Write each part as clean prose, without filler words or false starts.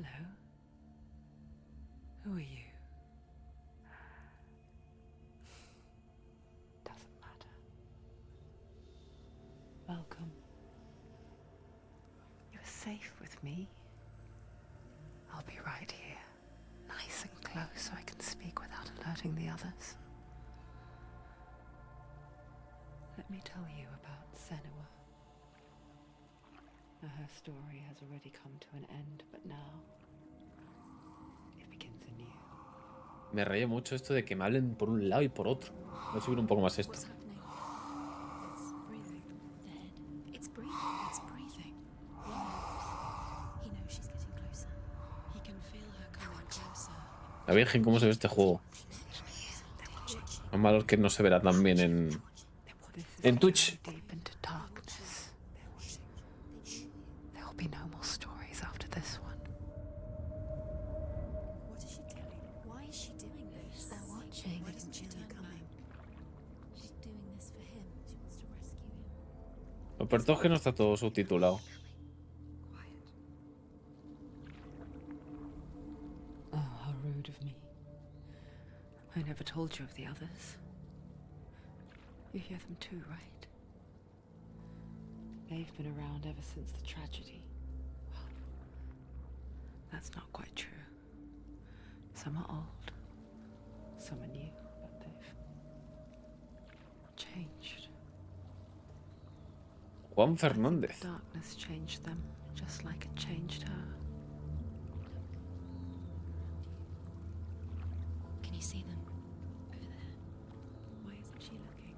Hello. Who are you? Doesn't matter. Welcome. You're safe with me. I'll be right here, nice and close so I can speak without alerting the others. Let me tell you about Senua. Her story has already come to an end, but now it begins anew. Me raya mucho esto de que me hablen por un lado y por otro. Voy a subir un poco más esto. La Virgen, ¿cómo se ve este juego? Lo malo es que no se verá tan bien en Twitch. Lo peor es que no está todo subtitulado. Oh, how rude of me. I never told you of the others. You hear them too, right? They've been around ever since the tragedy. Well, that's not quite true. Some are old, some are new, but they've changed. Juan Fernández. Darkness changed them, just like it changed her. Can you see them? Over there. Why isn't she looking?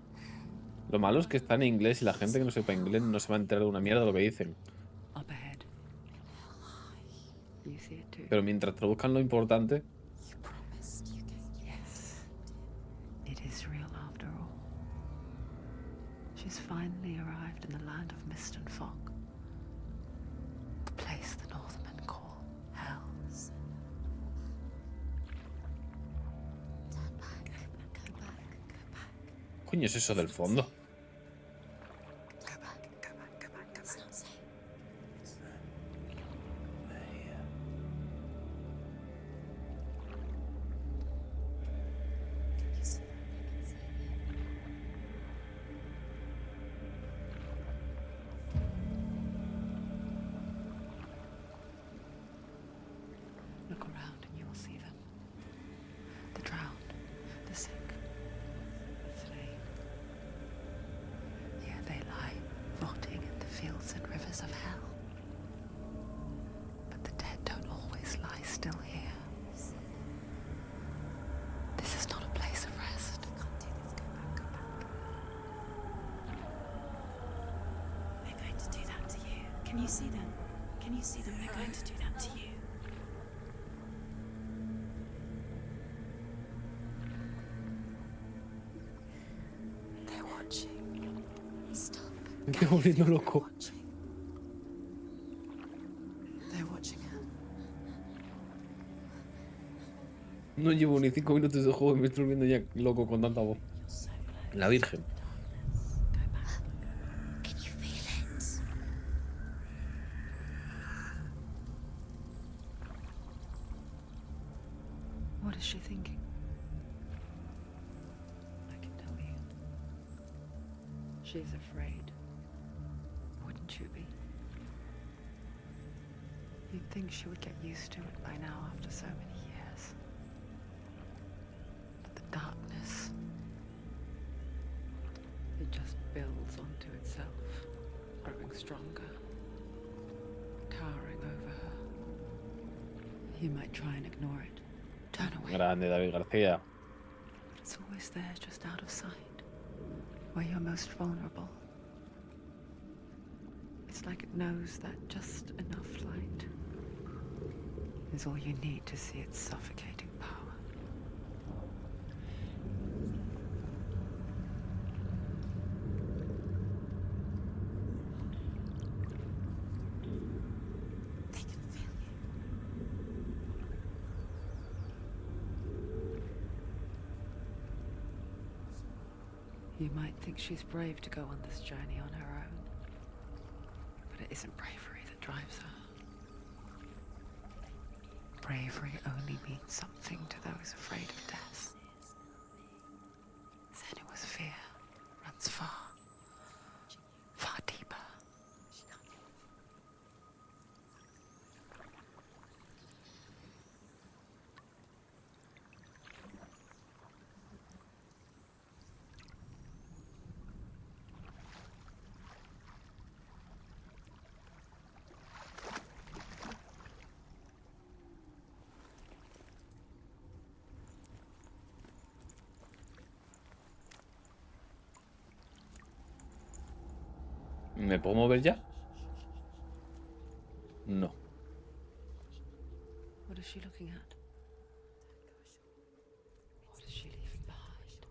Lo malo es que está en inglés y la gente que no sepa inglés no se va a enterar de una mierda de lo que dicen. Up ahead. You see it too. Pero mientras traduzcan lo importante. Yes. It is real after all. She's finally arrived in the land of mist and fog. The place the Northmen call Hell. Turn back. Go back. Go back. Coño, es eso del fondo. Go back. Go back. Go back. It's not safe. Look around and you will see them. The drowned, the sick, the slain. Here they lie, rotting in the fields and rivers of hell. But the dead don't always lie still here. This is not a place of rest. I can't do this. Go back, go back. They're going to do that to you. Can you see them? Can you see them? They're going to do that to you. Me estoy volviendo loco. No llevo ni 5 minutos de juego y me estoy volviendo ya loco con tanta voz. La Virgen. What is she thinking? I can tell you. She's afraid. Wouldn't you be? You'd think she would get used to it by now after so many years. But the darkness, it just builds onto itself, growing stronger, towering over her. You might try and ignore it. Turn away. Grande, David García. But it's always there, just out of sight, where you're most vulnerable. It's like it knows that just enough light is all you need to see its suffocating power. They can feel you. You might think she's brave to go on this journey on her own. But it isn't bravery that drives her. bravery only means something to those afraid of death. Senua's fear runs far, far deeper. ¿Me puedo mover ya? No. What is she looking at? What is she leaving behind?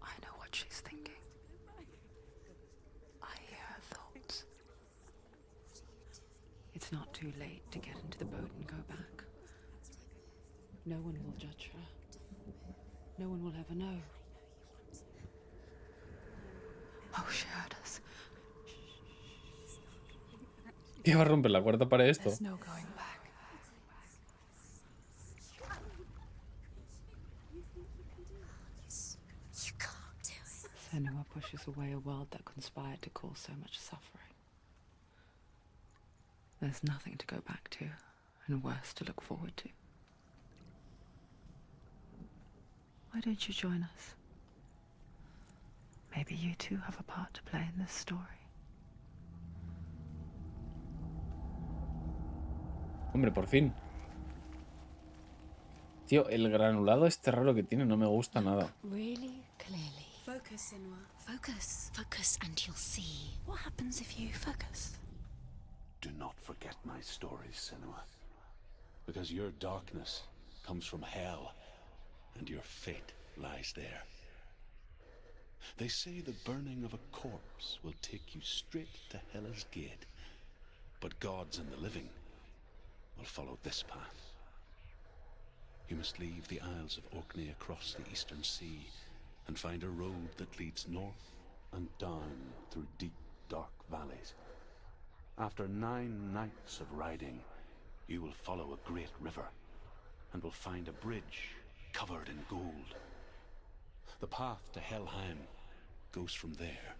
I know what she's thinking. I hear her thoughts. It's not too late to get into the boat and go back. No one will judge her. No one will ever know. Oh, she heard us. ¿Qué va a romper la cuarta pared esto? There's no going back. You can't do it. Senua pushes away a world that conspired to cause so much suffering. There's nothing to go back to, and worse to look forward to. Why don't you join us? Maybe you too have a part to play in this story. Hombre, por fin. Tío, el granulado este raro que tiene no me gusta nada. Really clearly. Focus, Senua. Focus. Focus and you'll see. What happens if you focus? Do not forget my stories, Senua. Because your darkness comes from hell, and your fate lies there. They say the burning of a corpse will take you straight to Hela's gate, but gods and the living will follow this path. You must leave the Isles of Orkney across the eastern sea and find a road that leads north and down through deep, dark valleys. After 9 nights of riding, you will follow a great river and will find a bridge covered in gold. The path to Helheim goes from there,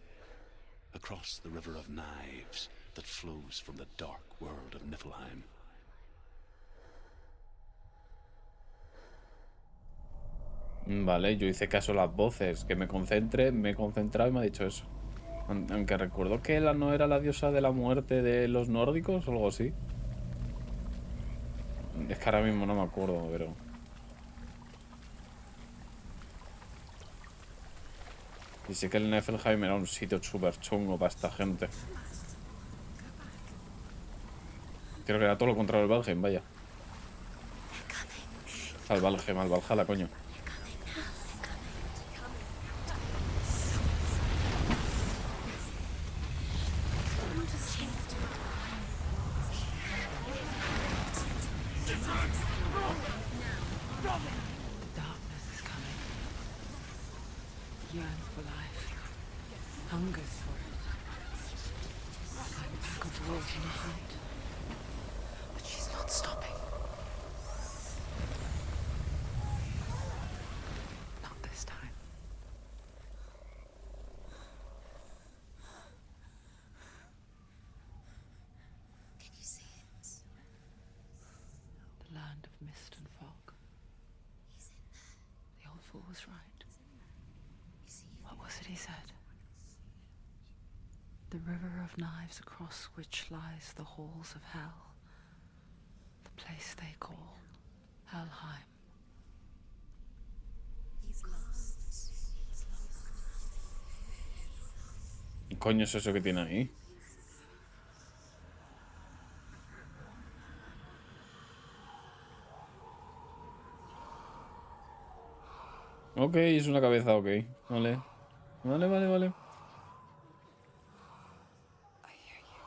across the river of knives that flows from the dark world of Niflheim. Vale, yo hice caso a las voces. Que me concentre, me he concentrado y me ha dicho eso. Aunque recuerdo que Hela no era la diosa de la muerte de los nórdicos o algo así. Es que ahora mismo no me acuerdo, pero... Y sé que el Niflheim era un sitio súper chungo para esta gente. Creo que era todo lo contrario del Valheim, vaya. Al Valheim, al Valhalla, coño. Darkness is coming. Yearns for life. Hungers for it. Like a pack of wolves in a hunt. But she's not stopping. Not this time. Can you see it? The land of mist and fog. He's in there. The old fool was right. You see him? What was it he said? The river of knives across which lies the halls of hell. The place they call Helheim. He's lost. He's lost. ¿Qué coño es eso que tiene ahí? Ok, es una cabeza, ok. Vale. Vale, vale, vale. I hear you.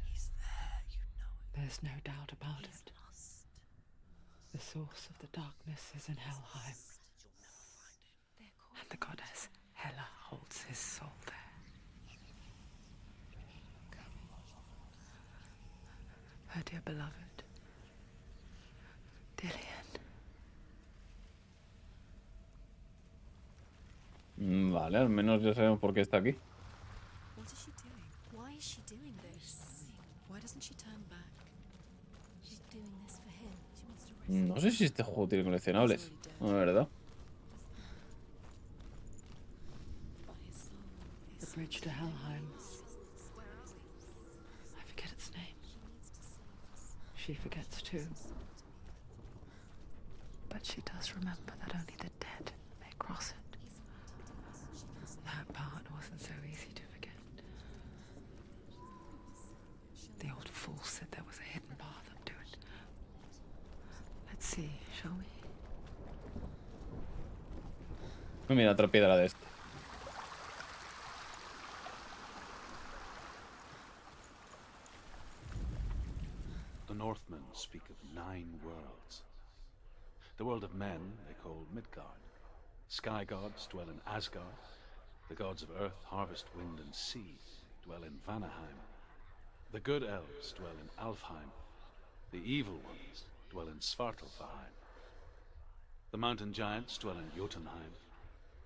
He's there, you know it. There's no doubt about He's it. lost. The source of the darkness is in Helheim, You'll never find him. and the goddess Hela holds his soul there. Her dear beloved, Dillian. Vale, al menos ya sabemos por qué está aquí. What is she doing? Why is she doing this? Why doesn't she turn back? She's doing this for him. She wants to rescue No sé si este juego tiene coleccionables. No, de verdad. His soul The bridge to Helheim. I forget its name. She forgets too. But she does remember that only the dead may cross it. That part wasn't so easy to forget. The old fool said there was a hidden path up to it. Let's see, shall we? Mira, otra piedra de este. The Northmen speak of 9 worlds. The world of men they call Midgard. Sky gods dwell in Asgard. The gods of earth, harvest, wind, and sea dwell in Vanaheim. The good elves dwell in Alfheim. The evil ones dwell in Svartalfheim. The mountain giants dwell in Jotunheim.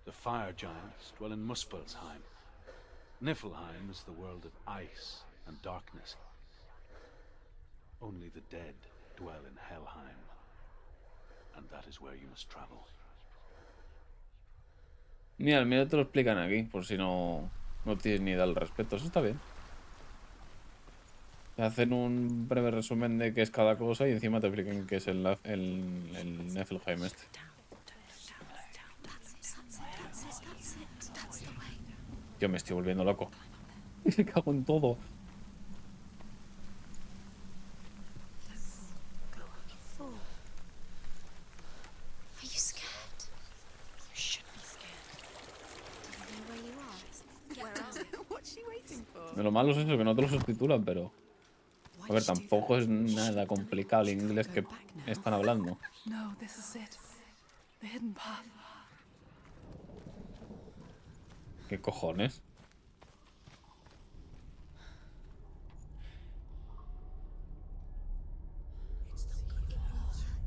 The fire giants dwell in Muspelheim. Niflheim is the world of ice and darkness. Only the dead dwell in Helheim. And that is where you must travel. Mira, al menos te lo explican aquí, por si no tienes ni idea al respecto. Eso está bien. Te hacen un breve resumen de qué es cada cosa y encima te explican qué es el Niflheim este. Yo me estoy volviendo loco. Me cago en todo. Are you scared? You should be scared. Do you know where you are? Where are we? What's she waiting for? De lo malo es eso, que no te lo subtitulan, pero... A ver, tampoco es nada complicado el inglés que están hablando. No, this is it. The hidden path. ¿Qué cojones?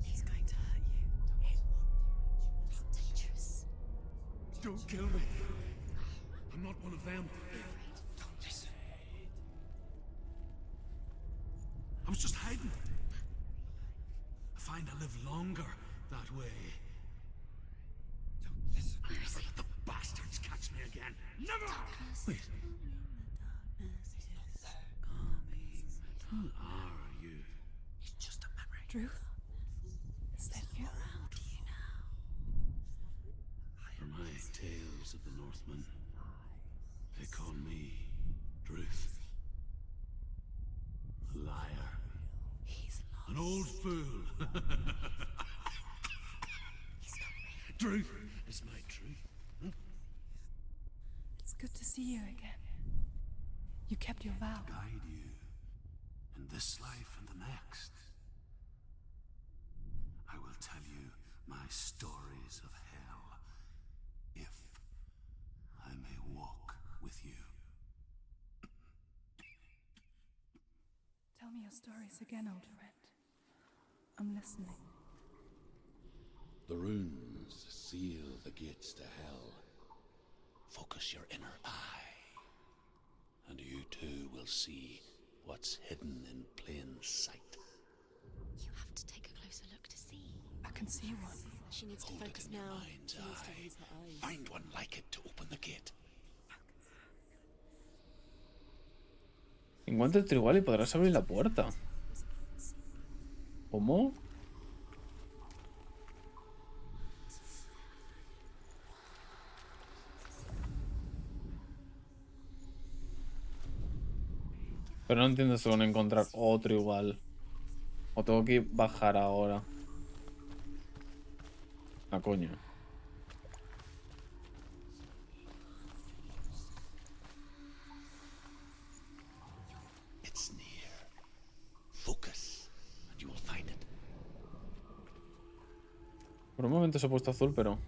He's going to hurt you. It's dangerous. Don't kill me. I'm not one of them. Don't listen. I was just hiding. I find I live longer that way. Don't listen. I'm never let the bastards catch me again. Never! Wait. Who are you? It's just a memory. Ruth? Is that you? For my tales of the Northmen, they call me Druth. A liar. He's An old fool. Druth is my truth. It's good to see you again. You kept your vow. Guide you in this life and the next. I will tell you my stories of hell, if I may walk with you. Tell me your stories again, old friend. I'm listening. The runes seal the gates to hell. Focus your inner eye, and you too will see what's hidden in plain sight. You have to take a closer look to see. I can see one. She needs to Hold it focus in your now. mind's She needs to eye. use her eyes. Find one like it to open the gate. Encuentra el tribal y podrás abrir la puerta. ¿Cómo? Pero no entiendo si van a encontrar otro igual. O tengo que bajar ahora. Ah, coño. It's near. Focus, and you will find it. Por un momento se ha puesto azul, pero...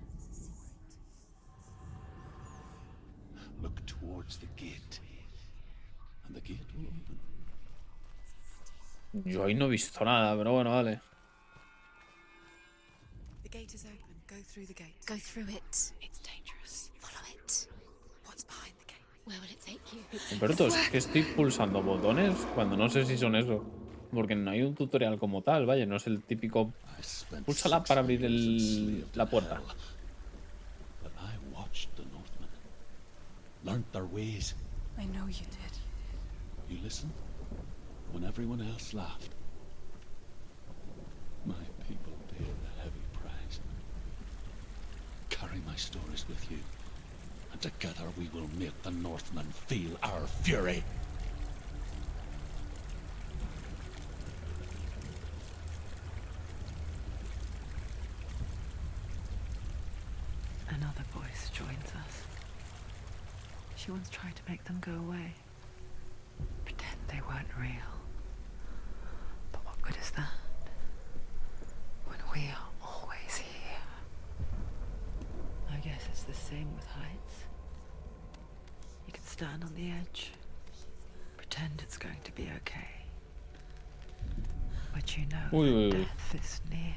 Yo ahí no he visto nada, pero bueno, vale. The gate is open. Go through the gate. Go through it. It's dangerous. Follow it. What's behind the gate? Where will it take you? Humberto, es que estoy pulsando botones cuando no sé si son eso. Porque no hay un tutorial como tal, vaya, no es el típico... I spent Púlsala 6 para abrir years enslaved la in puerta. hell, but I watched the Northmen, learnt their ways. I know you did. You listened when everyone else laughed. My people paid a heavy price. Carry my stories with you, and together we will make the Northmen feel our fury. Another voice joins us. She once tried to make them go away. Pretend they weren't real. But what good is that? When we are always here. I guess it's the same with heights. You can stand on the edge. Pretend it's going to be okay. But you know that death is near.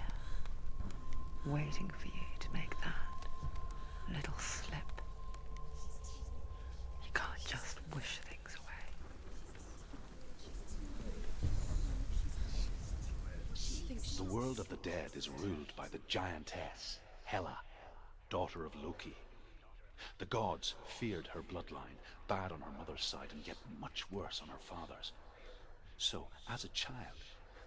Waiting for you to make that little slip. You can't just wish things away. The world of the dead is ruled by the giantess, Hela, daughter of Loki. The gods feared her bloodline, bad on her mother's side and yet much worse on her father's. So, as a child,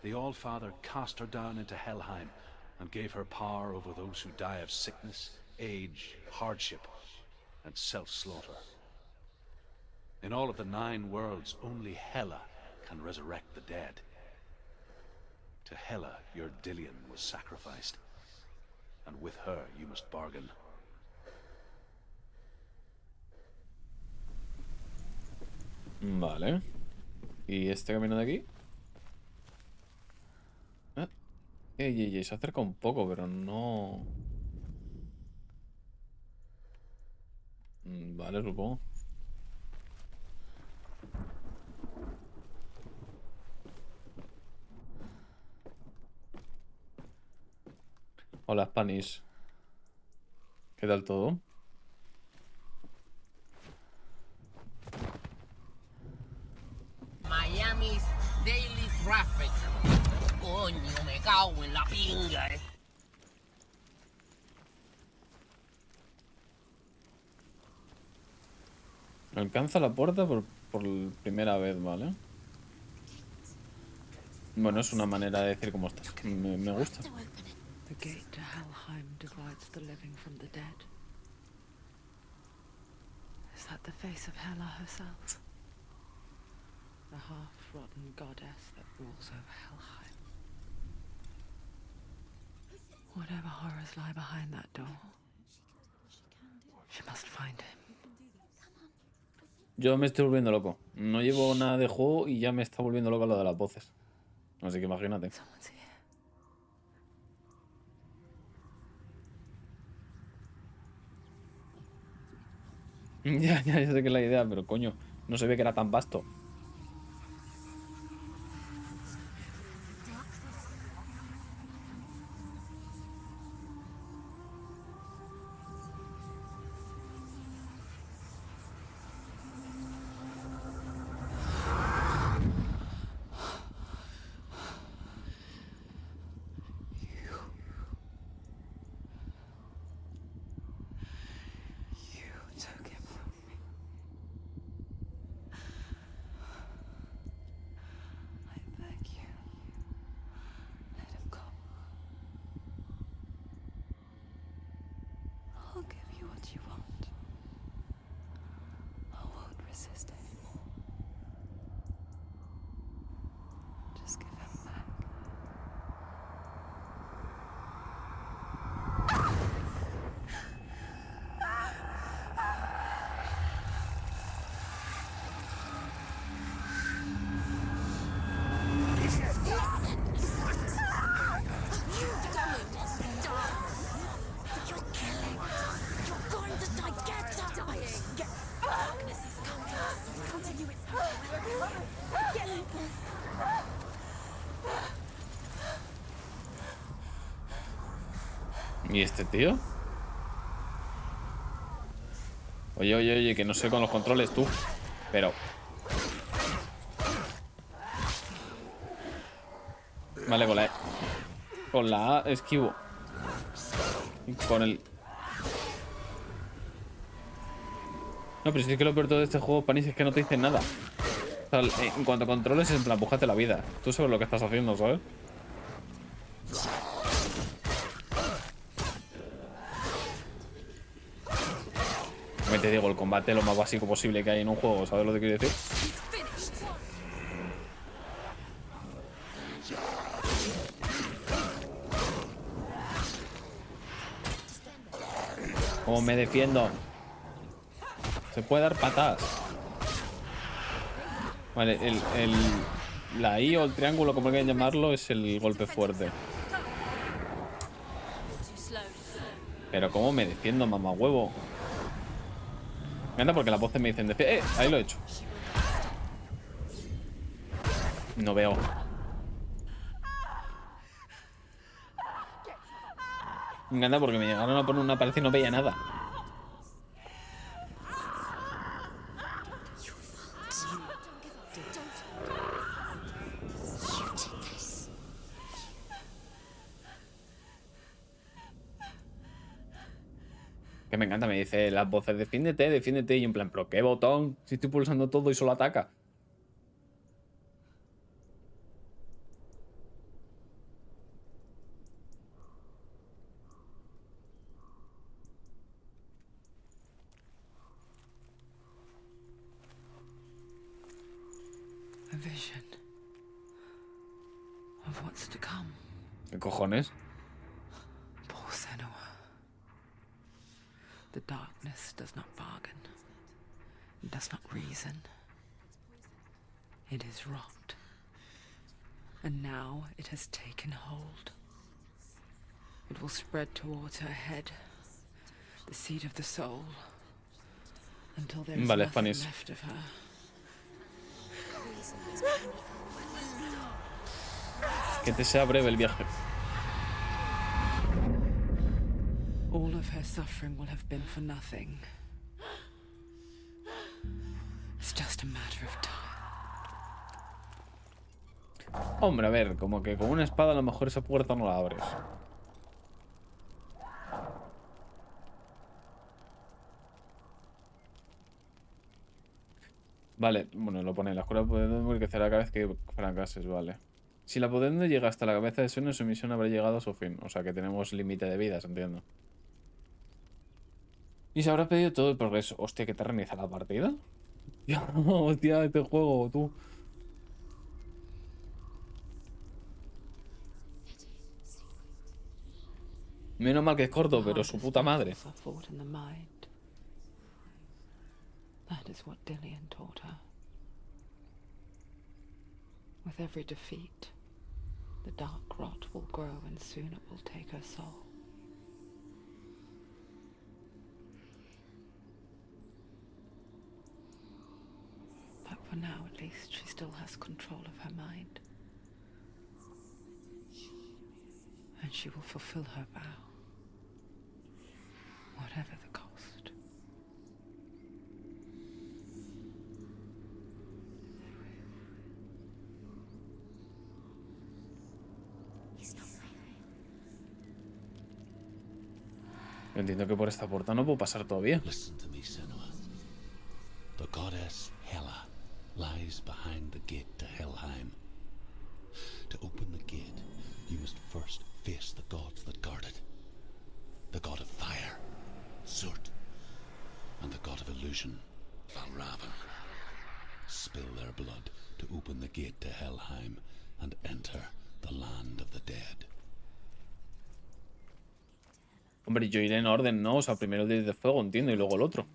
the All-Father cast her down into Helheim and gave her power over those who die of sickness, age, hardship, and self-slaughter. In all of the 9 worlds, only Hela can resurrect the dead. To Hela, your Dillion was sacrificed, and with her you must bargain. Vale. ¿Y este camino de aquí? Se acerca un poco, pero no... Vale, supongo. Hola, Spanish. ¿Qué tal todo? Miami's daily traffic. Coño, me cago en la pinga, Alcanza la puerta por primera vez, ¿vale? Bueno, es una manera de decir cómo estás. Me gusta. To open it. The gate to Helheim divides the living from the dead. Is that the face of Hela herself? The half-rotten goddess that rules over Helheim. Whatever horrors lie behind that door, she must find him. Yo me estoy volviendo loco. No llevo nada de juego y ya me está volviendo loco lo de las voces. Así que imagínate. Someone's here. Ya sé que es la idea, pero coño, no se ve que era tan vasto. You took him from me. I beg you, let him go. I'll give you what you want. I won't resist anymore. Just give him back. You're killing. You're going to die. Get dying. Darkness is coming. ¿Y este tío? Oye, oye, oye, que no sé con los controles tú. Pero... Vale, con la A esquivo. Y con el... No, pero si es que lo peor de este juego, Panis, es que no te dicen nada. O sea, en cuanto a controles, es en plan, búscate la vida. Tú sabes lo que estás haciendo, ¿sabes? Como te digo, el combate es lo más básico posible que hay en un juego, ¿sabes lo que quiero decir? ¿Cómo me defiendo? Se puede dar patadas. Vale, la I o el triángulo, como quieran llamarlo, es el golpe fuerte. Pero ¿cómo me defiendo, mamá huevo? Me encanta porque las voces me dicen, ahí lo he hecho. No veo. Me encanta porque me llegaron a poner una pared y no veía nada. Que me encanta, me dice las voces, defiéndete, defiéndete. Y en plan, ¿pero qué botón? Si estoy pulsando todo y solo ataca. A vision of what's to come. ¿Qué cojones? Poor Senua. The darkness does not bargain. It does not reason. It is rot. And now it has taken hold. It will spread towards her head, the seat of the soul, until there is Vale, nothing Spanish. left of her. Que te sea breve el viaje. All of her suffering will have been for nothing. It's just a matter of time. Hombre, a ver, como que con una espada a lo mejor esa puerta no la abres. Vale, bueno, lo pone. La escuela puede enriquecerá cada vez que fracases, vale. Si la potente llega hasta la cabeza de Senua, su misión habrá llegado a su fin. O sea que tenemos límite de vidas, entiendo. Y se habrá pedido todo el progreso. Hostia, ¿que te reinicia la partida? Hostia, este juego, tú. Menos mal que es corto, pero su puta madre. That is what Dillian taught her. With every defeat, the dark rot will grow and soon it will take her soul. But for now, at least, she still has control of her mind. And she will fulfill her vow, whatever the cost. Entiendo que por esta puerta no puedo pasar todavía. Listen to me, Senua. The goddess Hela lies behind the gate to Helheim. To open the gate, you must first face the gods that guard it. The god of fire, Surt, and the god of illusion, Valravan. Spill their blood to open the gate to Helheim and enter the land of the dead. Hombre, yo iré en orden, ¿no? O sea, primero el de fuego, entiendo, y luego el otro.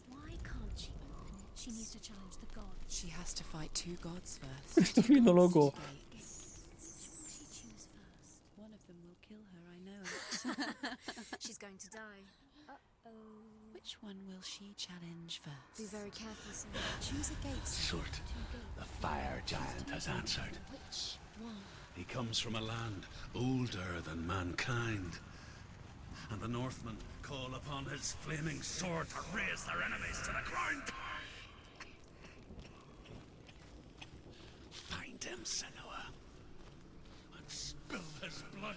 Why can't she open it? She needs to challenge the gods. She has to fight two gods first. Estoy viendo loco. What she choose first? One of them will kill her, I know. She's going to die. Uh-oh. Which one will she challenge first? Be very careful, Senua. Choose a gate. Surt, the fire giant has answered. Which one? He comes from a land older than mankind. And the Northmen call upon his flaming sword to raise their enemies to the ground. Find him, Senua, and spill his blood.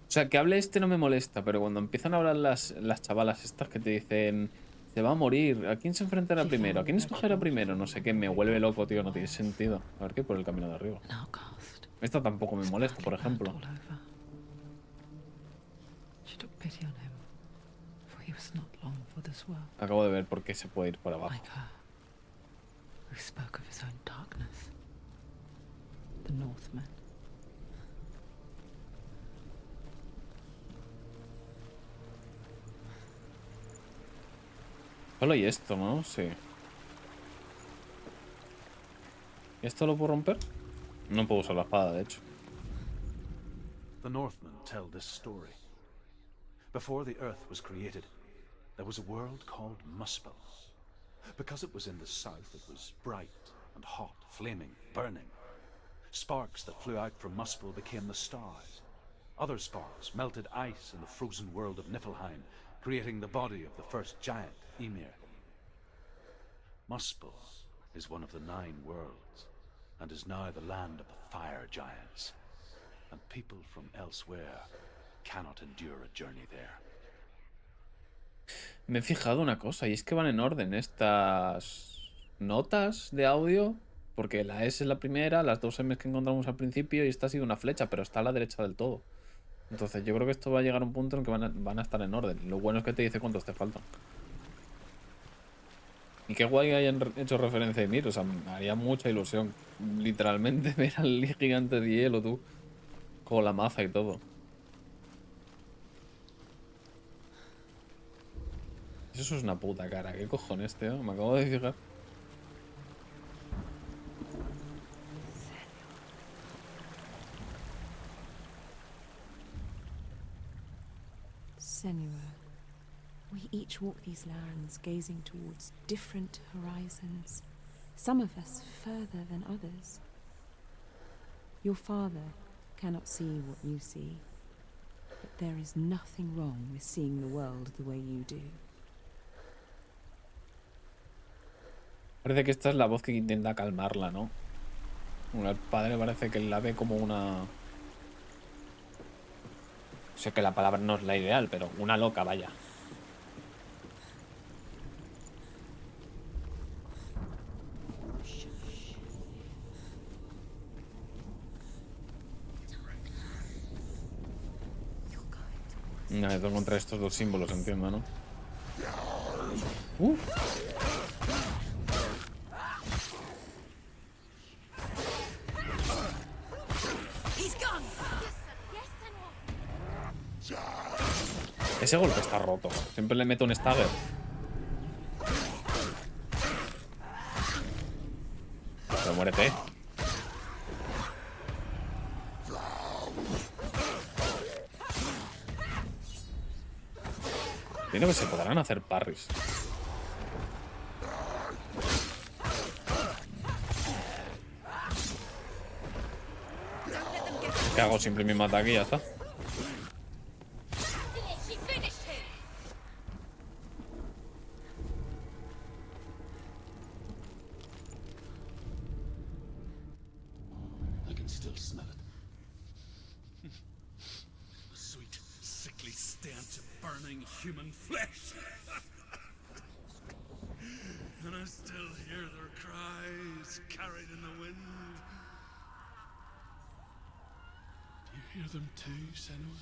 O sea, que hable este no me molesta, pero cuando empiezan a hablar las chavalas estas que te dicen se va a morir, ¿a quién se enfrentará primero? ¿A quién escogerá primero? No sé qué, me vuelve loco, tío, no tiene sentido. A ver qué por el camino de arriba. An outcast. Esta tampoco me molesta, por ejemplo. All over. She took pity on him, for he was not long for this world. Acabo de ver por qué se puede ir por abajo. Like her, who spoke of his own darkness. The Northmen. Solo hay esto, ¿no? Sí. ¿Y esto lo puedo romper? No puedo usar la espada, de hecho. The Northmen tell this story. Before the earth was created, there was a world called Muspel. Because it was in the south, it was bright and hot, flaming, burning. Sparks that flew out from Muspel became the stars. Other sparks melted ice in the frozen world of Niflheim, creating the body of the first giant, Ymir. Muspel is one of the 9 worlds, and is now the land of the fire giants. And people from elsewhere cannot endure a journey there. Me he fijado una cosa, y es que van en orden estas notas de audio, porque la S es la primera, las 2 M's que encontramos al principio, y esta ha sido una flecha, pero está a la derecha del todo. Entonces yo creo que esto va a llegar a un punto en que van a estar en orden. Lo bueno es que te dice cuántos te faltan. Y qué guay que hayan hecho referencia a Ymir, o sea, me haría mucha ilusión, literalmente, ver al gigante de hielo, tú, con la maza y todo. Eso es una puta cara, ¿qué cojones, tío? Me acabo de fijar. Senua, we each walk these lands gazing towards different horizons, some of us further than others. Your father cannot see what you see, but there is nothing wrong with seeing the world the way you do. Parece que esta es la voz que intenta calmarla, ¿no? Bueno, el padre parece que la ve como una... Sé que la palabra no es la ideal, pero una loca, vaya. Me tengo que encontrar estos 2 símbolos, entiendo, ¿no? Ese golpe está roto. Siempre le meto un stagger. Pero muérete. Entiendo que se podrán hacer parries. ¿Qué hago? Simple mismo ataque y ya está. I can still smell it. The sweet, sickly stench of burning human flesh. And I still hear their cries carried in the wind. Do you hear them too, Senua?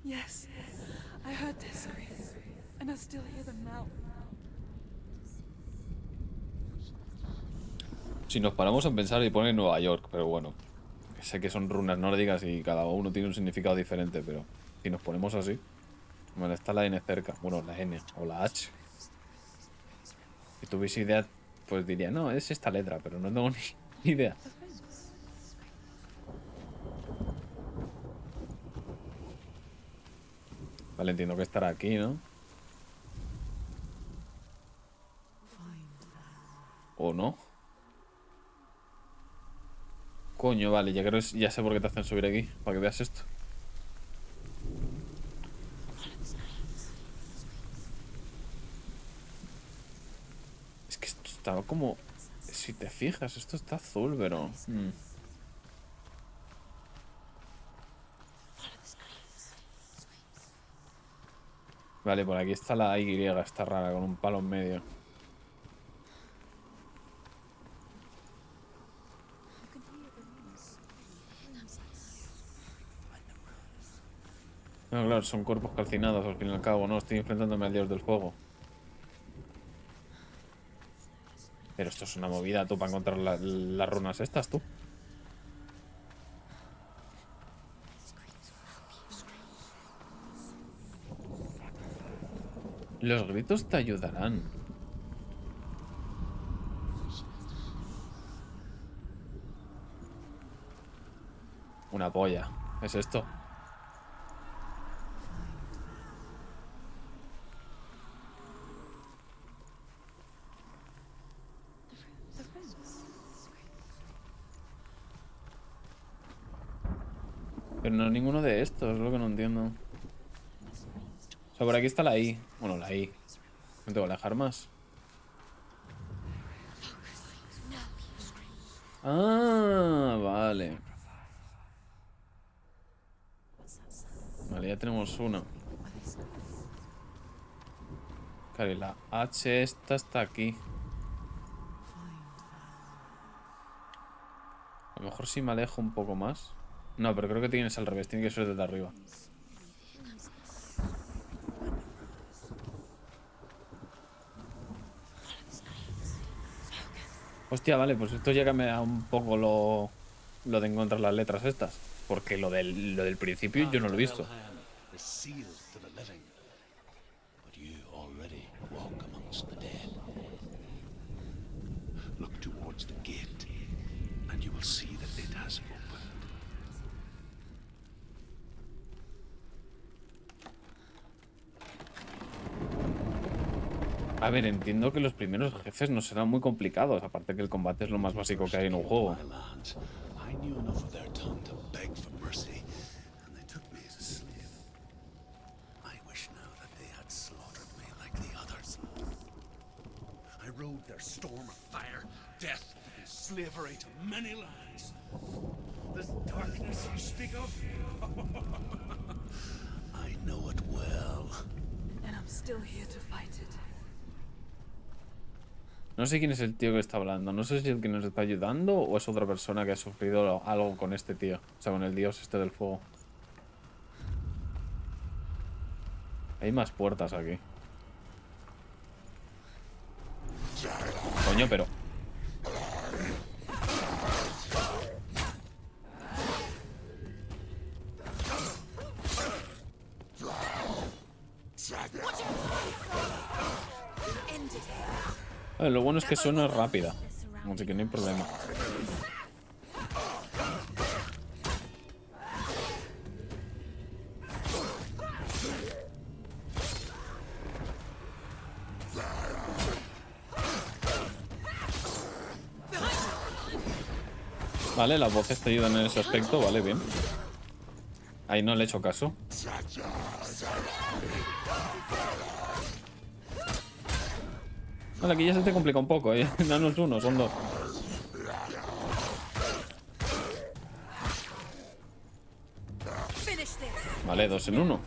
Yes, I heard their screams, and I still hear them now. Si nos paramos a pensar y pone Nueva York, pero bueno, sé que son runas nórdicas y cada uno tiene un significado diferente, pero si nos ponemos así, bueno, está la N cerca, bueno, la N o la H. Si tuviese idea, pues diría, no, es esta letra, pero no tengo ni idea. Vale, entiendo que estará aquí, ¿no? ¿O no? Coño, vale, ya sé por qué te hacen subir aquí. Para que veas esto. Es que esto estaba como... Si te fijas, esto está azul, pero... Vale, por aquí está la Y, está rara, con un palo en medio. No, claro, son cuerpos calcinados al fin y al cabo, ¿no? Estoy enfrentándome al dios del fuego. Pero esto es una movida, tú, para encontrar las runas estas, tú. Los gritos te ayudarán. Una polla. ¿Es esto? Pero no es ninguno de estos, es lo que no entiendo. O sea, por aquí está la I. Bueno, la I. ¿No tengo que alejar más? Ah, vale. Vale, ya tenemos uno. Claro, y la H esta está aquí. A lo mejor si me alejo un poco más. No, pero creo que tienes al revés, tiene que ser desde arriba. Hostia, vale, pues esto ya cambia un poco lo de encontrar las letras estas. Porque lo del principio yo no lo he visto. Look towards the gate, and you will see that it has opened. A ver, entiendo que los primeros jefes no serán muy complicados, aparte que el combate es lo más básico que hay en un juego. I knew enough of their tongue to beg for mercy, and they took me as a slave. I wish now that they had slaughtered me like the others. I rode their storm of fire, death, and slavery to many lands. This darkness you speak of, I know it well. And I'm still here to fight it. No sé quién es el tío que está hablando. No sé si es el que nos está ayudando o es otra persona que ha sufrido algo con este tío. O sea, con el dios este del fuego. Hay más puertas aquí. Coño, pero... A ver, lo bueno es que Senua es rápida. Así que no hay problema. Vale, las voces te ayudan en ese aspecto, vale, bien. Ahí no le he hecho caso. Vale, aquí ya se te complica un poco, ¿eh? No es uno, son dos. Vale, 2 en 1.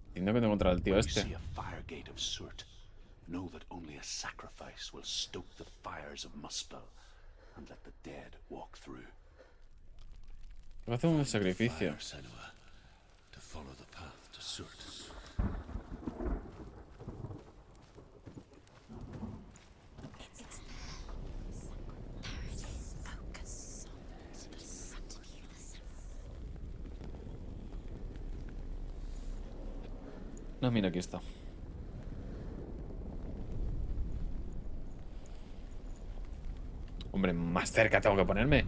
Entiendo que tengo contra el tío este. Know that only a sacrifice will stoke the fires of Muspel and let the dead walk through. Va a hacer un sacrificio. Senua, to follow the path to Surt. No, mira, aquí está. Hombre, más cerca tengo que ponerme.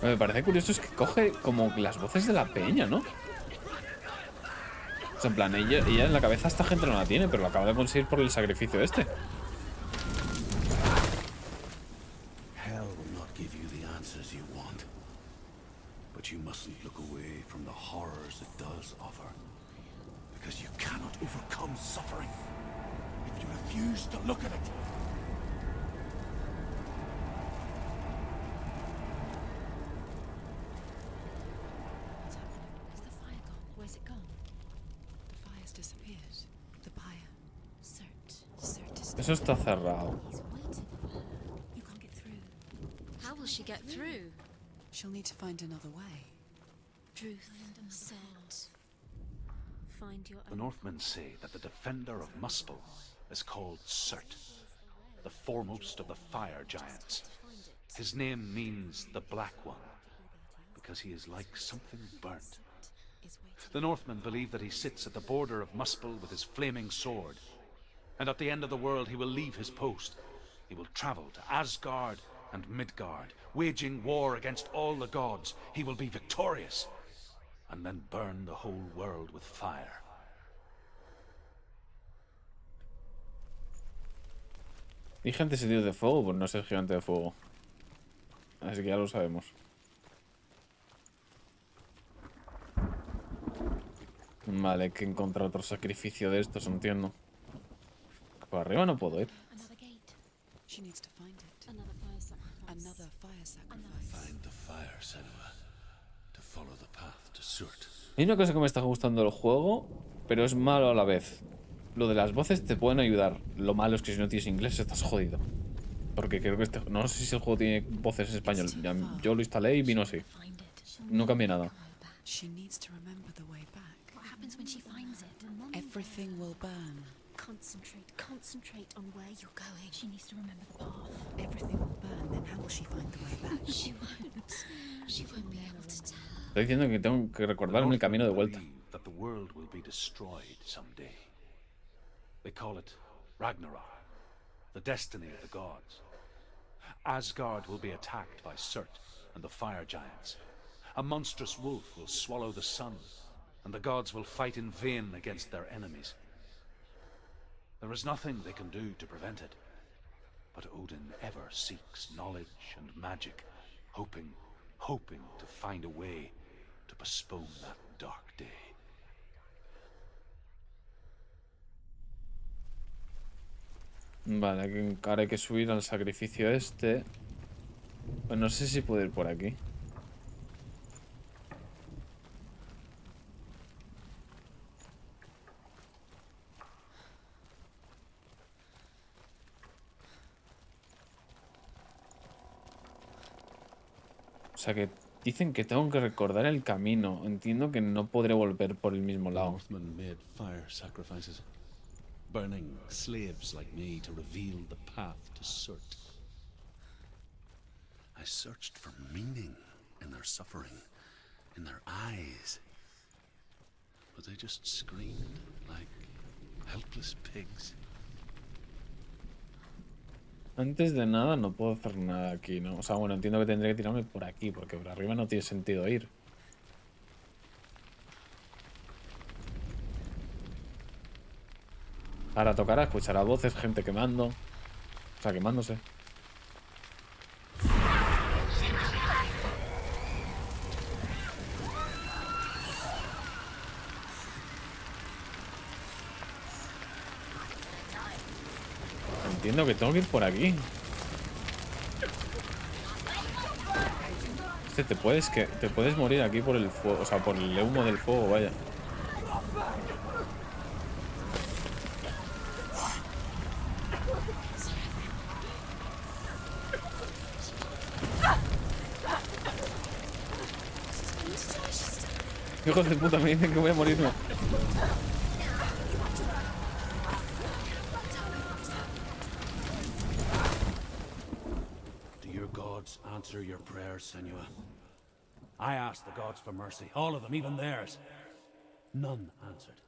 Me parece curioso es que coge como las voces de la peña, ¿no? O sea, en plan, ella en la cabeza esta gente no la tiene, pero lo acaba de conseguir por el sacrificio este. Hell will not give you the answers you want. But you mustn't look away from the horrors it does offer. Because you cannot overcome suffering if you refuse to look at it. What's happening? Is the fire gone? Where's it gone? The fire's disappeared. The buyer. Cert is Eso está cerrado. He's waiting for her. You can't get through. How will she get through? She'll need to find another way. Truth, Cert. Find your The own. Northmen say that the defender of Muspel is called Surt, the foremost of the fire giants. His name means the Black One, because he is like something burnt. Is waiting. The Northmen believe that he sits at the border of Muspel with his flaming sword, and at the end of the world he will leave his post. He will travel to Asgard and Midgard, waging war against all the gods. He will be victorious, and then burn the whole world with fire. Gigante salido de fuego, pues no es el gigante de fuego. Así que ya lo sabemos. Vale, hay que encontrar otro sacrificio de estos, entiendo. Por arriba no puedo ir. Another gate. She needs to find it. Another fire sacrifice. Another fire sacrifice. Find the fire, Senua, to follow the path to Surt. Hay una cosa que me está gustando del juego, pero es malo a la vez. Lo de las voces te pueden ayudar. Lo malo es que si no tienes inglés estás jodido. Porque creo que no sé si el juego tiene voces en español. Yo lo instalé y vino así. Find it. No cambié nada. She needs to remember the way back. What happens when she finds it? Everything will burn. Concentrate on where you're going. She needs to remember the path. Everything will burn. Then how will she find the way back? She won't be able to tell. Estoy diciendo que tengo que recordarme el camino de vuelta. Believe that the world will be destroyed someday. They call it Ragnarok, the destiny of the gods. Asgard will be attacked by Surt and the fire giants. A monstrous wolf will swallow the sun, and the gods will fight in vain against their enemies. There is nothing they can do to prevent it, but Odin ever seeks knowledge and magic, hoping to find a way to postpone that dark day. Vale, ahora hay que subir al sacrificio este. Pues no sé si puedo ir por aquí. O sea que dicen que tengo que recordar el camino. Entiendo que no podré volver por el mismo lado. Northmen made fire sacrifices, burning slaves like me to reveal the path to Surt. I searched for meaning in their suffering, in their eyes, but they just screamed like helpless pigs. Antes de nada no puedo hacer nada aquí, ¿no? O sea, bueno, entiendo que tendré que tirarme por aquí, porque por arriba no tiene sentido ir. Ahora tocará escuchar a voces, gente quemando. O sea, quemándose. Entiendo que tengo que ir por aquí. Te puedes morir aquí por el fuego, o sea, por el humo del fuego, vaya. Hijos de puta, me dicen que voy a morirme. Do your gods answer your prayers, Senua? I asked the gods for mercy, all of them, even theirs. None answered.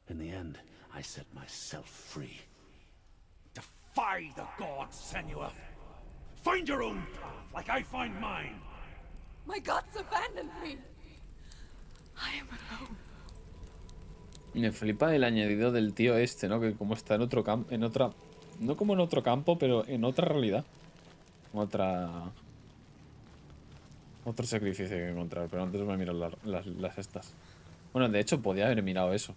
In the end, I set myself free. Defy the gods, Senua! Find your own path, like I find mine! My gods abandoned me. I am alone. Me flipa el añadido del tío este, ¿no? Que como está en otro campo, en otra... No como en otro campo, pero en otra realidad. Otro sacrificio que encontrar, pero antes me miro las estas. Bueno, de hecho, podía haber mirado eso.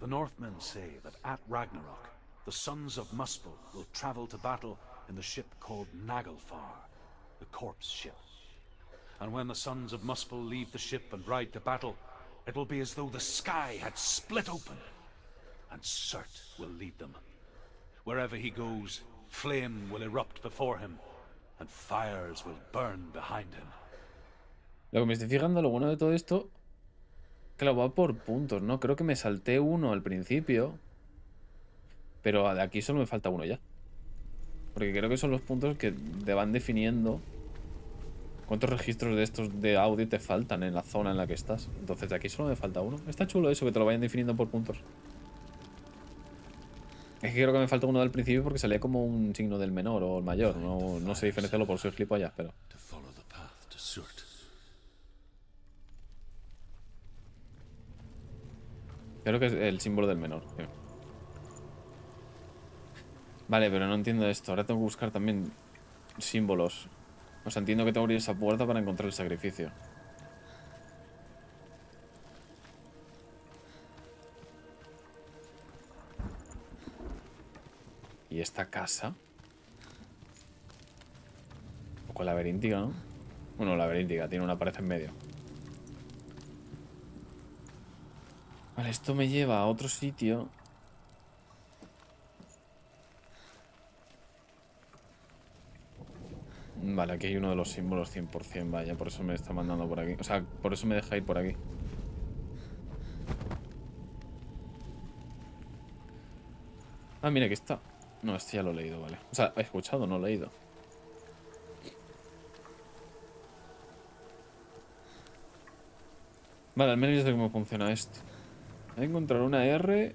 The Northmen say that at Ragnarok, the sons of Muspel will travel to battle in the ship called Naglfar, the corpse ship. And when the sons of Muspel leave the ship and ride to battle, it will be as though the sky had split open, and Surt will lead them. Wherever he goes, flame will erupt before him, and fires will burn behind him. Lo que me estoy fijando, lo bueno de todo esto, claro, va por puntos, ¿no? Creo que me salté uno al principio, pero de aquí solo me falta uno ya. Porque creo que son los puntos que te van definiendo cuántos registros de estos de audio te faltan en la zona en la que estás. Entonces de aquí solo me falta uno. Está chulo eso, que te lo vayan definiendo por puntos. Es que creo que me falta uno del principio porque salía como un signo del menor o el mayor. No sé diferenciarlo por ser gilipollas, pero... Creo que es el símbolo del menor. Sí. Vale, pero no entiendo esto. Ahora tengo que buscar también símbolos. O sea, entiendo que tengo que abrir esa puerta para encontrar el sacrificio. ¿Y esta casa? Un poco laberíntica, ¿no? Bueno, laberíntica, tiene una pared en medio. Vale, esto me lleva a otro sitio. Vale, aquí hay uno de los símbolos 100%, vaya, por eso me está mandando por aquí. O sea, por eso me deja ir por aquí. Ah, mira, aquí está. No, este ya lo he leído, vale. O sea, he escuchado, no he leído. Vale, al menos ya sé cómo funciona esto. Hay que encontrar una R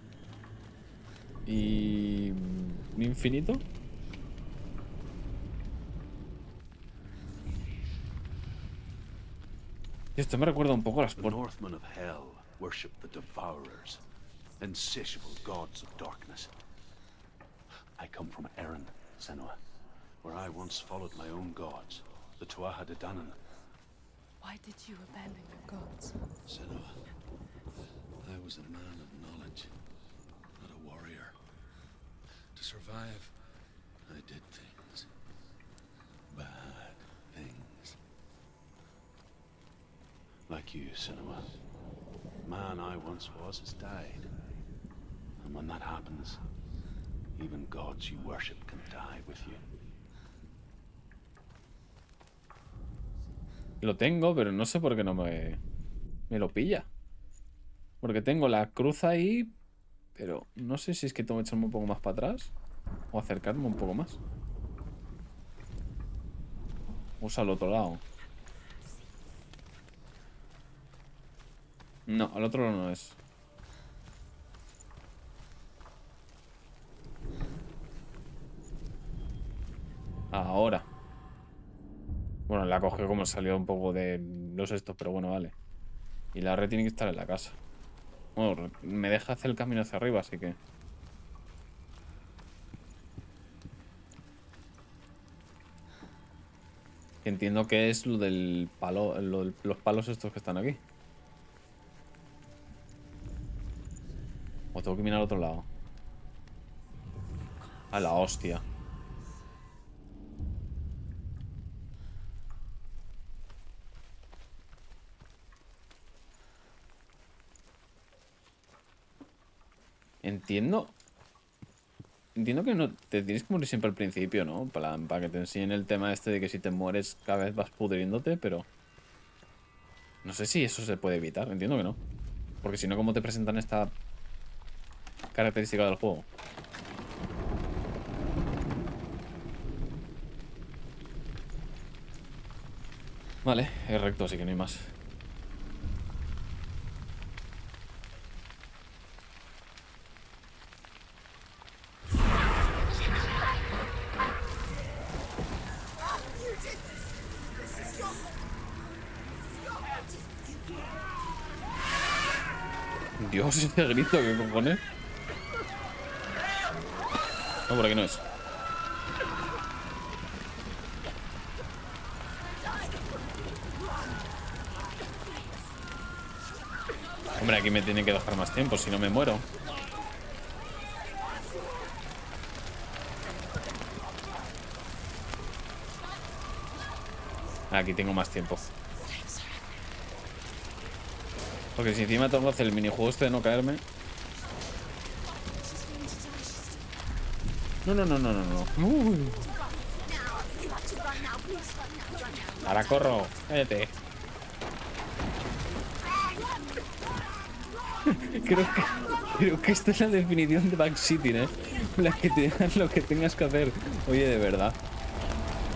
y un infinito. Y esto me recuerda un poco a las The puertas. Northmen of Hell worship the Devourers, insatiable gods of darkness. I come from Erin, Senua, where I once followed my own gods, the Tuatha De Danann. Why did you abandon your gods? Senua, I was a man of knowledge, not a warrior. To survive, I did things. Bad things. Like you, Senua. Man I once was has died. And when that happens, even gods you worship can die with you. Lo tengo, pero no sé por qué no me lo pilla. Porque tengo la cruz ahí, pero no sé si es que tengo que echarme un poco más para atrás o acercarme un poco más. Usa al otro lado. No, al otro lado no es. Ahora. Bueno, la cogió como salió un poco de los estos, pero bueno, vale. Y la red tiene que estar en la casa. Bueno, me deja hacer el camino hacia arriba, así que... Entiendo que es lo del palo, los palos estos que están aquí. O tengo que mirar al otro lado. A la hostia. Entiendo que no te tienes que morir siempre al principio, ¿no? Para que te enseñen el tema este de que si te mueres cada vez vas pudriéndote, pero... No sé si eso se puede evitar, entiendo que no. Porque si no, ¿cómo te presentan esta característica del juego? Vale, es recto, así que no hay más. Dios, ese grito, ¿qué cojones? No, por aquí no es. Hombre, aquí me tiene que dejar más tiempo, si no me muero. Aquí tengo más tiempo. Porque si encima tengo que hacer el minijuego este de no caerme. No, no, no, no, no, no. Ahora corro. Cállate. Creo que esta es la definición de backseating, ¿eh? La que te hagas lo que tengas que hacer. Oye, de verdad.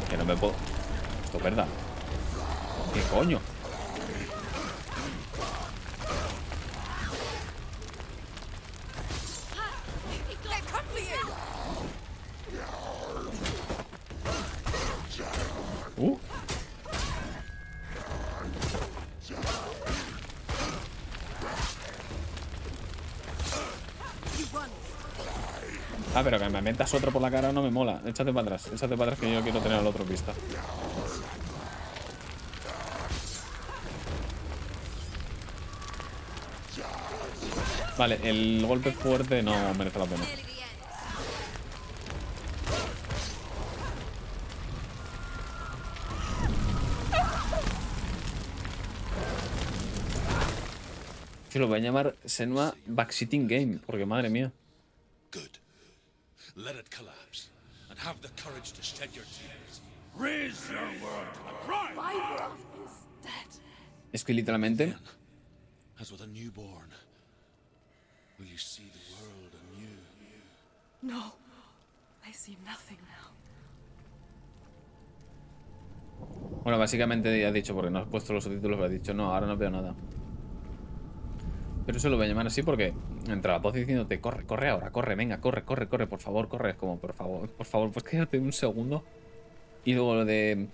Que no me puedo... Esto es verdad. ¿Qué coño? Ah, pero que me metas otro por la cara no me mola. Échate para atrás que yo quiero tener al otro pista. Vale, el golpe fuerte no merece la pena. Se lo voy a llamar Senua Backseating Game, porque madre mía. Good. Let it collapse, and have the courage to shed your tears. Raise your world to the prime. My world is dead. Es que literalmente... As with a newborn, will you see the world anew? No, I see nothing now. Bueno, básicamente ya he dicho, porque no has puesto los subtítulos, pero he dicho, no, ahora no veo nada. Pero eso lo voy a llamar así porque entra la voz diciéndote, corre, corre ahora, corre, venga, corre, corre, corre, por favor, corre. Es como, por favor, pues quédate un segundo. Y luego lo de,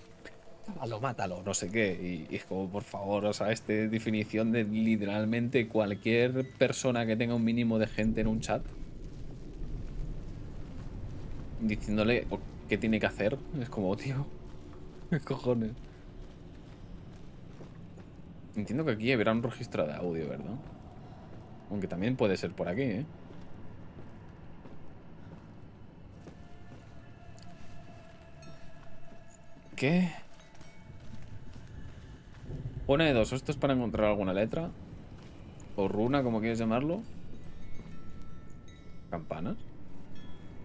mátalo, no sé qué. Y es como, por favor, o sea, definición de literalmente cualquier persona que tenga un mínimo de gente en un chat diciéndole qué tiene que hacer. Es como, tío, ¿qué cojones? Entiendo que aquí habrá un registro de audio, ¿verdad? Aunque también puede ser por aquí, ¿eh? ¿Qué? Una de dos. Esto es para encontrar alguna letra. O runa, como quieres llamarlo. ¿Campanas?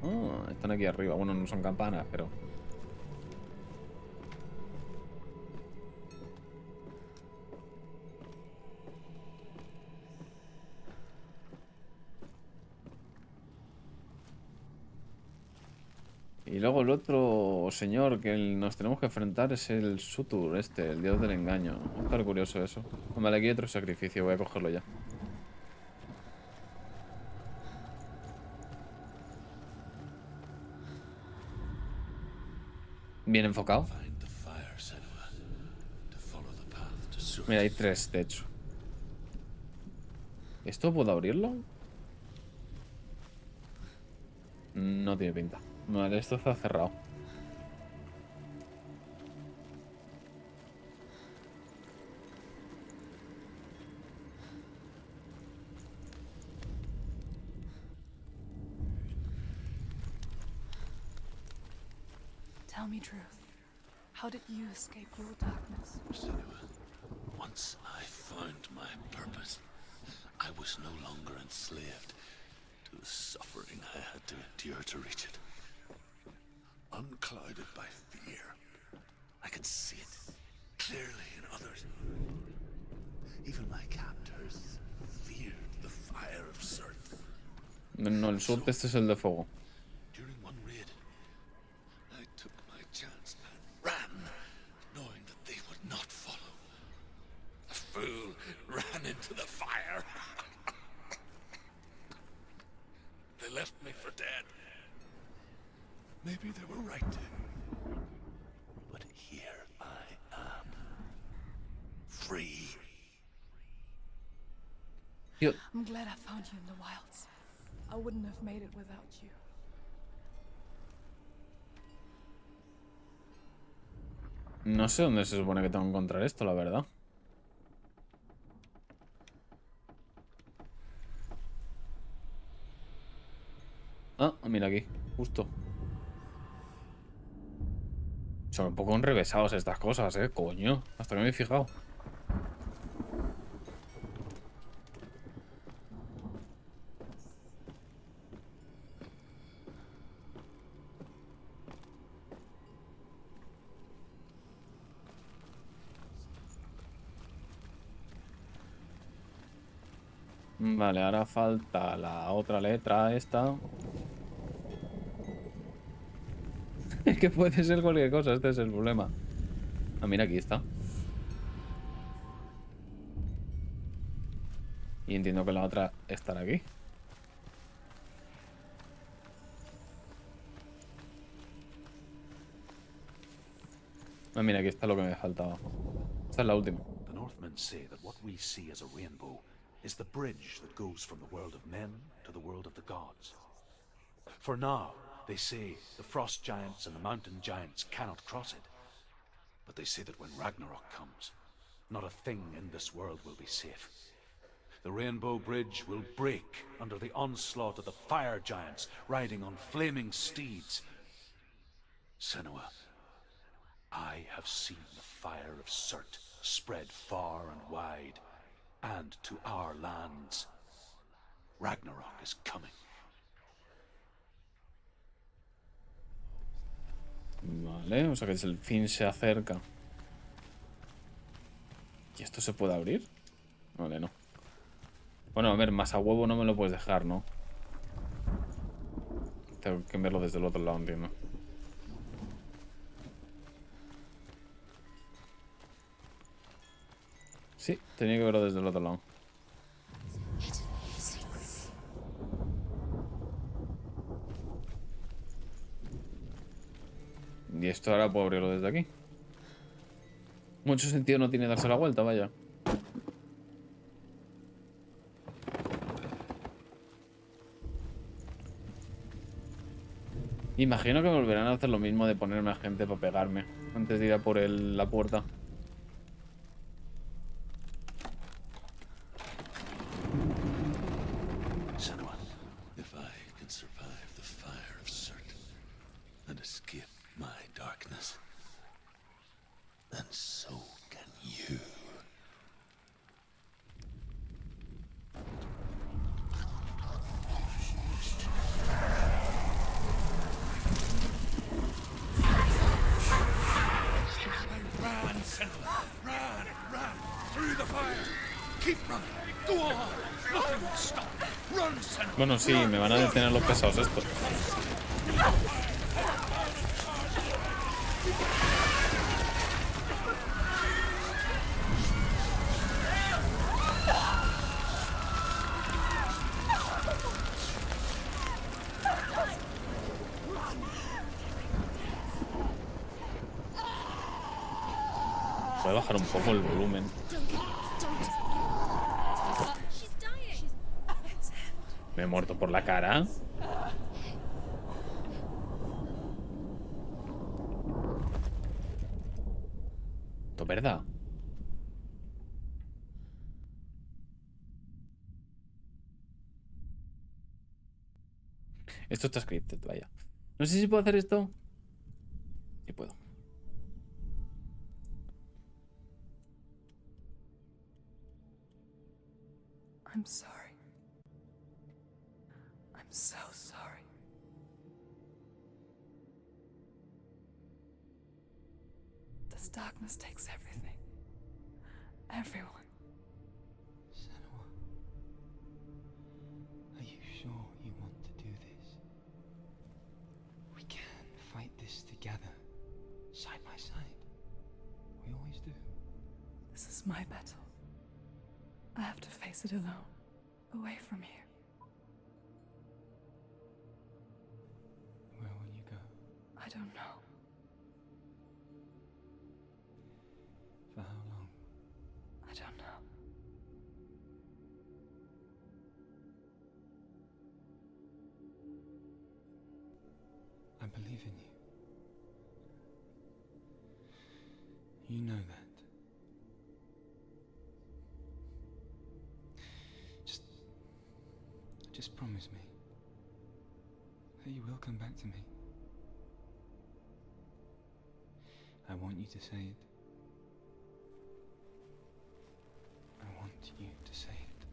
Ah, están aquí arriba. Bueno, no son campanas, pero... Y luego el otro señor que nos tenemos que enfrentar es el Sutur, el dios del engaño. Va a estar curioso eso. Vale, aquí hay otro sacrificio, voy a cogerlo ya. Bien enfocado. Mira, hay 3, de hecho. ¿Esto puedo abrirlo? No tiene pinta. Vale, esto está cerrado. Tell me truth. How did you escape your darkness? Senua, once I found my purpose, I was no longer enslaved to the suffering I had to endure to reach it. Unclouded by fear, I could see it clearly in others. Even my captors feared the fire of Surt. No, el Surt este es el de fuego. During one raid, I took my chance and ran, knowing that they would not follow. The fool ran into the fire. They left me for dead. Maybe they were right to. But here I am. Free. Tío, I'm glad I found you in the wilds. I wouldn't have made it without you. no sé dónde se supone que tengo que encontrar esto, la verdad. Ah, mira aquí, justo. Son un poco enrevesados estas cosas, coño. Hasta que me he fijado. Vale, ahora falta la otra letra esta. Es que puede ser cualquier cosa, este es el problema. Ah, mira, aquí está. Y entiendo que la otra estará aquí. Ah, mira, aquí está lo que me faltaba. Esta es la última. The Northmen say that what we see as a rainbow is the bridge that goes from the world of men to the world of the gods. For now, they say the frost giants and the mountain giants cannot cross it. But they say that when Ragnarok comes, not a thing in this world will be safe. The Rainbow Bridge will break under the onslaught of the fire giants riding on flaming steeds. Senua, I have seen the fire of Surt spread far and wide, and to our lands. Ragnarok is coming. Vale, o sea que el fin se acerca. ¿Y esto se puede abrir? Vale, no. Bueno, a ver, más a huevo no me lo puedes dejar, ¿no? Tengo que verlo desde el otro lado, entiendo. Sí, tenía que verlo desde el otro lado. Y esto ahora puedo abrirlo desde aquí. Mucho sentido no tiene darse la vuelta, vaya. Imagino que volverán a hacer lo mismo de ponerme a gente para pegarme antes de ir a por la puerta. Senua, if I can survive the fire of Surt and escape my darkness, then so can you. Run, Senua! Run! Run! Through the fire! Keep running! Go on! Nothing will stop! Run, Senua! Bueno, sí, me van a detener los pesados estos. Voy a bajar un poco el volumen. Me he muerto por la cara. ¿Esto es verdad? Esto está scripted, vaya. No sé si puedo hacer esto. Sí puedo. I'm sorry. I'm so sorry. This darkness takes everything. Everyone. Senua, are you sure you want to do this? We can fight this together, side by side. We always do. This is my battle. I have to face it alone, away from here. Where will you go? I don't know. For how long? I don't know. I believe in you. You know that. Just promise me that you will come back to me. I want you to say it. I want you to say it.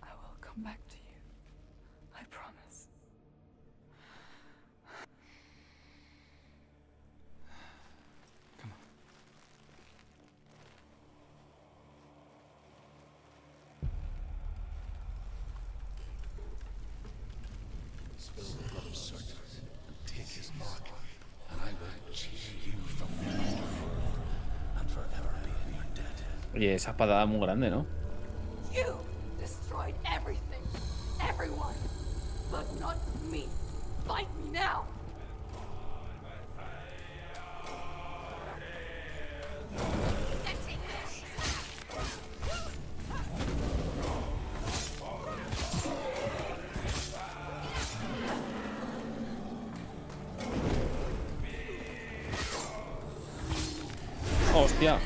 I will come back to you. I promise. Come on. Spill the blood of Surt and take his mark, and I will cheer you from the underworld and forever be in your debt. Oye, esa espada muy grande, ¿no? You destroyed everything, everyone, but not me. Fight me now. ¡Hostia!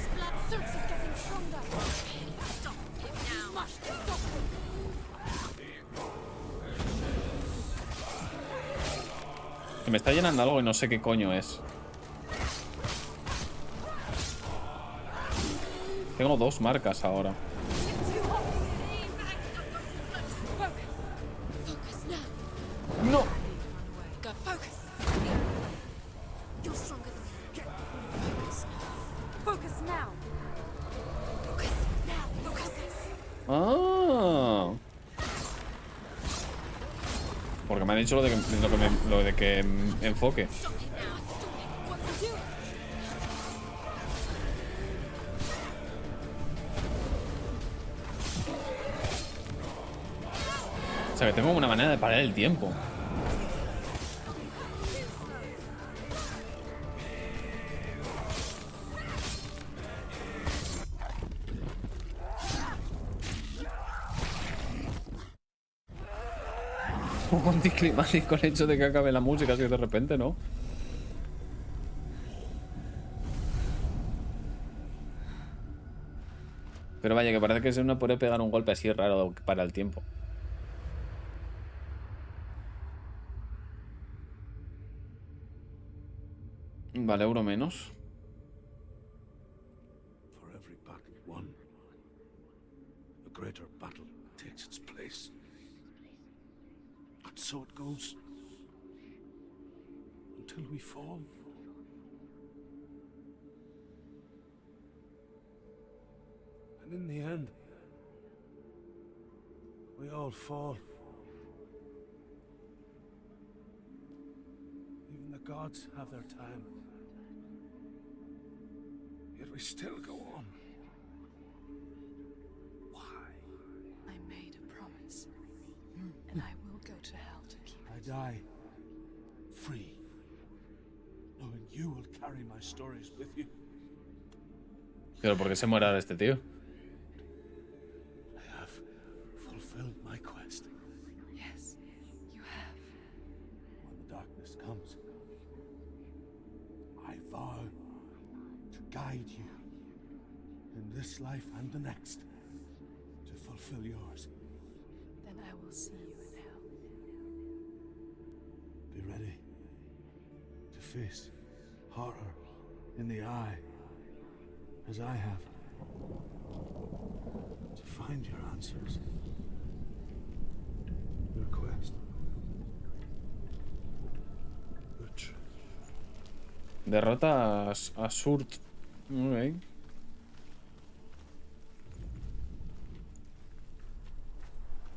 Que me está llenando algo y no sé qué coño es. Tengo 2 marcas ahora. ¡No! Ah. Porque me han dicho lo de que enfoque. O sea que tengo una manera de parar el tiempo. Un poco anticlimático el hecho de que acabe la música así de repente, ¿no? Pero vaya, que parece que Senua puede pegar un golpe así raro para el tiempo. Vale, euro menos. For every battle won, a greater battle takes its place. And so it goes. Until we fall. And in the end, we all fall. Even the gods have their time. Yet we still go on. Why? I made a promise, and I will go to hell to keep it. I die free, knowing you will carry my stories with you. Pero ¿por qué se muere ahora este tío? I have fulfilled my quest. Yes, you have. When the darkness comes, I vow to guide you in this life and the next to fulfill yours. Then I will see you in hell. Be ready to face horror in the eye, as I have. To find your answers. Your quest. Your truth. Derrota a Surt. Ok.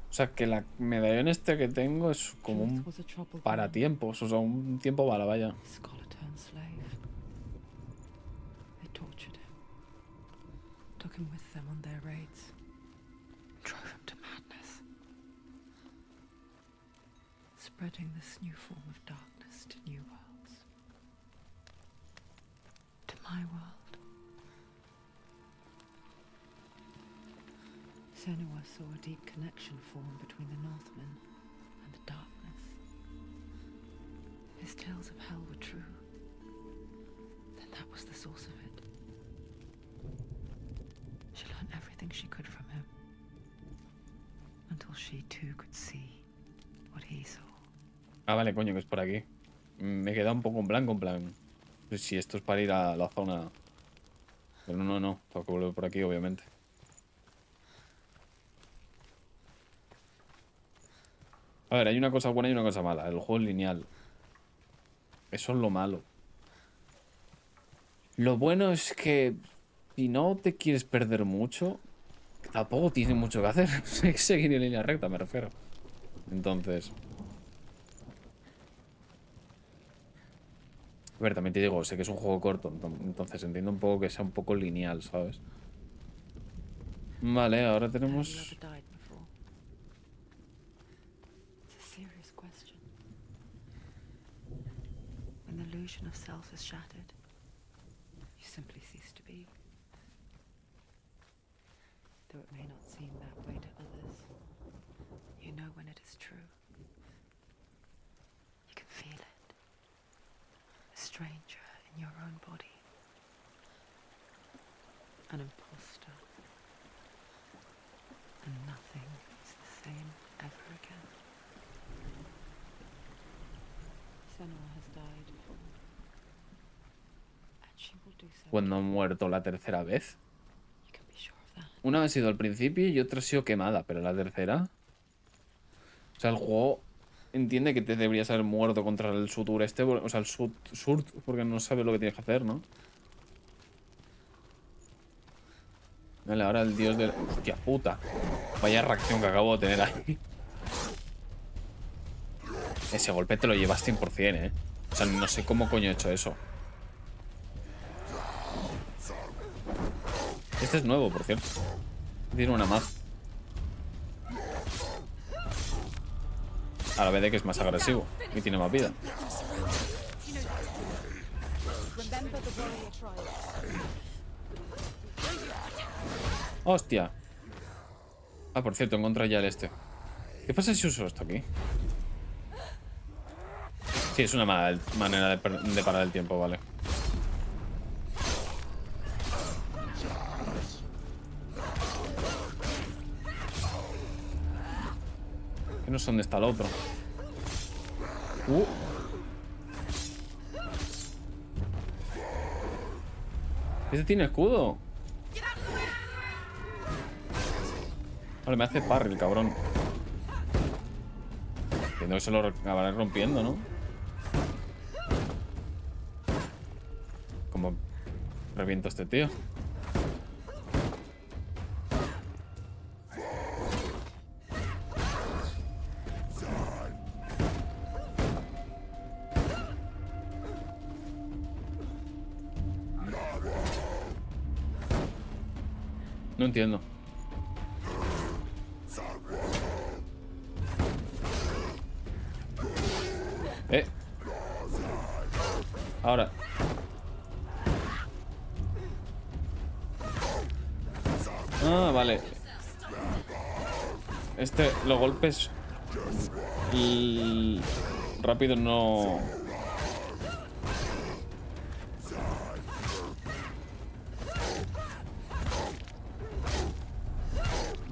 O sea que la medallón este que tengo es como un paratiempos, o sea, un tiempo bala, vaya. Scholar turned slave. They tortured him, took him with them on their raids, drove him to madness, spreading this new form of darkness to new worlds, to my world. Senua saw a deep connection form between the Northmen and the darkness. His tales of hell were true. Then that was the source of it. She learned everything she could from him. Until she too could see what he saw. Ah, vale, coño, que es por aquí. Me he quedado un poco en blanco, en plan... Si esto es para ir a la zona... Pero no. Tengo que volver por aquí, obviamente. A ver, hay una cosa buena y una cosa mala. El juego es lineal. Eso es lo malo. Lo bueno es que... Si no te quieres perder mucho... Tampoco tiene mucho que hacer. Hay que seguir en línea recta, me refiero. Entonces... A ver, también te digo, sé que es un juego corto, entonces entiendo un poco que sea un poco lineal, ¿sabes? Vale, ahora tenemos... When the illusion of self is shattered, you simply cease to be. Though it may not seem that way to others, you know when it is true. You can feel it. A stranger in your own body. An imposter. And nothing is the same ever again. Senua has died before. And she will do so. Cuando ha muerto la tercera vez. You can be sure of that. Una ha sido al principio y otra ha sido quemada, pero la tercera... O sea, el juego entiende que te deberías haber muerto contra el sutur este, o sea, el surt, porque no sabes lo que tienes que hacer, ¿no? Vale, ahora el dios del... Hostia puta. Vaya reacción que acabo de tener ahí. Ese golpe te lo llevas 100%, ¿eh? O sea, no sé cómo coño he hecho eso. Este es nuevo, por cierto. Tiene una más. A la vez de que es más agresivo y tiene más vida. Hostia. Ah, por cierto, encontré ya el este. ¿Qué pasa si uso esto aquí? Sí, es una mala manera de parar el tiempo, vale. Que no sé dónde está el otro. Este tiene escudo. Vale, me hace parry el cabrón. Entiendo que se lo acabaré rompiendo, ¿no? Como reviento a este tío. No entiendo. Ahora. Ah, vale. Los golpes rápido no...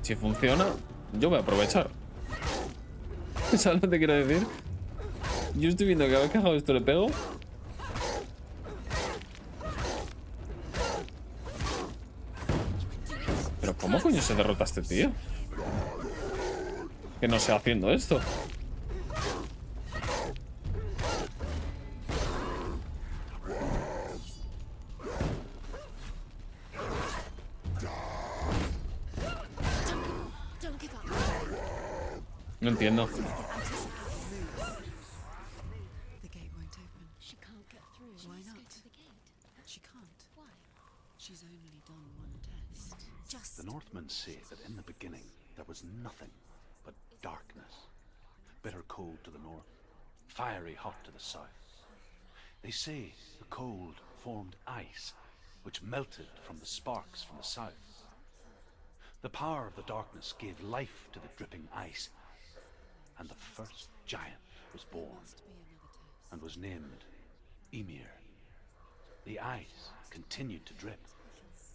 Si funciona, yo voy a aprovechar. ¿Sabes lo que te quiero decir? Yo estoy viendo que cada vez que hago esto le pego. Pero ¿cómo coño se derrota a este tío? Que no sé haciendo esto. No entiendo. The gate won't open. She can't get through. Why not? She can't. Why? She's only done one test. Just The Northmen say that in the beginning there was nothing but darkness. Bitter cold to the north, fiery hot to the south. They say the cold formed ice, which melted from the sparks from the south. The power of the darkness gave life to the dripping ice, and the first giant was born, and was named Ymir. The ice continued to drip,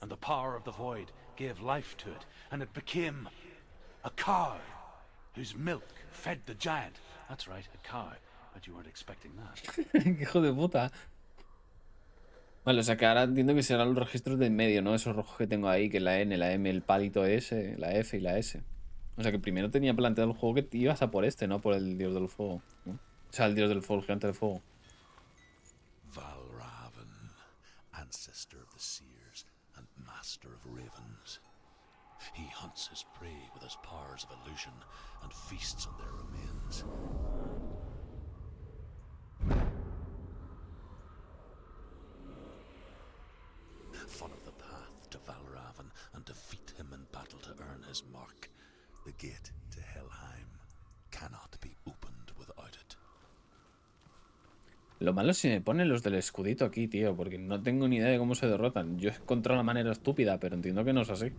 and the power of the void gave life to it, and it became a cow, whose milk fed the giant. That's right, a cow, but you weren't expecting that. Hijo de puta. Vale, o sea que ahora entiendo que serán los registros de en medio, ¿no? Esos rojos que tengo ahí, que la N, la M, el palito S, la F y la S. O sea que primero tenía planteado el juego que ibas a por este, ¿no? Por el dios del fuego, ¿no? O sea, el dios del fuego, el gigante del fuego. Valravan, ancestor of the seers and master of ravens. He hunts his prey with his powers of illusion and feasts on their remains. Follow the path to Valravan and defeat him in battle to earn his mark. The gate to Helheim cannot be opened without it. Lo malo es si me ponen los del escudito aquí, tío, porque no tengo ni idea de cómo se derrotan. Yo he encontrado la manera estúpida, pero entiendo que no es así.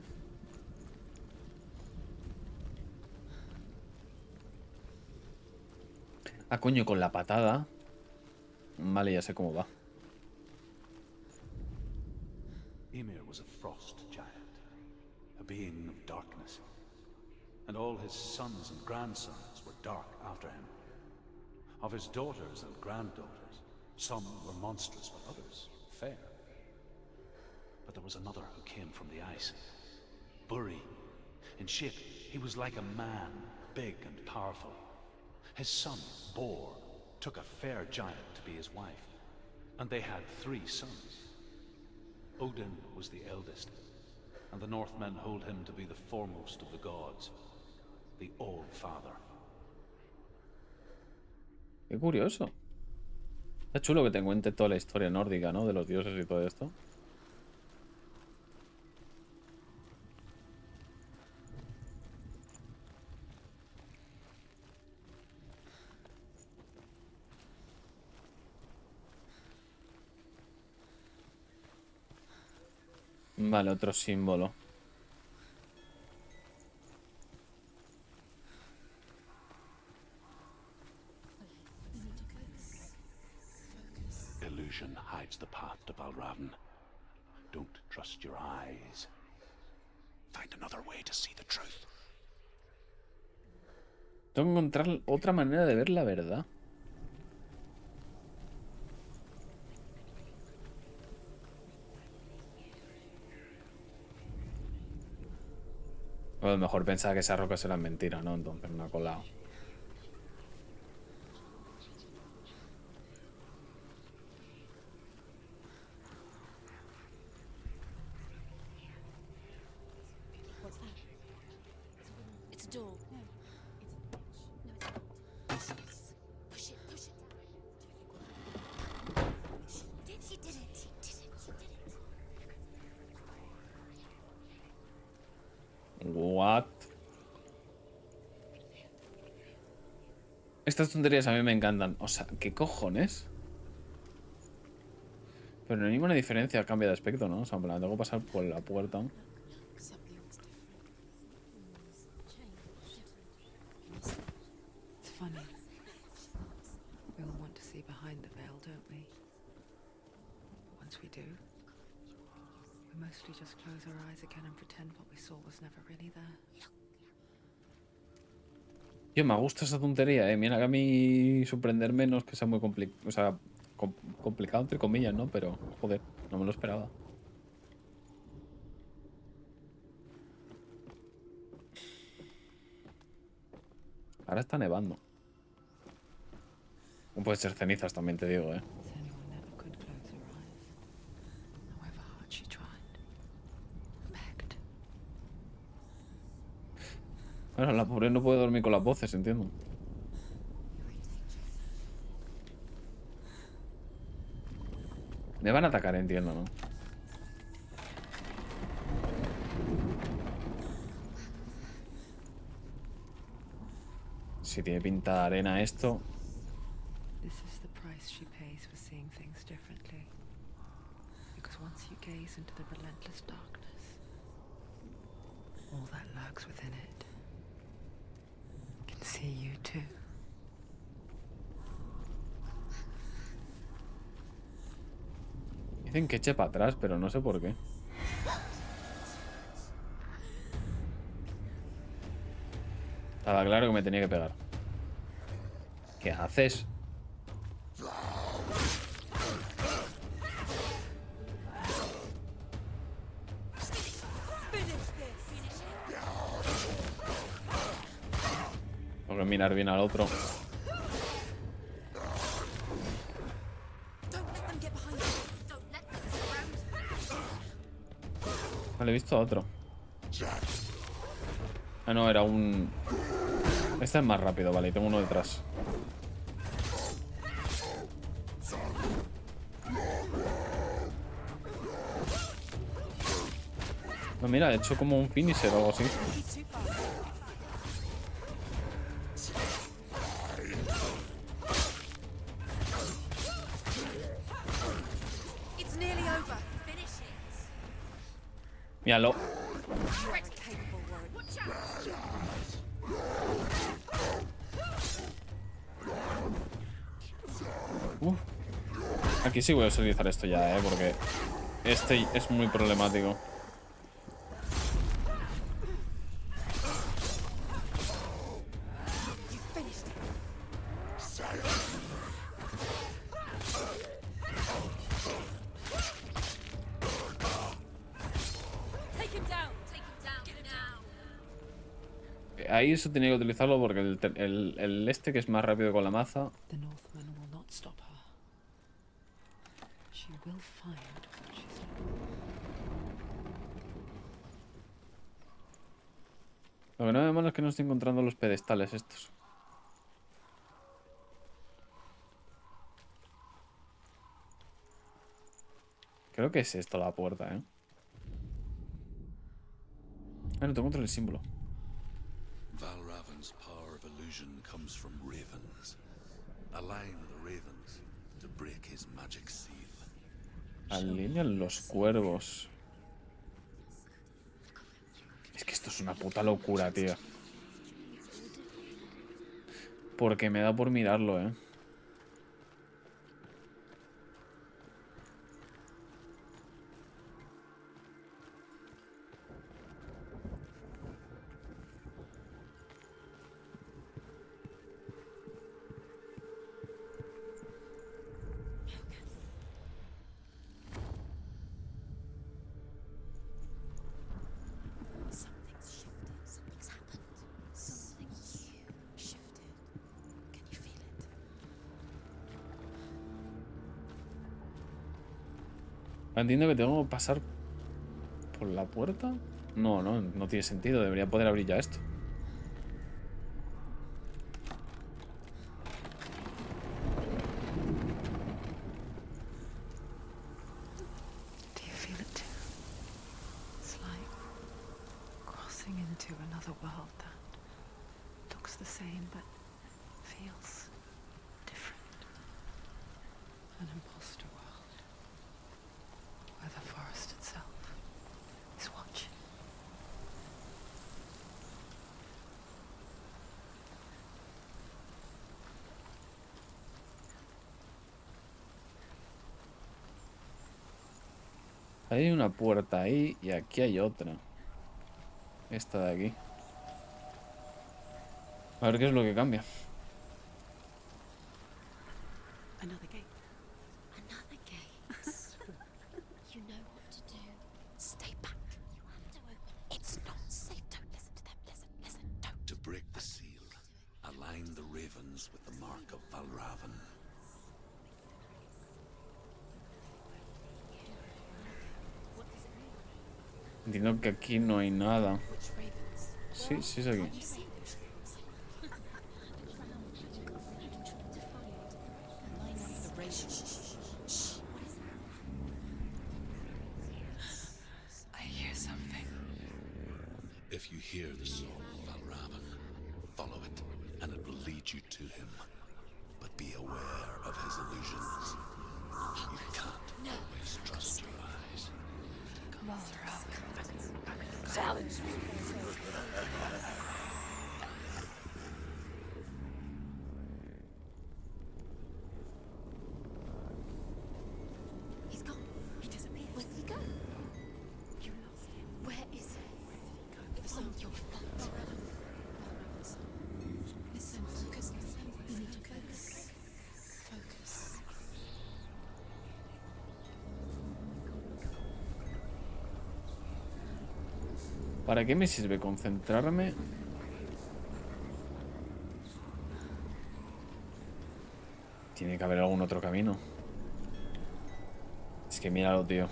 Ah, coño, con la patada. Vale, ya sé cómo va. Ymir was a frost giant, a being of darkness, and all his sons and grandsons were dark after him. Of his daughters and granddaughters, some were monstrous, but others fair. But there was another who came from the ice. Buri. In shape, he was like a man, big and powerful. His son, Bor, took a fair giant to be his wife, and they had 3 sons. Odin was the eldest, and the Northmen hold him to be the foremost of the gods, the All-Father. Qué curioso. Está chulo que te cuente toda la historia nórdica, ¿no? De los dioses y todo esto. Vale, otro símbolo. Illusion hides the path to Valravn. Don't trust your eyes. Find another way to see the truth. Tengo que encontrar otra manera de ver la verdad. O a lo mejor pensaba que esas rocas eran mentiras, ¿no? Entonces me ha colado. What's that? It's a door. No, it's not. Push it, push it. She did it. She did it. She did it. What? Estas tonterías a mí me encantan. O sea, ¿qué cojones? Pero no hay ninguna diferencia al cambio de aspecto, ¿no? O sea, en plan, tengo que pasar por la puerta. Something's different. It's funny. We all want to see behind the veil, don't we? But once we do, we mostly just close our eyes again and pretend what we saw was never really there. Tío, me gusta esa tontería, ¿eh? Mira que a mí sorprenderme no es que sea muy complicado. O sea, complicado entre comillas, ¿no? Pero, joder, no me lo esperaba. Ahora está nevando. O puede ser cenizas también, te digo, ¿eh? Senua never could close her eyes, however hard she tried. Begged. Bueno, la pobre no puede dormir con las voces, entiendo. Me van a atacar, entiendo, ¿no? Si tiene pinta de arena esto. This is the price she pays for seeing things differently. Because once you gaze into the relentless darkness, all that lurks within it. I can see you too. Dicen que eche para atrás, pero no sé por qué. Estaba claro que me tenía que pegar. ¿Qué haces? Tengo que mirar bien al otro. Vale, he visto a otro. Ah, no, era un... Este es más rápido, vale, y tengo uno detrás. No, mira, he hecho como un finisher o algo así. Míralo. Aquí sí voy a utilizar esto ya, porque este es muy problemático. Ahí eso tenía que utilizarlo porque el este que es más rápido con la maza. The Northmen will not stop her. She will find what she's Lo que no me mola es que no estoy encontrando los pedestales estos. Creo que es esto la puerta, ¿eh? Ah, no, te encuentro el símbolo. Valravan's power of illusion comes from ravens. Align the ravens to break his magic seal. Alinean los cuervos. Es que esto es una puta locura, tío. Porque me da por mirarlo, ¿eh? Entiendo que tengo que pasar por la puerta. No tiene sentido. Debería poder abrir ya esto. Do you feel it too? It's like crossing into another world that looks the same but feels different. An imposter world where the forest itself is watching. Hay una puerta ahí y aquí hay otra. Esta de aquí. A ver qué es lo que cambia. Another gate. Another gate. You know what to do. Stay back. You have to open it. It's not safe. Don't listen to them. Listen, don't. To break the seal, align the ravens with the mark of Valravan. Entiendo que aquí no hay nada. Sí, es aquí. I hear something. If you hear the soul of Valravan, follow it, and it will lead you to him. But be aware of his illusions. You can't always trust your eyes. Valravan. Silence me. ¿Para qué me sirve concentrarme? Tiene que haber algún otro camino. Es que míralo, tío.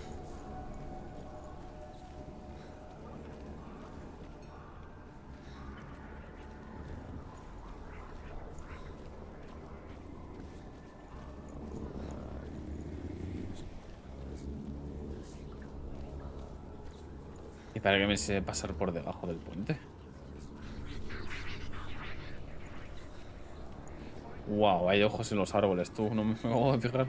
¿Y para qué me sirve pasar por debajo del puente? Wow, hay ojos en los árboles, tú, no me acabo de fijar.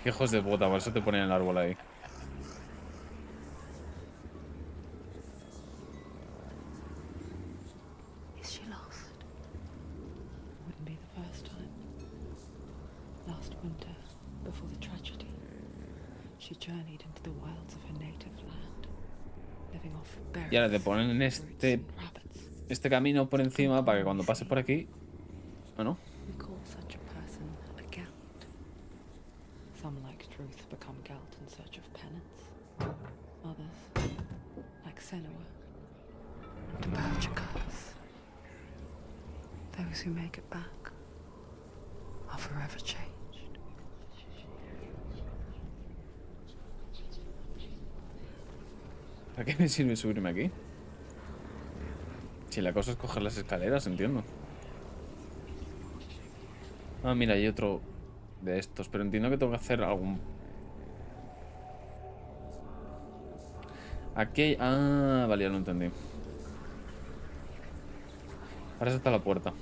Qué hijos de puta, por eso te ponen el árbol ahí. Is she lost? Wouldn't be the first time. Last winter, before the tragedy, she journeyed into the wilds of her native land, living off berries, Y ahora te ponen roots, and rabbits. este camino por encima para que cuando pases por aquí... Bueno, We call such a person a Gelt. Some, like Truth, become Gelt in search of penance. Others, like Senua, Purge a curse. Those who make it back are forever changed. ¿para qué me sirve subirme aquí? Si la cosa es coger las escaleras, entiendo. Ah, mira, hay otro de estos, pero entiendo que tengo que hacer algún... Aquí hay... Ah, vale, ya lo entendí. Para eso está la puerta.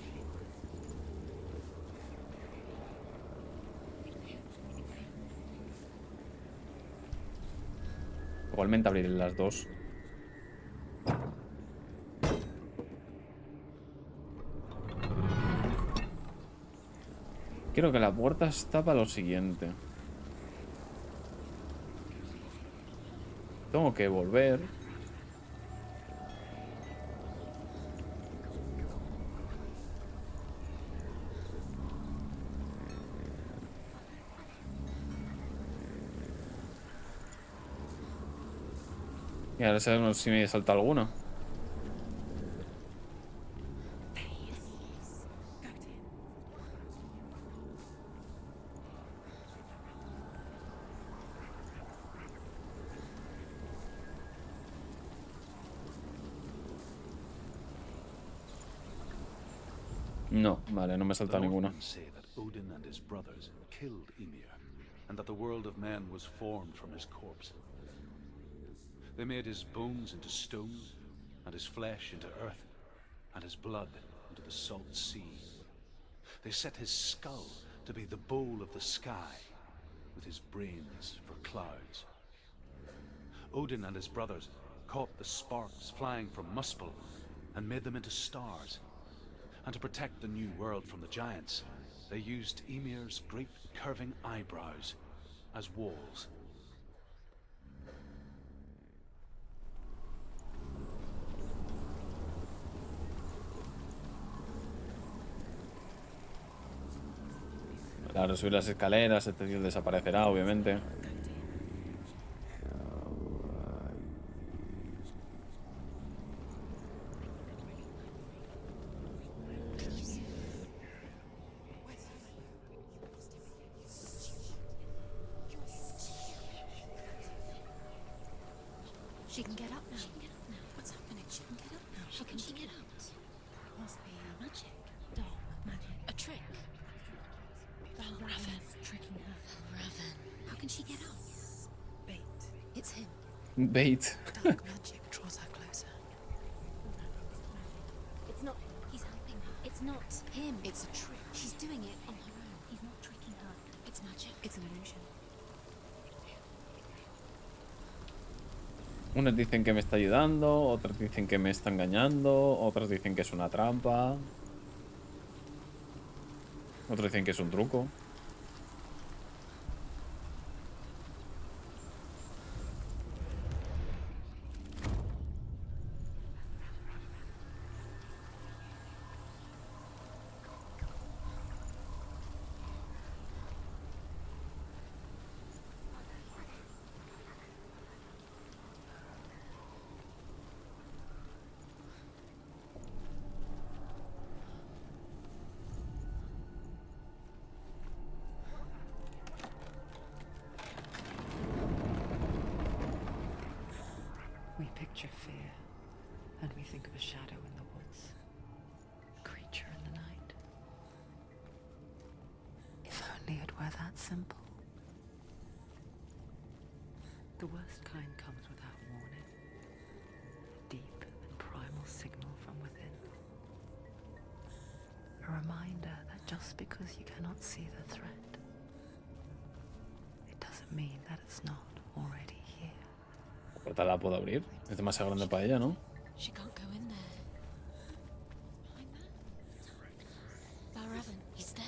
Igualmente abriré las dos. Creo que la puerta está para lo siguiente. Tengo que volver. Y ahora sabemos si me salta alguna. No, vale, no me salta The ninguna. Northmen say that Odin and his brothers killed Ymir, and that the world of men was formed from his corpse. They made his bones into stone, and his flesh into earth, and his blood into the salt sea. They set his skull to be the bowl of the sky, with his brains for clouds. Odin and his brothers caught the sparks flying from Muspel and made them into stars. And to protect the new world from the giants, they used Ymir's great curving eyebrows as walls. Claro, subir las escaleras, este tío desaparecerá, obviamente. She can get up now. What's happening? She can get up now. How can she get out? Must be magic. Doll magic. A trick. Raven tricking her. Raven. How can she get out? Bait. It's him. Bait. Dark magic draws her closer. It's not him. He's helping her. It's not him. It's a trick. She's doing it on her own. He's not tricking her. It's magic. It's an illusion. Unos dicen que me está ayudando, otros dicen que me está engañando, otros dicen que es una trampa. Otros dicen que es un truco. picture fear, and we think of a shadow in the woods, a creature in the night. If only it were that simple. The worst kind comes without warning. A deep and primal signal from within. A reminder that just because you cannot see the threat, it doesn't mean that it's not already here. La puerta la puedo abrir. Es demasiado grande para ella, ¿no? She can't go in there. Behind that? Valravan, he's there.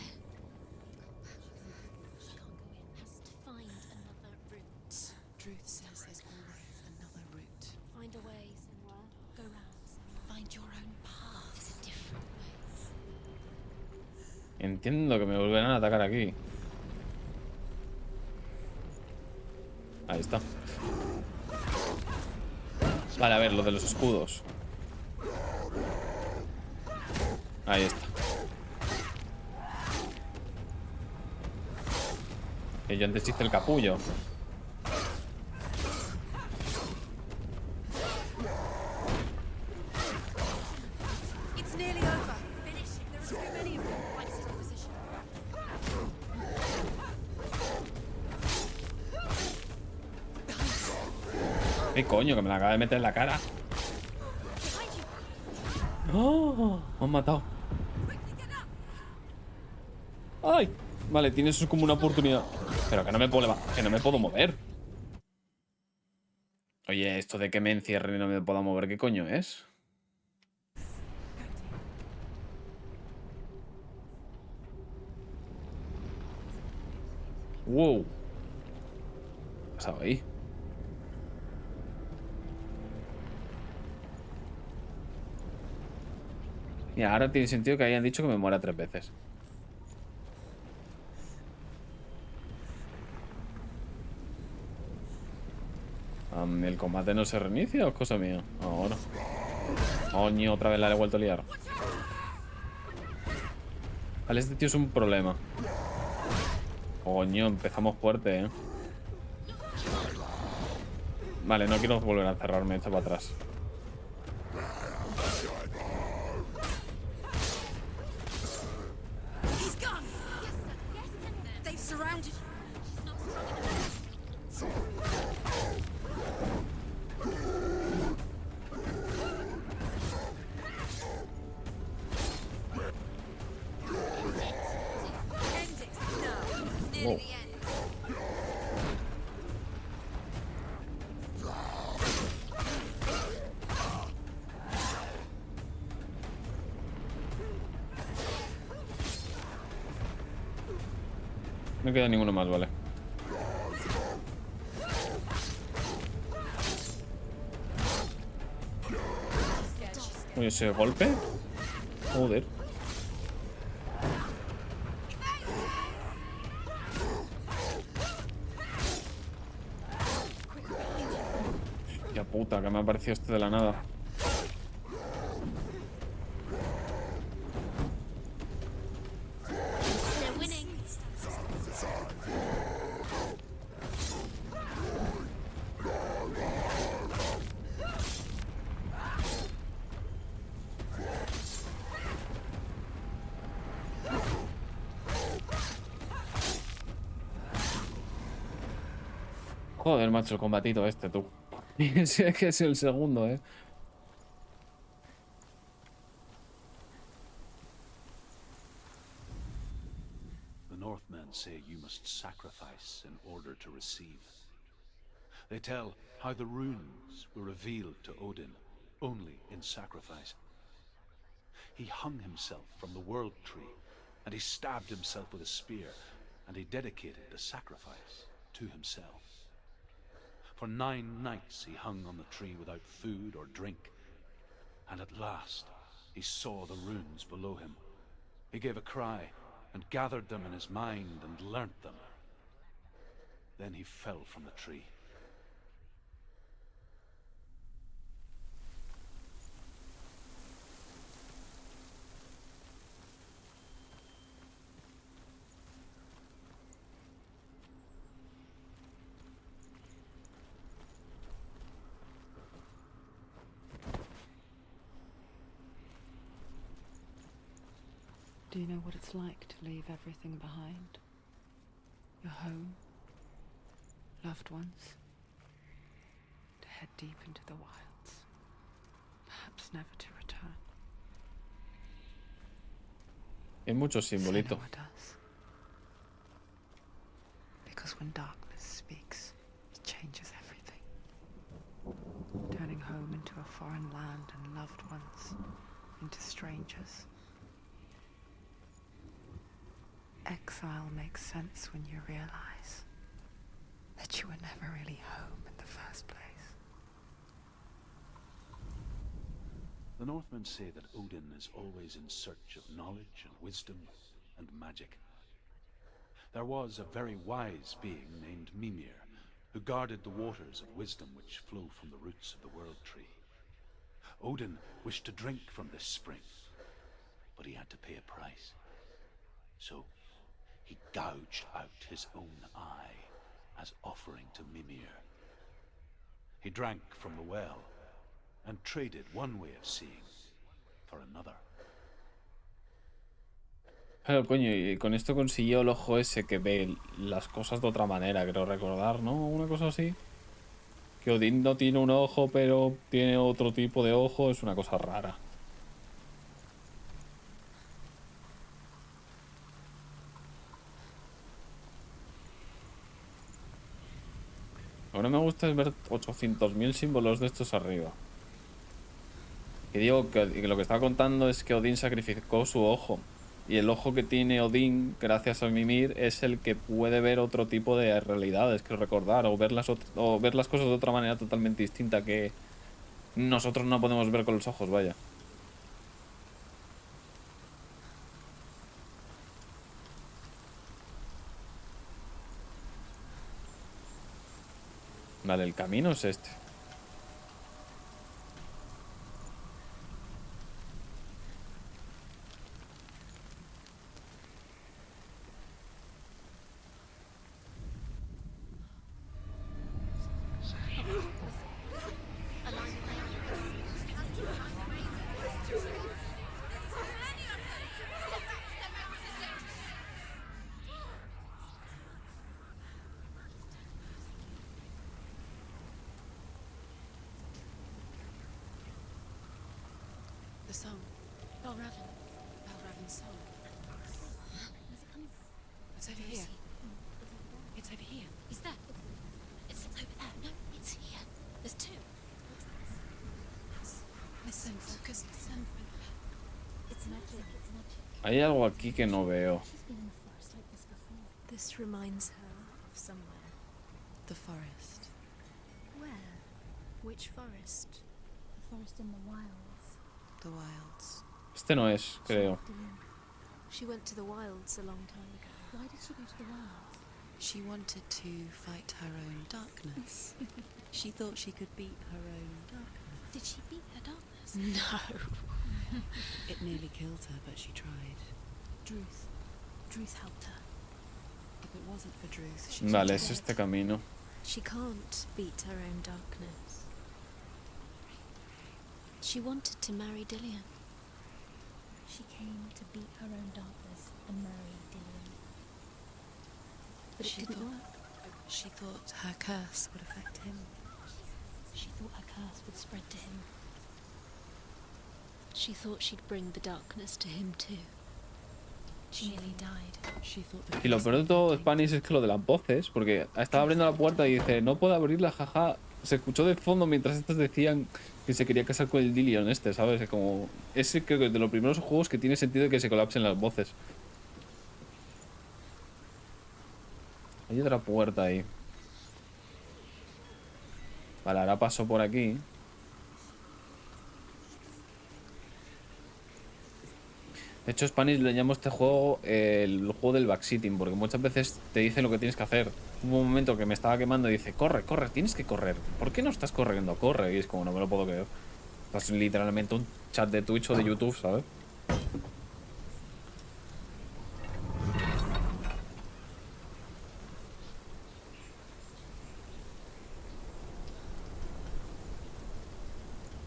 She can't go in. Has to find another route. Truth says there's always another route. Find a way, Senua. Go round, Senua. Find your own path. There's a different way. Entiendo que me volverán a atacar aquí. Ahí está. Vale, a ver, lo de los escudos. Ahí está. Que yo antes hice el capullo. It's nearly over. Finish. There are too many of them. Find a sitting position. ¿Qué coño? Que me la acaba de meter en la cara. ¡Oh! Me han matado. ¡Ay! Vale, tienes como una oportunidad. Pero que no me puedo mover. Oye, esto de que me encierren y no me pueda mover, ¿qué coño es? Wow. ¿Qué ha pasado ahí? Mira, ahora tiene sentido que hayan dicho que me muera 3 veces. ¿El combate no se reinicia o es cosa mía? Ahora. Coño, otra vez la he vuelto a liar. Vale, este tío es un problema. Coño, empezamos fuerte, ¿eh? Vale, no quiero volver a cerrarme, echa para atrás. Wow. No queda ninguno más, vale. Oye, ese golpe. Joder. Ya puta, que me ha aparecido este de la nada. Joder, macho, el combatito este, tú. Sí, es que es el segundo, ¿eh? The Northmen say you must sacrifice in order to receive. They tell how the runes were revealed to Odin only in sacrifice. He hung himself from the world tree, and he stabbed himself with a spear, and he dedicated the sacrifice to himself. For 9 nights he hung on the tree without food or drink, and at last he saw the runes below him. He gave a cry and gathered them in his mind and learnt them. Then he fell from the tree. Do you know what it's like to leave everything behind? Your home, loved ones, to head deep into the wilds, perhaps never to return. Hay mucho simbolito. Senua does. Because when darkness speaks, it changes everything. Turning home into a foreign land and loved ones into strangers. Exile makes sense when you realize that you were never really home in the first place. The Northmen say that Odin is always in search of knowledge and wisdom and magic. There was a very wise being named Mimir, who guarded the waters of wisdom which flow from the roots of the World Tree. Odin wished to drink from this spring, but he had to pay a price. So he gouged out his own eye as offering to Mimir. He drank from the well and traded one way of seeing for another. Claro, coño, y con esto consiguió el ojo ese que ve las cosas de otra manera, creo recordar, ¿no? Una cosa así. Que Odín no tiene un ojo, pero tiene otro tipo de ojo, es una cosa rara. Lo que no me gusta es ver 800.000 símbolos de estos arriba. Y digo que lo que estaba contando es que Odín sacrificó su ojo. Y el ojo que tiene Odín, gracias a Mimir, es el que puede ver otro tipo de realidades, creo recordar, o ver las cosas de otra manera totalmente distinta que nosotros no podemos ver con los ojos, vaya. Vale, el camino es este. The song. Balraven's song. It's over here. It's over here. Is that? It's over there. No, it's here. There's two. Listen, focus. Listen. It's magic. It's magic. Hay algo aquí que no veo. She's been in the forest like this before. This reminds her of somewhere. The forest. Where? Which forest? The forest in the wilds. The wilds. Este no es, creo. She went to the wilds a long time ago. Why did she go to the wilds? She wanted to fight her own darkness. She thought she could beat her own darkness. Did she beat her darkness? No. It nearly killed her, but she tried. Druth helped her. If it wasn't for Druth, she Vale, es este camino. She can't beat her own darkness. She wanted to marry Dillion. She came to beat her own darkness and marry Dillion. But it didn't work. She thought her curse would affect him. She thought her curse would spread to him. She thought she'd bring the darkness to him too. She nearly died. She thought the Y lo curse peor de would todo, affect him. Spanish, es que lo de las voces, porque estaba abriendo la puerta y dice, no puedo abrirla, jaja. Se escuchó de fondo mientras estos decían que se quería casar con el Dillion este, ¿sabes? Es como... Ese creo que es de los primeros juegos que tiene sentido que se colapsen las voces. Hay otra puerta ahí. Vale, ahora paso por aquí. De hecho, Spanish le llamo a este juego el juego del backseating, porque muchas veces te dicen lo que tienes que hacer. Hubo un momento que me estaba quemando y dice, corre, corre, tienes que correr. ¿Por qué no estás corriendo? Corre. Y es como, no me lo puedo creer. Estás literalmente un chat de Twitch o de YouTube, ¿sabes?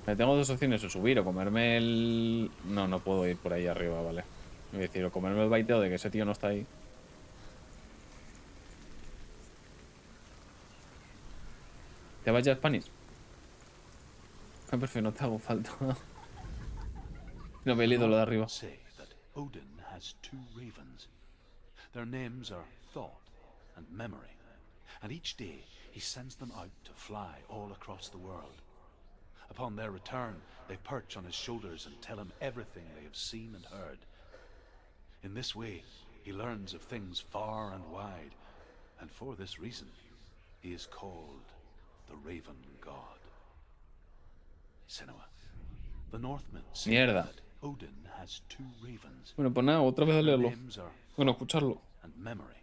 Tengo dos opciones, o subir o comerme el... No, no puedo ir por ahí arriba, vale. Es decir, o comerme el baiteo de que ese tío no está ahí. ¿Te vas ya, Spanish? Ah, perfecto, no te hago falta. No me he leído lo de arriba. Say that Odin has two ravens. Their names are Thought and Memory, and each day he sends them out to fly all across the world. Upon their return, they perch on his shoulders and tell him everything they have seen and heard. In this way, he learns of things far and wide, and for this reason, he is called the Raven God. Senua, the Northmen say Mierda. that Odin has two ravens. Bueno, pues nada, otra vez a Their leerlo. names are Bueno, Thought escucharlo. and Memory,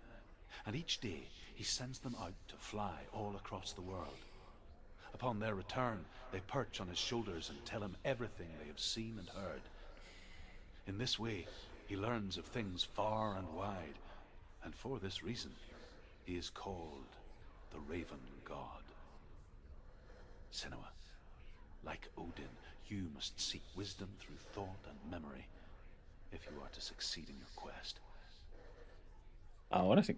and each day he sends them out to fly all across the world. Upon their return, they perch on his shoulders and tell him everything they have seen and heard. In this way, he learns of things far and wide, and for this reason, he is called the Raven God. Senua, like Odin, you must seek wisdom through thought and memory, if you are to succeed in your quest. Ahora sí.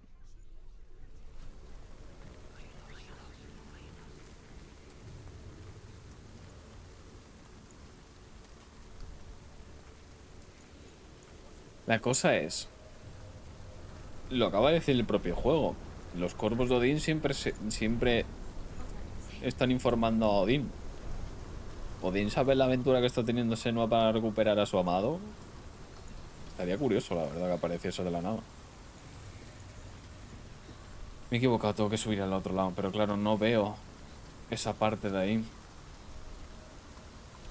La cosa es, lo acaba de decir el propio juego. Los corvos de Odín siempre están informando a Odín. ¿Odín sabe la aventura que está teniendo Senua para recuperar a su amado? Estaría curioso, la verdad, que apareciese de la nada. Me he equivocado, tengo que subir al otro lado, pero claro, no veo esa parte de ahí.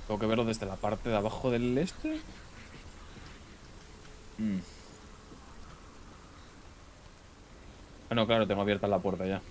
Tengo que verlo desde la parte de abajo del este. Ah, no, claro, tengo abierta la puerta ya.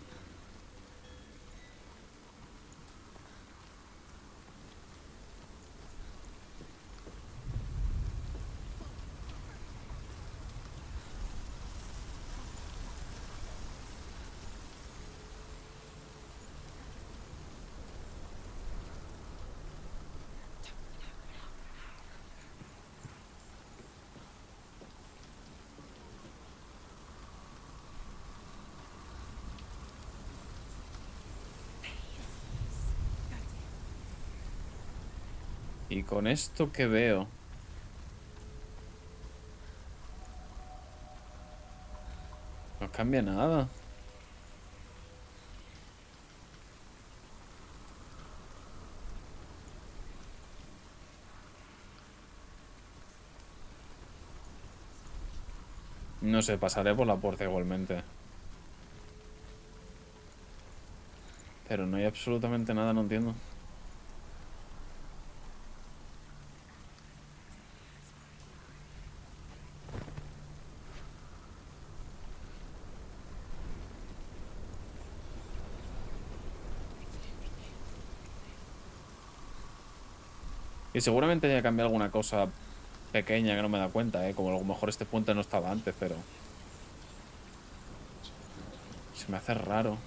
Y con esto que veo... No cambia nada. No sé, pasaré por la puerta igualmente. Pero no hay absolutamente nada, no entiendo. Y seguramente haya cambiado alguna cosa pequeña que no me da cuenta, ¿eh? Como a lo mejor este puente no estaba antes, pero... Se me hace raro.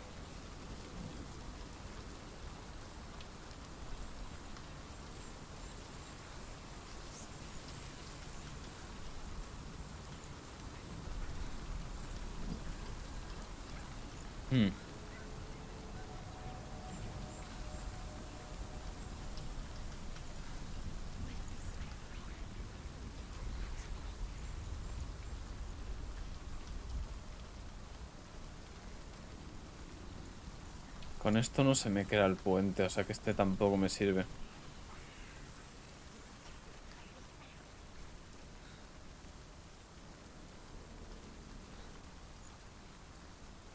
Con esto no se me queda el puente, o sea que este tampoco me sirve.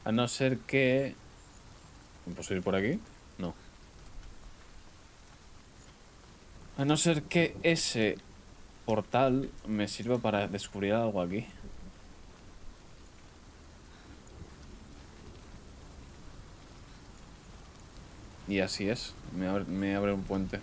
A no ser que... ¿Puedo subir por aquí? No. A no ser que ese portal me sirva para descubrir algo aquí. Y así es, me abre un puente.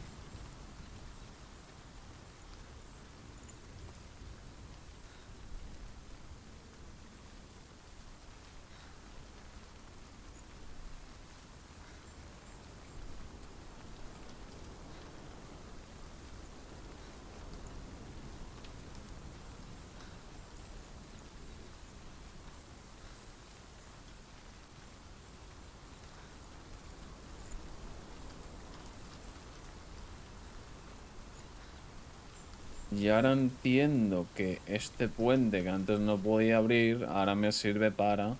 Y ahora entiendo que este puente que antes no podía abrir, ahora me sirve para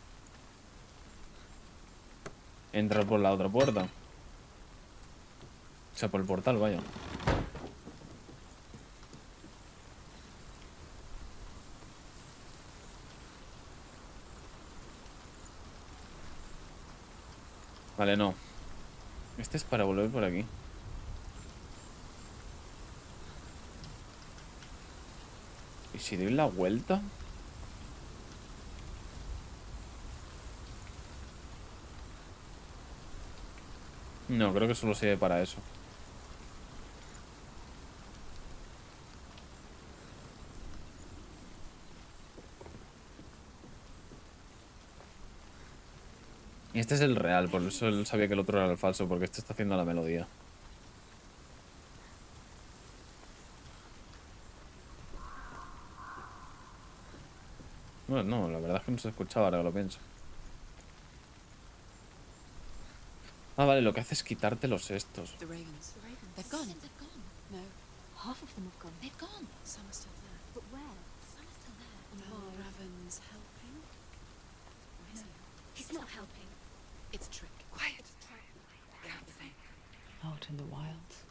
entrar por la otra puerta. O sea, por el portal, vaya. Vale, no. Este es para volver por aquí. ¿Y si doy la vuelta? No, creo que solo sirve para eso. Y este es el real, por eso él sabía que el otro era el falso, porque este está haciendo la melodía. Bueno, no, la verdad es que no se escuchaba ahora que lo pienso. Ah, vale, lo que hace es quitarte los estos. The ravens. They've gone. They've gone. No. Half of them have gone. They've gone. Some are still there. But where? Some are still there. And why? Raven's helping? Or is he? He's not helping. It's a trick. Quiet. I can't think. Out in the wilds,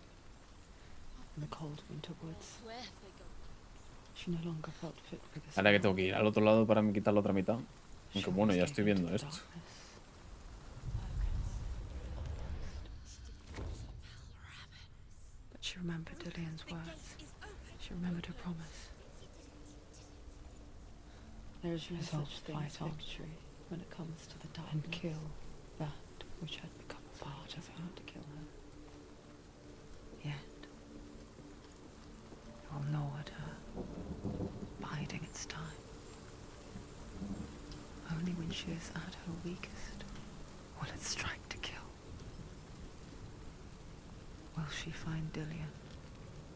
in the cold winter woods, Where have they gone? she no longer felt fit for this. Ahora que tengo que ir al otro lado para me quitar la otra mitad. She Aunque bueno, ya always estoy gave into viendo the esto. darkness. But she remembered Dillian's words. She remembered her promise. There is no such thing as victory when it comes to the darkness. And kill that which had become a part of her. To kill her. Yet, it will gnaw at her, biding its time. Only when she is at her weakest will it strike to kill. Will she find Dillian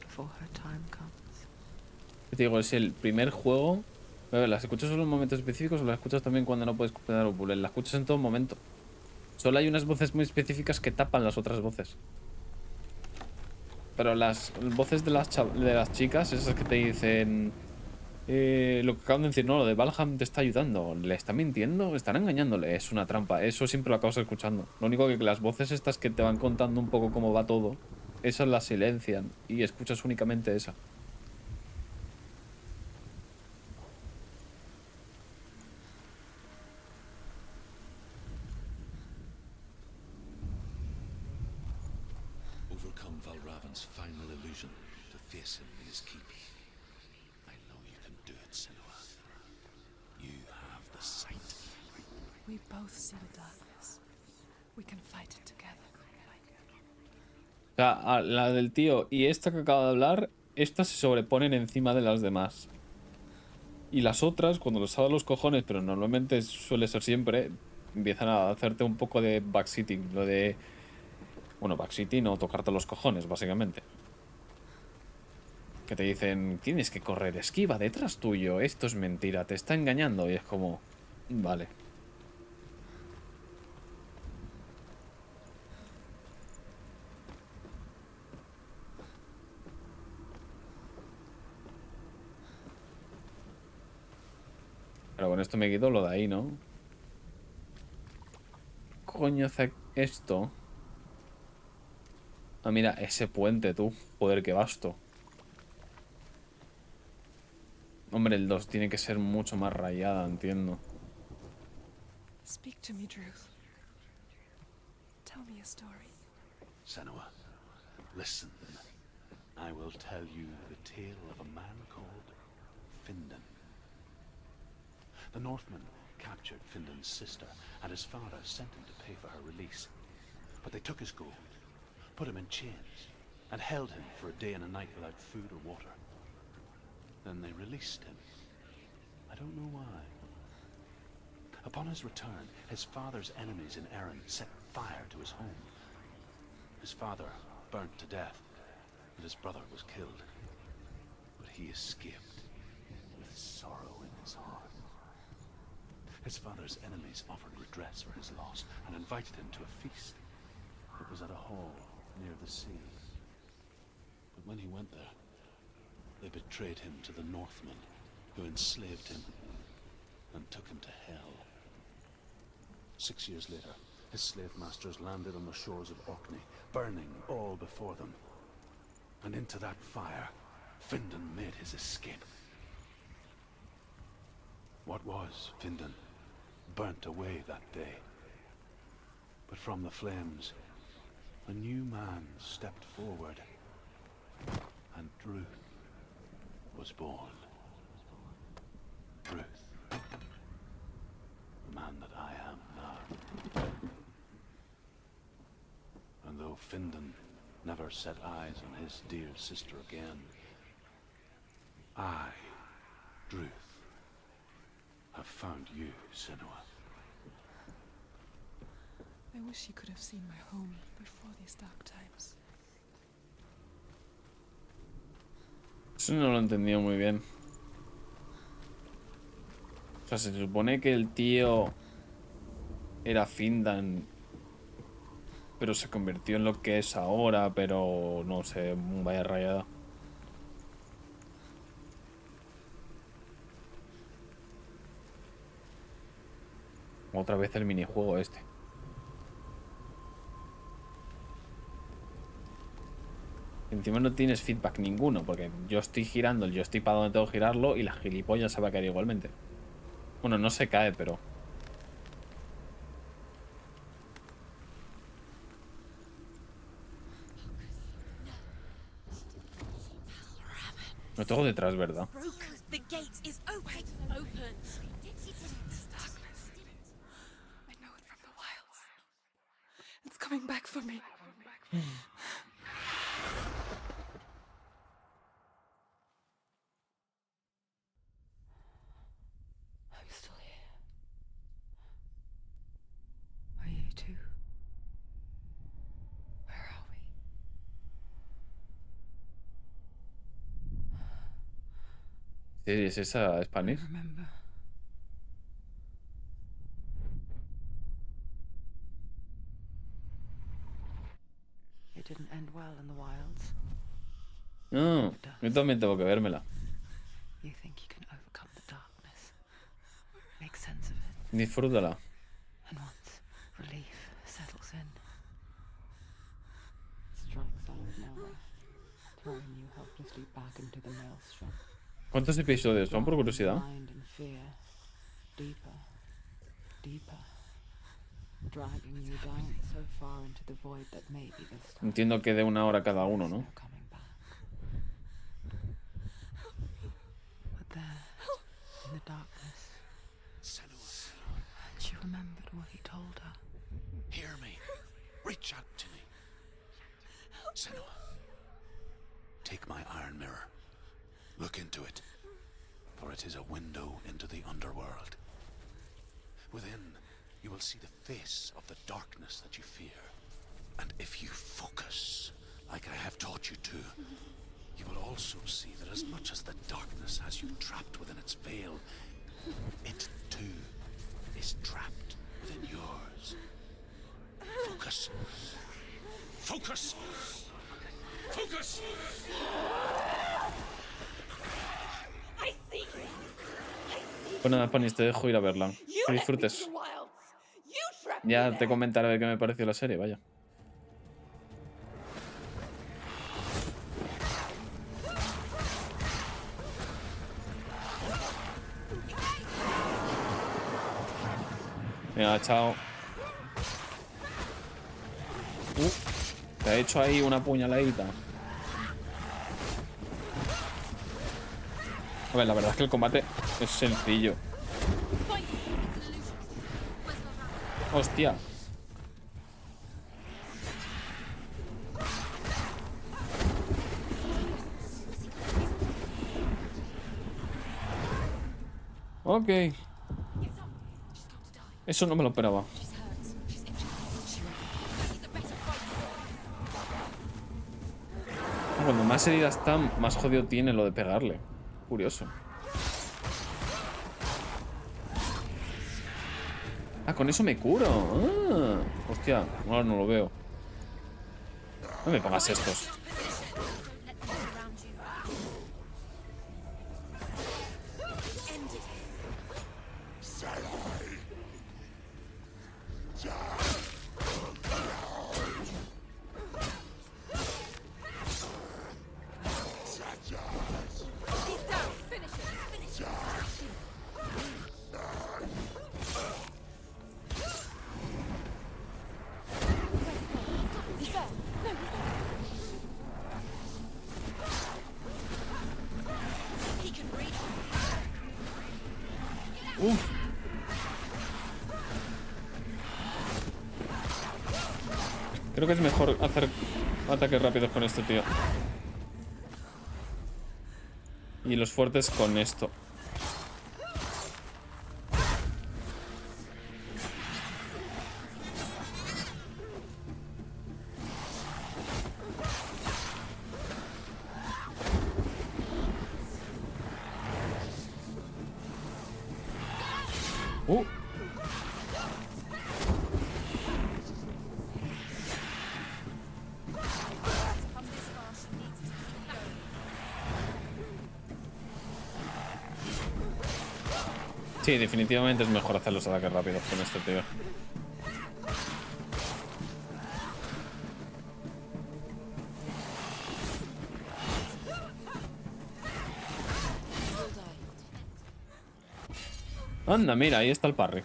before her time comes? Te digo, es el primer juego. A ver, las escuchas solo en momentos específicos o las escuchas también cuando no puedes completar o pulen. Las escuchas en todo momento. Solo hay unas voces muy específicas que tapan las otras voces. Pero las voces de las chicas, esas que te dicen lo que acaban de decir, no, lo de Valham te está ayudando, le está mintiendo, están engañándole, es una trampa, eso siempre lo acabas escuchando. Lo único que las voces estas que te van contando un poco cómo va todo, esas las silencian y escuchas únicamente esa. Overcome Valravan's final illusion to face him in his keep. I know you can do it, Senua. You have the sight. We both see the darkness. We can fight it together. O sea, la del tío y esta que acaba de hablar, estas se sobreponen encima de las demás. Y las otras, cuando los sabes los cojones, pero normalmente suele ser siempre, empiezan a hacerte un poco de backseating. Lo de... Bueno, backseating o tocarte los cojones, básicamente. Que te dicen, tienes que correr, esquiva detrás tuyo, esto es mentira, te está engañando. Y es como, vale. Pero con esto me quito lo de ahí, ¿no? Coño hace esto. Ah, mira, ese puente, tú. Joder, qué vasto. Hombre, el 2 tiene que ser mucho más rayada, entiendo. Speak to me, Drew. Tell me a story. Senua, listen. I will tell you the tale of a man called Findan. The Northmen captured Findan's sister, and his father sent him to pay for her release. But they took his gold, put him in chains, and held him for a day and a night without food or water. Then they released him. I don't know why. Upon his return, his father's enemies in Erin set fire to his home. His father burnt to death, and his brother was killed. But he escaped with sorrow in his heart. His father's enemies offered redress for his loss and invited him to a feast. It was at a hall near the sea. But when he went there, They betrayed him to the Northmen, who enslaved him and took him to hell. 6 years later, his slave masters landed on the shores of Orkney, burning all before them. And into that fire, Findan made his escape. What was Findan burnt away that day. But from the flames, a new man stepped forward, and Druth was born. Druth, the man that I am now. And though Findan never set eyes on his dear sister again, I, Druth, have found you, Senua. I wish you could have seen my home before these dark times. Eso no lo he entendido muy bien. O sea, se supone que el tío era Findan, pero se convirtió en lo que es ahora, pero no sé, vaya rayada. Otra vez el minijuego este. Encima no tienes feedback ninguno, porque yo estoy girando el joystick para donde tengo que girarlo y la gilipollas se va a caer igualmente. Bueno, no se cae, pero... Lo tengo detrás, ¿verdad? The gate is open. This darkness. I know it from the wilds. It's coming back for me. I'm still here. Are you too? Where are we? ¿Sí, es esa Spanish? Remember. It didn't end well in the wilds. No, yo también tengo que vérmela. You think you can overcome the darkness, make sense of it, Disfrútala. and once relief settles in, Strikes out of nowhere, throwing you helplessly back into the maelstrom. ¿Cuántos episodios son, por curiosidad? Blind in fear, deeper, deeper, dragging you down so far into the void that maybe this time Entiendo que de 1 hora cada uno, ¿no? no coming back. but there, in the darkness, Senua, she remembered what he told her. hear me. Reach out to me. Senua, take my iron mirror. Look into it, for it is a window into the underworld. Within, you will see the face of the darkness that you fear. And if you focus, like I have taught you to, you will also see that as much as the darkness has you trapped within its veil, it too is trapped within yours. Focus. Focus! Focus! Pues nada, Panis, te dejo ir a verla. Que disfrutes. Ya te comentaré a ver qué me pareció la serie, vaya. Venga, chao. Te ha hecho ahí una puñaladita. A ver, la verdad es que el combate es sencillo. Hostia. Ok. Eso no me lo esperaba. Cuando más heridas están, más jodido tiene lo de pegarle. Curioso. Ah, con eso me curo. Ah, hostia, ahora no lo veo. No me pongas estos. Creo que es mejor hacer ataques rápidos con este tío. Y los fuertes con esto. Sí, definitivamente es mejor hacer los ataques rápidos con este tío. Anda, mira, ahí está el parry.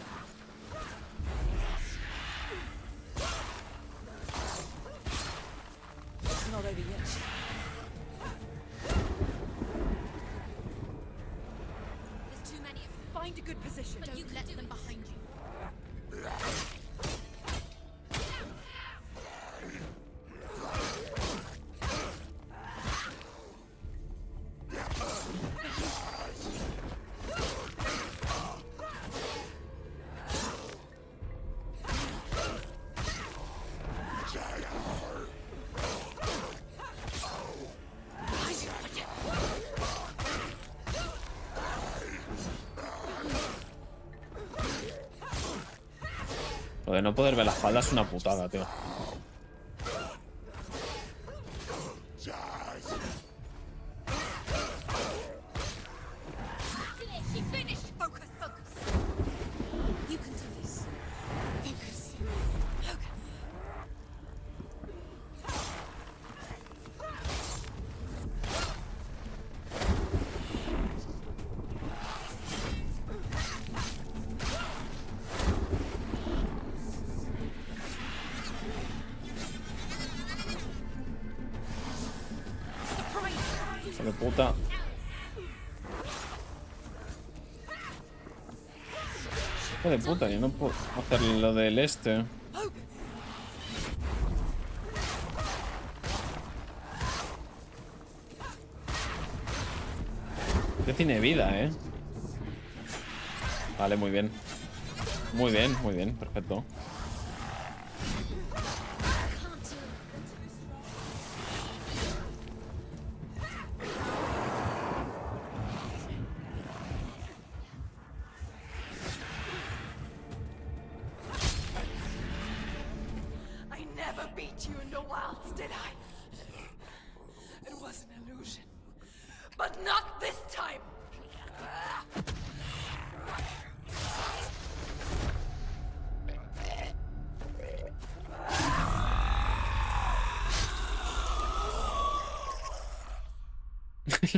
Lo de no poder ver la espalda es una putada, tío. De puta. Hijo de puta, yo no puedo hacer lo del este. Ya tiene vida, Vale, muy bien. Muy bien, perfecto.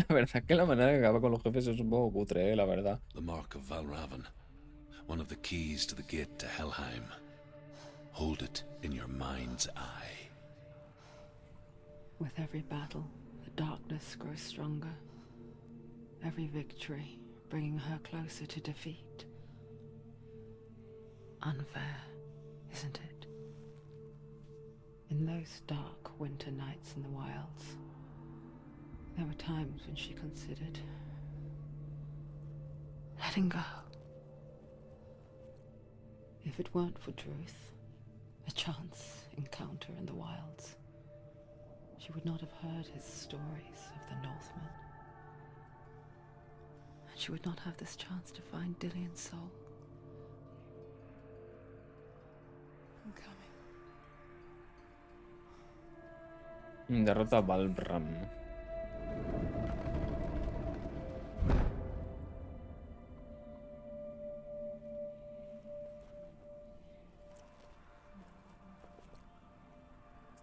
La verdad que la manera que acaba con los jefes es un poco cutre, la verdad. The mark of Valravan, one of the keys to the gate to Helheim. Hold it in your mind's eye. With every battle, the darkness grows stronger. Every victory bringing her closer to defeat. Unfair, isn't it? In those dark winter nights in the wilds, there were times when she considered letting go. If it weren't for Druth, a chance encounter in the wilds, she would not have heard his stories of the Northmen. And she would not have this chance to find Dillion's soul. I'm coming. Derrota a Valram.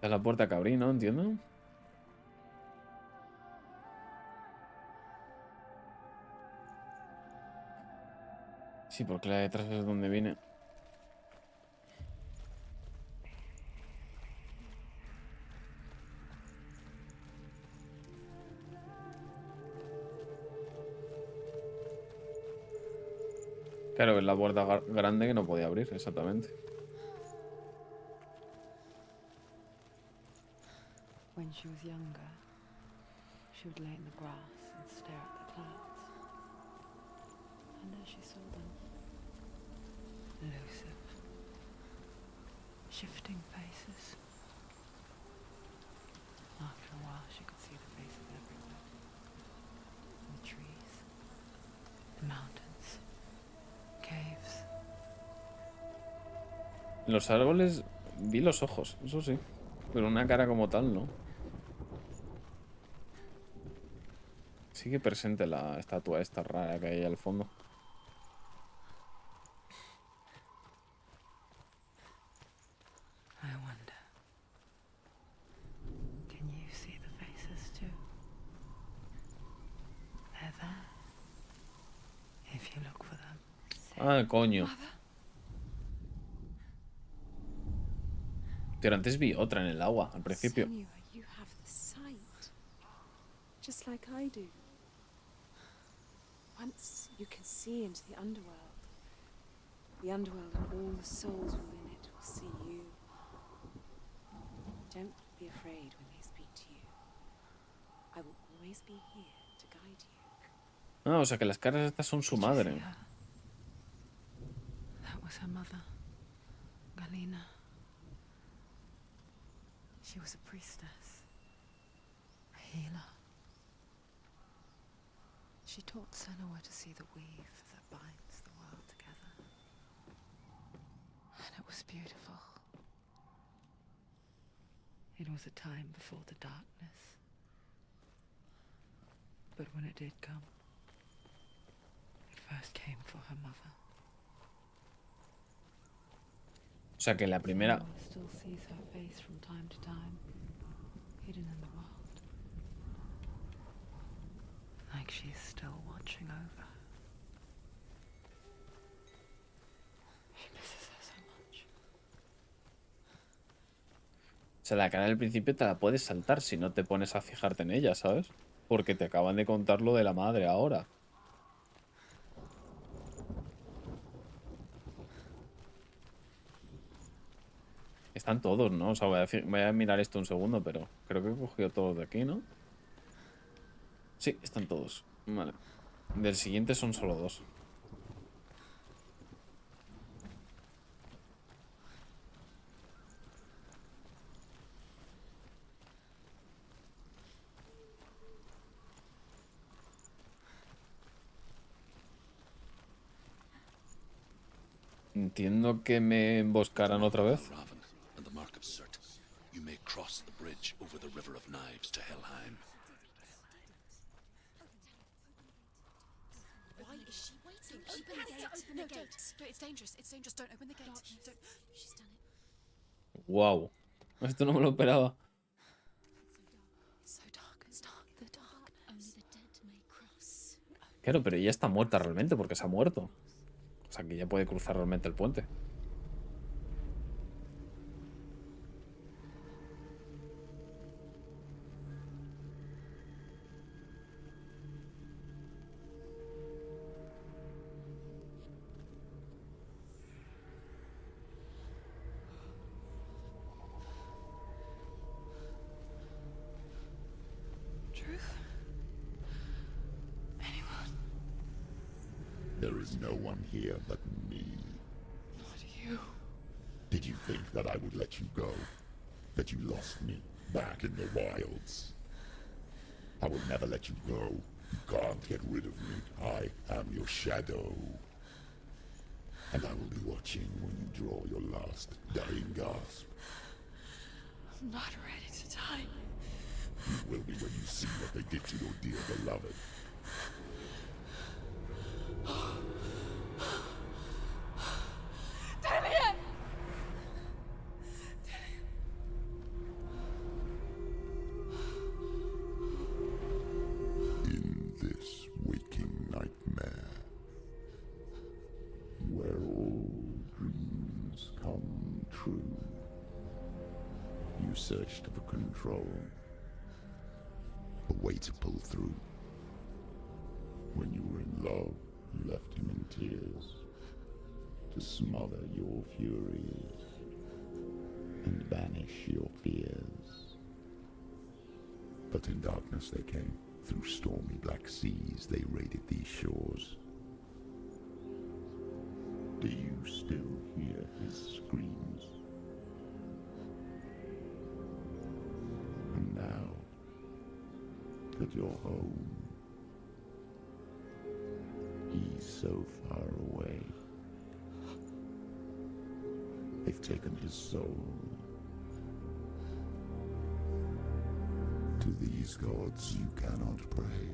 Esta es la puerta que abrí, ¿no? Entiendo. Sí, porque la de detrás es donde viene. Claro, es la puerta grande que no podía abrir, exactamente. When she was younger, she would lay in the grass and stare at the clouds. And as she saw them, Elusive. Shifting faces. After a while, she could see the faces everywhere. In the trees, the mountains, caves. En los árboles vi los ojos, eso sí. Pero una cara como tal, ¿no? Sigue presente la estatua esta rara que hay al fondo. I wonder, can you see the faces too? They're there. If you look for them. Ah, coño. Pero antes vi otra en el agua, al principio. Senua, you have the sight, just like I do. Once you can see into the underworld and all the souls within it will see you. Don't be afraid when they speak to you. I will always be here to guide you. Ah, o sea que las caras estas son su madre. That was her mother, Galina. She was a priestess, a healer. She taught Senua to see the weave that binds the world together. And it was beautiful. It was a time before the darkness. But when it did come, it first came for her mother. O sea que la primera... Senua still sees her face from time to time, hidden in the world. Like she's still watching over. She misses her so much. O sea, la cara del principio te la puedes saltar si no te pones a fijarte en ella, ¿sabes? Porque te acaban de contar lo de la madre ahora. Están todos, ¿no? O sea, voy a mirar esto un segundo, pero creo que he cogido todos de aquí, ¿no? Sí, están todos. Vale. Del siguiente son solo dos. Entiendo que me emboscarán otra vez. You may cross the bridge over the River of Knives to Helheim. Why is she waiting? Open the gate. Open the gate. No, it's dangerous. It's dangerous. Don't open the gate. Don't. She's done it. Wow. Esto no me lo esperaba. It's so dark. It's dark. The darkness. Only the dead may cross. Claro, pero ella está muerta realmente porque se ha muerto. O sea, que ella puede cruzar realmente el puente. There is no one here but me. Not you. Did you think that I would let you go? That you lost me back in the wilds? I will never let you go. You can't get rid of me. I am your shadow. And I will be watching when you draw your last dying gasp. I'm not ready to die. You will be when you see what they did to your dear beloved. true. You searched for control, a way to pull through. When you were in love, you left him in tears to smother your furies and banish your fears. But in darkness they came. Through stormy black seas they raided these shores. Do you still hear his screams? And now that you're home, he's so far away. They've taken his soul. To these gods you cannot pray.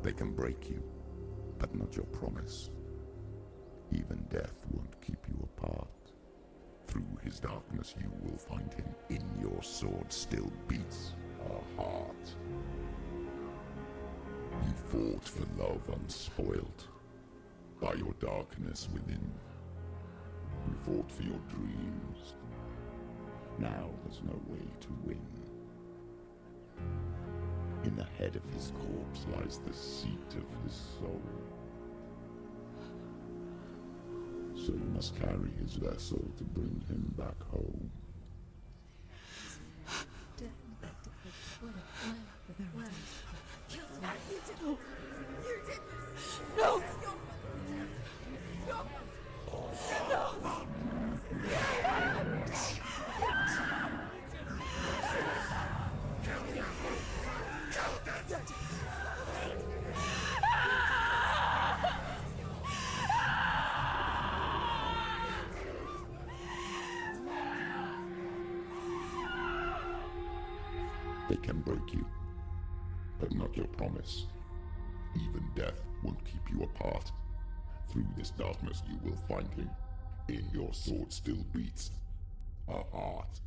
They can break you, but not your promise. Even death won't keep you apart. Through his darkness you will find him. In your sword still beats a heart. You fought for love unspoilt by your darkness within. You fought for your dreams. Now there's no way to win. In the head of his corpse lies the seat of his soul. So you must carry his vessel to bring him back home. No! They can break you, but not your promise. Even death won't keep you apart. Through this darkness you will find him. In your sword still beats a heart.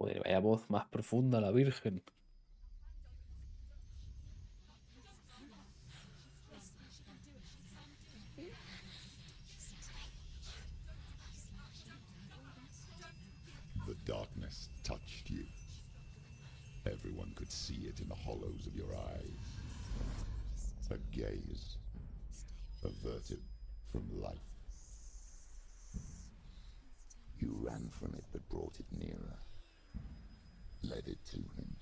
Joder, vaya voz más profunda la Virgen. The darkness touched you. Everyone could see it in the hollows of your eyes. A gaze averted from life. You ran from it but brought it nearer. Led it to him.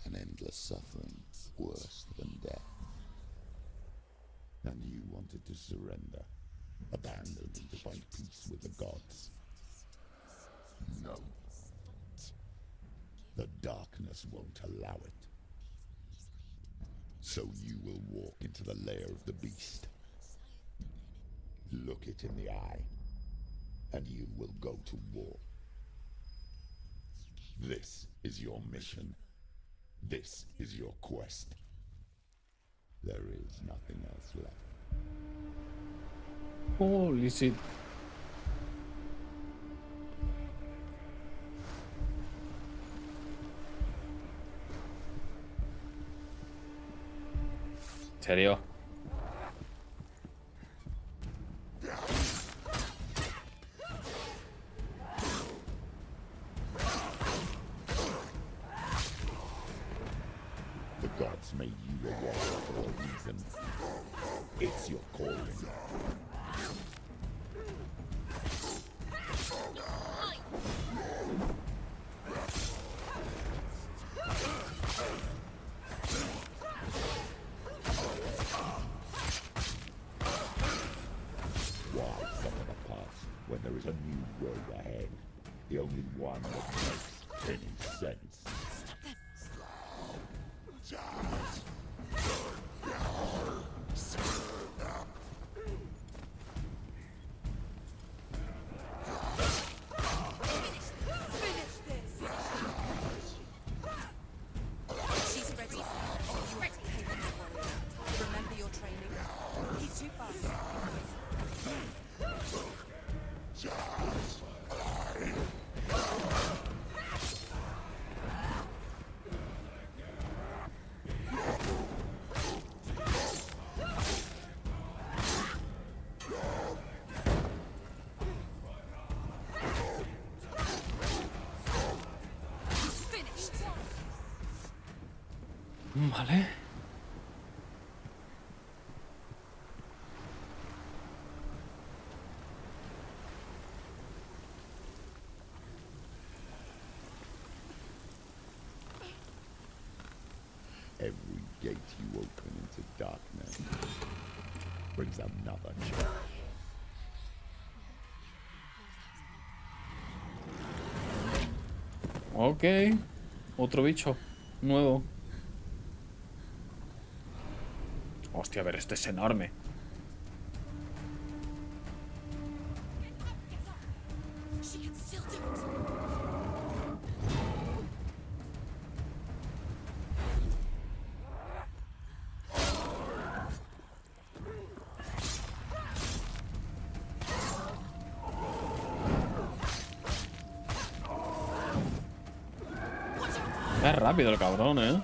An endless suffering worse than death. And you wanted to surrender. Abandon him to find peace with the gods. No. The darkness won't allow it. So you will walk into the lair of the beast. Look it in the eye, and you will go to war. This is your mission. This is your quest. There is nothing else left. Holy shit. ¿En serio? The gods made you a warrior for a reason. It's your calling. When there is a new road ahead, the only one that makes any sense. She's ready. Ready. Remember your training. He's too fast. Vale. Every gate you open into darkness brings another change. Ok. Otro bicho. Nuevo. Hostia, a ver, este es enorme. She can still do it. Es rápido el cabrón, ¿eh?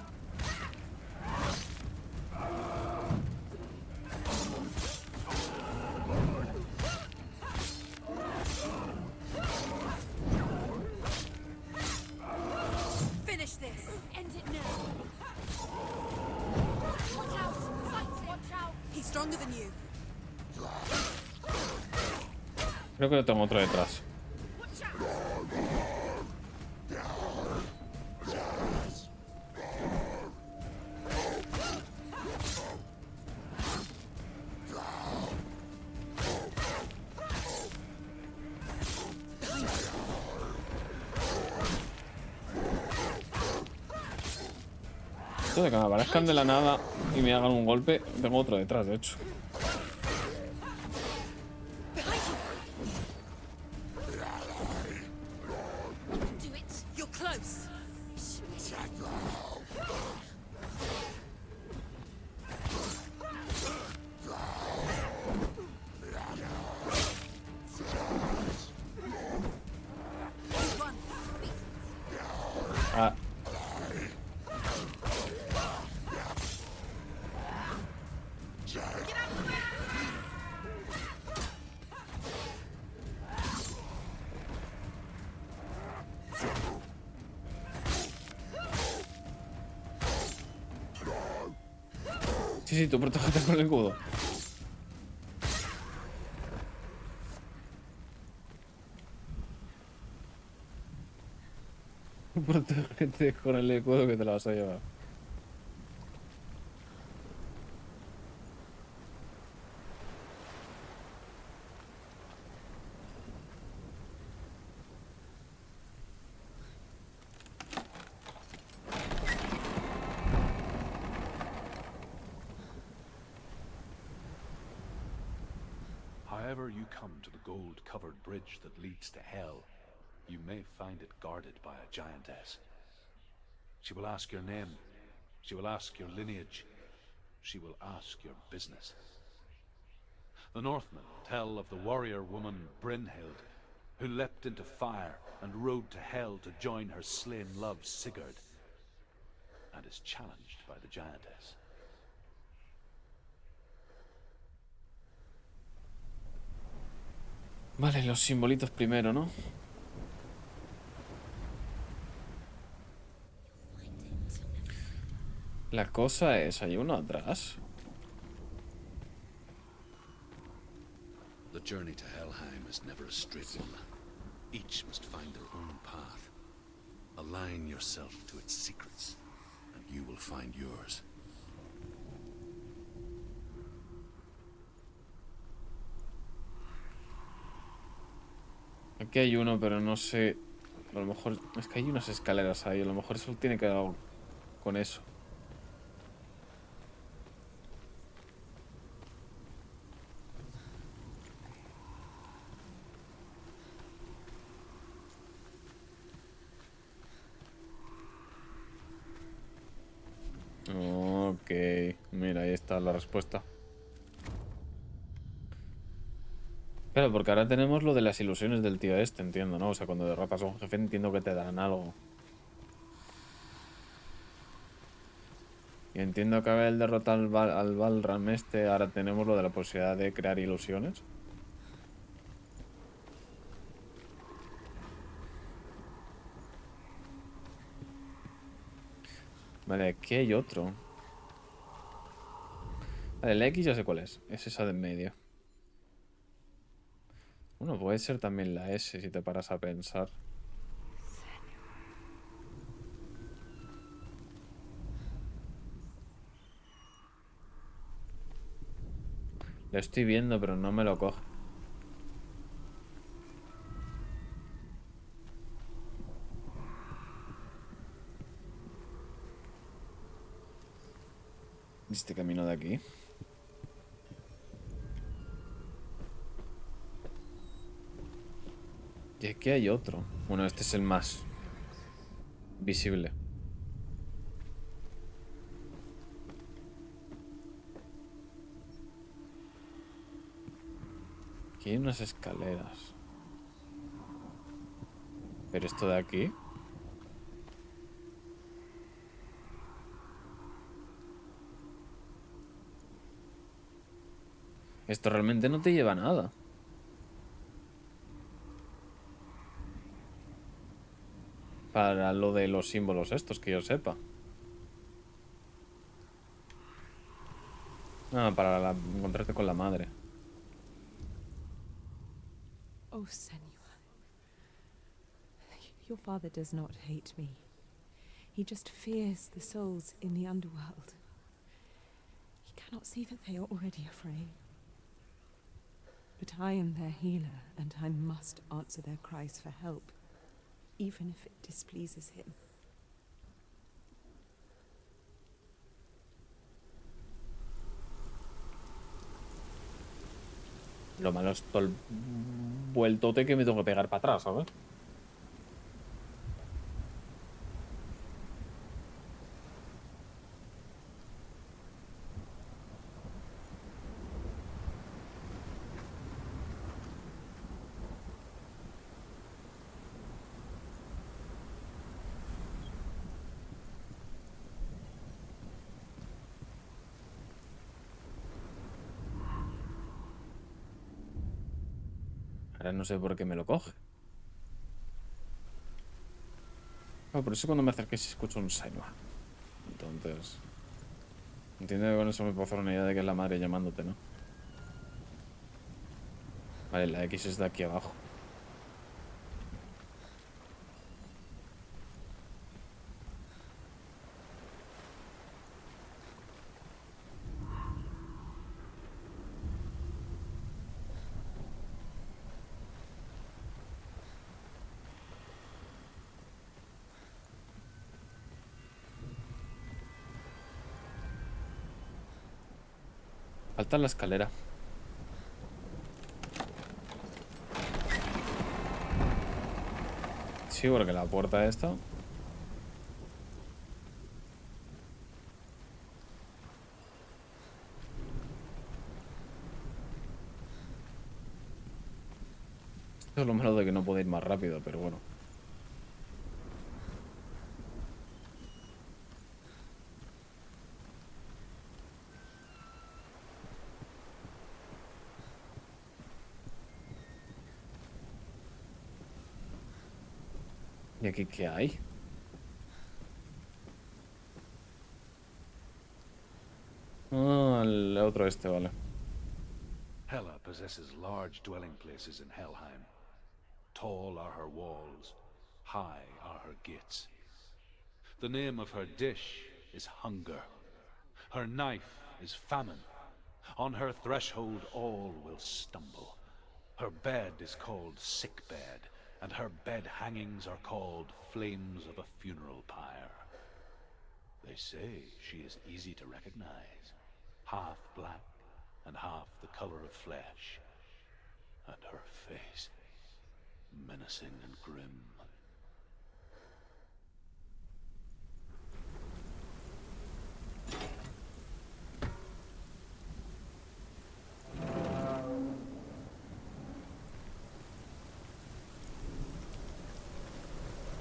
Finish this. End it now. Watch out. Fight it. Watch out. He's stronger than you. Creo que tengo otro detrás. Watch out. Esto de que me aparezcan de la nada y me hagan un golpe, tengo otro detrás, de hecho. Do it. You're close. Run. Ah. Sí, sí, tú protégete con el escudo. Protégete con el escudo que te la vas a llevar. However you come to the gold-covered bridge that leads to hell, you may find it guarded by a giantess. She will ask your name. She will ask your lineage. She will ask your business. The Northmen tell of the warrior woman Brynhild, who leapt into fire and rode to hell to join her slain love Sigurd, and is challenged by the giantess. Vale, los simbolitos primero, ¿no? La cosa es, hay uno atrás. The journey to Helheim is never a straight one. Each must find their own path. Align yourself to its secrets, and you will find yours. Aquí hay uno, pero no sé. A lo mejor. Es que hay unas escaleras ahí. A lo mejor eso tiene que ver algo con eso. Ok. Mira, ahí está la respuesta. Claro, porque ahora tenemos lo de las ilusiones del tío este, entiendo, ¿no? O sea, cuando derrotas a un jefe entiendo que te darán algo. Y entiendo que al derrotar al Balram este, ahora tenemos lo de la posibilidad de crear ilusiones. Vale, aquí hay otro. Vale, la X ya sé cuál es. Es esa de en medio. Bueno, puede ser también la S si te paras a pensar. Lo estoy viendo, pero no me lo coge. Este camino de aquí. Y aquí hay otro. Bueno, este es el más visible. Aquí hay unas escaleras. Pero esto de aquí. Esto realmente no te lleva a nada. Para lo de los símbolos estos, que yo sepa. Ah, para encontrarte con la madre. Oh, Senua. Your father does not hate me. He just fears the souls in the underworld. He cannot see that they are already afraid. But I am their healer, and I must answer their cries for help, even if it displeases him. Lo malo es todo el vueltote que me tengo que pegar para atrás, ¿sabes? Ahora no sé por qué me lo coge. Ah, por eso cuando me acerqué sí escucho un Senua. Entonces... entiendo que con eso me puedo hacer una idea de que es la madre llamándote, ¿no? Vale, la X es de aquí abajo. Falta la escalera. Sí, porque la puerta esta... esto es lo malo de que no puedo ir más rápido, pero bueno. ¿Y aquí qué hay? Ah, el otro este, vale. Hela possesses large dwelling places in Helheim. Tall are her walls, high are her gates. The name of her dish is hunger. Her knife is famine. On her threshold all will stumble. Her bed is called sick bed, and her bed hangings are called flames of a funeral pyre. They say she is easy to recognize, half black and half the color of flesh, and her face menacing and grim.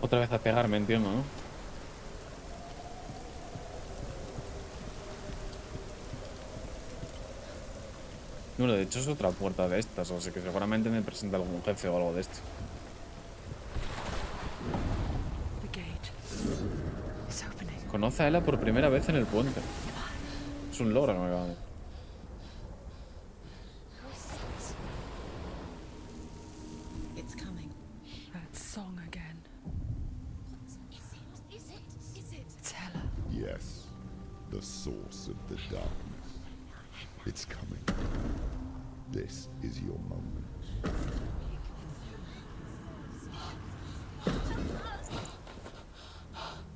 Otra vez a pegarme, entiendo, ¿no? Bueno, de hecho es otra puerta de estas, así que seguramente me presenta algún jefe o algo de esto. The gate is opening. Conoce a Ella por primera vez en el puente. Es un logro, no me acabo de... It's coming. That song again. Is it? It's Hella. Yes, the source of the darkness. It's coming. This is your moment.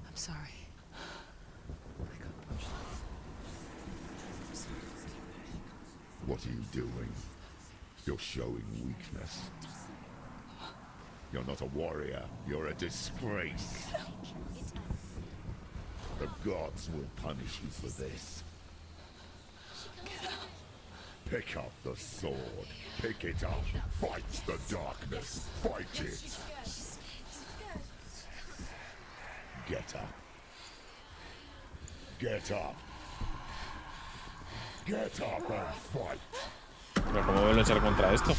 I'm sorry. What are you doing? You're showing weakness. You're not a warrior. You're a disgrace. The gods will punish you for this. Pick up the sword. Pick it up. Fight the darkness. Fight it. Get up. Get up. Get up and fight. Pero ¿cómo voy a luchar contra esto?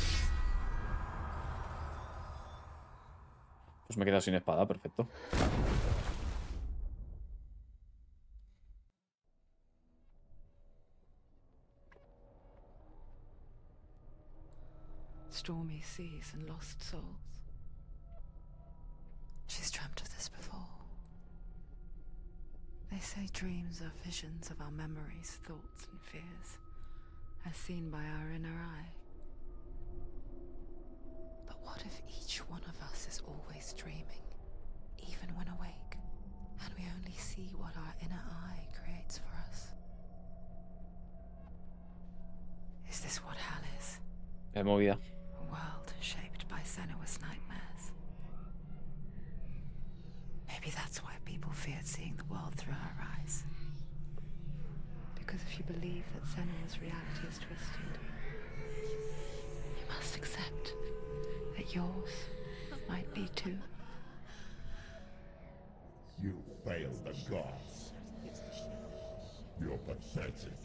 Pues me he quedado sin espada, perfecto. Stormy seas and lost souls. She's dreamt of this before. They say dreams are visions of our memories, thoughts and fears, as seen by our inner eye. But what if each one of us is always dreaming, even when awake, and we only see what our inner eye creates for us? Is this what hell is? Es movida. A world shaped by Senua's nightmares. Maybe that's why people feared seeing the world through her eyes. Because if you believe that Senua's reality is twisted, you must accept that yours might be too. You fail the gods. You're pathetic.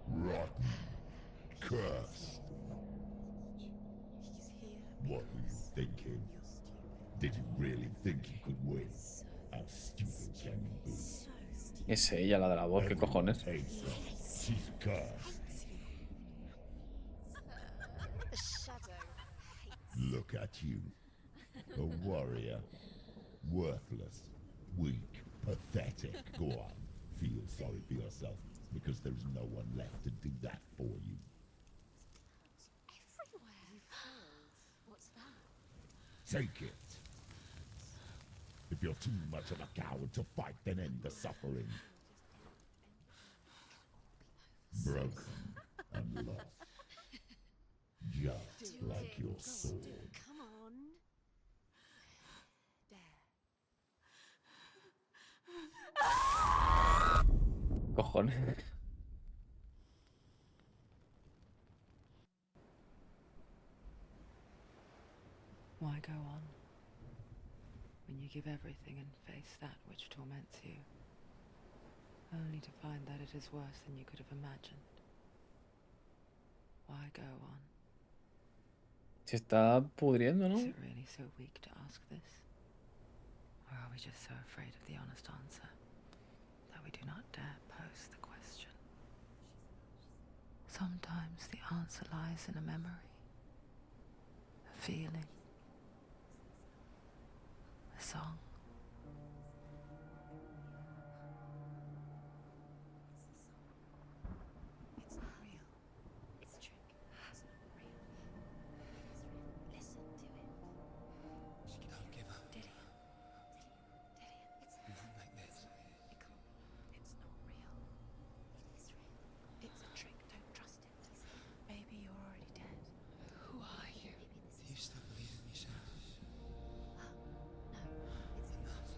Rotten. Cursed. What were you thinking? Did you really think you could win? How stupid can you be? Es ella, la de la voz, ¿qué cojones? She's cursed. Look at you. A warrior. Worthless. Weak. Pathetic. Go on. Feel sorry for yourself, because there's no one left to do that for you. What's that? Take it. If you're too much of a coward to fight, then end the suffering. Broken and lost. Just like your sword. Come on. Cojones. Why go on when you give everything and face that which torments you, only to find that it is worse than you could have imagined? Why go on? Se está pudriendo, ¿no? Is it really so weak to ask this? Or are we just so afraid of the honest answer that we do not dare pose the question? Sometimes the answer lies in a memory, a feeling, a song. It's not real. It's a trick. It's not real. It is real. Listen to it. She can Don't give up. Did it? It's Not like this. it can't. It's not real. It is real. It's a trick. Don't trust it. Maybe you're already dead. Who are you? Do you still believe in yourself? No, it's not.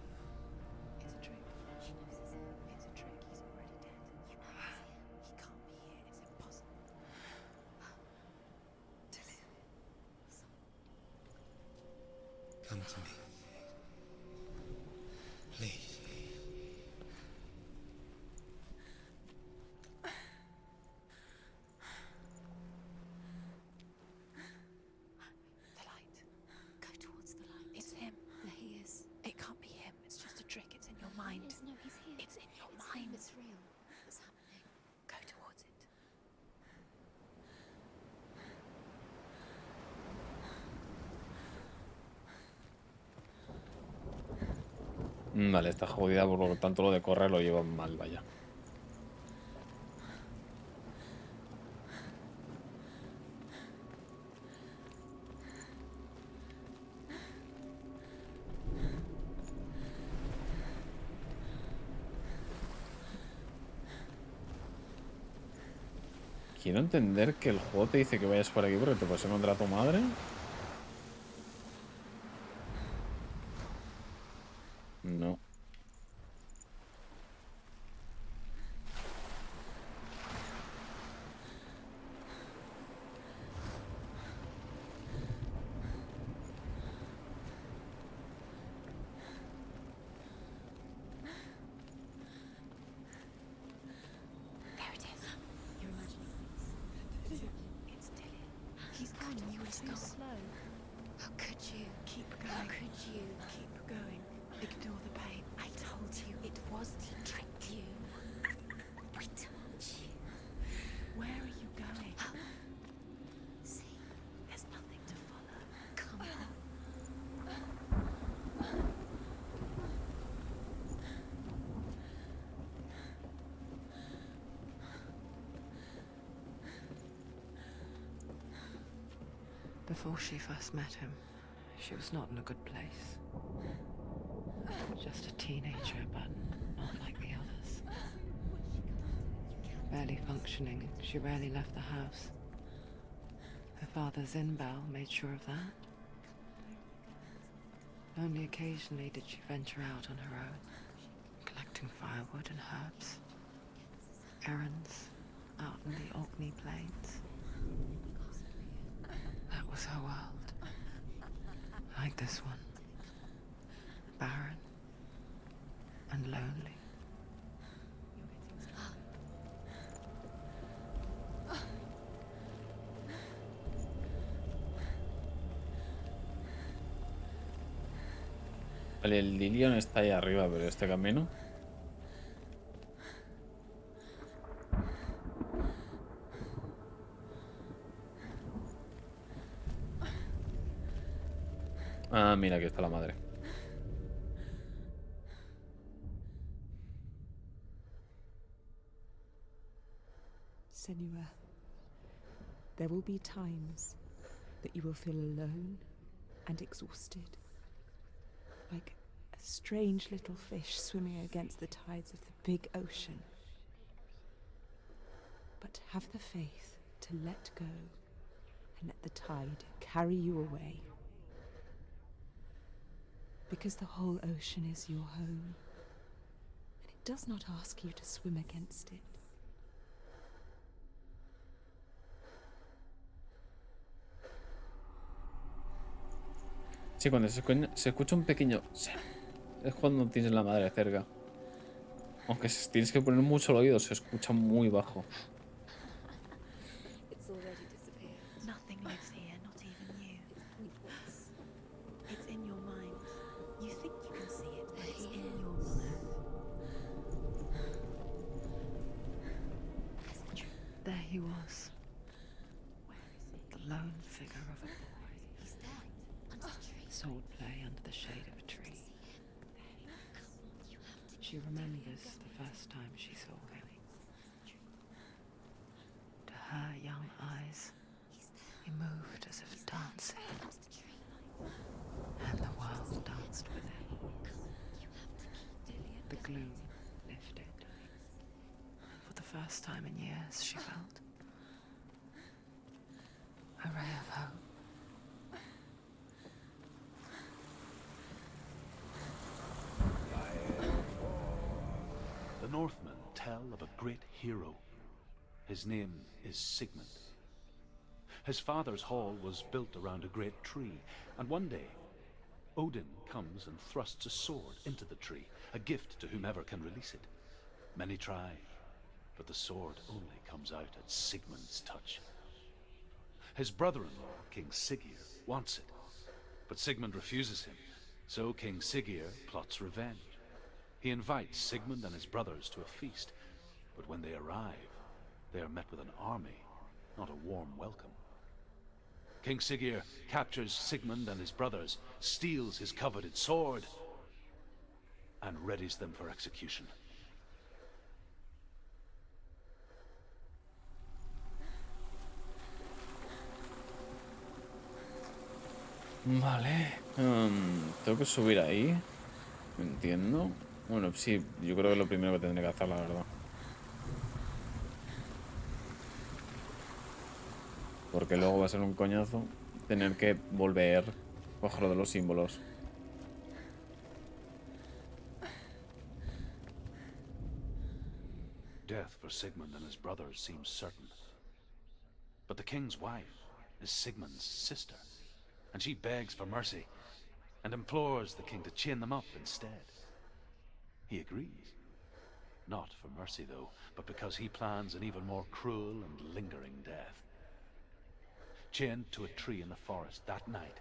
It's a trick. She knows it's him. It's a trick. He's already dead. You know it's him. He can't be here. It's impossible. Come to me. Please. The light. Go towards the light. It's him. There he is. It can't be him. It's just a trick. It's in your mind. There's no Vale, está jodida, por lo tanto lo de correr lo llevan mal, vaya. Quiero entender que el juego te dice que vayas por aquí porque te puedes encontrar a tu madre. No. There it is. You're imagining things. It's Tenía. He's gone. You were too slow. How could you? Keep going. How could you? Keep going. Ignore the pain. I told you it was to trick you. I told you. Where are you going? See, there's nothing to follow. Come on. Before she first met him, she was not in a good place. Just a teenager, but not like the others. Barely functioning, she rarely left the house. Her father's in-bell made sure of that. Only occasionally did she venture out on her own, collecting firewood and herbs. Errands out in the Orkney Plains. That was her world. Like this one. Barren and lonely. Vale, el Lilion está ahí arriba, pero este camino. Ah, mira, aquí está la madre. Senua, there will be times that you will feel alone and exhausted, like a strange little fish swimming against the tides of the big ocean. But have the faith to let go and let the tide carry you away. Because the whole ocean is your home, and it does not ask you to swim against it. Sí, cuando se escucha un pequeño... Es cuando tienes la madre cerca. Aunque tienes que poner mucho el oído, se escucha muy bajo. It's already disappeared. Nothing lives here, not even you. It's in your mind. You think you can see it, but it's in your mind. There he was. The lone figure of a boy. He's there, under the tree. Swordplay under the shade of a tree. She remembers the first time she saw him. To her young eyes, he moved as if dancing, and the world danced with him. The gloom lifted. For the first time in years, she felt a ray of hope. The Northmen tell of a great hero. His name is Sigmund. His father's hall was built around a great tree, and one day, Odin comes and thrusts a sword into the tree, a gift to whomever can release it. Many try, but the sword only comes out at Sigmund's touch. His brother-in-law, King Siggeir, wants it, but Sigmund refuses him, so King Siggeir plots revenge. He invites Sigmund and his brothers to a feast, but when they arrive, they are met with an army, not a warm welcome. King Siggeir captures Sigmund and his brothers, steals his coveted sword, and readies them for execution. Vale. Tengo que subir ahí. Entiendo. Bueno, sí, yo creo que es lo primero que tendré que hacer, la verdad. Porque luego va a ser un coñazo tener que volver a coger de los símbolos. Death for Sigmund and his brothers seems certain. But the king's wife is Sigmund's sister, and she begs for mercy and implores the king to chain them up instead. He agrees. Not for mercy, though, but because he plans an even more cruel and lingering death. Chained to a tree in the forest that night,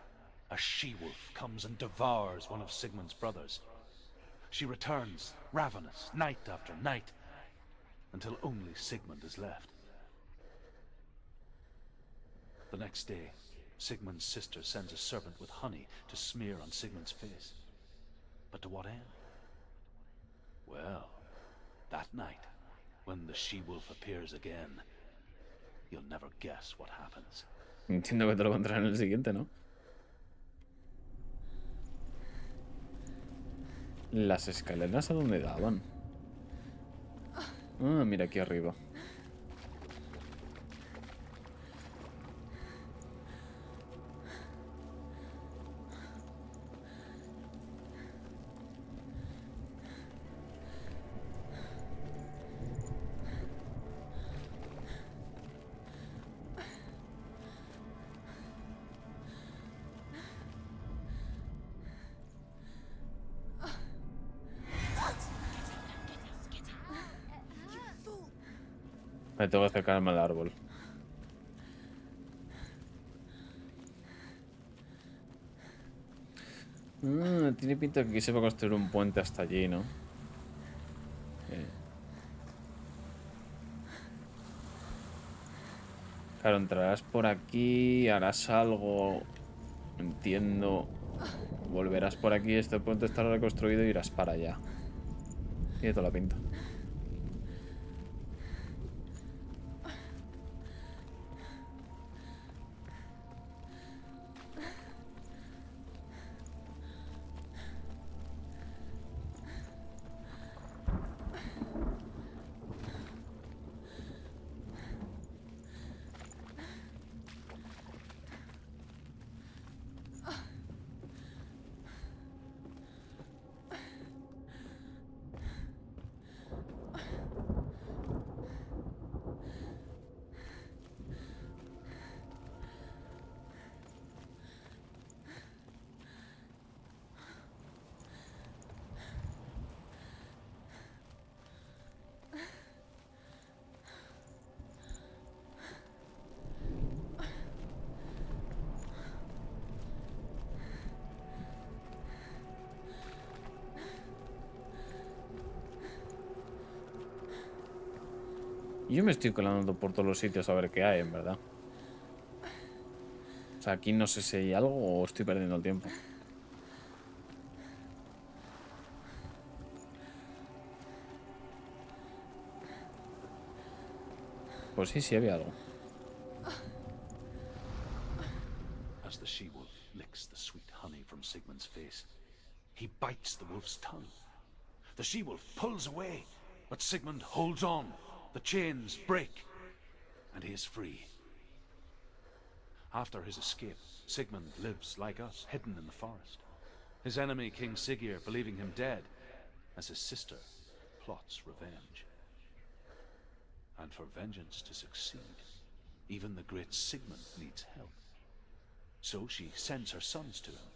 a she-wolf comes and devours one of Sigmund's brothers. She returns, ravenous, night after night, until only Sigmund is left. The next day, Sigmund's sister sends a servant with honey to smear on Sigmund's face. But to what end? Well, that night, when the she-wolf appears again, you'll never guess what happens. Entiendo que te lo contaré en el siguiente, ¿no? ¿Las escaleras a dónde daban? Ah, mira aquí arriba. Me tengo que acercarme al árbol. Tiene pinta que aquí se va a construir un puente hasta allí, ¿no? Claro, entrarás por aquí, harás algo. Entiendo. Volverás por aquí, este puente estará reconstruido y irás para allá. Tiene toda la pinta. Yo me estoy colando por todos los sitios a ver qué hay, en verdad. O sea, aquí no sé si hay algo o estoy perdiendo el tiempo. Pues sí, sí había algo. As the she-wolf licks the sweet honey from Sigmund's face, he bites the wolf's tongue. The she-wolf pulls away, but Sigmund holds on. The chains break, and he is free. After his escape, Sigmund lives like us, hidden in the forest. His enemy, King Siggeir, believing him dead, as his sister plots revenge. And for vengeance to succeed, even the great Sigmund needs help. So she sends her sons to him.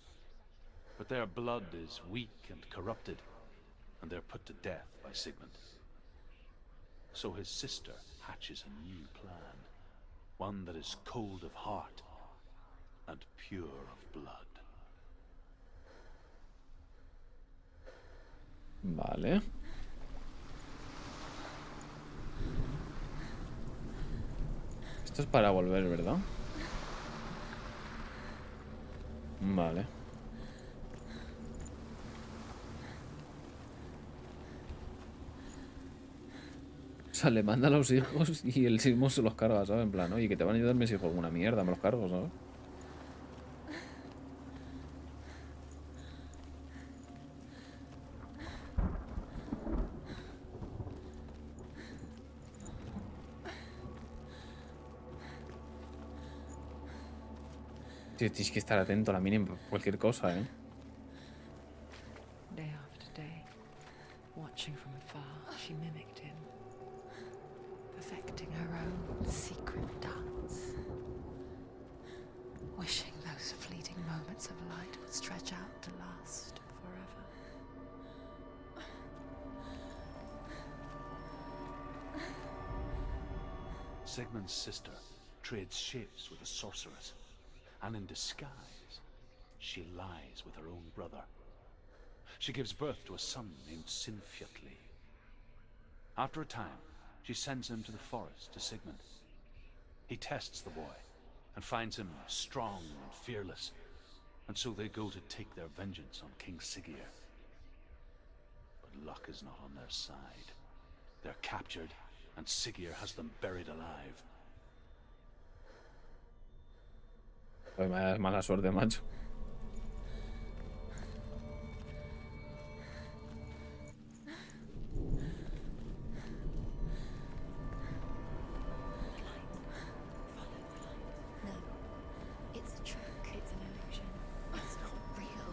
But their blood is weak and corrupted, and they're put to death by Sigmund. So his sister hatches a new plan, one that is cold of heart and pure of blood. Vale. Esto es para volver, ¿verdad? Vale. O sea, le manda a los hijos y él mismo se los carga, ¿sabes? En plan, oye, que te van a ayudar mis hijos. Una mierda, me los cargo, ¿sabes? Tío, tienes que estar atento a la mínima cualquier cosa, ¿eh? Day after day, watching from afar, she mimicked him. Perfecting her own secret dance. Wishing those fleeting moments of light would stretch out to last forever. Sigmund's sister trades shapes with a sorceress, and in disguise, she lies with her own brother. She gives birth to a son named Sinfjotli. After a time, she sends him to the forest to Sigmund. He tests the boy and finds him strong and fearless, and so they go to take their vengeance on King Siggeir. But luck is not on their side. They're captured, and Siggeir has them buried alive. Pues me das mala suerte, macho. No, it's a trick. It's an illusion. It's not real.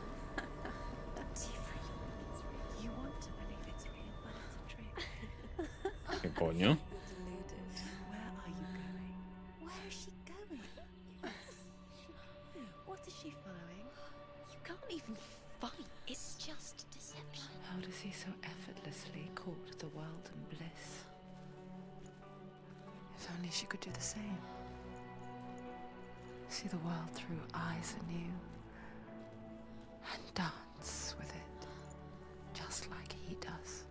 Do you really think it's real? You want to believe it's real, but it's a trick. ¿Qué coño? Deluded. Where are you going? Where is she going? What is she following? You can't even fight. It's just deception. How does he so effortlessly court the world and bliss? If only she could do the same. See the world through eyes anew and dance with it, just like he does.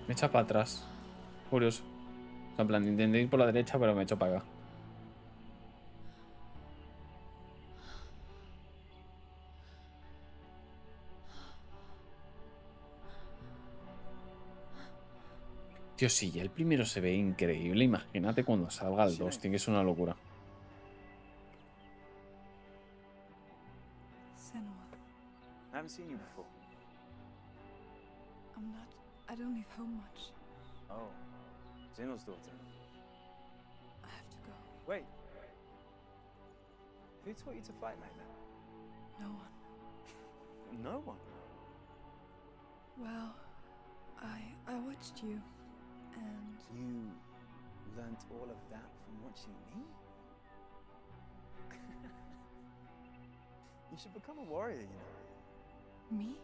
Me echa para atrás. Curioso. O sea, en plan, intenté ir por la derecha, pero me echo para acá. Tío, si ya el primero se ve increíble, imagínate cuando salga el 2. Tiene que ser una locura. Senua, I haven't seen you before. I don't leave home much. Oh, Zeno's daughter. I have to go. Wait. Who taught you to fight like that? No one. No one. Well, I watched you, and You learnt all of that from watching me? You should become a warrior, you know. me?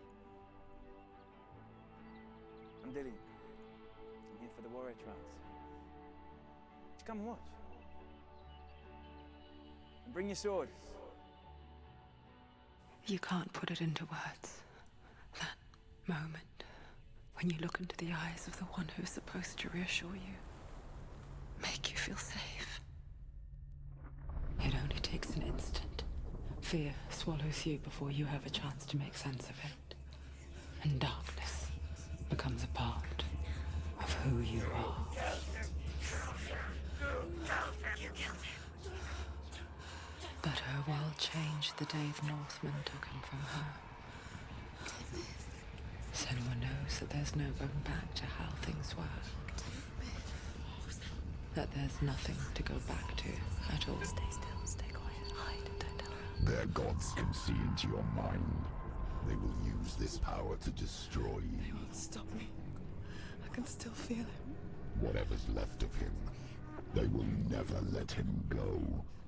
I'm Dilly. I'm here for the warrior trials. Just come and watch. And bring your sword. You can't put it into words. That moment when you look into the eyes of the one who's supposed to reassure you, make you feel safe. It only takes an instant. Fear swallows you before you have a chance to make sense of it. And darkness becomes a part of who you are. But her world changed the day the Northmen took him from her. Senua knows that there's no going back to how things were. That there's nothing to go back to at all. Stay still, stay quiet, hide, don't tell her. Their gods can see into your mind. They will use this power to destroy you. They won't stop me. I can still feel him. Whatever's left of him, they will never let him go.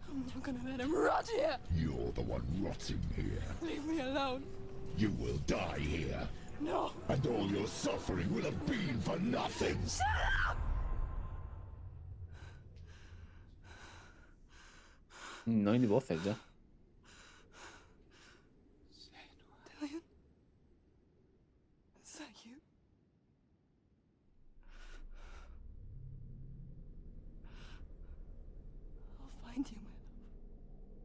I'm not gonna let him rot here. You're the one rotting here. Leave me alone. You will die here. No. And all your suffering will have been for nothing. Shut up! No hay ni voces ya. Dillion? Is that you? find you,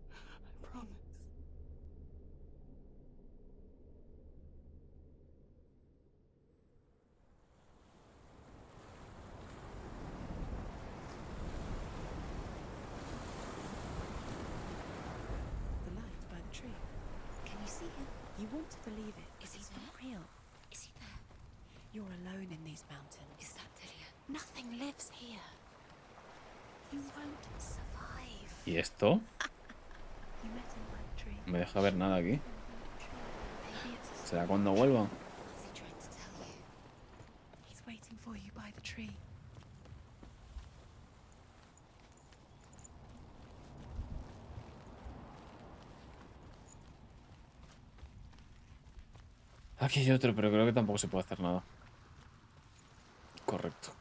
my love. I promise. The light by the tree. Can you see him? You want to believe it. Is he He's there? not real. Is he there? You're alone in these mountains. Is that Tenía? Nothing lives here. You won't survive. ¿Y esto? You met him by the tree. No me deja ver nada aquí. Maybe it's a ¿Será cuando vuelva? What's he trying to tell you? He's waiting for you by the tree. Aquí hay otro, pero creo que tampoco se puede hacer nada. Correcto.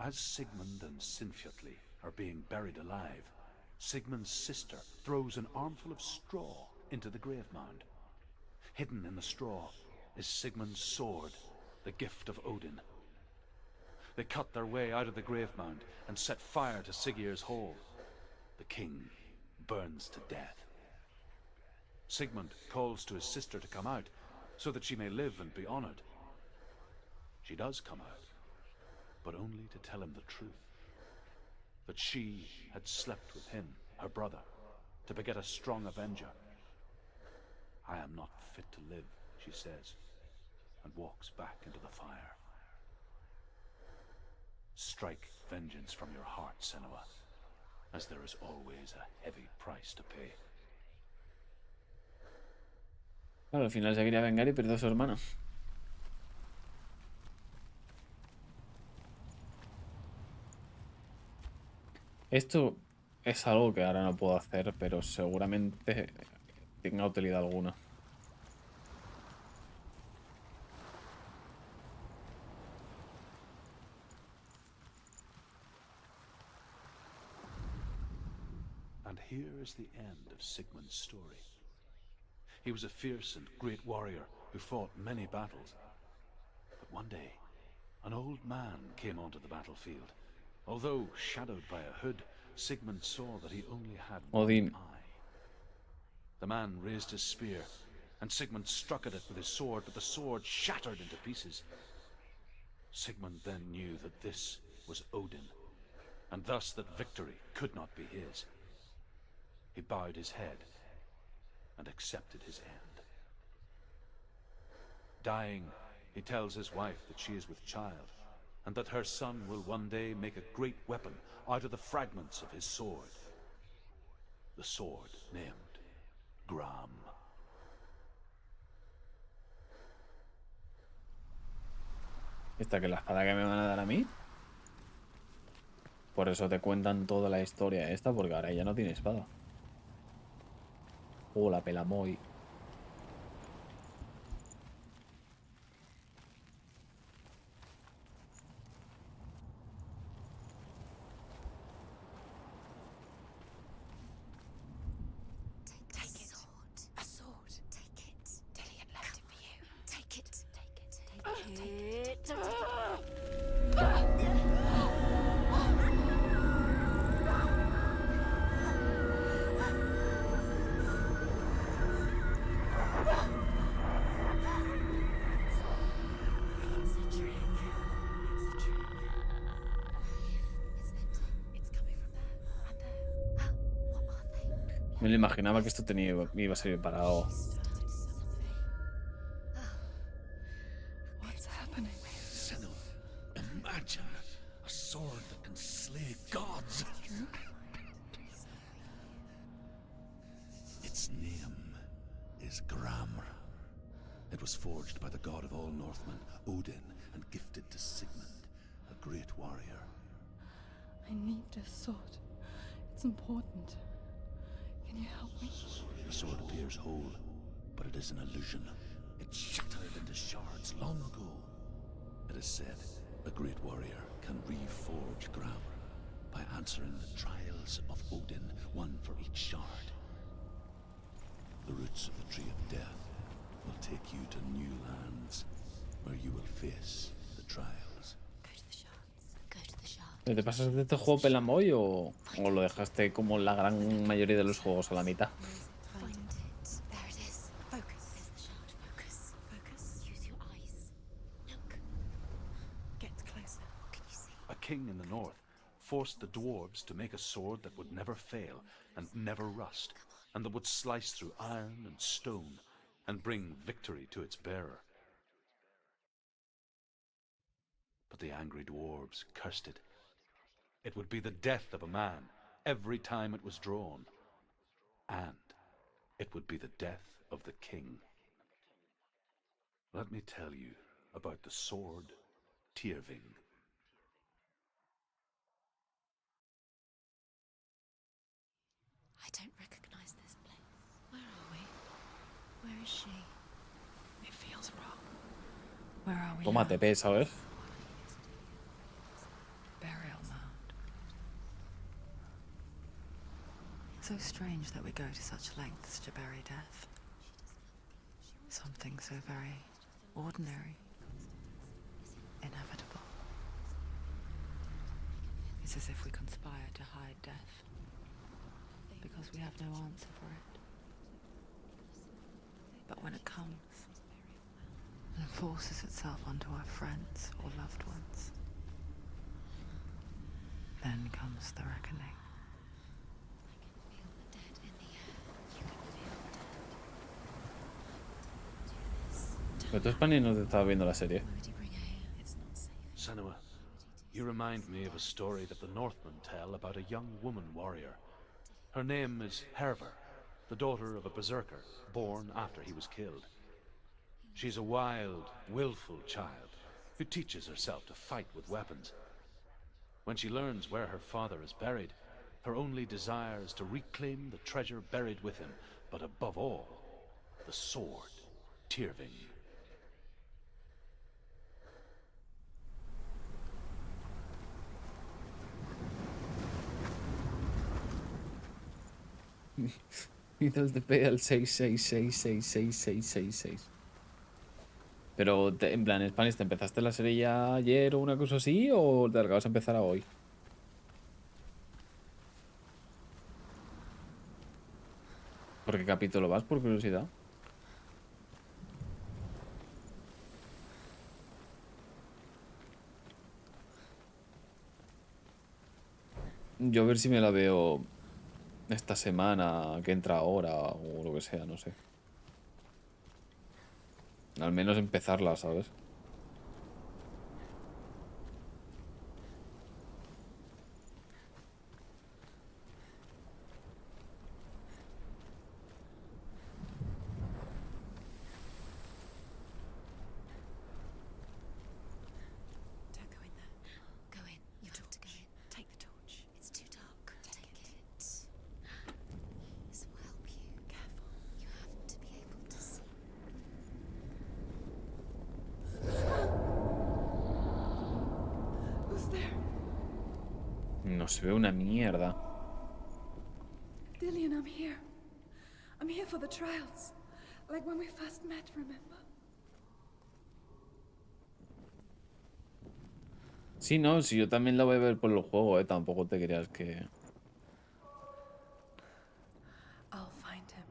As Sigmund and Sinfjotli are being buried alive, Sigmund's sister throws an armful of straw into the grave mound. Hidden in the straw is Sigmund's sword, the gift of Odin. They cut their way out of the grave mound and set fire to Siggeir's hall. The king burns to death. Sigmund calls to his sister to come out so that she may live and be honored. She does come out, but only to tell him the truth. That she had slept with him, her brother, to beget a strong avenger. I am not fit to live, she says, and walks back into the fire. Strike vengeance from your heart, Senua, as there is always a heavy price to pay. Claro, al final se quería vengar y perdió a su hermana. Esto es algo que ahora no puedo hacer, pero seguramente tenga utilidad alguna. And here is the end of Sigmund's story. He was a fierce and great warrior who fought many battles. But one day, an old man came onto the battlefield. Although shadowed by a hood, Sigmund saw that he only had Odin. one eye. The man raised his spear, and Sigmund struck at it with his sword, but the sword shattered into pieces. Sigmund then knew that this was Odin, and thus that victory could not be his. He bowed his head and accepted his end. Dying, he tells his wife that she is with child, and that her son will one day make a great weapon out of the fragments of his sword. The sword named Gram. ¿Esta que es la espada que me van a dar a mí? Por eso te cuentan toda la historia esta, porque ahora ella no tiene espada. La pelamoy. Take it. A sword. Take it. Tenía left it for you. Take it. Take it. Take it. Don't take it. Me lo imaginaba que esto iba a ser parado. What's happening? Senua, imagine a sword that can slay gods. Its name is Gram. It was forged by the god of all Northmen, Odin, and gifted to Sigmund, a great warrior. I need this sword. It's important. Can you help me? The sword appears whole, but it is an illusion. It shattered into shards long ago. It is said a great warrior can reforge Gram by answering the trials of Odin, one for each shard. The roots of the tree of death will take you to new lands where you will face the trials. Go to the shards. Go to the shards. ¿Te pasaste este juego pelamoy o lo dejaste como la gran mayoría de los juegos a la mitad? Find it. There it is. Focus. There's the shard. Focus. Focus. Use your eyes. Look. Get closer. What can you see? A king in the north forced the dwarves to make a sword that would never fail and never rust, and that would slice through iron and stone and bring victory to its bearer. But the angry dwarves cursed it. It would be the death of a man every time it was drawn, and it would be the death of the king. Let me tell you about the sword Tyrving. I don't recognize this place. Where are we? Where is she? It feels wrong. Where are we? Toma now? TP, ¿sabes? Burial mound. So strange that we go to such lengths to bury death. Something so very ordinary, inevitable. It's as if we conspire to hide death, because we have no answer for it. But when it comes and forces itself onto our friends or loved ones, then comes the reckoning. Pero tú, Spani, no te estaba viendo la serie. Senua, you remind me of a story that the Northmen tell about a young woman warrior. Her name is Herver, the daughter of a berserker born after he was killed. She's a wild, willful child who teaches herself to fight with weapons. When she learns where her father is buried, her only desire is to reclaim the treasure buried with him, but above all, the sword, Tyrving. Hizo el TP al 666666666. Pero, en plan, Spanish, ¿te empezaste la serie ya ayer o una cosa así? ¿O te acabas de empezar a hoy? ¿Por qué capítulo vas, por curiosidad? Yo a ver si me la veo esta semana, que entra ahora, o lo que sea, no sé. Al menos empezarla, ¿sabes? Don't go in there. Go in. You're told to go in. Take the torch. It's too dark. Take it. This will help you. Careful. You have to be able to see. Who's there? No se ve una mierda. Dillian, I'm here. I'm here for the trials. Like when we first met, remember? Sí, no, si yo también la voy a ver por el juego, tampoco te creas que... I'll find him.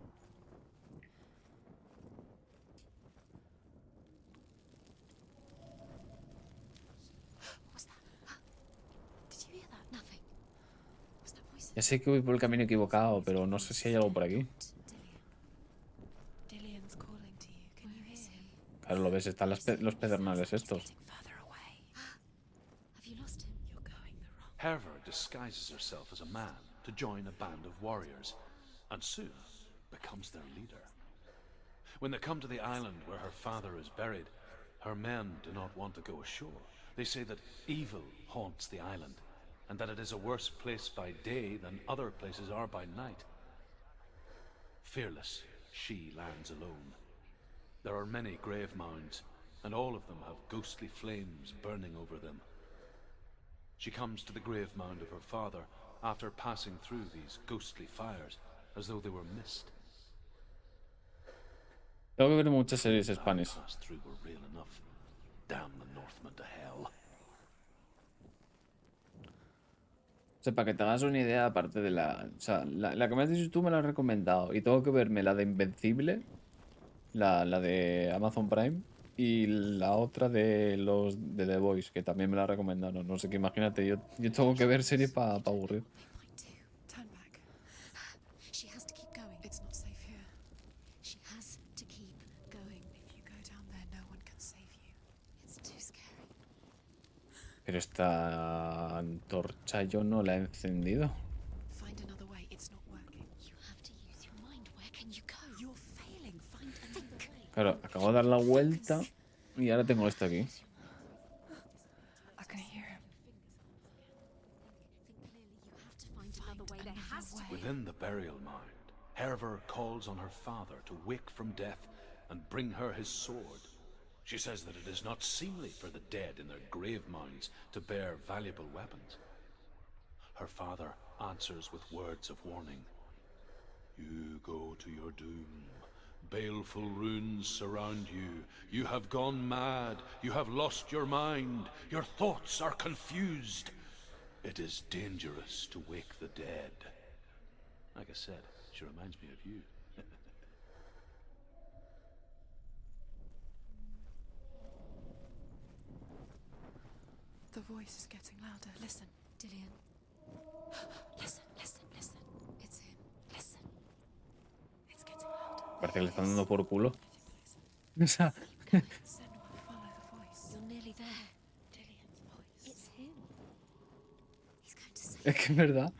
What's that? Did you hear that? Nothing. Was that voice? Ya sé que voy por el camino equivocado, pero no sé si hay algo por aquí. Dillian's calling to you. Can you hear him? Claro, lo ves, están los pedernales estos. Further away. Have you lost him? You're going the wrong. Herver disguises herself as a man to join a band of warriors, and soon becomes their leader. When they come to the island where her father is buried, her men do not want to go ashore. They say that evil haunts the island, and that it is a worse place by day than other places are by night. Fearless, she lands alone. There are many grave mounds, and all of them have ghostly flames burning over them. She comes to the grave mound of her father after passing through these ghostly fires, as though they were mist. Tengo que ver muchas series Spanish. Passed through were real enough. Damn the Northmen to hell. O sea, para que te hagas una idea, aparte de la... O sea, la que me has dicho tú me la has recomendado. Y tengo que verme la de Invencible, la de Amazon Prime, y la otra de los de The Voice, que también me la recomendaron. No sé qué, imagínate, yo tengo que ver series para aburrir. Turn back. She has to keep going. It's not safe here. She has to keep going. If you go down there, no one can save you. It's too scary. Pero esta antorcha yo no la he encendido. Find another way. It's not working. You have to use your mind. Where can you go? You're failing. Find another way. Claro, acabo de dar la vuelta y ahora tengo esto aquí. I can hear him. Within the burial mound, Herver calls on her father to wake from death and bring her his sword. She says that it is not seemly for the dead in their grave mounds to bear valuable weapons. Her father answers with words of warning. You go to your doom. Baleful runes surround you. You have gone mad. You have lost your mind. Your thoughts are confused. It is dangerous to wake the dead. Like I said, she reminds me of you. The voice is getting louder. Listen, Dillian. Listen, listen, listen. It's him. Listen. It's getting louder. Parece que le están dando por culo. O sea, Senua, follow the voice. You're nearly there. Dillian's voice. It's him. He's going to say. es que es verdad.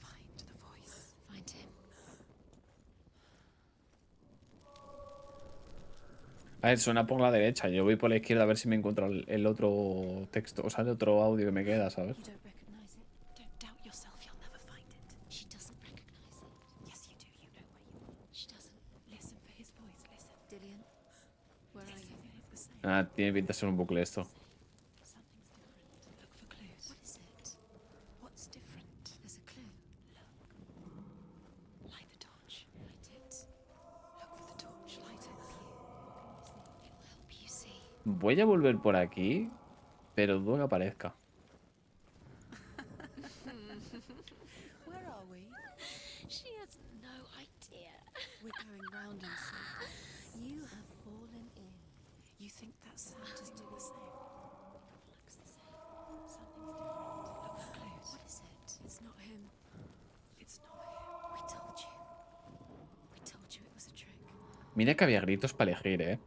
Find the voice. Find him. A ver, suena por la derecha. Yo voy por la izquierda a ver si me encuentro el otro texto, o sea, el otro audio que me queda, ¿sabes? You don't recognize it. Don't doubt yourself. You'll never find it. She doesn't recognize it. Yes, you do. You know where you are. She doesn't. Listen for his voice. Listen. Dillian, where are you? The same. Ah, tiene pinta de ser un bucle esto. Something's different. Look for clues. What is it? What's different? There's a clue. Look. Light the torch. Light it. Look for the torch. Light it. It will help you see. Voy a volver por aquí, pero dudo que aparezca. Where are we? She has no idea. We're going round in circles. You have fallen in. You think that sound is still the same? Looks the same. Something's different. Look for clues. What is it? It's not him. It's not him. We told you. We told you it was a trick. Mira que había gritos para elegir, ¿eh?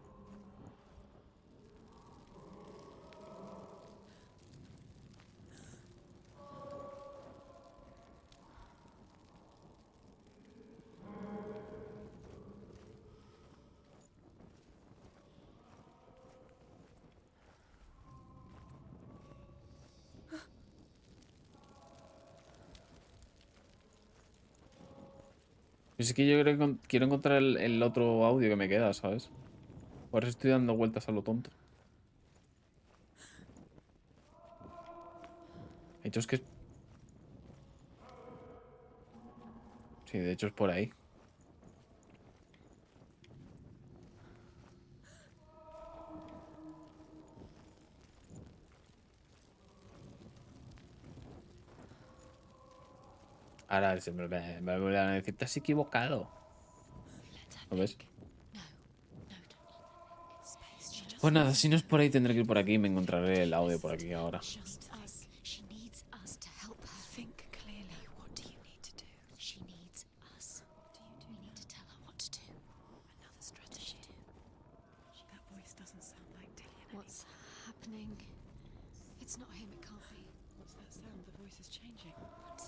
Es que yo creo que quiero encontrar el otro audio que me queda, ¿sabes? Por eso estoy dando vueltas a lo tonto. De hecho es que... Sí, de hecho es por ahí. Ahora se me van a decir, te has equivocado. ¿Lo ves? Pues nada, si no es por ahí tendré que ir por aquí y me encontraré el audio por aquí ahora. Just us. She needs us to help her. Think clearly. What do you need to do? She needs us. We need to tell her what to do. Another strategy. That voice doesn't sound like Dillian. What's happening? It's not him. It can't be. What's that sound? The voice is changing. What?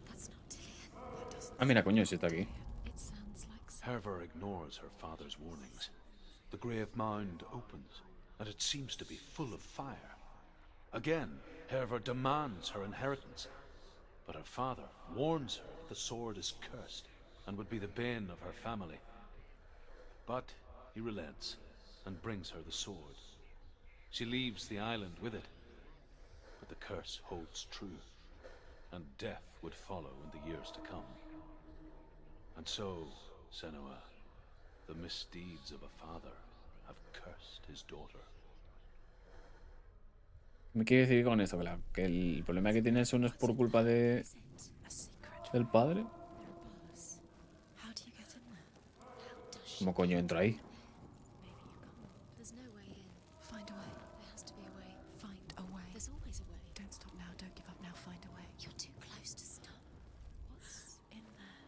That's not Dillian. That doesn't. Ah, mira, coño, si está aquí. It sounds like. Herver ignores her father's warnings. The grave mound opens, and it seems to be full of fire. Again, Herver demands her inheritance, but her father warns her the sword is cursed and would be the bane of her family. But he relents and brings her the sword. She leaves the island with it, but the curse holds true. and death would follow in the years to come. And so, Senua, the misdeeds of a father have cursed his daughter. ¿Me quiere decir con esto? Que el problema que tiene eso no es por culpa de del padre. ¿Cómo coño entro ahí? There's no way in. Find a way. There has to be a way. Find a way. There's always a way. Don't stop now. Don't give up now. Find a way. You're too close to stop. What's in there?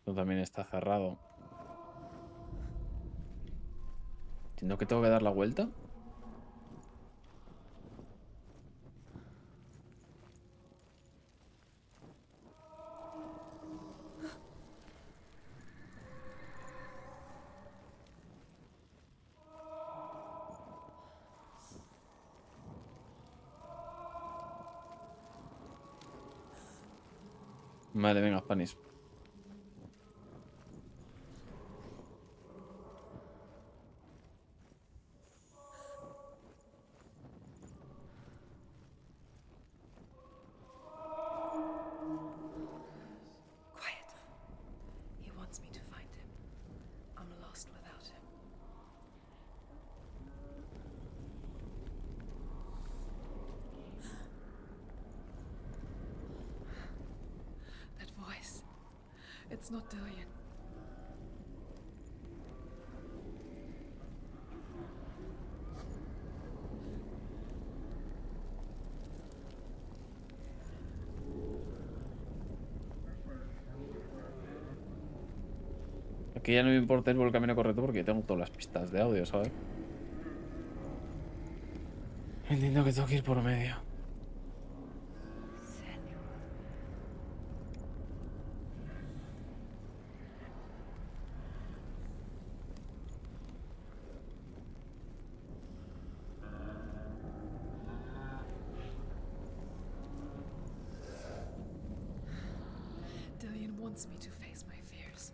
Esto también está cerrado. Entiendo que tengo que dar la vuelta. Vale, venga, Spanish. Quiet. He wants me to find him. I'm lost without him. That voice. It's not Dillian. Aquí ya no me importa ir por el camino correcto porque tengo todas las pistas de audio, ¿sabes? Entiendo que tengo que ir por medio. Dillian wants me to face my fears.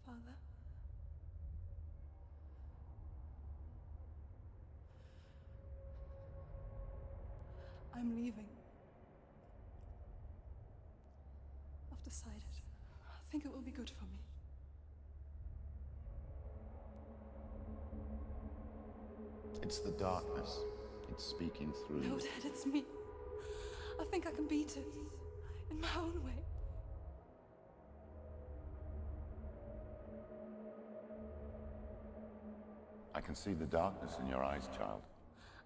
Father? I'm leaving. I've decided. I think it will be good for me. It's the darkness. It's speaking through No, you. Dad, it's me. I think I can beat it. In my own way. I can see the darkness in your eyes, child.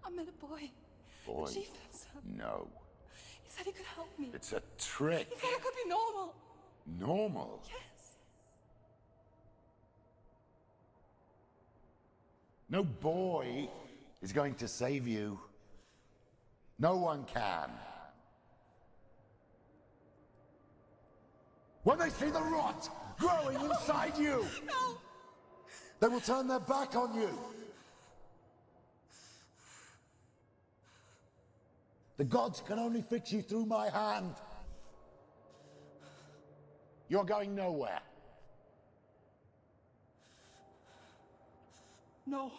I met a boy. Boy. The chieftain's son. No. He said he could help me. It's a trick. He said I could be normal. Normal? Yes. No boy is going to save you. No one can. When they see the rot growing inside you, No! they will turn their back on you. The gods can only fix you through my hand. You're going nowhere. No.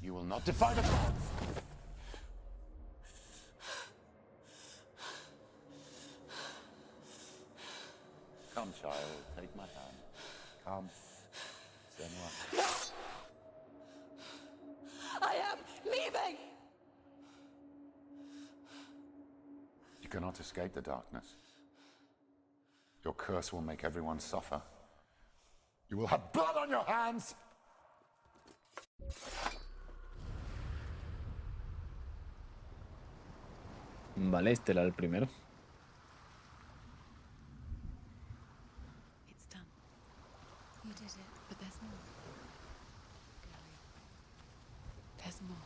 You will not defy the gods. Come, child, take my hand. Come. Senua. No! I am leaving! You cannot escape the darkness. Your curse will make everyone suffer. You will have blood on your hands! Vale, este era el primero. It's done. You did it. But there's more. There's more.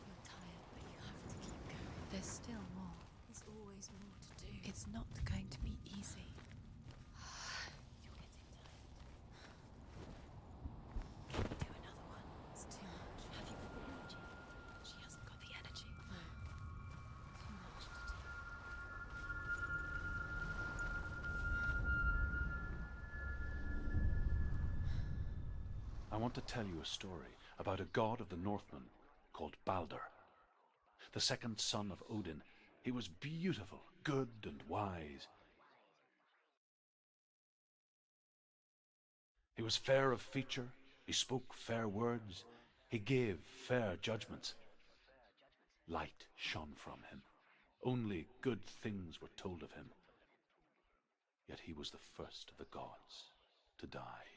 You're tired, but you have to keep going. There's still more. There's always more to do. It's not going to be easy. You're getting tired. Do another one. It's too much. Have you got the energy? She hasn't got the energy. No. Too much to do. I want to tell you a story about a god of the Northmen called Balder. The second son of Odin. He was beautiful, good and wise. He was fair of feature, he spoke fair words, he gave fair judgments. Light shone from him. Only good things were told of him. Yet he was the first of the gods to die.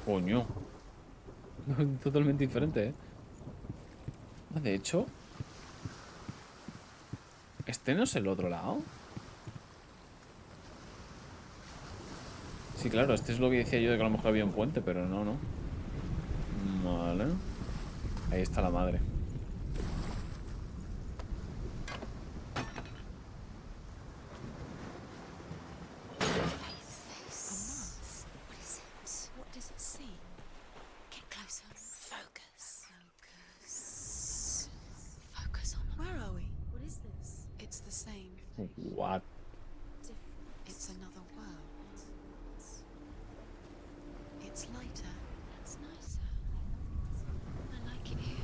Coño. Totalmente diferente, ¿eh? De hecho, ¿este no es el otro lado? Sí, claro, este es lo que decía yo de que a lo mejor había un puente, pero no, no. Vale. Ahí está la madre. What? It's another world. It's lighter. It's nicer. I like it here.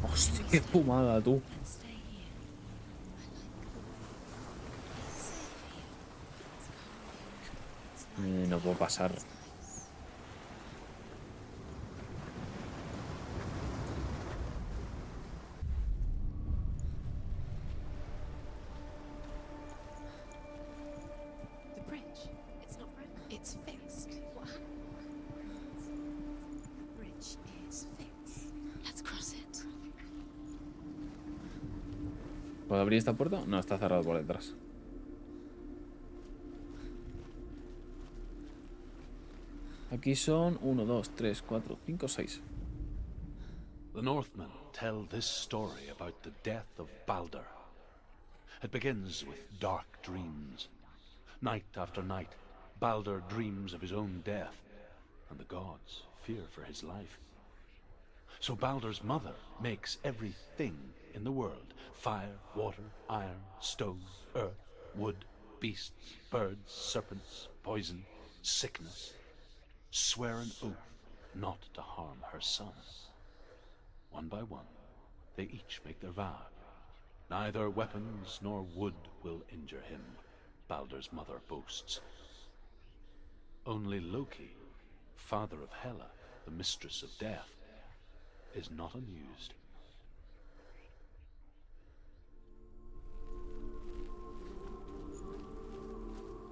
Hostia, qué fumada, tú. Let's stay here. I like the way it's safe here. It's calm here. It's light. No puedo pasar. ¿Puedo abrir esta puerta? No, está cerrado por detrás. Aquí son 1, 2, 3, 4, 5, 6. The Northmen tell this story about the death of Balder. It begins with dark dreams. Night after night, Balder dreams of his own death, and the gods fear for his life. So Balder's mother makes everything in the world: fire, water, iron, stone, earth, wood, beasts, birds, serpents, poison, sickness. Swear an oath not to harm her son. One by one, they each make their vow. Neither weapons nor wood will injure him, Balder's mother boasts. Only Loki, father of Hela, the mistress of death, is not amused.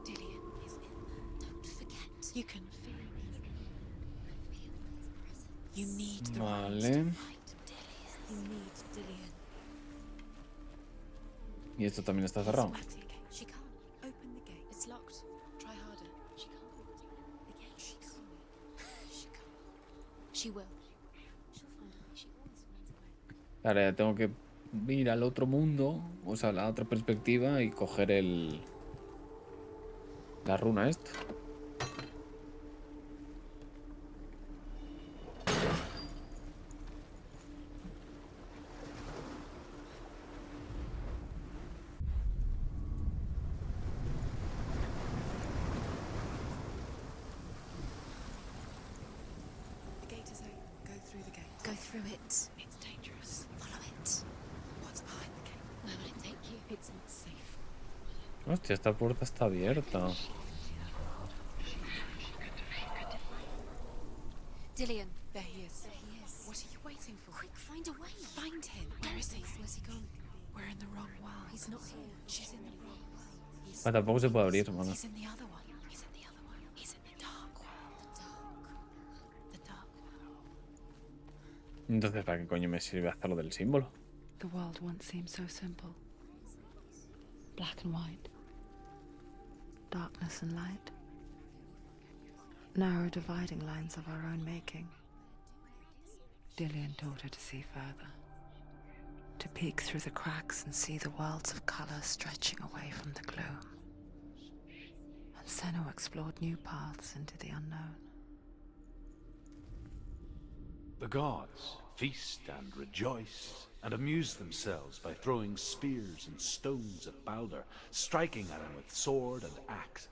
Dillion is in there. Don't forget. You can feel it. You need the Vale. rounds to fight Dillion. You need Dillion. Y esto también está cerrado. She can't. Open the gate. It's locked. Try harder. She can't. The gate. She can't. She can't. She will. She'll find a way. She always finds a way. Ahora ya tengo que ir al otro mundo, o sea, a la otra perspectiva y coger la runa esta. The gate is open. Go through the gate. Go through it. It's dangerous. Follow it. What's behind the gate? Where will it take you? It's not safe. Hostia, esta puerta está abierta. Dillion. There he is. There he is. What are you waiting for? Quick, find a way. Find him. Where is he? Where's he gone? We're in the wrong world. He's not here. She's in the wrong world. He's, Ah, tampoco se puede abrir, mano. he's in the other one. He's in the other one. He's in the dark world. The dark. The dark world. Entonces, ¿para qué coño me sirve hacer lo del símbolo? The world once seemed so simple. Black and white. Darkness and light. Narrow dividing lines of our own making. Dillian taught her to see further. To peek through the cracks and see the worlds of color stretching away from the gloom. And Senua explored new paths into the unknown. The gods feast and rejoice and amuse themselves by throwing spears and stones at Balder, striking at him with sword and axe.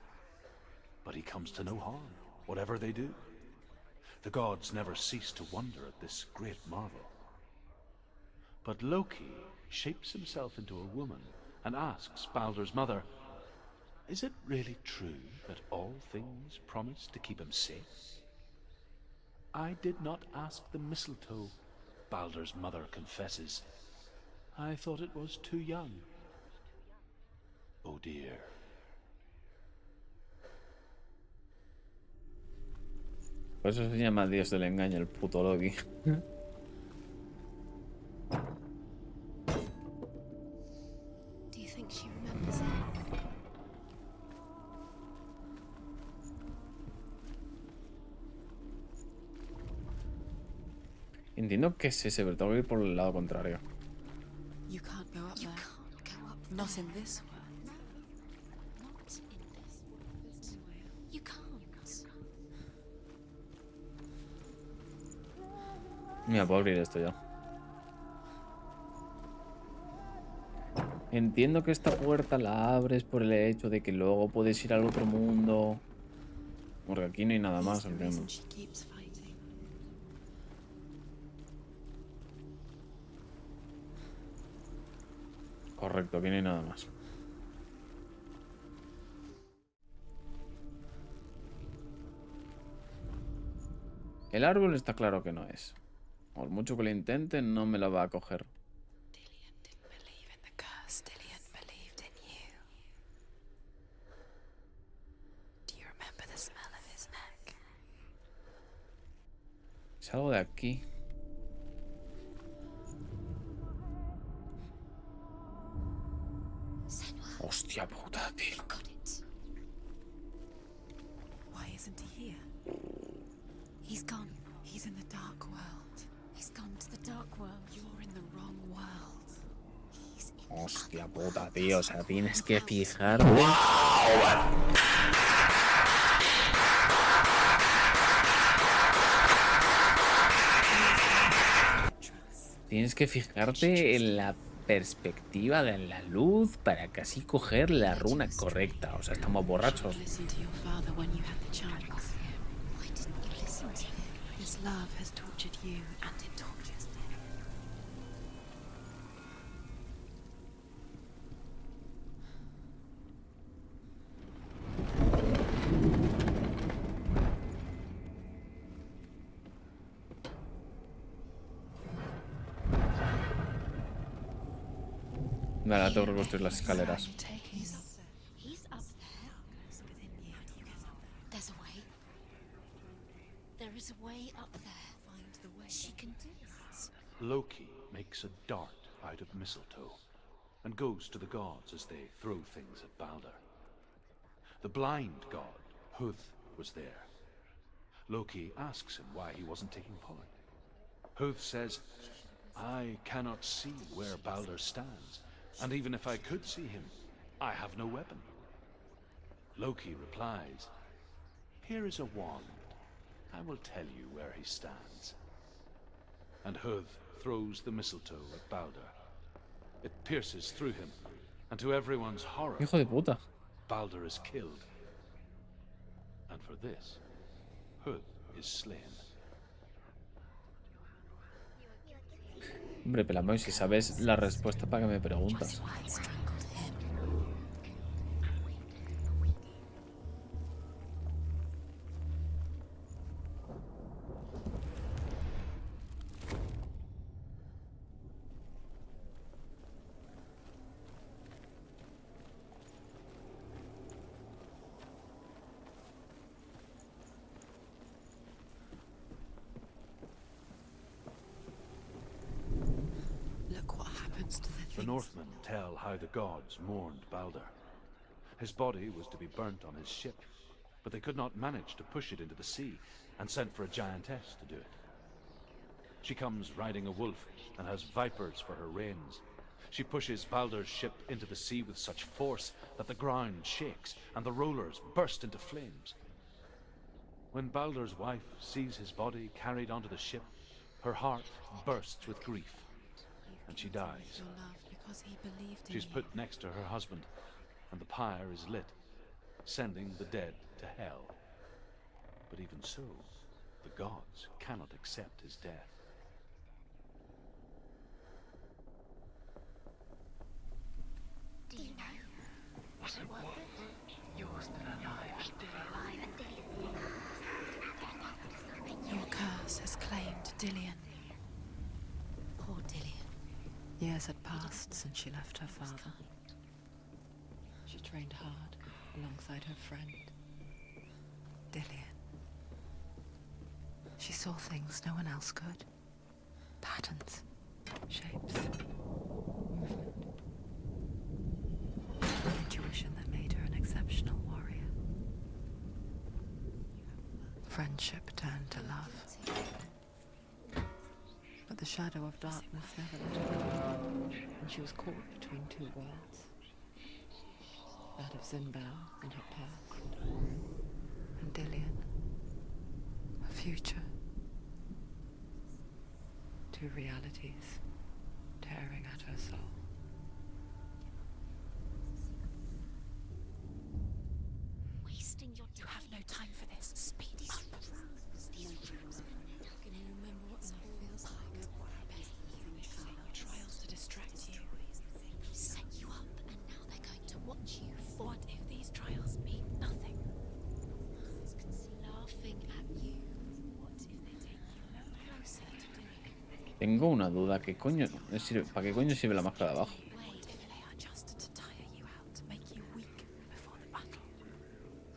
But he comes to no harm, whatever they do. The gods never cease to wonder at this great marvel. But Loki shapes himself into a woman and asks Balder's mother, "Is it really true that all things promise to keep him safe?" "I did not ask the mistletoe," Balder's mother confesses. "I thought it was too young." Oh dear. Por eso se llama Dios del engaño, el puto Loki. Do you think she remembers it? Entiendo que es ese, pero tengo que ir por el lado contrario. You can't go up there. Not in this world. Not in this world. You can't. Mira, puedo abrir esto ya. Entiendo que esta puerta la abres por el hecho de que luego puedes ir al otro mundo. Porque aquí no hay nada más, entiendo. Correcto, aquí no hay nada más. El árbol está claro que no es. Por mucho que lo intente, no me lo va a coger. Dillian didn't believe in the curse. Dillian believed in you. Do you remember the smell of his neck? Salgo de aquí. Senua, Hostia puta, tío. got it. Why isn't he here? He's gone. He's in the dark world. He's gone to the dark world. You're in the wrong world. He's in Hostia puta, tío. O sea, tienes que fijarte. Tienes que fijarte en la perspectiva de la luz para casi coger la runa correcta. O sea, estamos borrachos. Listen to your father when you had the chance. Why didn't you listen to him? His love has tortured you, and it tortures him. Vale, ahora tengo que reconstruir las escaleras. He's up there. There's a way. There is a way up there. Find the way. She can do it. Loki makes a dart out of mistletoe and goes to the gods as they throw things at Balder. The blind god, Huth, was there. Loki asks him why he wasn't taking part. Huth says, "I cannot see where Balder stands, and even if I could see him, I have no weapon." Loki replies, "Here is a wand. I will tell you where he stands." And Huth throws the mistletoe at Balder. It pierces through him, and to everyone's horror, Hijo de puta. Balder is killed. And for this, Huth is slain. Hombre, Pelamoy, si sabes la respuesta, ¿para qué me preguntas? The Northmen tell how the gods mourned Balder. His body was to be burnt on his ship, but they could not manage to push it into the sea, and sent for a giantess to do it. She comes riding a wolf and has vipers for her reins. She pushes Balder's ship into the sea with such force that the ground shakes and the rollers burst into flames. When Balder's wife sees his body carried onto the ship, her heart bursts with grief, and she dies. Your love because he believed in She's you. put next to her husband, and the pyre is lit, sending the dead to hell. But even so, the gods cannot accept his death. Do you know? Was it worth it? You're still alive, Your curse has claimed Dillian. Poor Dillian. Years had passed since she left her father. She trained hard alongside her friend. Dillian. She saw things no one else could. Patterns. Shapes. Movement. An intuition that made her an exceptional warrior. Friendship turned to love. But the shadow of darkness never let her go. And she was caught between two worlds. That of Zinbao and her past. And Dillian. Her future. Two realities tearing at her soul. Wasting your time. You have no time for this. Speed up. Can you remember what life feels like? Trials to distract you. Set you up, and now they're going to watch you fall. What if these trials mean nothing? Laughing at you. What if they take you closer to doing? Tengo una duda. ¿Qué coño sirve? ¿Para qué coño sirve la máscara de abajo? What if they are just to tire you out, to make you weak before the battle?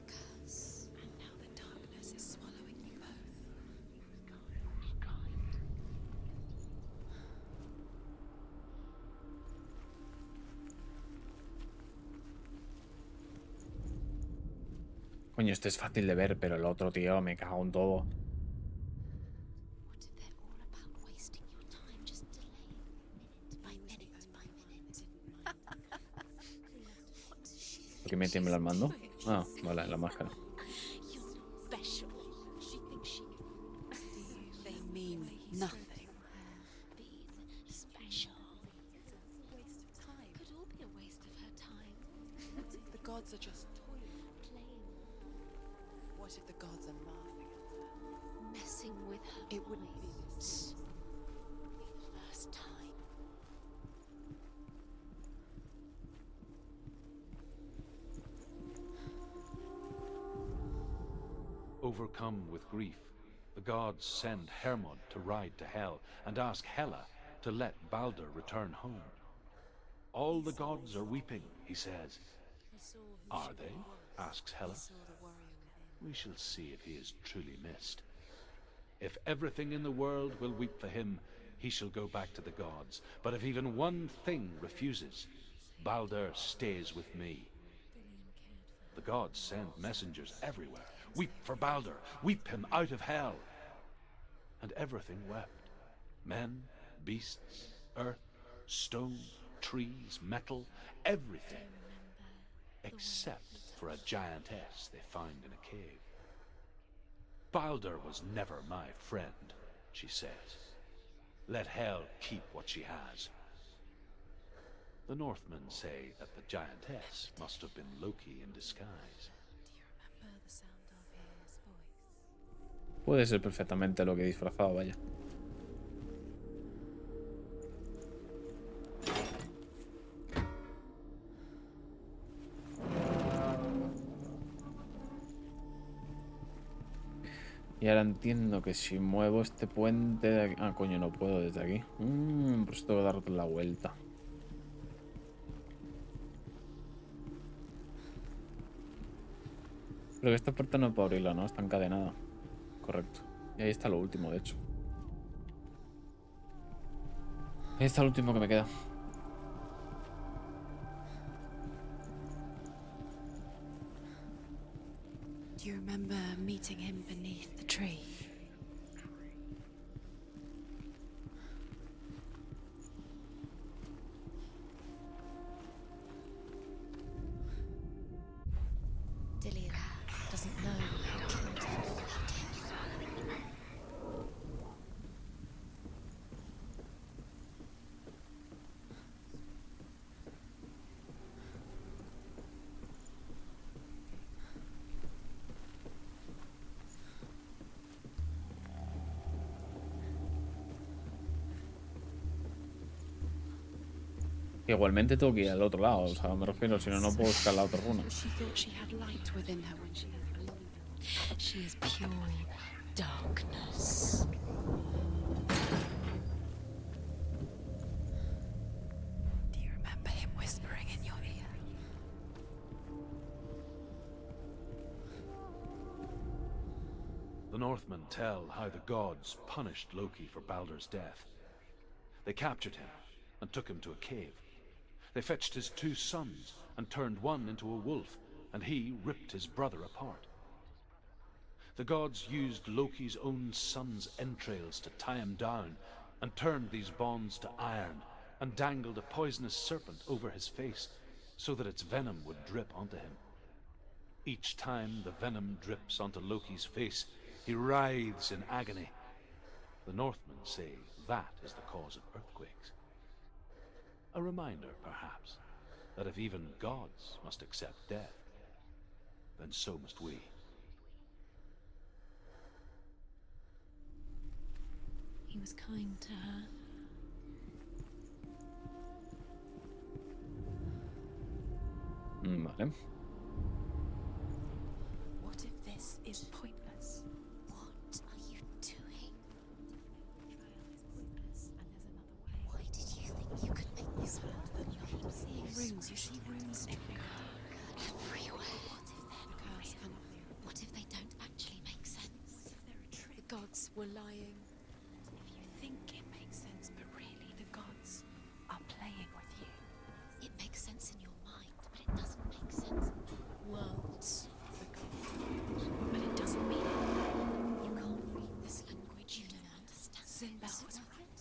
Because, and now the darkness is swallowing you both. Coño, este es fácil de ver, pero el otro, tío, me cago en todo. What if they're all about wasting your time, just delaying minute by minute by minute? ¿Por qué me tiembla el mando? Ah, vale, la máscara. You're special. She thinks she. They mean nothing. Being special. It's a waste of time. Could all be a waste of her time. The gods are just toying, playing. What if the gods are laughing at her? Messing with her. It wouldn't be this. Be the first time. Overcome with grief, the gods send Hermod to ride to Hell and ask Hela to let Balder return home. All the gods are weeping, he says. Are they? Asks Hela. We shall see if he is truly missed. If everything in the world will weep for him, he shall go back to the gods. But if even one thing refuses, Balder stays with me. The gods send messengers everywhere. Weep for Balder, weep him out of hell. And everything wept. Men, beasts, earth, stone, trees, metal, everything. Except for a giantess they find in a cave. Balder was never my friend, she says. Let Hel keep what she has. The Northmen say that the giantess must have been Loki in disguise. Do you remember the sound of his voice? Puede ser perfectamente lo que he disfrazado, vaya. Y ahora entiendo que si muevo este puente de aquí... Ah, coño, no puedo desde aquí. Pues tengo que dar la vuelta. Pero que esta puerta no puedo abrirla, ¿no? Está encadenada. Correcto. Y ahí está lo último, de hecho. Ahí está lo último que me queda. meeting him beneath the tree. Dillian doesn't know who killed him. Igualmente tengo que ir al otro lado, o sea, me refiero, si no, no puedo buscar la otra runa. She thought she had light within her when she has only. She is pure darkness. Do you remember him whispering in your ear? The Northmen tell how the gods punished Loki for Baldur's death. They captured him and took him to a cave. They fetched his 2 sons and turned one into a wolf, and he ripped his brother apart. The gods used Loki's own son's entrails to tie him down, and turned these bonds to iron, and dangled a poisonous serpent over his face, so that its venom would drip onto him. Each time the venom drips onto Loki's face, he writhes in agony. The Northmen say that is the cause of earthquakes. A reminder, perhaps, that if even gods must accept death, then so must we. He was kind to her. Vale. What if this is pointless? What are you doing? Why did you think you could make this world that you're seeing rooms? You see rooms everywhere. What if they don't actually make sense? The gods were lying. If you think it makes sense, but really the gods are playing with you. It makes sense in your mind, but it doesn't make sense. Worlds. But it doesn't mean it. You can't read this language. You don't understand. Sinbad was right.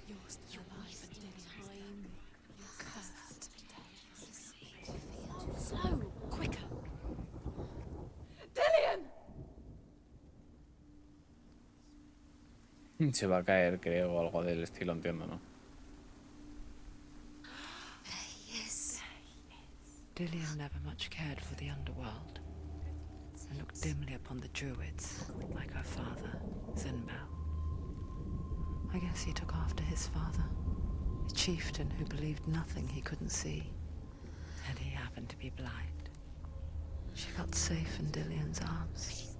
You're still alive and time. You're cursed. Slow, quicker. Dillian! Se va a caer, creo, o algo del estilo, entiendo, ¿no? Dillian never much cared for the underworld and looked dimly upon the druids, like her father, Sinbad. I guess he took after his father, a chieftain who believed nothing he couldn't see, and he happened to be blind. She felt safe in Dillian's arms,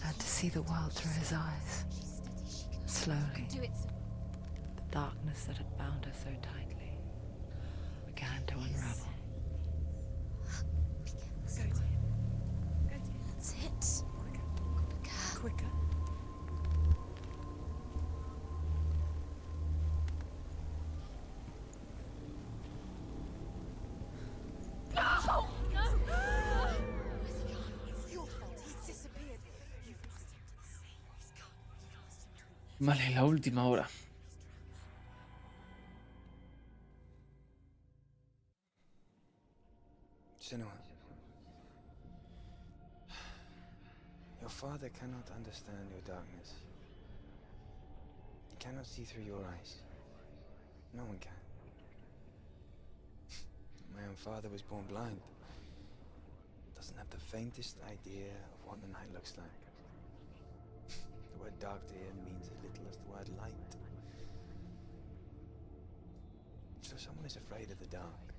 had to see the world through his eyes. Slowly, the darkness that had bound her so tightly began to unravel. That's it. Quicker. No! It's your fault. He's disappeared. You've lost him to the sea. He's gone. Vale, la última hora. Senua, your father cannot understand your darkness. He cannot see through your eyes. No one can. My own father was born blind. Doesn't have the faintest idea of what the night looks like. The word dark to him means as little as the word light. So someone is afraid of the dark.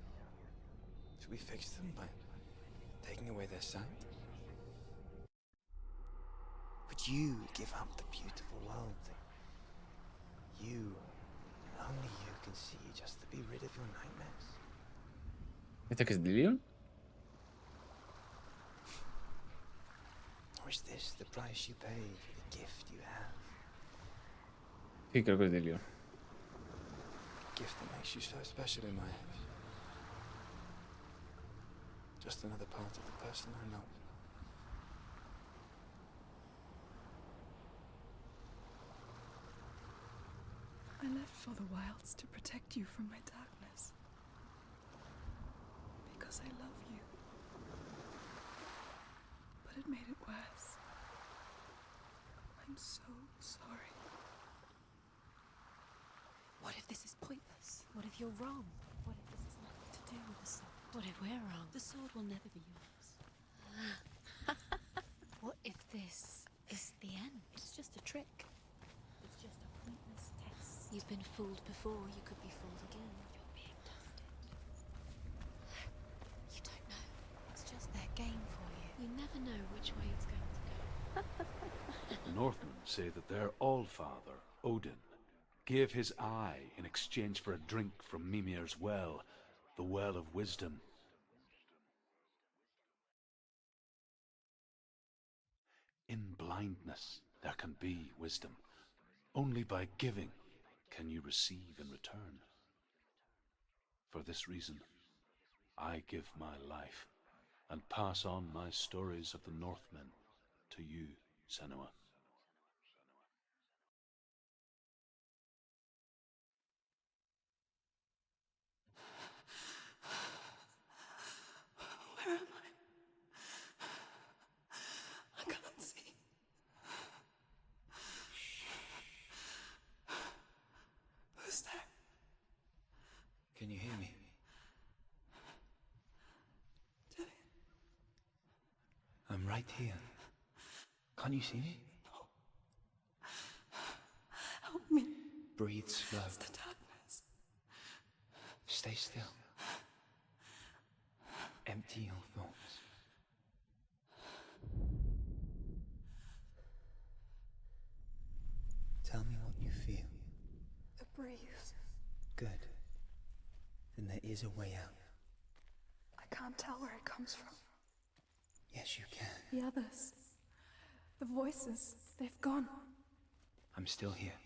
Should we fix them by taking away their sight? Would you give up the beautiful world that you, and only you, can see just to be rid of your nightmares? ¿Este que es Dillion? Or is this the price you pay for the gift you have? Sí, creo que es Dillion. A gift that makes you so special in my eyes. Just another part of the person I love. I left for the wilds to protect you from my darkness. Because I love you. But it made it worse. I'm so sorry. What if this is pointless? What if you're wrong? What if this has nothing to do with the sword? What if we're wrong? The sword will never be yours. What if this is the end? It's just a trick. It's just a pointless test. You've been fooled before, you could be fooled again. You're being tested. You don't know. It's just their game for you. You never know which way it's going to go. The Northmen say that their Allfather, Odin, gave his eye in exchange for a drink from Mimir's well, the Well of Wisdom. In blindness there can be wisdom. Only by giving can you receive in return. For this reason, I give my life and pass on my stories of the Northmen to you, Senua. Where am I? I can't see. Who's there? Can you hear me? I'm right here. Can't you see me? Help me. Breathe slow. It's the darkness. Stay still. Empty your thoughts. Tell me what you feel. The breeze. Good. Then there is a way out. I can't tell where it comes from. Yes, you can. The others. The voices. They've gone. I'm still here.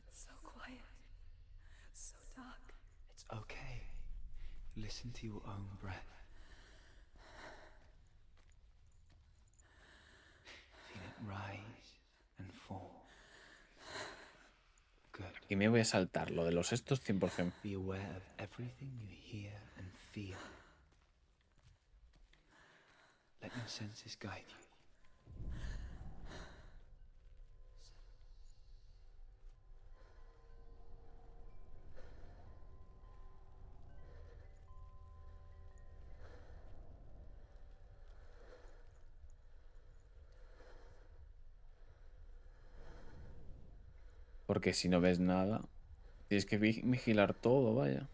It's so quiet. So dark. It's okay. Listen to your own breath. Feel it rise and fall. Good. Y me voy a saltar lo de los estos 100%. Be aware of everything you hear and feel. Let your senses guide you. Porque si no ves nada, tienes que vigilar todo, vaya.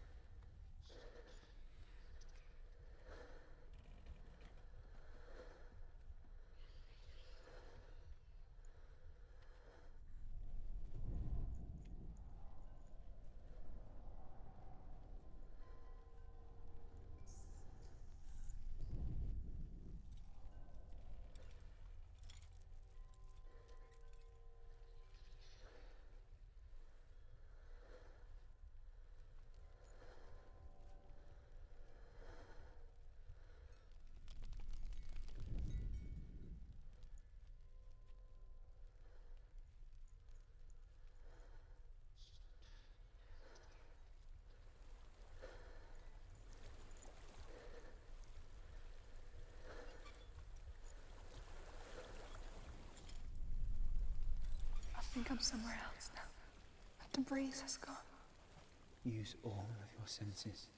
I think I'm somewhere else now. The breeze has gone. Use all of your senses.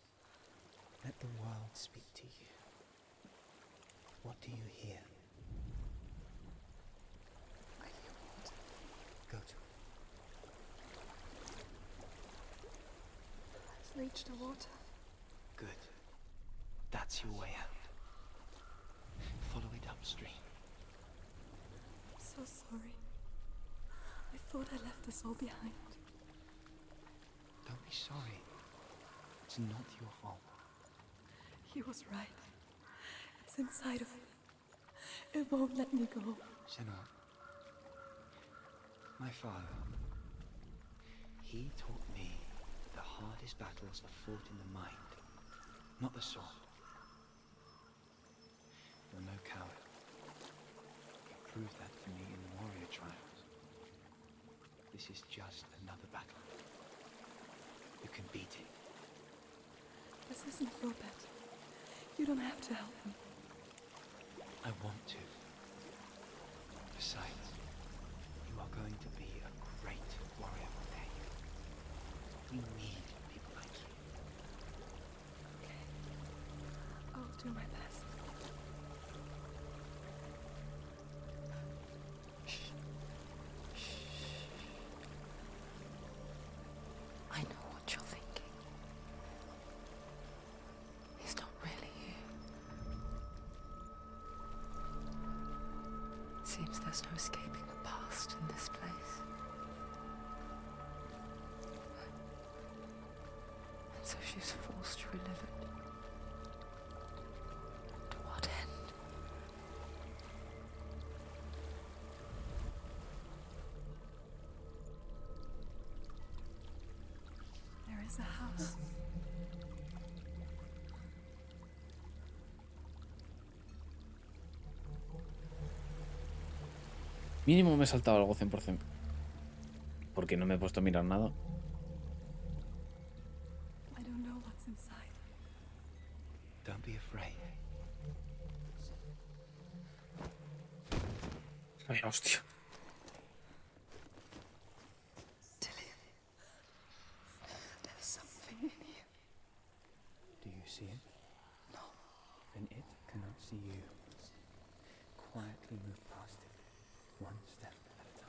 Let the world speak to you. What do you hear? I hear water. Go to it. I've reached the water. Good. That's your way out. Follow it upstream. I'm so sorry. I thought I left us all behind. Don't be sorry. It's not your fault. He was right. It's inside of me. It won't let me go. Senua, my father, he taught me the hardest battles are fought in the mind, not the sword. You're no coward. You proved that to me in warrior trials. This is just another battle. You can beat it. This isn't your battle. You don't have to help him. I want to. Besides, you are going to be a great warrior one day. We need people like you. Okay. I'll do my best. I know what you're thinking. He's not really here. It seems there's no escaping the past in this place. And so she's forced to relive it. To what end? There is a house. Mínimo me he saltado algo 100%. Porque no me he puesto a mirar nada. I don't know what's inside. Don't be afraid. Ay, hostia. There's something in you. Do you see it? No. Then it cannot see you. Quietly move past it, one step at a time.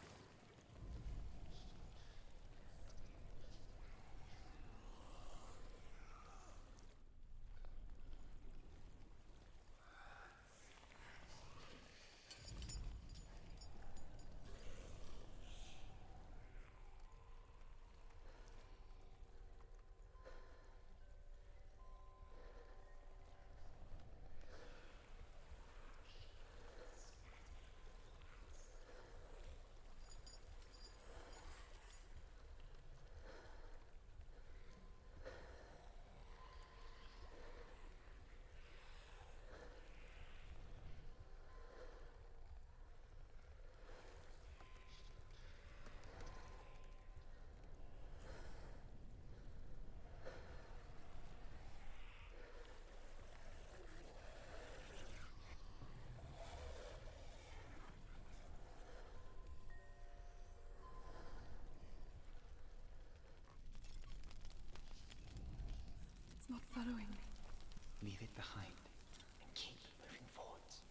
It's not following me. Leave it behind and keep moving forwards.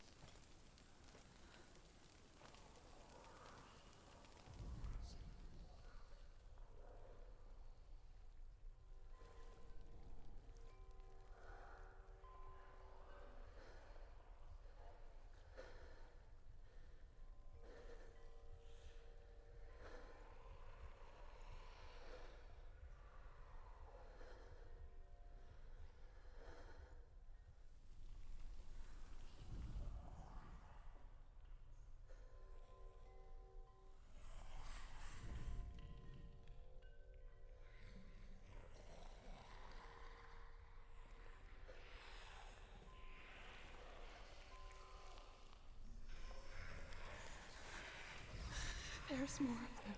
There's more of them.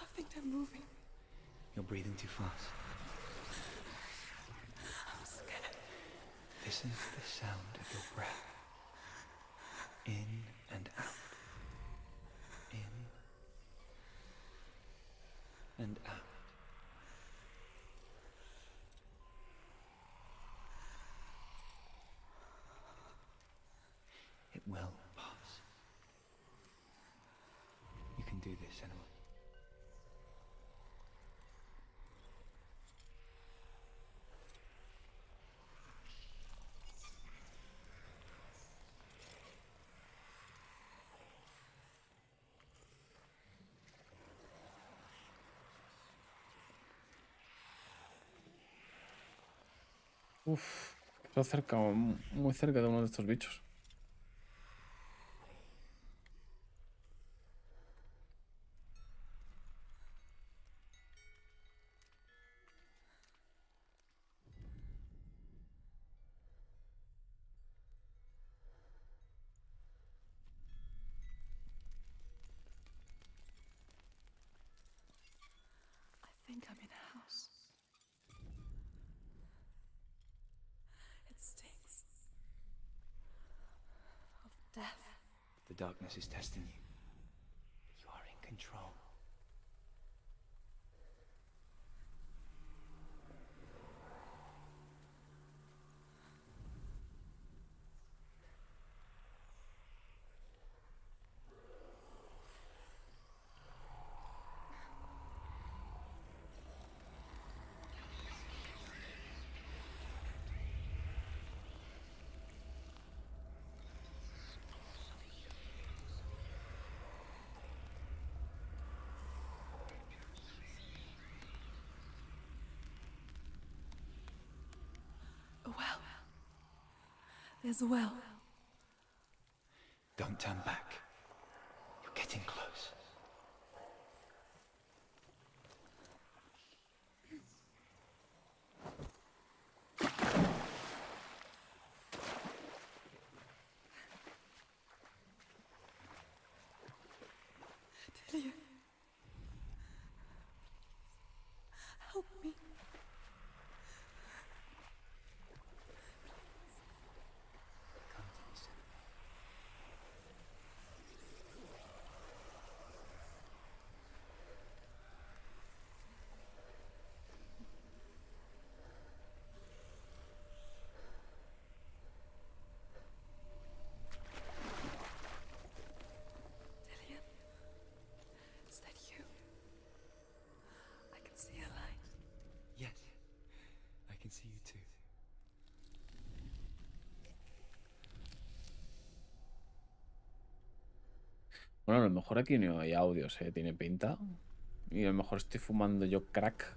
I think they're moving. You're breathing too fast. I'm scared. Listen to the sound of your breath. In and out. In and out. It will pass. You can do this, Senua. Uf, está cerca, muy cerca de uno de estos bichos. think I'm in a house. It stinks of death. The darkness is testing you. You are in control. A well. There's a well. Don't turn back. You're getting close. Tenía. Help me. Come to me, Senua. Tenía. Is that you? I can see a light. Yes, I can see you too. Bueno, a lo mejor aquí no hay audios, tiene pinta. Y a lo mejor estoy fumando yo crack.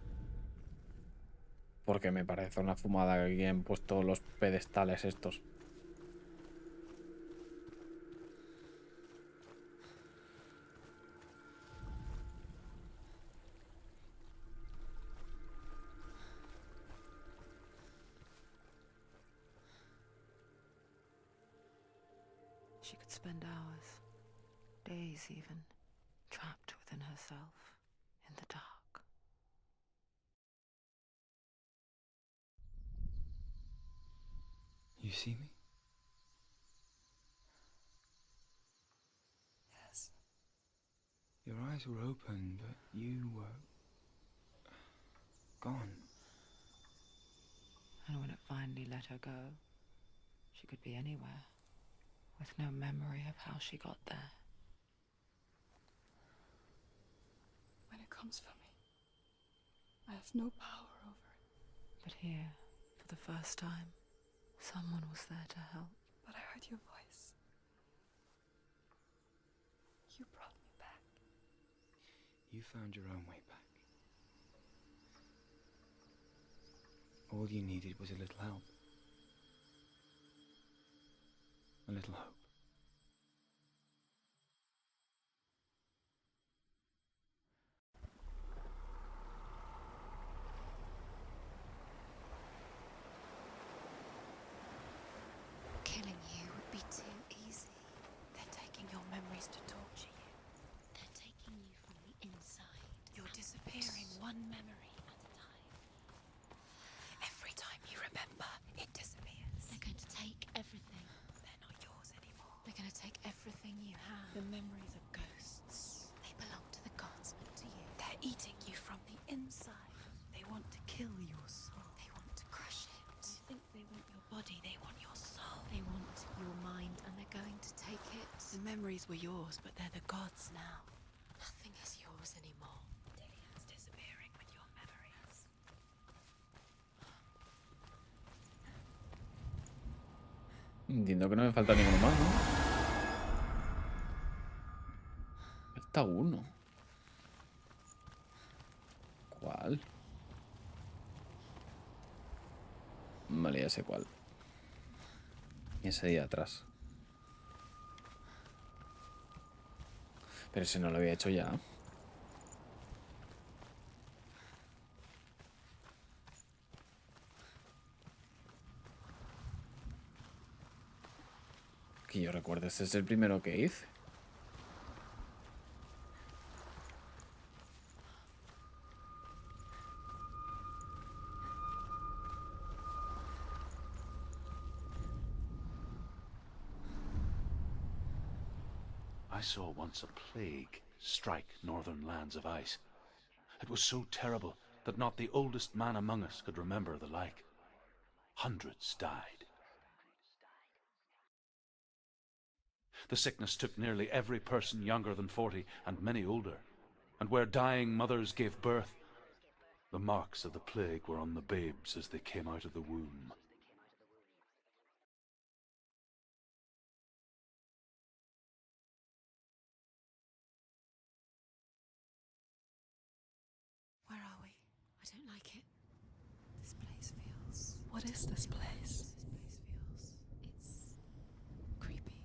Porque me parece una fumada que aquí han puesto los pedestales estos. She could spend hours, days even, trapped within herself, in the dark. You see me? Yes. Your eyes were open, but you were gone. And when it finally let her go, she could be anywhere, with no memory of how she got there. When it comes for me, I have no power over it. But here, for the first time, someone was there to help. But I heard your voice. You brought me back. You found your own way back. All you needed was a little help. A little hope. Killing you would be too easy. They're taking your memories to torture you. They're taking you from the inside. You're disappearing one memory at a time. Every time you remember, it disappears. They're going to take everything. They're not yours anymore. They're going to take everything you have. The memories of ghosts. They belong to the gods, not to you. They're eating you from the inside. They want to kill your soul. They want to crush it. You think they want your body, they want your soul. They want your mind, and they're going to take it. The memories were yours, but they're the gods now. Nothing is yours anymore. Delia's disappearing with your memories. Entiendo que no me falta ninguno más, ¿no? Falta uno. ¿Cuál? Vale, ya sé cuál. Ese día atrás. Pero ese no lo había hecho ya. Que yo recuerdo, ese es el primero que hice. I saw once a plague strike northern lands of ice. It was so terrible that not the oldest man among us could remember the like. Hundreds died. The sickness took nearly every person younger than 40 and many older. And where dying mothers gave birth, the marks of the plague were on the babes as they came out of the womb. Where are we? I don't like it. This place feels... What is this place? This place feels... It's... creepy.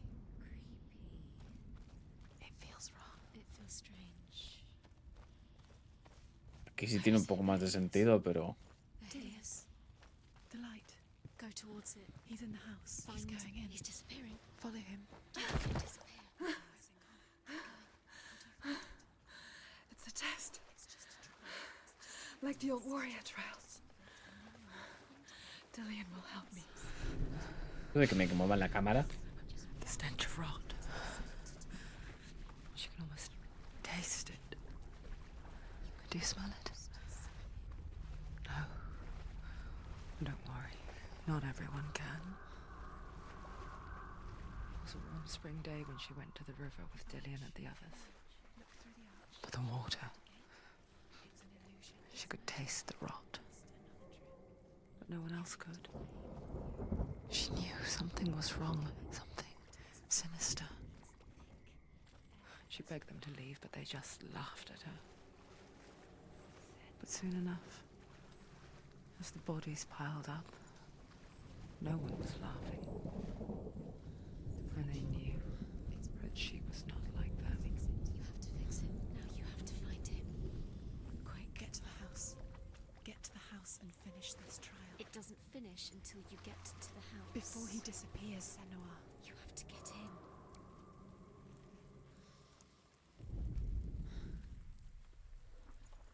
It feels wrong. It feels strange. Aquí sí tiene un poco más de sentido, pero... There he is. The light. Go towards it. He's in the house. Find He's going in. He's disappearing. Follow him. Don't disappear. It's a test. Like the old warrior trials. Dillian will help me. ¿De que me muevan la cámara? The stench of rot. She can almost taste it. Do you smell it? No. Don't worry. Not everyone can. It was a warm spring day when she went to the river with Dillian and the others. But the water. She could taste the rot. But no one else could. She knew something was wrong. Something sinister. She begged them to leave, but they just laughed at her. But soon enough, as the bodies piled up, No one was laughing. And they knew that she was not like them. You have to fix it. Now you have to find him. Quick, get to the house. Get to the house and finish this trial. It doesn't finish until you get to the house. before he disappears, Senua. You have to get in.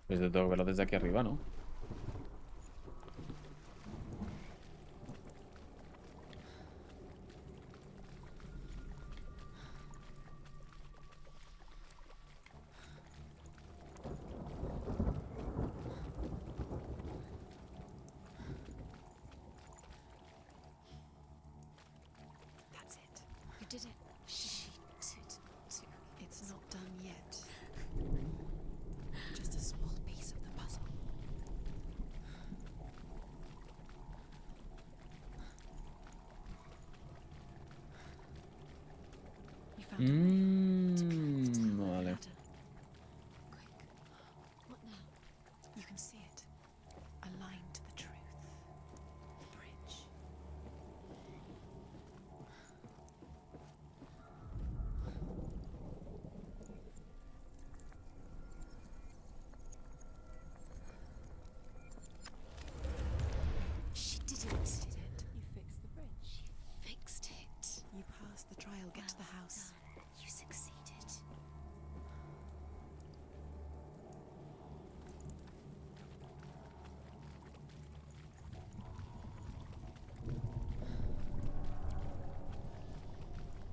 Pues de todo verlo desde aquí arriba, ¿no? That's it. You did it. She did too. It's not done yet. Just a small piece of the puzzle. You found a way. Vale. Quick. What now? You can see it. A line to the truth. The bridge. She did it. You fixed the bridge. Fixed it. You passed the trial. Get to the house. Done. You succeeded.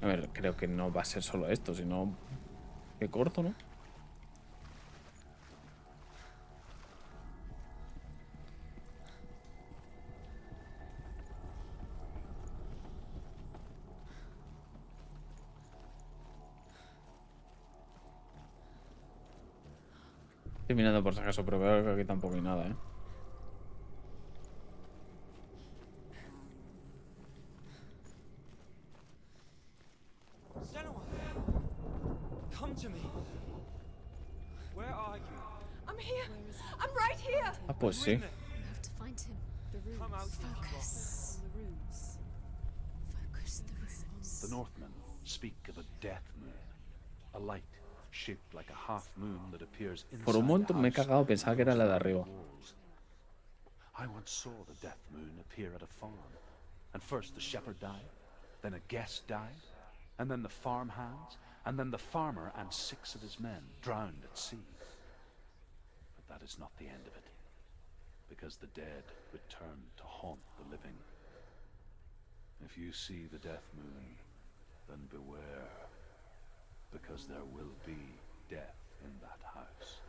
A ver, creo que no va a ser solo esto, sino... Qué corto, ¿no? Estoy mirando por si acaso, pero veo que aquí tampoco hay nada, ¿eh? Senua! Come to me! Where are you? I'm here. I'm right here. Ah, pues sí. You have to find him. The runes. Come out if you Focus. The runes. Focus the runes. The Northmen speak of a death moon, a light shaped like a half moon that appears inside Por un momento me he cagado, pensaba que era la de arriba. walls. I once saw the death moon appear at a farm, and first the shepherd died, then a guest died, and then the farm hands, and then the farmer and 6 of his men drowned at sea. But that is not the end of it, because the dead return to haunt the living. If you see the death moon, then beware. because there will be death in that house.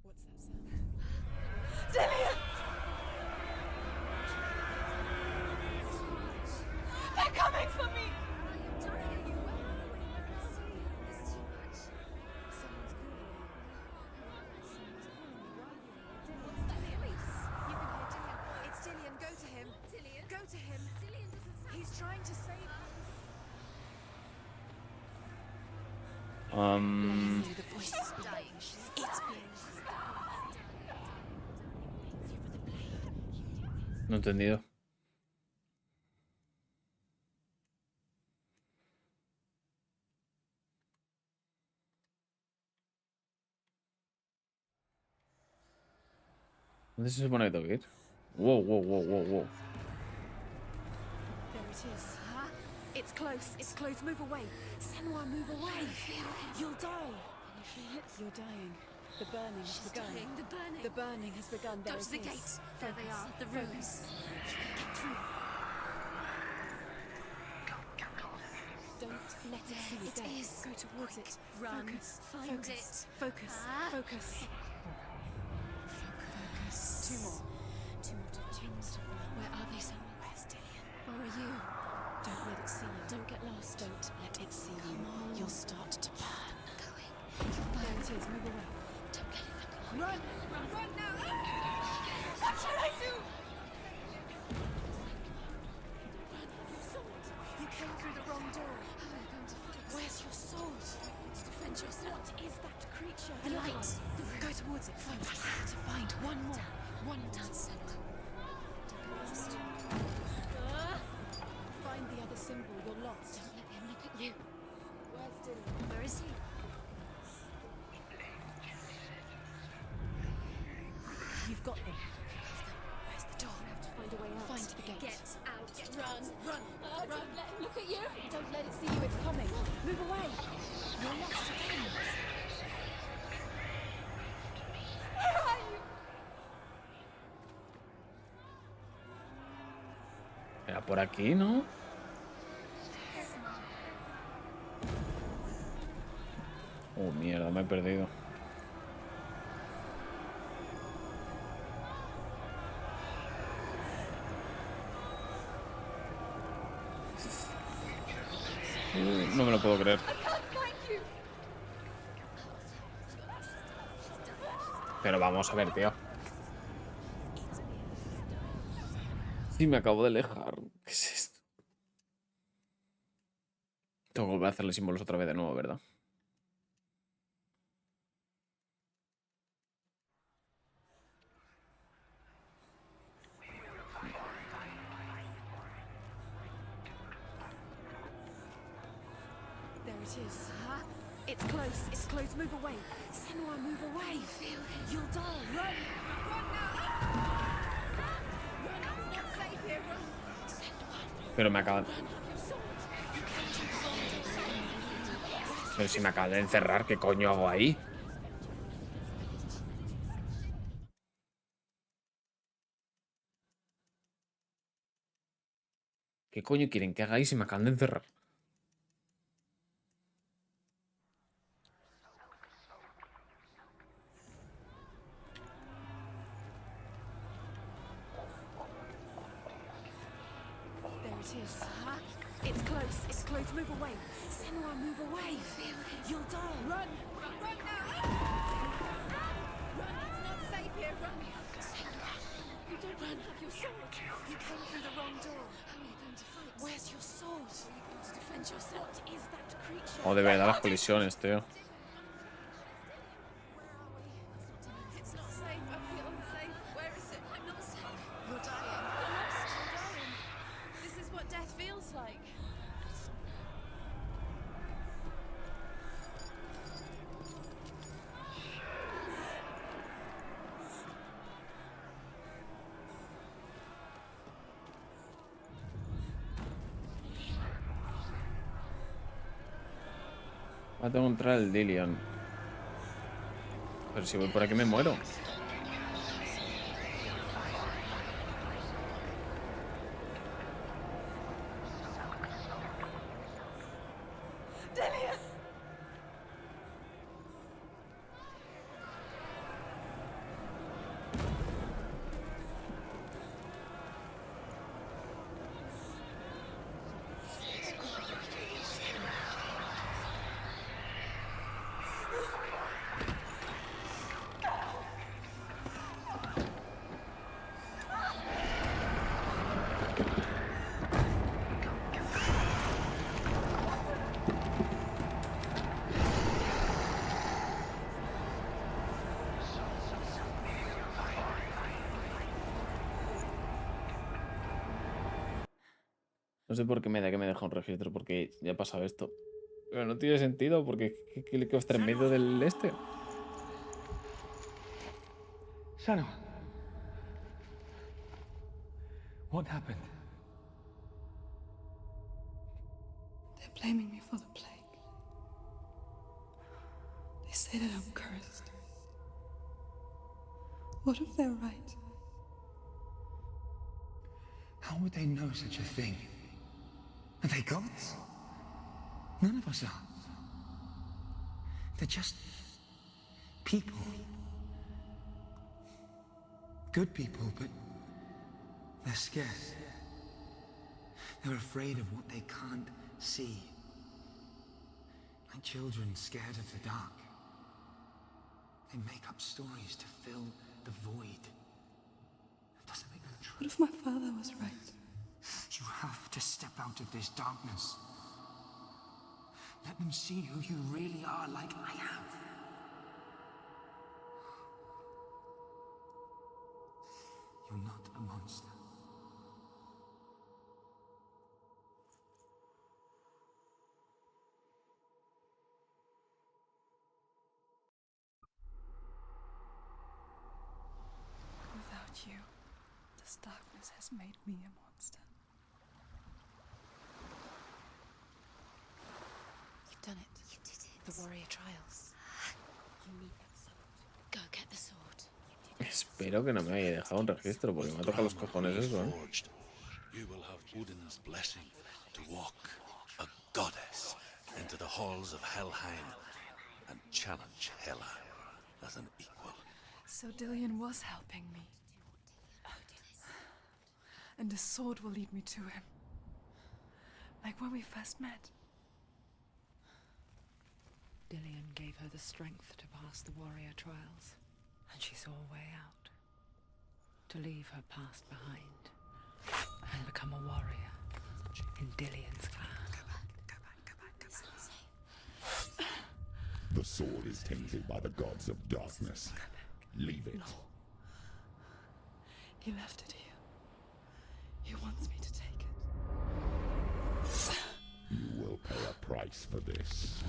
What's that sound? Dillian! They're coming for me! No he entendido. ¿Dónde se supone que tengo que ir? Wow, wow, wow, wow, wow. There it is. Huh? It's close. It's close. Move away. Senua, move away. You'll die. Can you feel it? You're dying. The burning has begun. Dying. The burning. The burning has begun. Go to the gate. There they are. The rooms. You can get through. Don't let it see you. It is. Go towards it. Run. Focus. Find Focus. it. Focus. Ah. Focus. Focus. Two more. Two more to find. Where are they, Senua? Where's Dillian? Where are you? Don't let it see you. Don't get lost. Don't let it see you. Come on. You'll start to burn. Going. There it is. Move away. Don't let it look. Run! Run now! What should I do? Run. Your sword. You came through the wrong door. How are you going to fight? Where's your sword? To defend yourself. What is that creature? The Look light. on. The room. Go towards it. Find to find one more. One more. Done, Senua. Don't get lost. Find the other symbol. You're lost. Don't let him look at you. Where's Dillian? Where is he? You've got them. Where's the door? We have to find a way out. Find the gate. Get out. Run. Run. Run. Don't let him look at you. Don't let it see you. It's coming. Move away. You're lost again. Where are you? Era por aquí, ¿no? Oh, mierda, me he perdido. No me lo puedo creer. Pero vamos a ver, tío. Sí, me acabo de alejar. ¿Qué es esto? Tengo que volver a hacerle símbolos otra vez de nuevo, ¿verdad? There it is. Huh? It's close. It's close. Move away. Senua, move away. You'll die. Run. Run now. Run. It's not safe here. Run. Senua. Pero me acaban... Pero si me acaban de encerrar, ¿qué coño hago ahí? ¿Qué coño quieren que haga ahí si me acaban de encerrar? There it is. Huh? It's close. It's close. Move away. Senua, move away. You'll die. Run. Run now. Run. It's not safe here. Run. Senua. You don't run. Have your sword. You came through the wrong door. How are you going to fight? Where's your sword? How are you going to defend yourself? What is that creature? Oh, de verdad, las colisiones, tío. It's not safe. I feel unsafe. Where is it? I'm not safe. You're dying. You're lost. You're dying. This is what death feels like. Va a tengo que entrar el Dillian. Pero si voy por aquí me muero. No sé por qué me da que me deja un registro, porque ya ha pasado esto. Pero no tiene sentido, porque ¿qué está en medio del este? Senua. What happened? They're blaming me for the plague. They say that I'm cursed. What if they're right? How would they know such a thing? Are they gods? None of us are. They're just people. Good people, but they're scared. They're afraid of what they can't see. Like children scared of the dark. They make up stories to fill the void. That doesn't make them true. What if my father was right? You have to step out of this darkness. Let them see who you really are, like I have. You're not a monster. Without you, this darkness has made me a monster. You've done it. You did it. The warrior trials. You need that sword. Go get the sword. Espero que no me haya dejado un registro, porque me ha tocado los cojones eso, ¿eh? You will have Odin's blessing to walk a goddess into the halls of Helheim and challenge Hela as an equal. So Dillion was helping me. And the sword will lead me to him. Like when we first met. Dillion gave her the strength to pass the warrior trials, and she saw a way out. To leave her past behind and become a warrior in Dillion's clan. The sword is tainted by the gods of darkness. Leave it. No. He left it here. He wants me to take it. You will pay a price for this.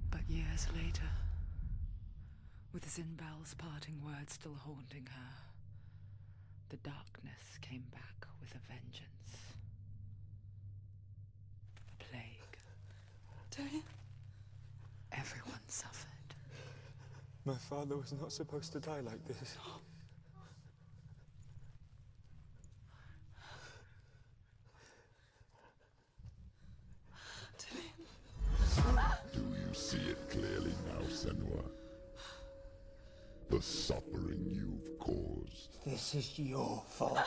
But years later, with Zinbal's parting words still haunting her, the darkness came back with a vengeance. The plague. Dillion? Everyone suffered. My father was not supposed to die like this. Do you see it clearly now, Senua? The suffering you've caused. This is your fault.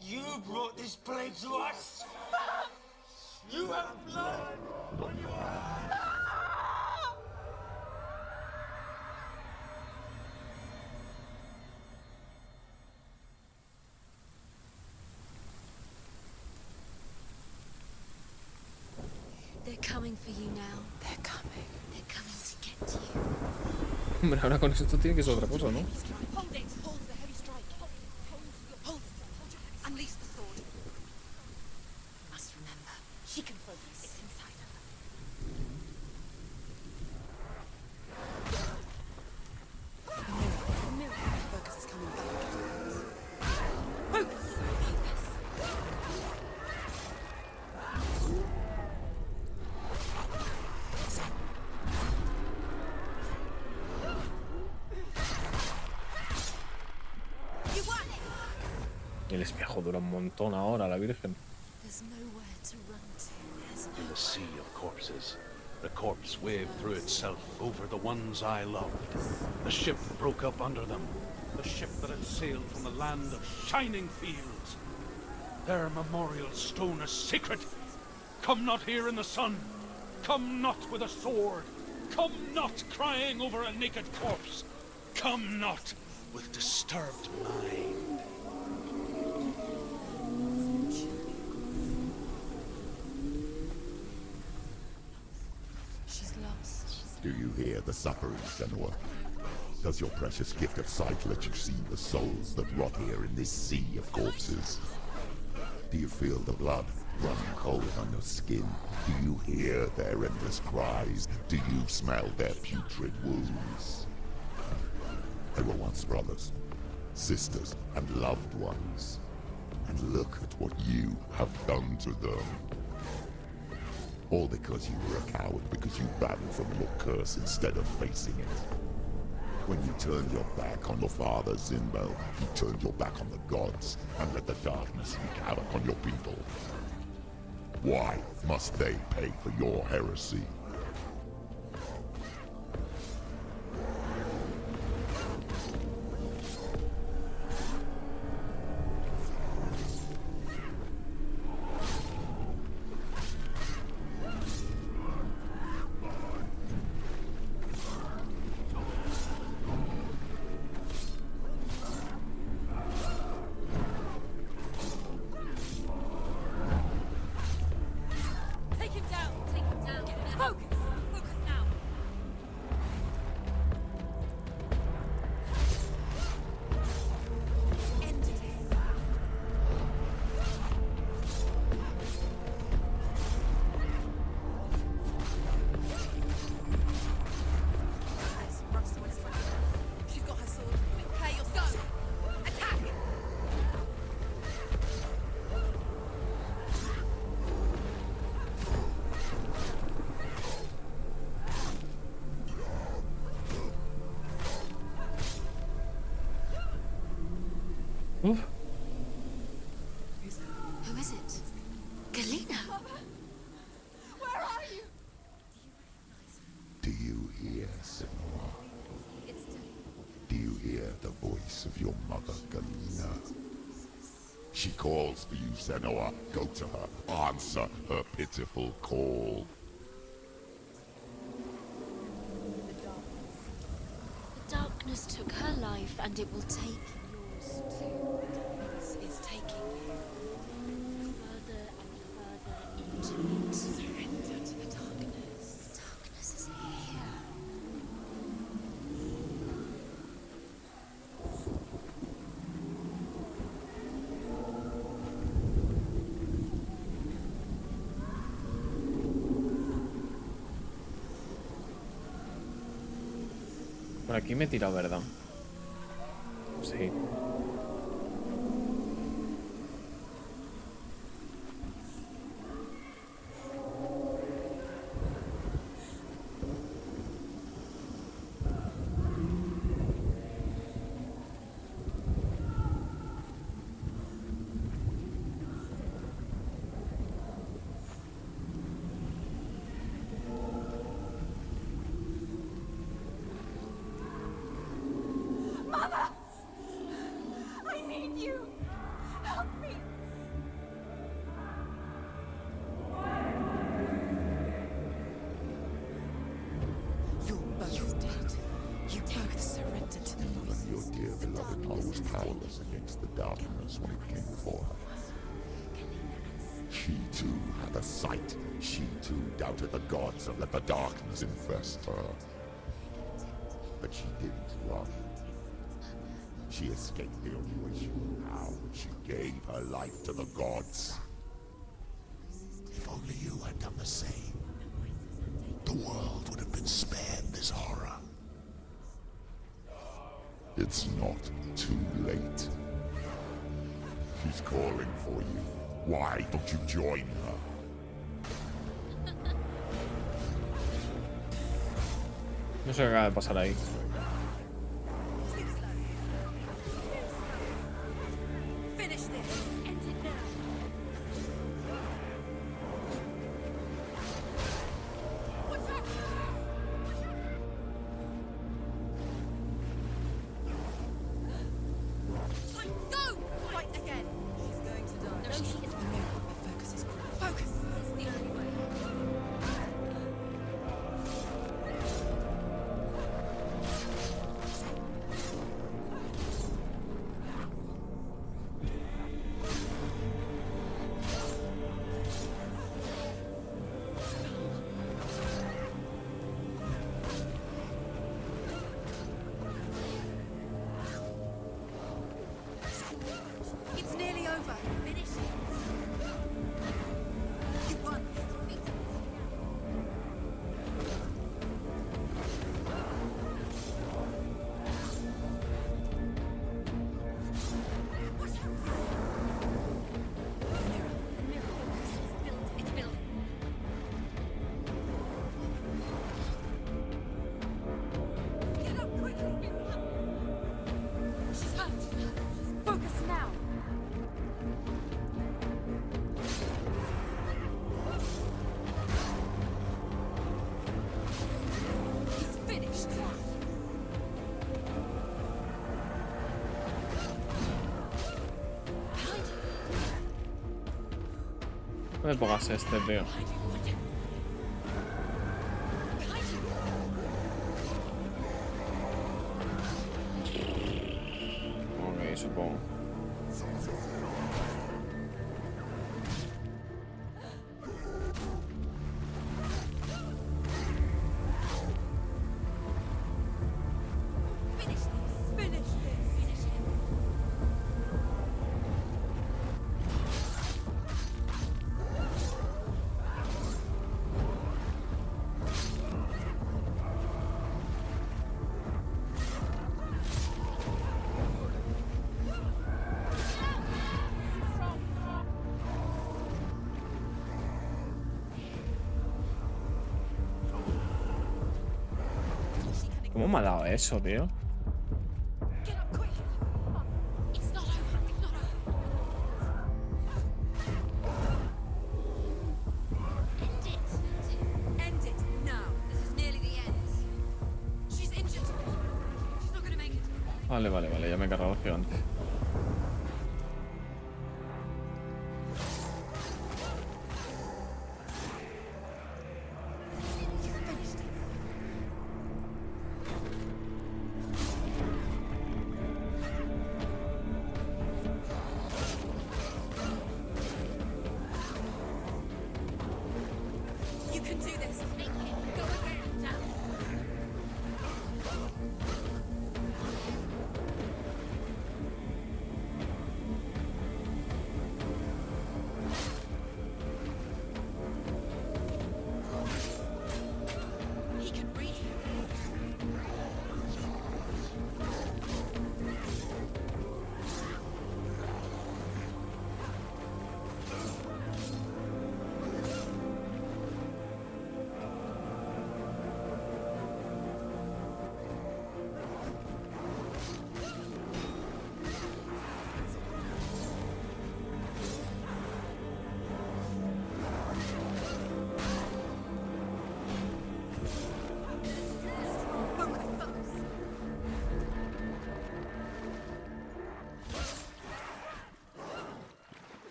You brought this plague to us. You have blood on your hands. They're coming for you now. They're coming. They're coming to get to you. Hombre, ahora con esto tiene que ser otra cosa, ¿no? Hold it. Hold the heavy strike. Hold it. Unleash the sword. You must remember. She can focus. It's inside her. The mirror. Focus is coming back. Focus. El espejo dura un montón ahora, la Virgen. There's nowhere to run to. In the sea of corpses, the corpse waved through itself over the ones I loved. The ship broke up under them. The ship that had sailed from the land of shining fields. Their memorial stone is sacred. Come not here in the sun. Come not with a sword. Come not crying over a naked corpse. Come not with disturbed mind. She's lost. Do you hear the suffering, Senua? Does your precious gift of sight let you see the souls that rot here in this sea of corpses? Do you feel the blood running cold on your skin? Do you hear their endless cries? Do you smell their putrid wounds? They were once brothers, sisters, and loved ones. And look at what you have done to them. All because you were a coward, because you ran from your curse instead of facing it. When you turned your back on your father, Zinbel, you turned your back on the gods and let the darkness wreak havoc on your people. Why must they pay for your heresy? Take him down! Take him down! Focus! Focus now! Ended it! She's got her sword. Play your go! Attack! Uf. Who is it? Galena? Where are you? Do you hear, Senua? Do you hear the voice of your mother, Galena? She calls for you, Senua. Go to her. Answer her pitiful call. The darkness took her life, and it will take yours too. It's taking you further and further into it. Surrender to the darkness. The darkness is here. Por aquí me he tirado, ¿verdad? Sí. Mother! I need you! Help me! You're both dead. You both surrendered to the voices. Your dear beloved mother was powerless against the darkness when it came for her. She too had a sight. She too doubted the gods and let the darkness infest her. But she didn't run. She escaped the only way she knew how. She gave her life to the gods. If only you had done the same, the world would have been spared this horror. It's not too late. She's calling for you. Why don't you join her? No sé qué acaba de pasar ahí. Finish this! End it now! Watch out! Go! Fight again! She's going to die. No, she isn't. No, my focus is correct. Focus! It's the only way. No me pongas este, tío. Ok, supongo. ¿Cómo me ha dado eso, tío? Vale, vale, vale, ya me he cargado el gigante. You can do this. Go again. Now. He can read you.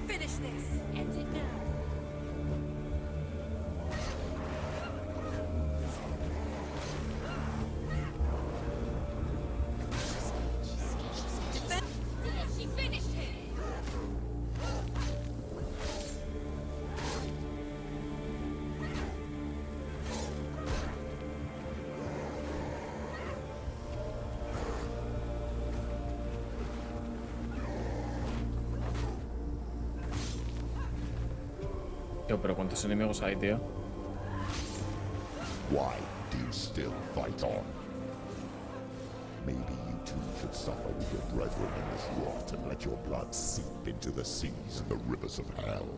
Finish this. End it now. She finished him. Tío, pero ¿cuántos enemigos hay, tío? Why do you still fight on? Maybe you too should suffer with your brethren in this rot and let your blood seep into the seas and the rivers of hell.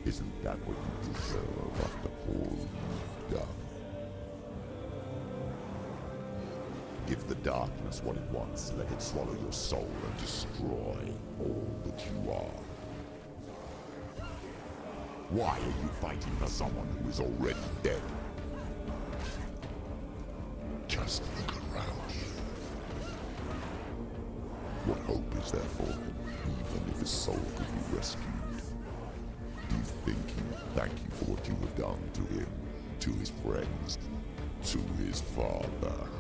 Isn't that what you deserve after all you've done? Give the darkness what it wants, let it swallow your soul and destroy all that you are. Why are you fighting for someone who is already dead? Just look around you. What hope is there for him, even if his soul could be rescued? Do you think he will thank you for what you have done to him, to his friends, to his father?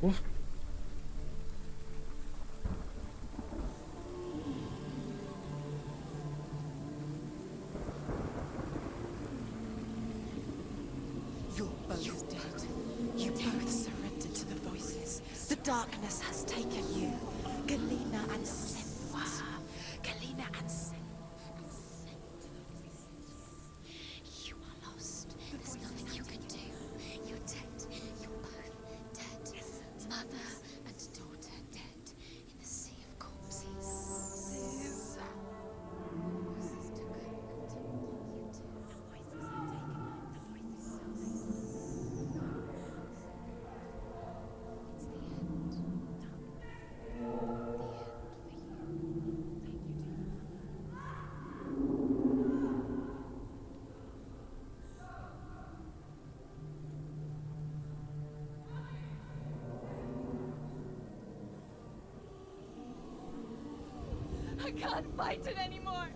Uf. Your both dead. You both surrendered to the voices. The darkness has taken you. Galena and Senua. Galena and You are lost. There's nothing you can do. You're dead. You're both dead. Mother and daughter dead in the sea of corpses. I can't fight it anymore.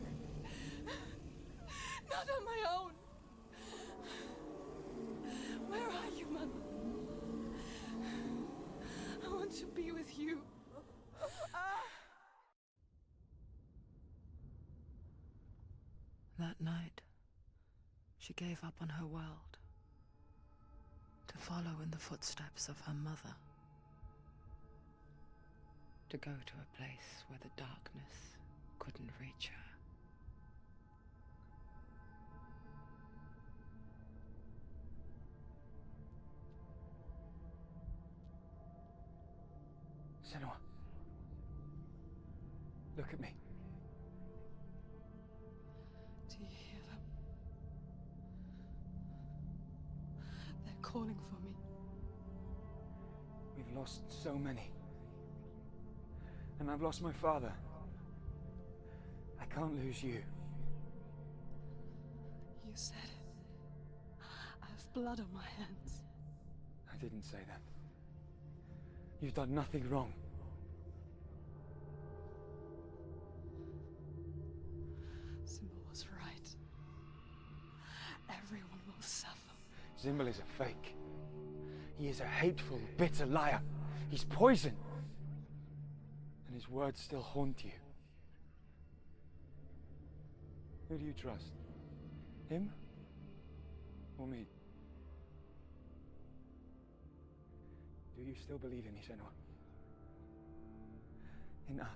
Not on my own. Where are you, Mother? I want to be with you. That night, she gave up on her world to follow in the footsteps of her mother, to go to a place where the darkness couldn't reach her. Senua. Look at me. Do you hear them? They're calling for me. We've lost so many. And I've lost my father. I can't lose you. You said it. I have blood on my hands. I didn't say that. You've done nothing wrong. Symbol was right. Everyone will suffer. Zimbel is a fake. He is a hateful, bitter liar. He's poison. And his words still haunt you. Who do you trust? Him? Or me? Do you still believe in me, Senua? In us?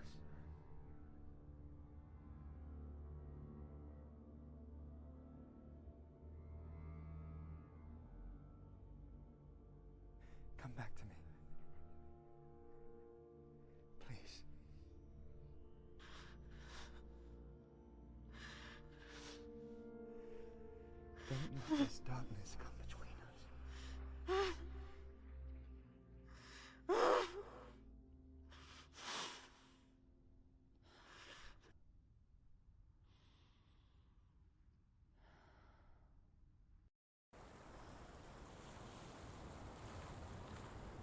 Come back to me. Please. Don't let this darkness come between us.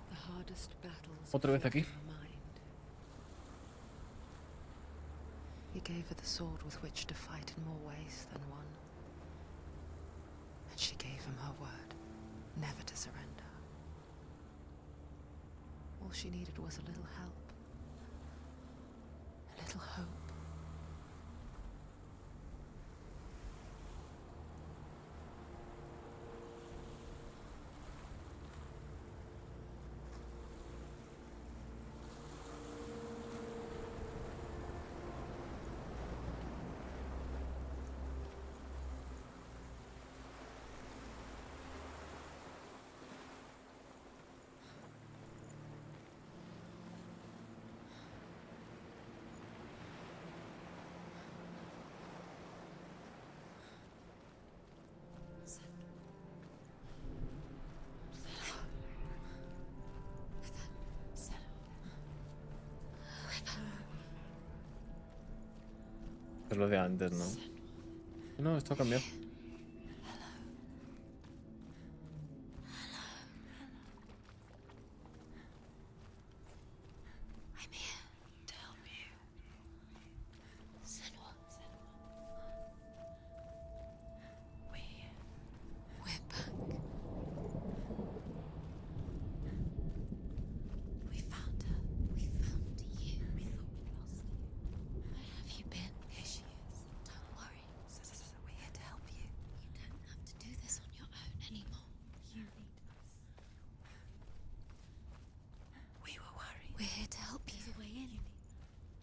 The hardest battles Otra vez aquí. flooded her mind. He gave her the sword with which to fight in more ways than one. And she gave him her word, never to surrender. All she needed was a little help, a little hope. Es lo de antes, ¿no? No, esto ha cambiado. I'm here to help you. Senua. We're back. We found her. We found you. We thought we'd lost you. Where have you been? Here she is. Don't worry. We're here to help you.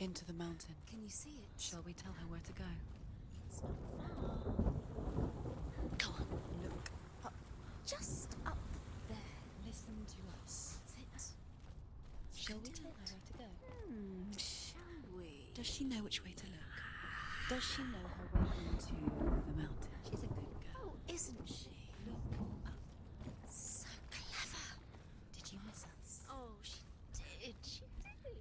Into the mountain. Can you see it? Shall we tell her where to go? It's not far. Go on, look. Up. Just up there. Listen to us. That's it. Shall we do tell her it. where to go? Shall we? Does she know which way to look? Does she know her way into the mountain? She's a good girl. Oh, isn't she? Look up. So clever. Did you miss us? Oh, she did. She did.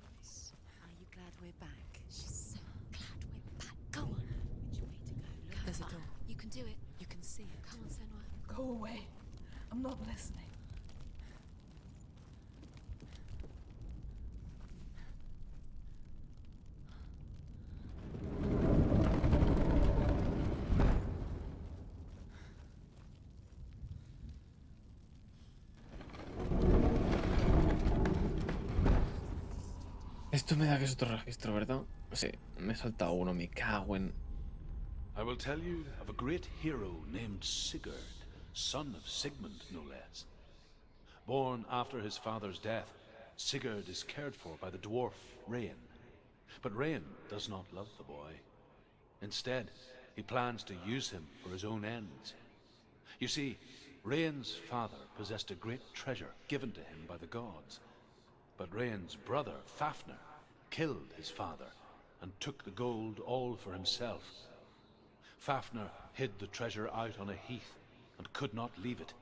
Are you glad we're back? She's so glad we're back. Go on. Which way to go? Look. There's a door. You can do it. You can see it. Come on, Senua. Go away. I'm not listening. Esto me da que es otro registro, ¿verdad? Sí, me he saltado uno, me cago en... I will tell you of a great hero named Sigurd, son of Sigmund, no less. Born after his father's death, Sigurd is cared for by the dwarf Rain. But Rain does not love the boy. Instead, he plans to use him for his own ends. You see, Rain's father possessed a great treasure given to him by the gods. But Rain's brother, Fafnir, killed his father and took the gold all for himself. Fafnir hid the treasure out on a heath and could not leave it.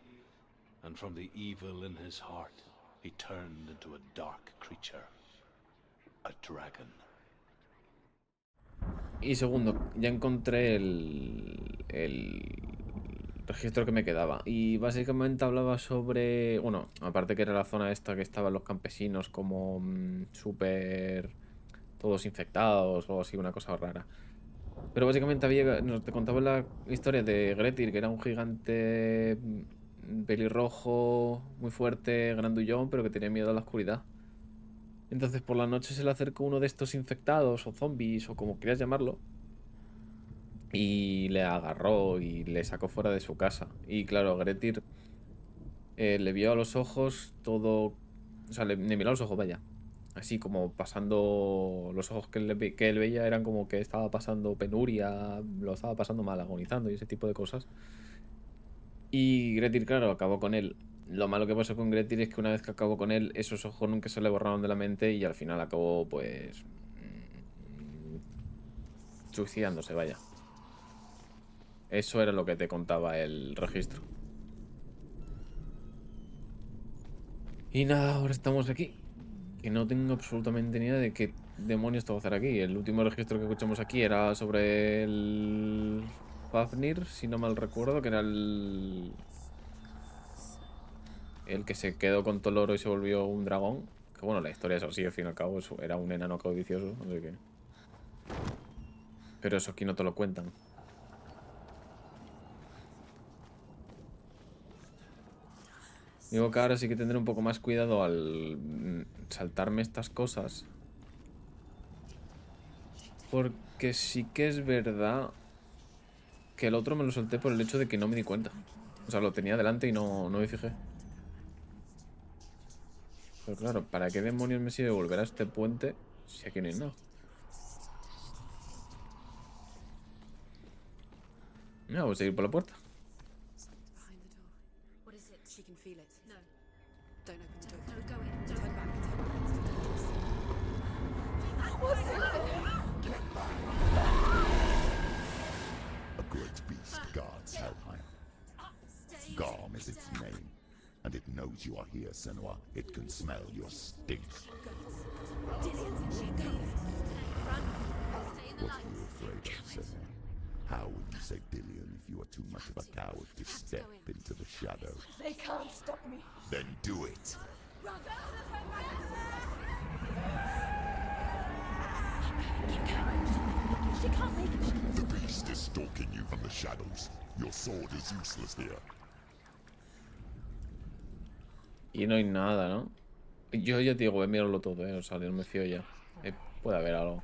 And from the evil in his heart, he turned into a dark creature. A dragon. Y segundo, ya encontré el registro que me quedaba. Y básicamente hablaba sobre... Bueno, aparte que era la zona esta que estaban los campesinos como súper... todos infectados o algo así, una cosa rara. Pero básicamente te contaba la historia de Grettir, que era un gigante pelirrojo, muy fuerte, grandullón, pero que tenía miedo a la oscuridad. Entonces por la noche se le acercó uno de estos infectados o zombies o como quieras llamarlo y le agarró y le sacó fuera de su casa. Y claro, Grettir le vio a los ojos todo... O sea, le miró a los ojos, vaya. Así como pasando... Los ojos que él veía eran como que estaba pasando penuria, lo estaba pasando mal, agonizando y ese tipo de cosas. Y Grettir, claro, acabó con él. Lo malo que pasó con Grettir es que una vez que acabó con él, esos ojos nunca se le borraron de la mente y al final acabó, pues... suicidándose, vaya. Eso era lo que te contaba el registro. Y nada, ahora estamos aquí. Que no tengo absolutamente ni idea de qué demonios tengo que hacer aquí. El último registro que escuchamos aquí era sobre el... Fafnir, si no mal recuerdo, que era el que se quedó con todo el oro y se volvió un dragón. Que bueno, la historia es así, al fin y al cabo, eso era un enano codicioso, así que... Pero eso aquí no te lo cuentan. Digo que ahora sí que tendré un poco más cuidado al saltarme estas cosas. Porque sí que es verdad que el otro me lo solté por el hecho de que no me di cuenta. O sea, lo tenía delante y no me fijé. Pero claro, ¿para qué demonios me sirve volver a este puente si aquí no hay nada? Mira, voy a seguir por la puerta. Behind the door. What is it? She can feel it. No. Don't open the door. No, go in. Turn back. What's in there? A great beast guards Hellheim. Garm is its name, and it knows you are here, Senua. It can smell your stink. What are you afraid of, Senua? How would you say Dillion if you are too much of a coward to step into the shadows? They can't stop me. Then do it! She can't make it. The beast is stalking you from the shadows. Your sword is useless here. Y no hay nada, ¿no? Yo ya te digo, voy a mirarlo todo, o sea, no me fío ya. Puede haber algo.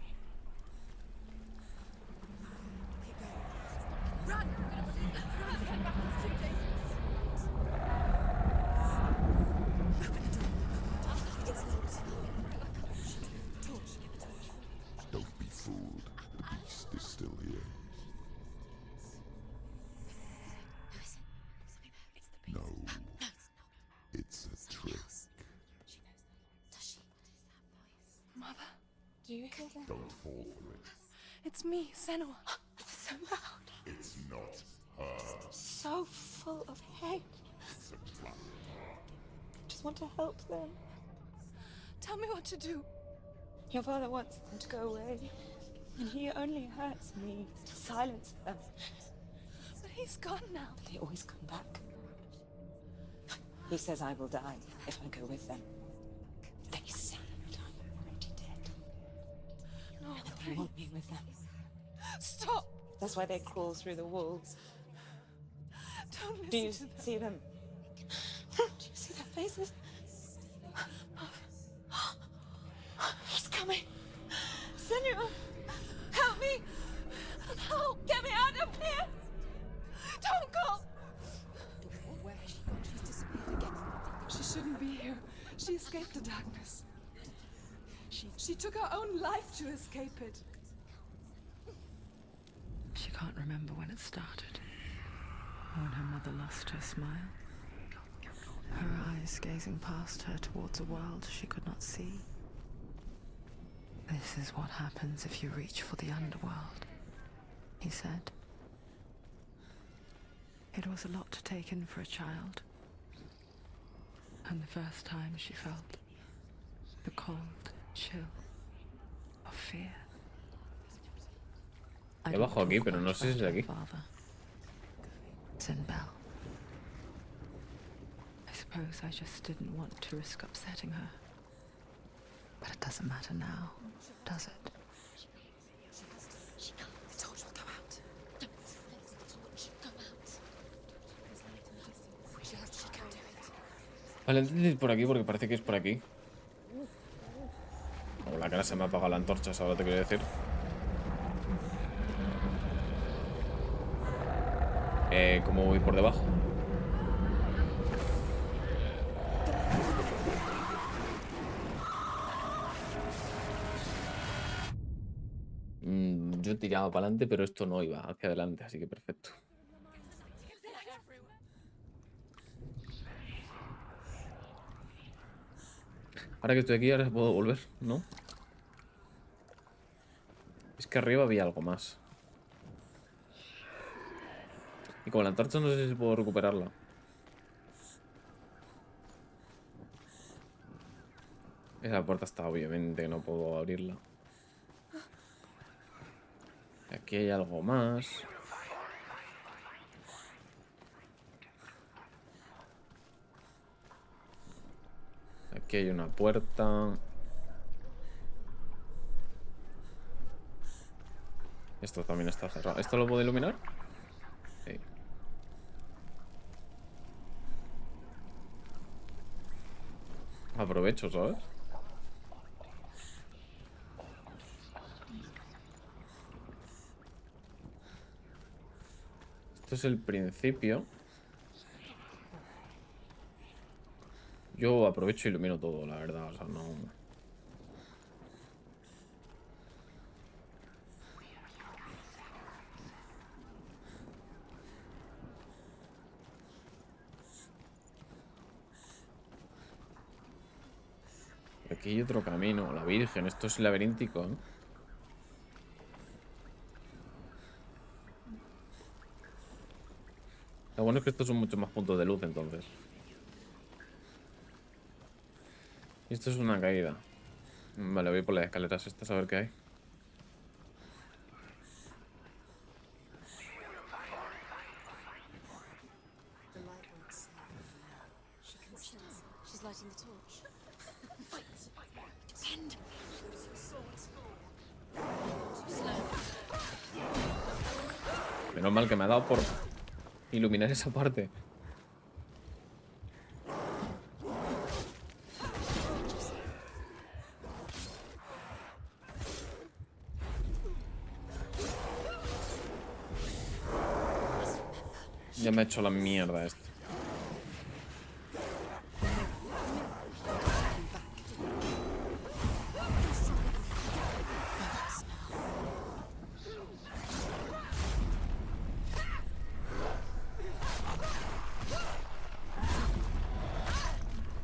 Don't kill them. Don't fall for it. It's me, Senua. So loud. It's not her. So full of hate. It's a trap. Just want to help them. Tell me what to do. Your father wants them to go away. And he only hurts me to silence them. But he's gone now. They always come back. He says I will die if I go with them. They say that I'm already dead. No, And they want me with them. Stop! That's why they crawl through the walls. Don't listen Do you to them. see them? Do you see their faces? He's coming. Senua, help me. Help, get me out of here. Don't go. Where has she gone? She's disappeared again. She shouldn't be here. She escaped the darkness. She took her own life to escape it. She can't remember when it started, or when her mother lost her smile. Her eyes gazing past her towards a world she could not see. This is what happens if you reach for the underworld, he said. It was a lot to take in for a child. And the first time she felt the cold chill of fear. He bajo aquí, pero no sé si es aquí. It's in Bell. I suppose I just didn't want to risk upsetting her. But it doesn't matter now, does it? I told you to go out. Don't go out. She can do it. Vale, intento ir por aquí porque parece que es por aquí. O la cara se me ha apagado la antorcha, ahora te quiero decir. ¿Cómo voy por debajo? Yo tiraba para adelante, pero esto no iba hacia adelante, así que perfecto. Ahora que estoy aquí, ahora puedo volver, ¿no? Es que arriba había algo más. Y con la antorcha no sé si puedo recuperarla. Esa puerta está obviamente, no puedo abrirla. Aquí hay algo más. Aquí hay una puerta. Esto también está cerrado. ¿Esto lo puedo iluminar? Sí. Aprovecho, ¿sabes? Esto es el principio. Yo aprovecho y ilumino todo, la verdad, o sea, no... Aquí hay otro camino, la Virgen, esto es laberíntico, ¿eh? Lo bueno es que estos son muchos más puntos de luz, entonces. Y esto es una caída. Vale, voy por las escaleras estas a ver qué hay. The light won't see her. She can sense. She's lighting the torch. Fight! Defend! Menos mal que me ha dado por iluminar esa parte. Ya me ha hecho la mierda esto.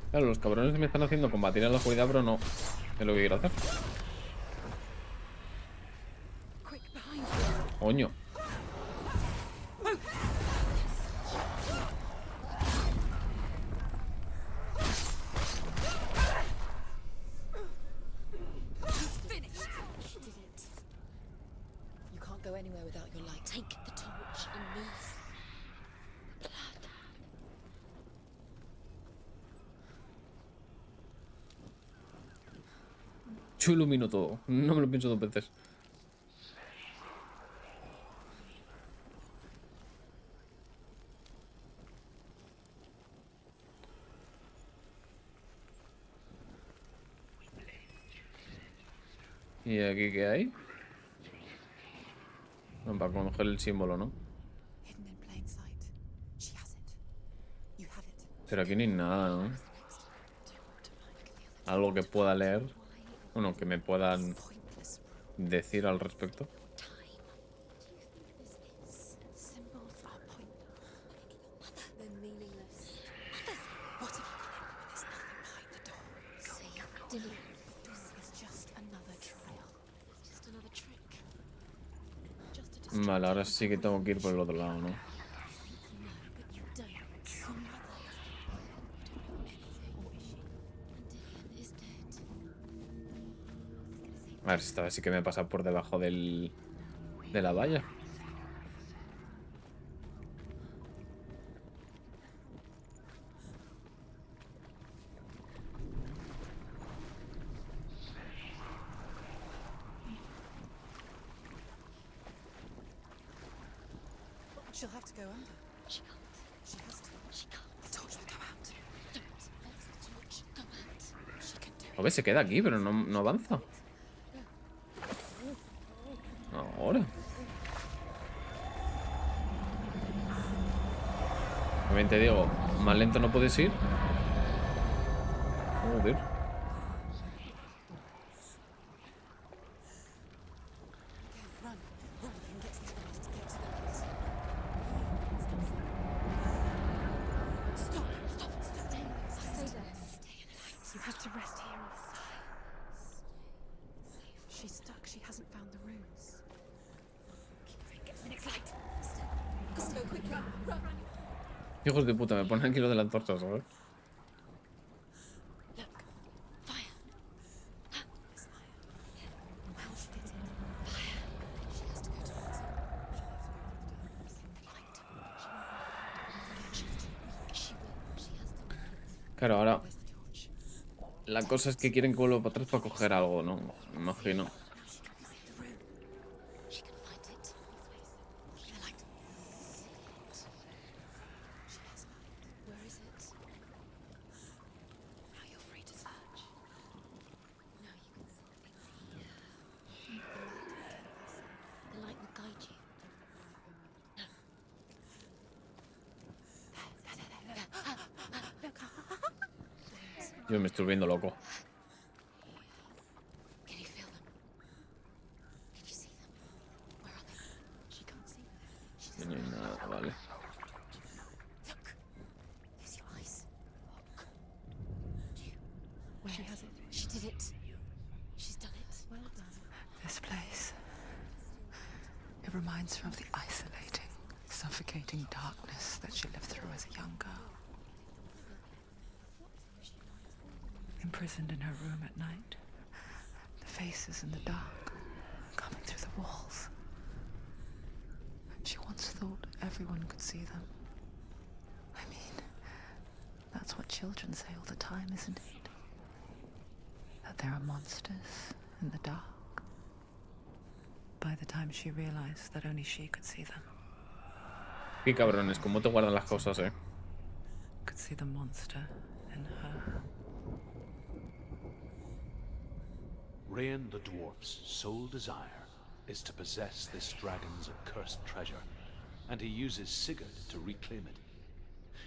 Claro, los cabrones me están haciendo combatir en la oscuridad, pero no es lo que quiero hacer. Coño. Finished. She did it. You can't go anywhere without your light. Take the torch and move. The blood. Yo ilumino todo. No me lo pienso dos veces. ¿Y aquí qué hay? No, para coger el símbolo, ¿no? Hidden in plain sight. She has it. You have it. Pero aquí no hay nada, ¿no? Algo que pueda leer. Bueno, que me puedan decir al respecto. Symbols are pointless. They're meaningless. What have you done? There's nothing behind the door. See, delete. This is just another trial. Just another trick. Just a Vale, ahora sí que tengo que ir por el otro lado, ¿no? No, but you don't. Your mother is dead. A ver, esta vez sí que me pasa por debajo de la valla. She'll have to go under. She can't. She has to. She can't. The torch will go out. Don't let the torch go out. She can do it. A ver, se queda aquí, pero no avanza. Ahora. También te digo, más lento no puedes ir. Joder. Run. Run and get to the light to get to the light. Stop. Stop. Stay there. Stay in the light. You have to rest here. She's stuck. She hasn't found the runes. Get to the next light. Let's go quick. Run. Run. Hijos de puta, me ponen aquí lo de la antorcha, ¿sabes? Look. Fire. There's fire. How she get in? Fire. She has to go towards it. Light. She will. She has to. Claro, ahora Where's the torch? la cosa es que quieren que vuelva para atrás para coger algo, ¿no? Me imagino. Now she can find the rune. She can find it. The light. She has light. Where is it? Now you're free to search. Now you can see it's here. The light will guide you. Yo me estoy viendo loco. Can you feel them? Can you see them? Where are they? She can't see them. No hay nada, vale. Look. Use your eyes. Where she has it. She did it. She's done it. Well done. This place. It reminds her of the isolating, suffocating darkness that she lived through as a young girl. Imprisoned in her room at night. The faces in the dark, coming through the walls. She once thought everyone could see them. I mean, that's what children say all the time, isn't it? That there are monsters in the dark. By the time she realized that only she could see them. Qué cabrones, cómo te guardan las cosas, eh. Could see the monster in her. Rain the dwarf's sole desire is to possess this dragon's accursed treasure, and he uses Sigurd to reclaim it.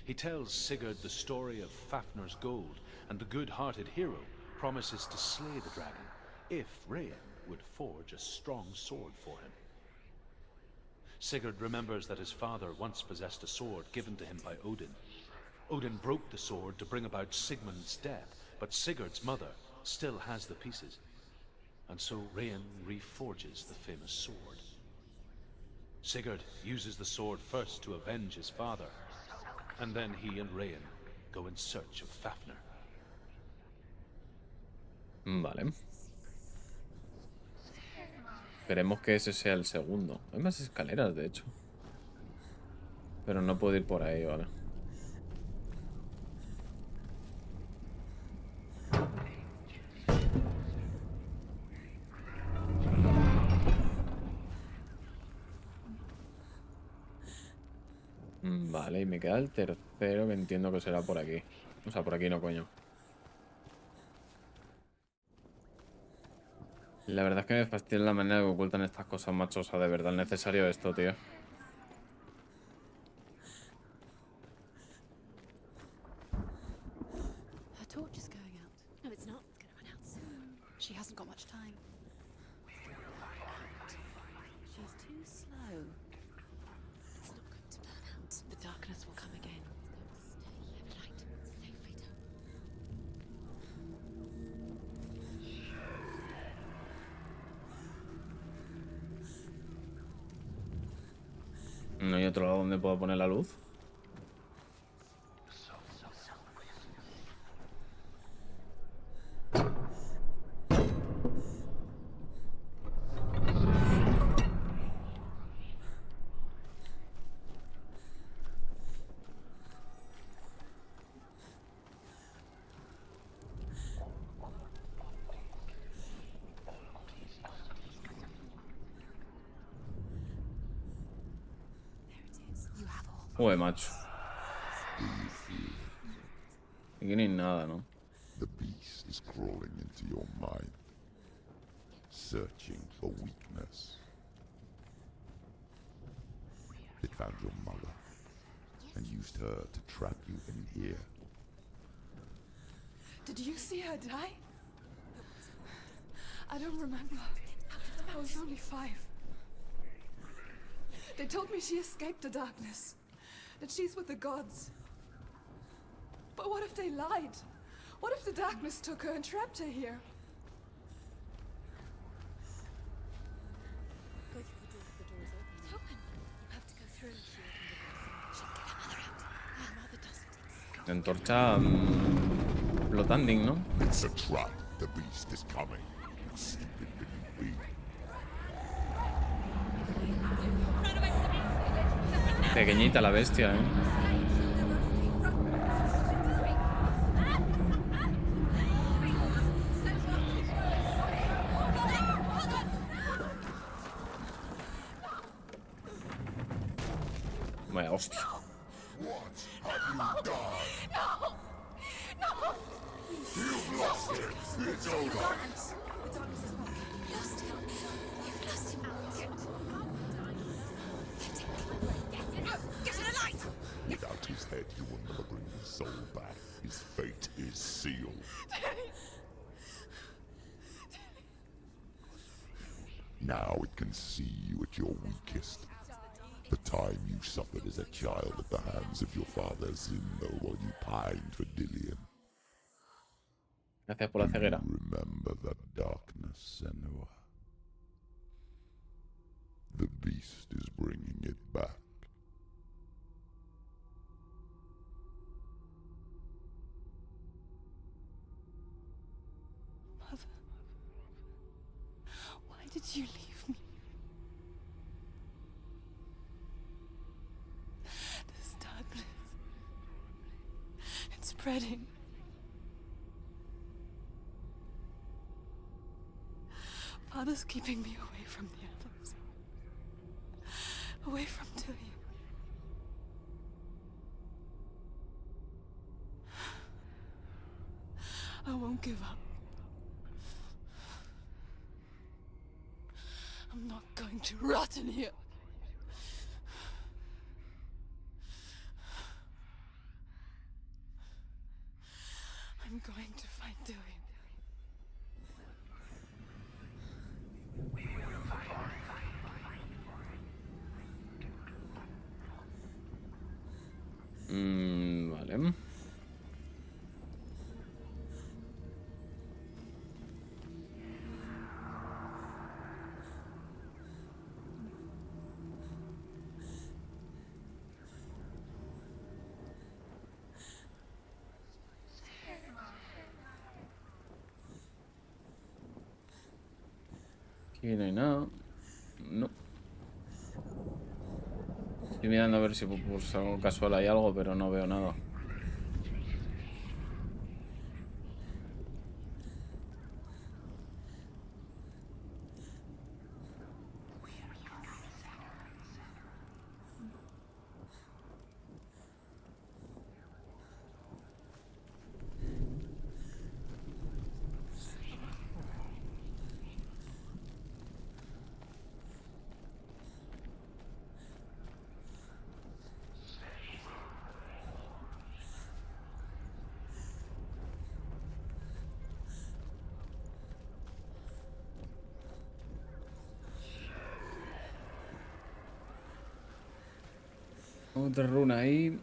He tells Sigurd the story of Fafnir's gold, and the good-hearted hero promises to slay the dragon if Rain would forge a strong sword for him. Sigurd remembers that his father once possessed a sword given to him by Odin. Odin broke the sword to bring about Sigmund's death, but Sigurd's mother still has the pieces. And so Rain reforges the famous sword. Sigurd uses the sword first to avenge his father, and then he and Rayan go in search of Fafnir. Vale. Esperemos que ese sea el segundo. Hay más escaleras, de hecho. Pero no puedo ir por ahí, vale. Vale, y me queda el tercero, que entiendo que será por aquí. O sea, por aquí no, coño. La verdad es que me fastidia la manera que ocultan estas cosas, macho. O sea, de verdad es necesario esto, tío. Her torch is going out. No, it's not. It's going to run out soon. She hasn't got much time. She's too slow. It's not going to burn out. The darkness will come again. It's going to stay. Have light. Save Frida. ¿No hay otro lado donde pueda poner la luz? Joder, macho. Aquí no hay nada, ¿no? The beast is crawling into your mind, searching for weakness. It found your mother and used her to trap you in here. Did you see her die? I don't remember. I was only 5. They told me she escaped the darkness, that she's with the gods. But what if they lied? What if the darkness took her and trapped her here? Go through the door. The door is open. It's open. You have to go through. She'll get her mother out. Her mother doesn't exist. Antorcha flotanding, ¿no? It's a trap. The beast is coming. You stupid little beast. Pequeñita la bestia, ¿eh? Vaya hostia. You've lost it. It's over. Without his head, you will never bring his soul back. His fate is sealed. Now it can see you at your weakest. The time you suffered as a child at the hands of your father Senua while you pined for Dillian. Gracias por la ceguera. Remember that darkness, Senua. The beast is bringing it back. Mother, why did you leave me? This darkness, it's spreading. Father's keeping me away from the others. Away from Tenía. I won't give up. I'm not going to rot in here. I'm going to find Dillian. Vale. Aquí no hay nada. No. Estoy mirando a ver si por algo casual hay algo, pero no veo nada. Otra runa ahí.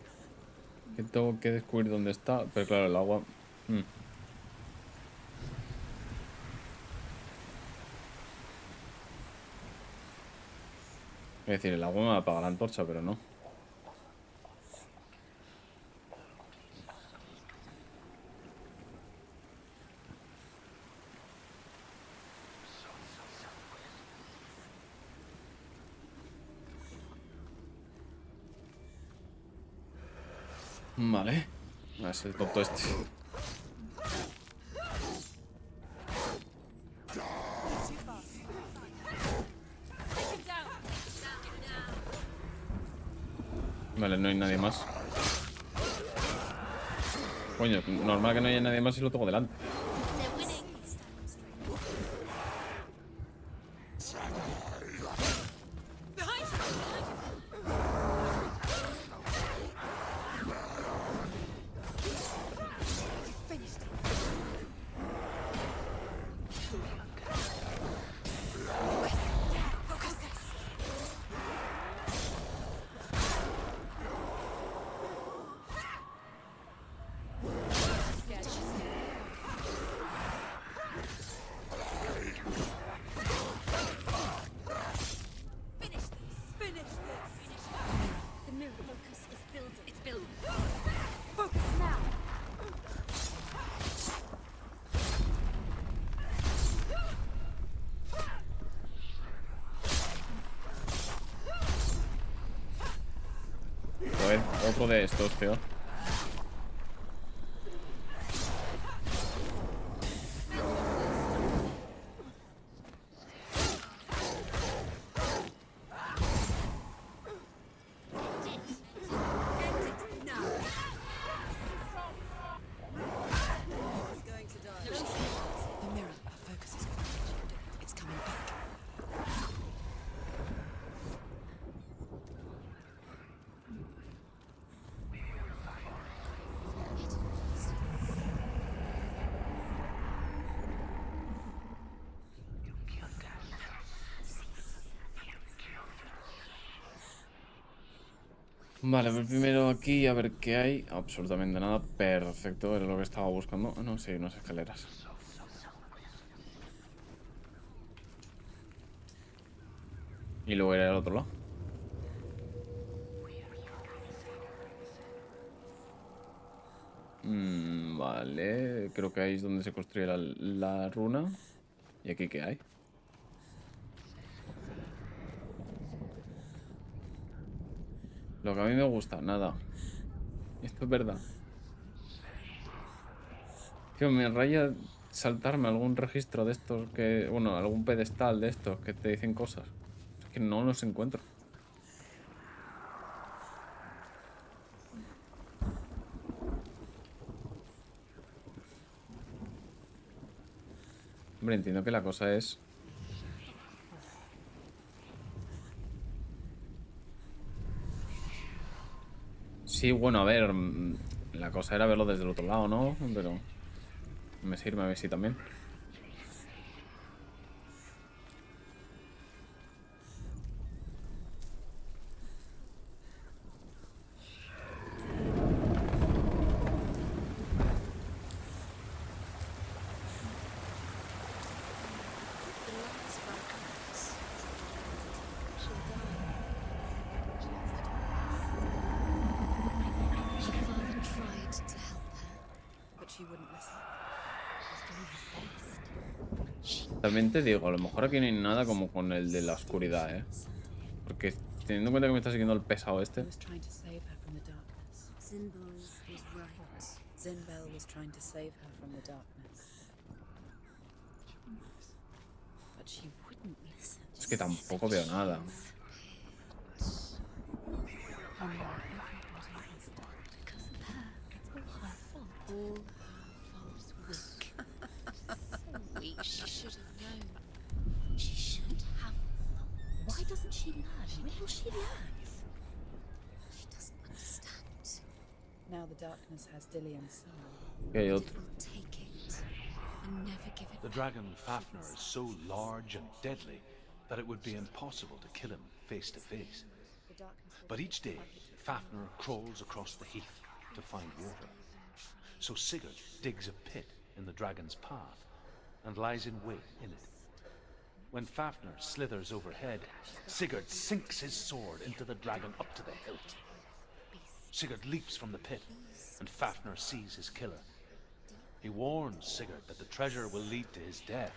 Que tengo que descubrir dónde está. Pero claro, el agua... Es decir, el agua me apaga la antorcha, pero no. Vale. Es el tonto este. Vale, no hay nadie más. Coño, normal que no haya nadie más si lo tengo delante. Joder, otro de estos, tío. Vale, ver primero aquí a ver qué hay. Absolutamente nada. Perfecto, era lo que estaba buscando. Ah, no, sí, unas escaleras. Y luego ir al otro lado. Vale, creo que ahí es donde se construye la runa. ¿Y aquí qué hay? Lo que a mí me gusta, nada. Esto es verdad. Tío, me raya saltarme algún registro de estos que... Bueno, algún pedestal de estos que te dicen cosas. Es que no los encuentro. Hombre, entiendo que la cosa es... Sí, bueno, a ver, la cosa era verlo desde el otro lado, ¿no? Pero me sirve a ver si también. She wouldn't listen. He was doing his best. También te digo, a lo mejor aquí no hay nada como con el de la oscuridad, ¿eh? Porque teniendo en cuenta que me está siguiendo el pesado este. was trying to save her from the darkness. Zinbel was right. Zinbel was trying to save her from the darkness. But she wouldn't listen. Es que tampoco veo nada. And now everybody is because of her. It's all her fault. All her fault. Weak. She should have known. She should have thought. Why doesn't she learn? When will she learn? She doesn't understand. Now the darkness has Dillian's soul. Que hay otro. Take it and never give it The dragon Fafnir is so large and deadly that it would be impossible to kill him face to face. But each day, Fafnir crawls across the heath to find water. So Sigurd digs a pit in the dragon's path and lies in wait in it. When Fafnir slithers overhead, Sigurd sinks his sword into the dragon up to the hilt. Sigurd leaps from the pit, and Fafnir sees his killer. He warns Sigurd that the treasure will lead to his death,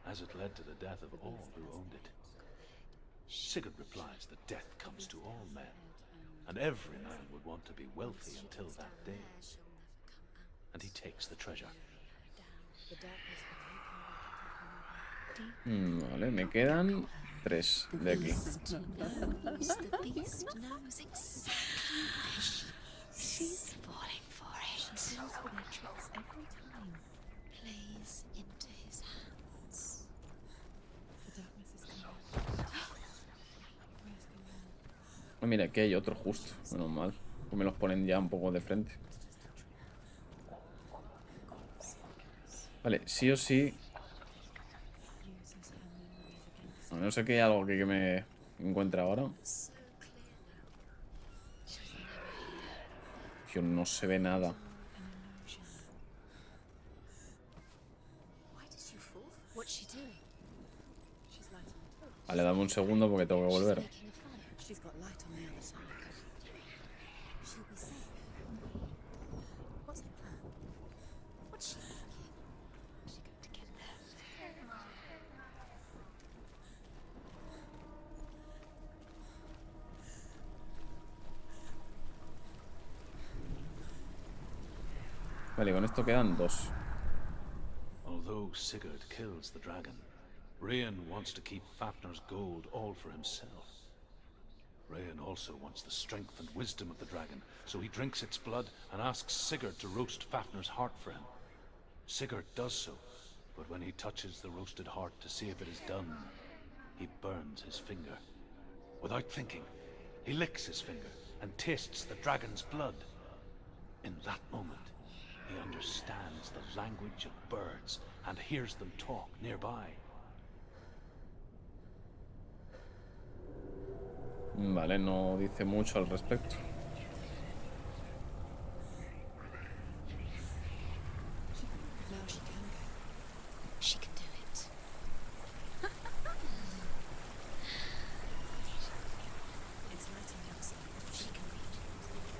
as it led to the death of all who owned it. Sigurd replies that death comes to all men, and every man would want to be wealthy until that day. And he takes the treasure. Vale, me quedan 3 de aquí. The beast knows exactly where she's falling for it. She deals with her tricks every time. Plays into his hands. The darkness is coming. Oh, mira, aquí hay otro justo. Menos mal. Que me los ponen ya un poco de frente. Vale, sí o sí. No sé que hay algo que me encuentre ahora. Tío, no se ve nada. Vale, dame un segundo porque tengo que volver. Vale, con esto quedan 2. Although Sigurd kills the dragon, Rayan wants to keep Fafnir's gold all for himself. Rayan also wants the strength and wisdom of the dragon, so he drinks its blood and asks Sigurd to roast Fafnir's heart for him. Sigurd does so, but when he touches the roasted heart to see if it is done, he burns his finger. Without thinking, he licks his finger and tastes the dragon's blood. In that moment, he understands the language of birds and hears them talk nearby. Vale, no dice mucho al respecto. Now she can go. She can do it. It's light on the outside. She can reach it.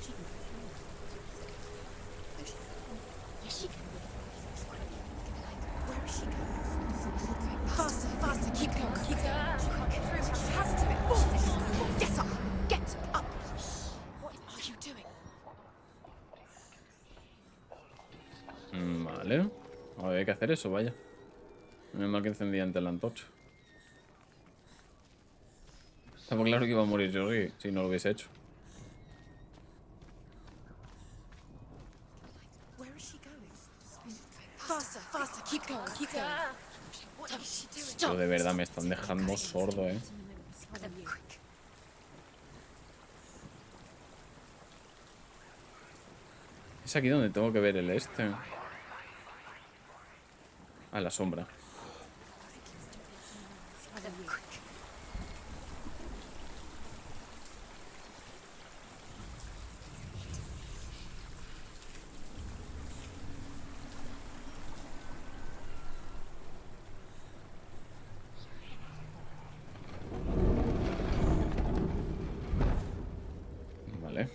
She can go through. Yes, she can. Where is she going? Faster, faster, keep going, keep going. She can't get through. She has to. Get up! Get up! What are you doing? Vale. Hay que hacer eso, vaya. Menos mal que encendía antes la antorcha. Estaba claro que iba a morir yo si no lo hubiese hecho. Where is she going? Faster, faster, keep going, keep going. What is she doing? Pero de verdad me están dejando sordo, Es aquí donde tengo que ver el este. Ah, la sombra. Vale.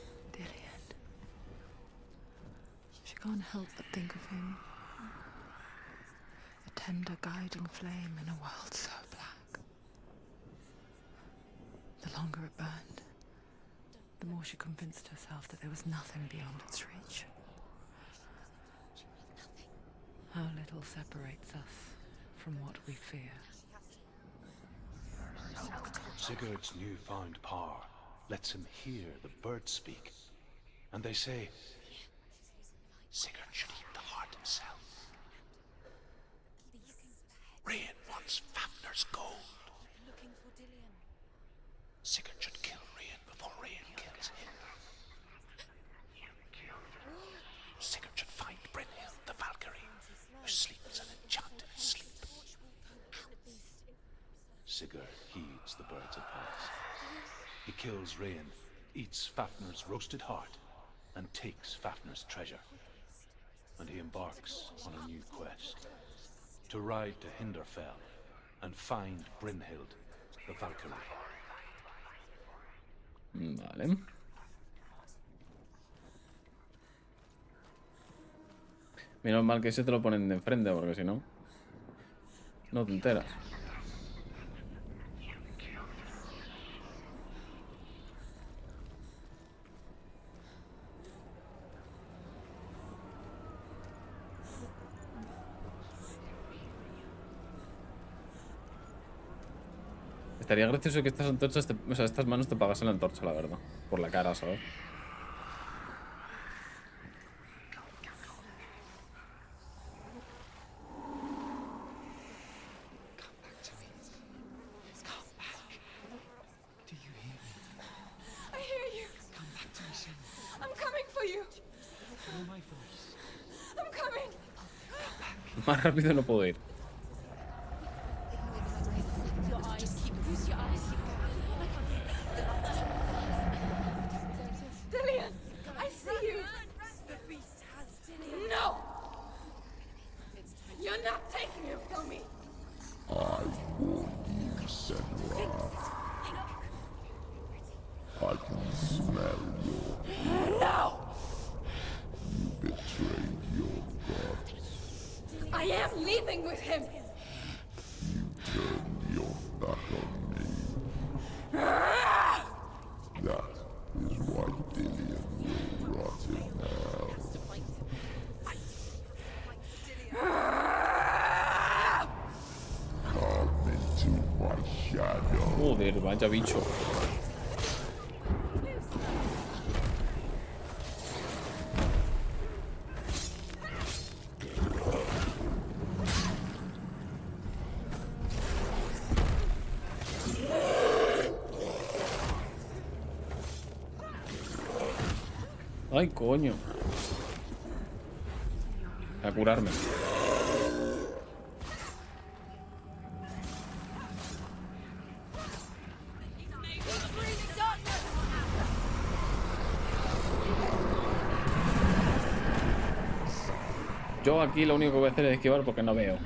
She can't help but think of him. The tender guiding flame in a world so black. The longer it burned, the more she convinced herself that there was nothing beyond its reach. How little separates us from what we fear. Sigurd's newfound power lets him hear the birds speak. And they say, Sigurd should eat the heart himself. Rain wants Fafnir's gold. Sigurd should kill Rain before Rain kills him. Sigurd should find Brynhild the Valkyrie, who sleeps an enchanted sleep. Sigurd heeds the birds' advice. He kills Rain, eats Fafnir's roasted heart, and takes Fafnir's treasure. And he embarks on a new quest. To ride to Hinderfell and find Brynhild the Valkyrie. Vale. Menos mal que ese te lo ponen de enfrente, porque si no, no te enteras. Estaría gracioso que estas antorchas, o sea, estas manos te pagasen la antorcha, la verdad. Por la cara, ¿sabes? I hear you. Come back to me, I'm coming for you. Follow my voice. I'm coming. Más rápido no puedo ir. Dillian, I see you. The beast has Dillian. No! You're not taking him from me. I warn you, Senua. I can smell your... No! You betrayed your gods. I am leaving with him. You turned your back on me. That is why Dillian will rot in hell. Come into my shadow. Joder, vaya bicho. Ay, coño. A curarme. Yo aquí lo único que voy a hacer es esquivar porque no veo.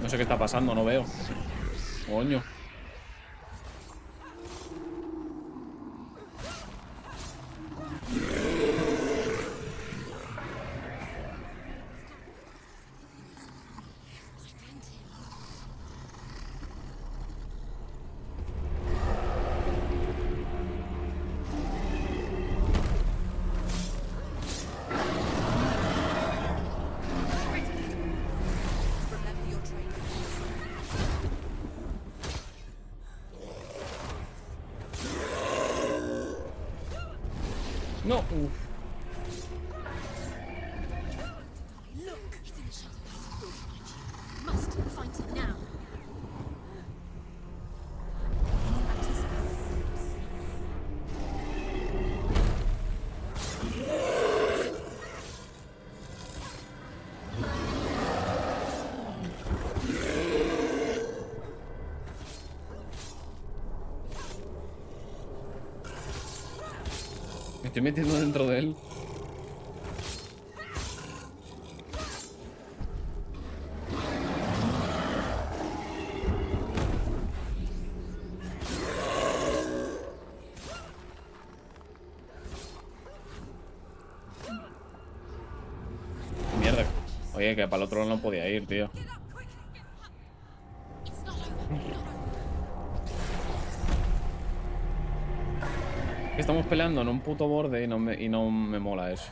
No sé qué está pasando, no veo. Coño. No. Uf. Look, he's in the shadows. Must find him now. Me estoy metiendo dentro de él. Oye, que para el otro lado no podía ir, tío. Estamos peleando en un puto borde y no me mola eso.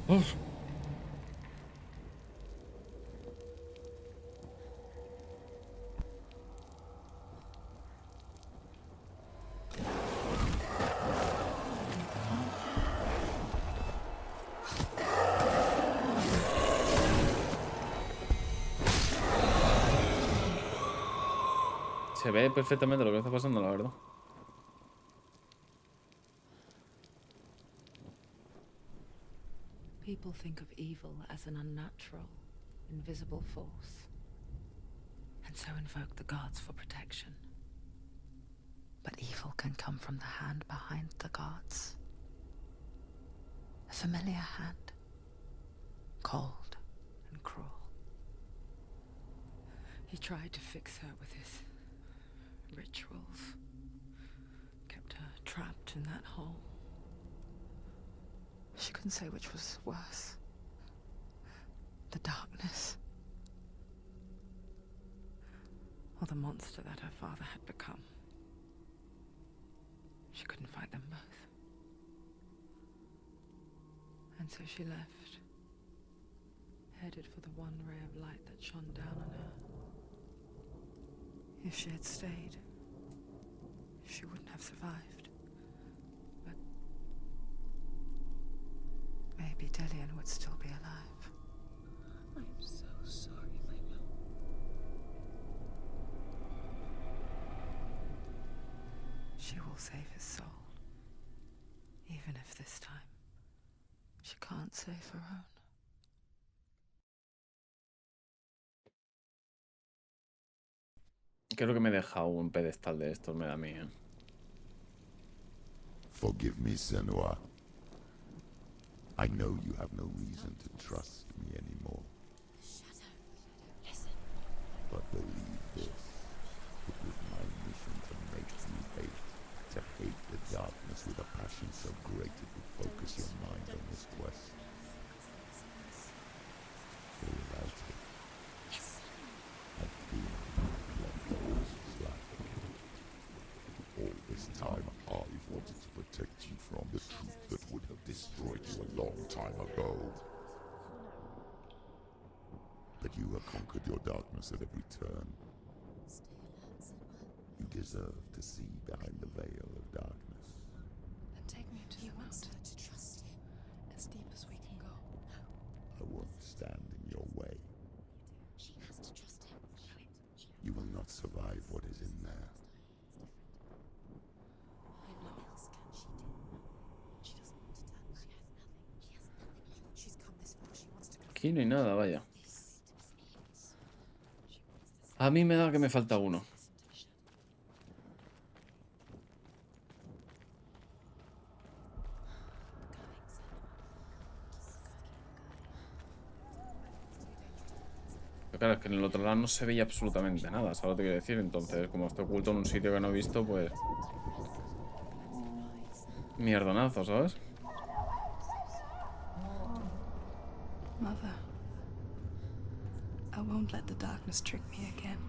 Uf. Se ve perfectamente lo que está pasando, la verdad. People think of evil as an unnatural, invisible force. And so invoke the gods for protection. But evil can come from the hand behind the gods. A familiar hand. Cold and cruel. He tried to fix her with his rituals. Kept her trapped in that hole. She couldn't say which was worse. The darkness. Or the monster that her father had become. She couldn't fight them both. And so she left. Headed for the one ray of light that shone down on her. If she had stayed, she wouldn't have survived. But maybe Dillian would still be alive. I'm so sorry, my love. She will save his soul. Even if this time she can't save her own. Creo que me he dejado un pedestal de estos, me da a mí, ¿eh? Forgive me, Senua. I know you have no reason to trust me anymore. Listen. But believe this. It was my mission to make you hate. To hate the darkness with a passion so great it would focus your mind on this quest. For without it, I feel all this time, I've wanted to protect you from the truth that would have destroyed you a long time ago. But you have conquered your darkness at every turn. You deserve to see behind the veil of darkness. Then take me to the mountain. To trust him as deep as we can go. I won't stand in your way. She has to trust him. You will not survive what is in there. Aquí no hay nada, vaya. A mí me da que me falta uno. Pero claro, es que en el otro lado no se veía absolutamente nada, ¿sabes lo que quiero decir? Entonces, como estoy oculto en un sitio que no he visto, pues... mierdonazo, ¿sabes? Mother, I won't let the darkness trick me again.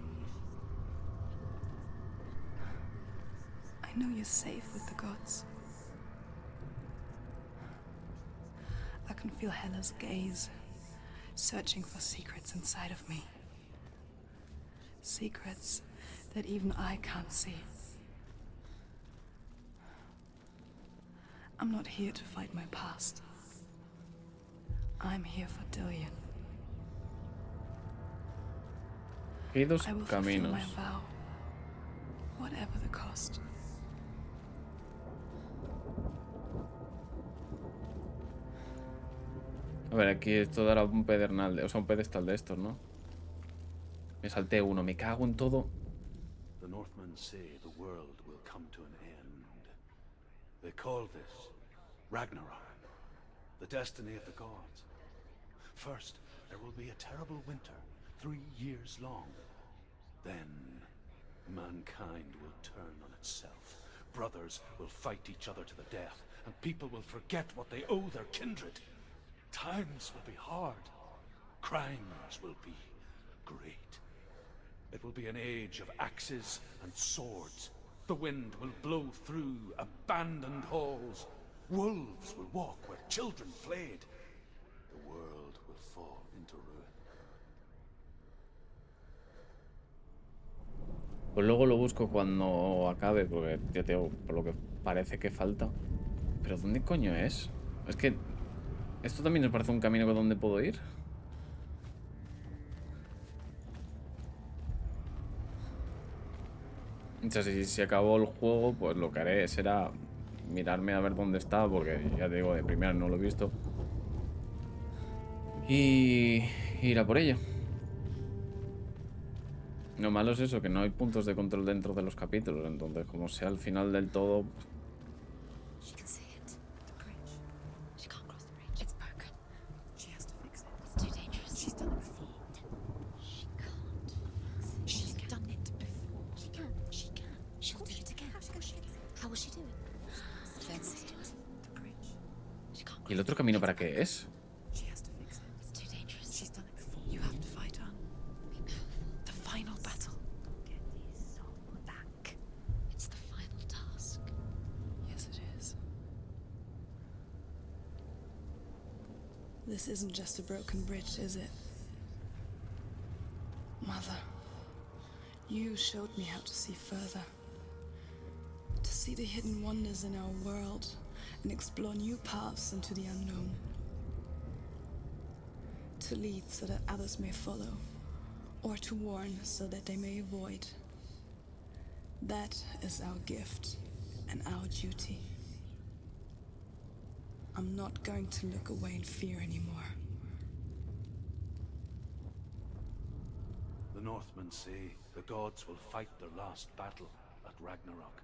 I know you're safe with the gods. I can feel Hela's gaze, searching for secrets inside of me. Secrets that even I can't see. I'm not here to fight my past. I'm here for Dillian. Hay dos I will fulfill caminos. my vow, whatever the cost. A ver, aquí esto dará un pedernal, o sea, un pedestal de estos, ¿no? Me salté uno, me cago en todo. The Northmen say the world will come to an end. They call this Ragnarok, the destiny of the gods. First, there will be a terrible winter, 3 years long. Then, mankind will turn on itself. Brothers will fight each other to the death, and people will forget what they owe their kindred. Times will be hard. Crimes will be great. It will be an age of axes and swords. The wind will blow through abandoned halls. Wolves will walk where children played. The world will fall into ruin. Pues luego lo busco cuando acabe, porque ya te digo, por lo que parece que falta. Pero ¿dónde coño es? Es que esto también nos parece un camino por donde puedo ir. O sea, si acabó el juego, pues lo que haré será mirarme a ver dónde está, porque ya te digo, de primera no lo he visto. Y ir a por ella. Lo malo es eso, que no hay puntos de control dentro de los capítulos, entonces como sea al final del todo... She can see it. The bridge. She can't cross the bridge. It's broken. She has to fix it. It's too dangerous. She's done it before. She can't fix it. She's done it before. She can. She can. She'll do it again. How will she do it? She can see it. The bridge. She can't cross. ¿Y el otro camino para qué es? She has to fix it. It's too dangerous. She's done it before. You have to fight on. Be powerful. The final battle. Get his soul back. It's the final task. Yes, it is. This isn't just a broken bridge, is it? Mother, you showed me how to see further. To see the hidden wonders in our world and explore new paths into the unknown. To lead so that others may follow, or to warn so that they may avoid. That is our gift and our duty. I'm not going to look away in fear anymore. The Northmen say the gods will fight their last battle at Ragnarok.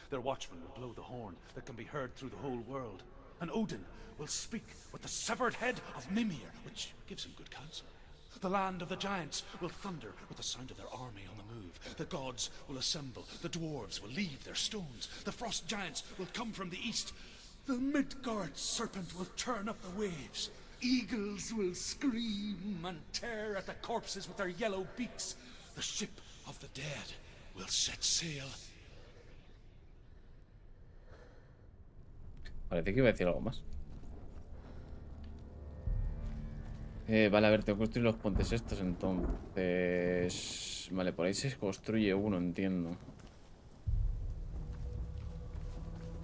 Their watchmen will blow the horn that can be heard through the whole world. And Odin will speak with the severed head of Mimir, which gives him good counsel. The land of the giants will thunder with the sound of their army on the move. The gods will assemble. The dwarves will leave their stones. The frost giants will come from the east. The Midgard serpent will turn up the waves. Eagles will scream and tear at the corpses with their yellow beaks. The ship of the dead will set sail. Parece que iba a decir algo más. Vale, a ver, tengo que construir los puentes estos, entonces... Vale, por ahí se construye uno, entiendo.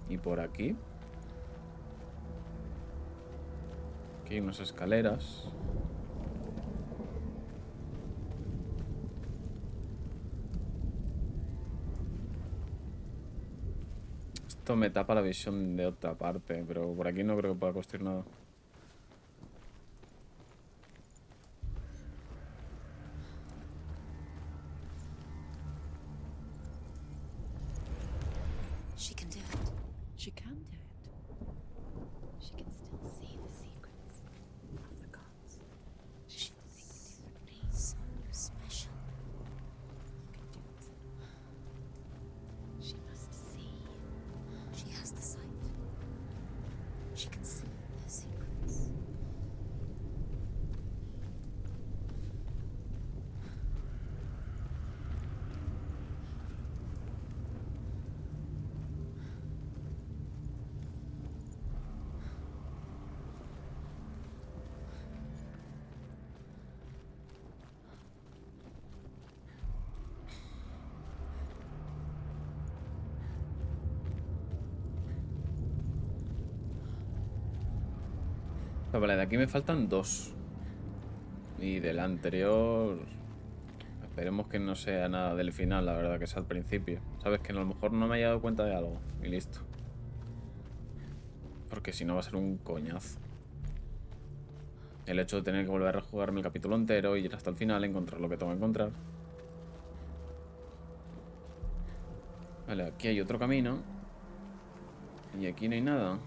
Y por aquí. Aquí hay unas escaleras. Esto me tapa la visión de otra parte, pero por aquí no creo que pueda construir nada. She can do it. She can do it. She can still see the secrets of the gods. She will think differently. So special. You can do it. She must see. She has the sight. She can see their secrets. Vale, de aquí me faltan dos. Y del anterior... Esperemos que no sea nada del final, la verdad, que sea al principio. Sabes que a lo mejor no me haya dado cuenta de algo. Y listo. Porque si no va a ser un coñazo. El hecho de tener que volver a jugarme el capítulo entero y ir hasta el final, encontrar lo que tengo que encontrar. Vale, aquí hay otro camino. Y aquí no hay nada.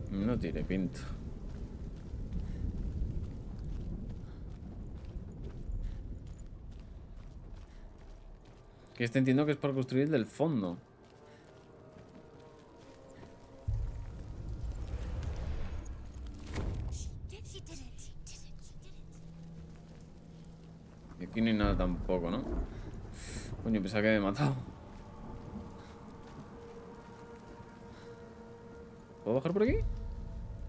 No tiene pinta. Que este entiendo que es para construir el del fondo. Y aquí no hay nada tampoco, ¿no? Coño, pensaba que me he matado. ¿Puedo bajar por aquí?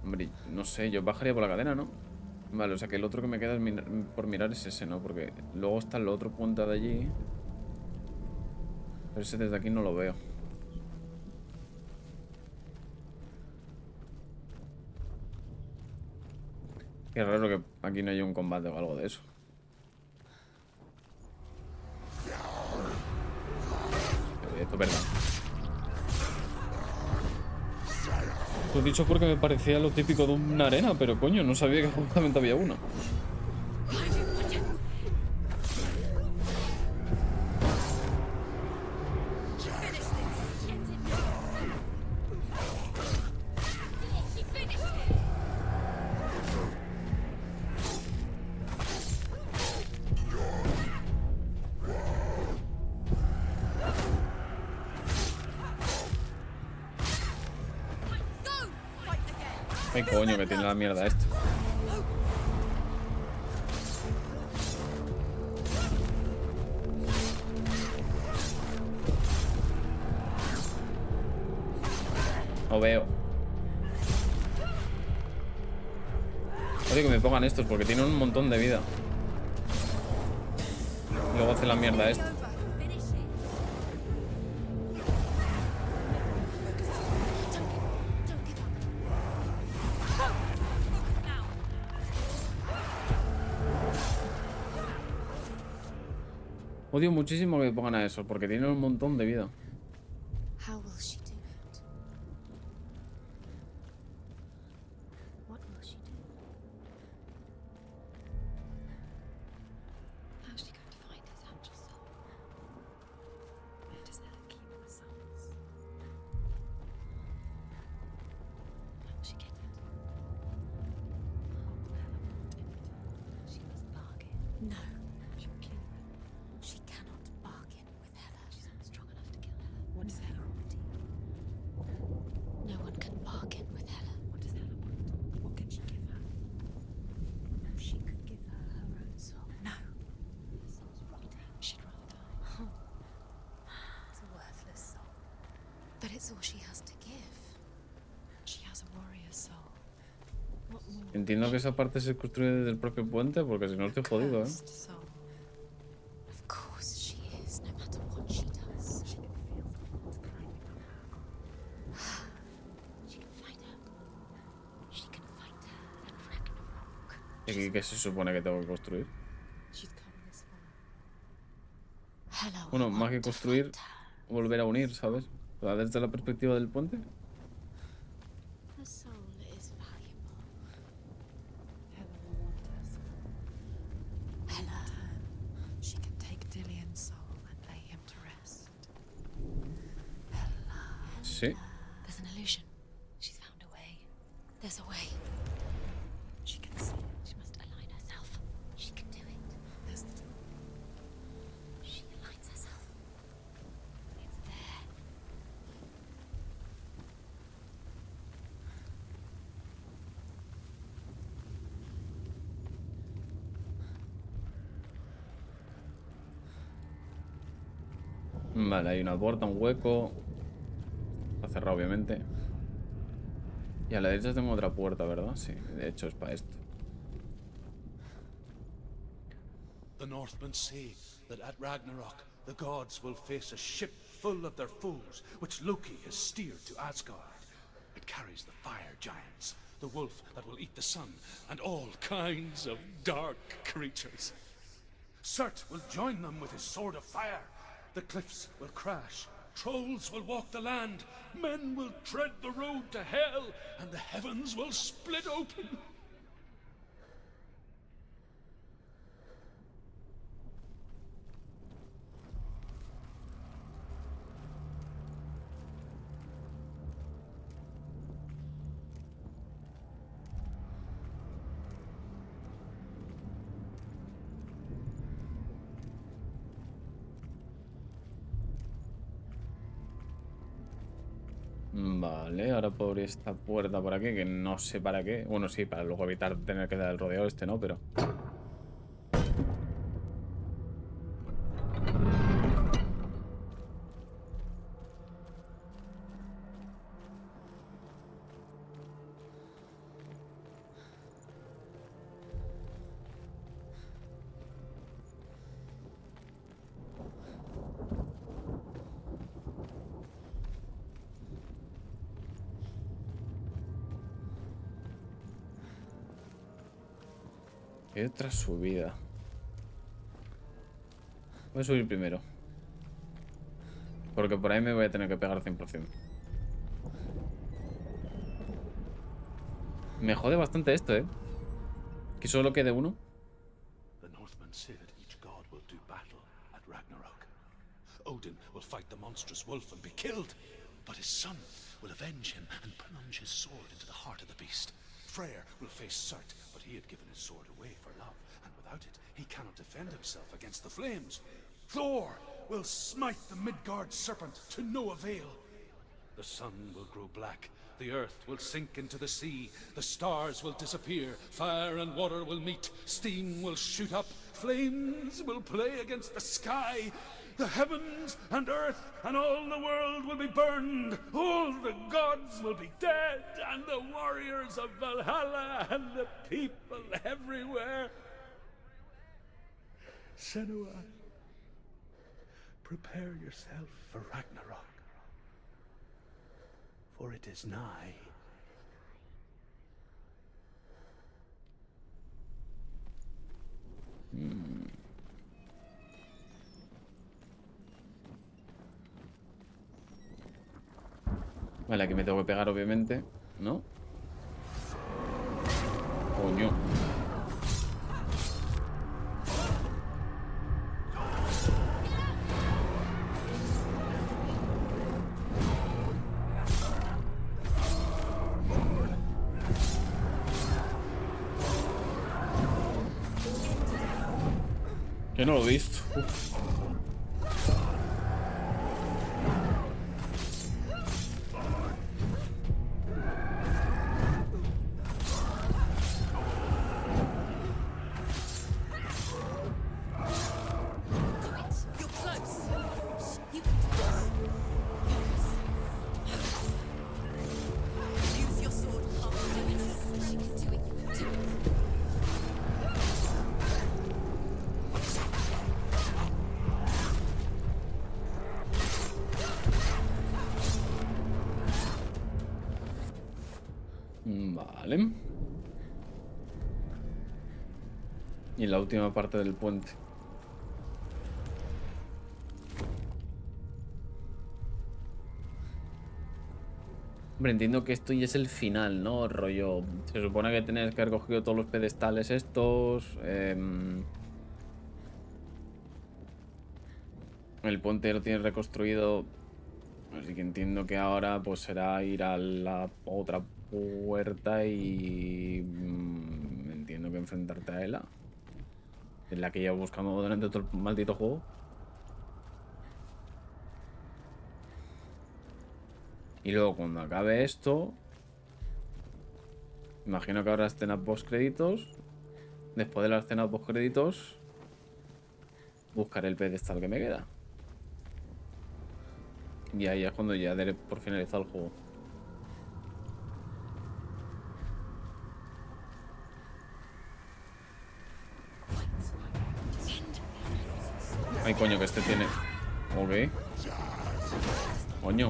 Hombre, no sé, yo bajaría por la cadena, ¿no? Vale, o sea que el otro que me queda es por mirar es ese, ¿no? Porque luego está el otro puente de allí. Pero ese desde aquí no lo veo. Qué raro que aquí no haya un combate o algo de eso. Esto es verdad. Lo he dicho porque me parecía lo típico de una arena, pero coño, no sabía que justamente había una. Ay, coño, que tiene la mierda esto. Lo veo. Oye, que me pongan estos porque tienen un montón de vida. Y luego hacen la mierda esta. Odio muchísimo que me pongan a eso, porque tienen un montón de vida. How will she do it? What will she do? How's she going to find his angel soul? Where does Hela keep the souls? How will she get it? What will Hela want in it? She must bargain. No. She'll kill her. She cannot bargain with Hela. She's not strong enough to kill Hela. What is Hela wanting? No one can bargain with Hela. What does Hela want? What can she give her? She could give her her own soul. No. Her soul's rotting. She'd rather die. It's a worthless soul. But it's all she has to give. She has a warrior's soul. What more? Entiendo que esa parte se construye desde el propio puente, porque si no estoy jodido, ¿eh? Cursed soul. Of course she is, no matter what she does. She can feel someone's crying her. She can fight her. She can fight her and Ragnarok. ¿Y aquí qué se supone que tengo que construir? She's come this far. Hela will Bueno, más que want to construir, fight her. volver a unir, ¿sabes? O sea, desde la perspectiva del puente. The soul is valuable. Hela will want her soul. Hela. She can take Dillion's soul and lay him to rest. Hela. Sí. There's an illusion. She's found a way. There's a way. She can see it. She must align herself. She can do it. There's the door. She aligns herself. It's there. Vale, hay una puerta, un hueco. Está cerrado, obviamente. Y a la derecha tengo otra puerta, ¿verdad? Sí, de hecho es para esto. The Northmen say that at Ragnarok the gods will face a ship full of their foes, which Loki has steered to Asgard. It carries the fire giants, the wolf that will eat the sun, and all kinds of dark creatures. Surt will join them with his sword of fire. The cliffs will crash, trolls will walk the land, men will tread the road to hell, and the heavens will split open. Vale, ahora por esta puerta por aquí, que no sé para qué. Bueno, sí, para luego evitar tener que dar el rodeo este, ¿no? Pero... ¿Qué otra subida? Voy a subir primero. Porque por ahí me voy a tener que pegar 100%. Me jode bastante esto, ¿eh? Que solo quede uno. The Northmen say that each god will do battle at Ragnarok. Odin will fight the monstrous wolf and be killed, but his son will avenge him and plunge his sword into the heart of the beast. Freyr will face Surt, but he had given his sword away for love, and without it, he cannot defend himself against the flames. Thor will smite the Midgard serpent to no avail. The sun will grow black, the earth will sink into the sea, the stars will disappear, fire and water will meet, steam will shoot up, flames will play against the sky. The heavens and earth and all the world will be burned. All the gods will be dead, and the warriors of Valhalla and the people everywhere. Senua, prepare yourself for Ragnarok, for it is nigh. Vale, aquí me tengo que pegar, obviamente, ¿no? Coño. Que no lo he visto. Uf. Vale. Y la última parte del puente. Hombre, entiendo que esto ya es el final, ¿no? Rollo, se supone que tenías que haber cogido todos los pedestales estos. El puente lo tienes reconstruido. Así que entiendo que ahora pues será ir a la otra puerta y entiendo que enfrentarte a ella. Es la que llevo buscando durante todo el maldito juego. Y luego cuando acabe esto, imagino que habrá escena post créditos. Después de la escena post créditos, buscaré el pedestal que me queda. Y ahí es cuando ya daré por finalizado el juego. Ay, coño, que este tiene... Ok. Coño.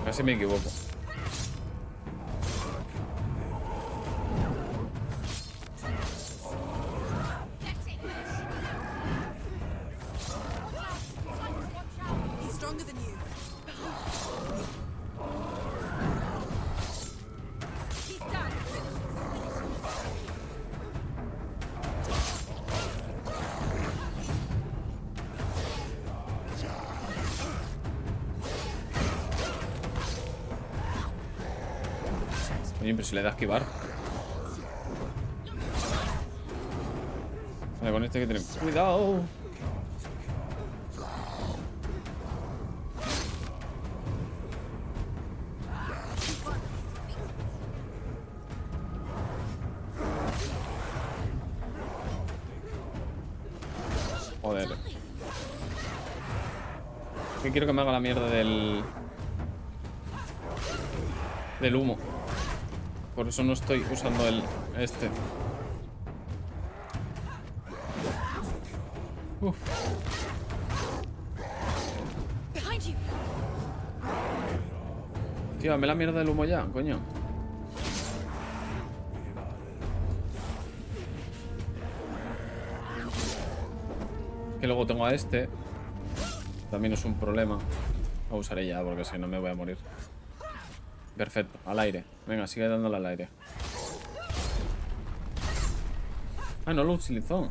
Casi me equivoco. Coño, pero si le da a esquivar. Vale, con este hay que tener cuidado. Joder. Que quiero que me haga la mierda del humo. Por eso no estoy usando el este. Uf. Tío, dame la mierda del humo ya, coño. Que luego tengo a este. También es un problema. Lo usaré ya porque si no me voy a morir. Perfecto, al aire. Venga, sigue dándole al aire. Ah, no lo utilizó.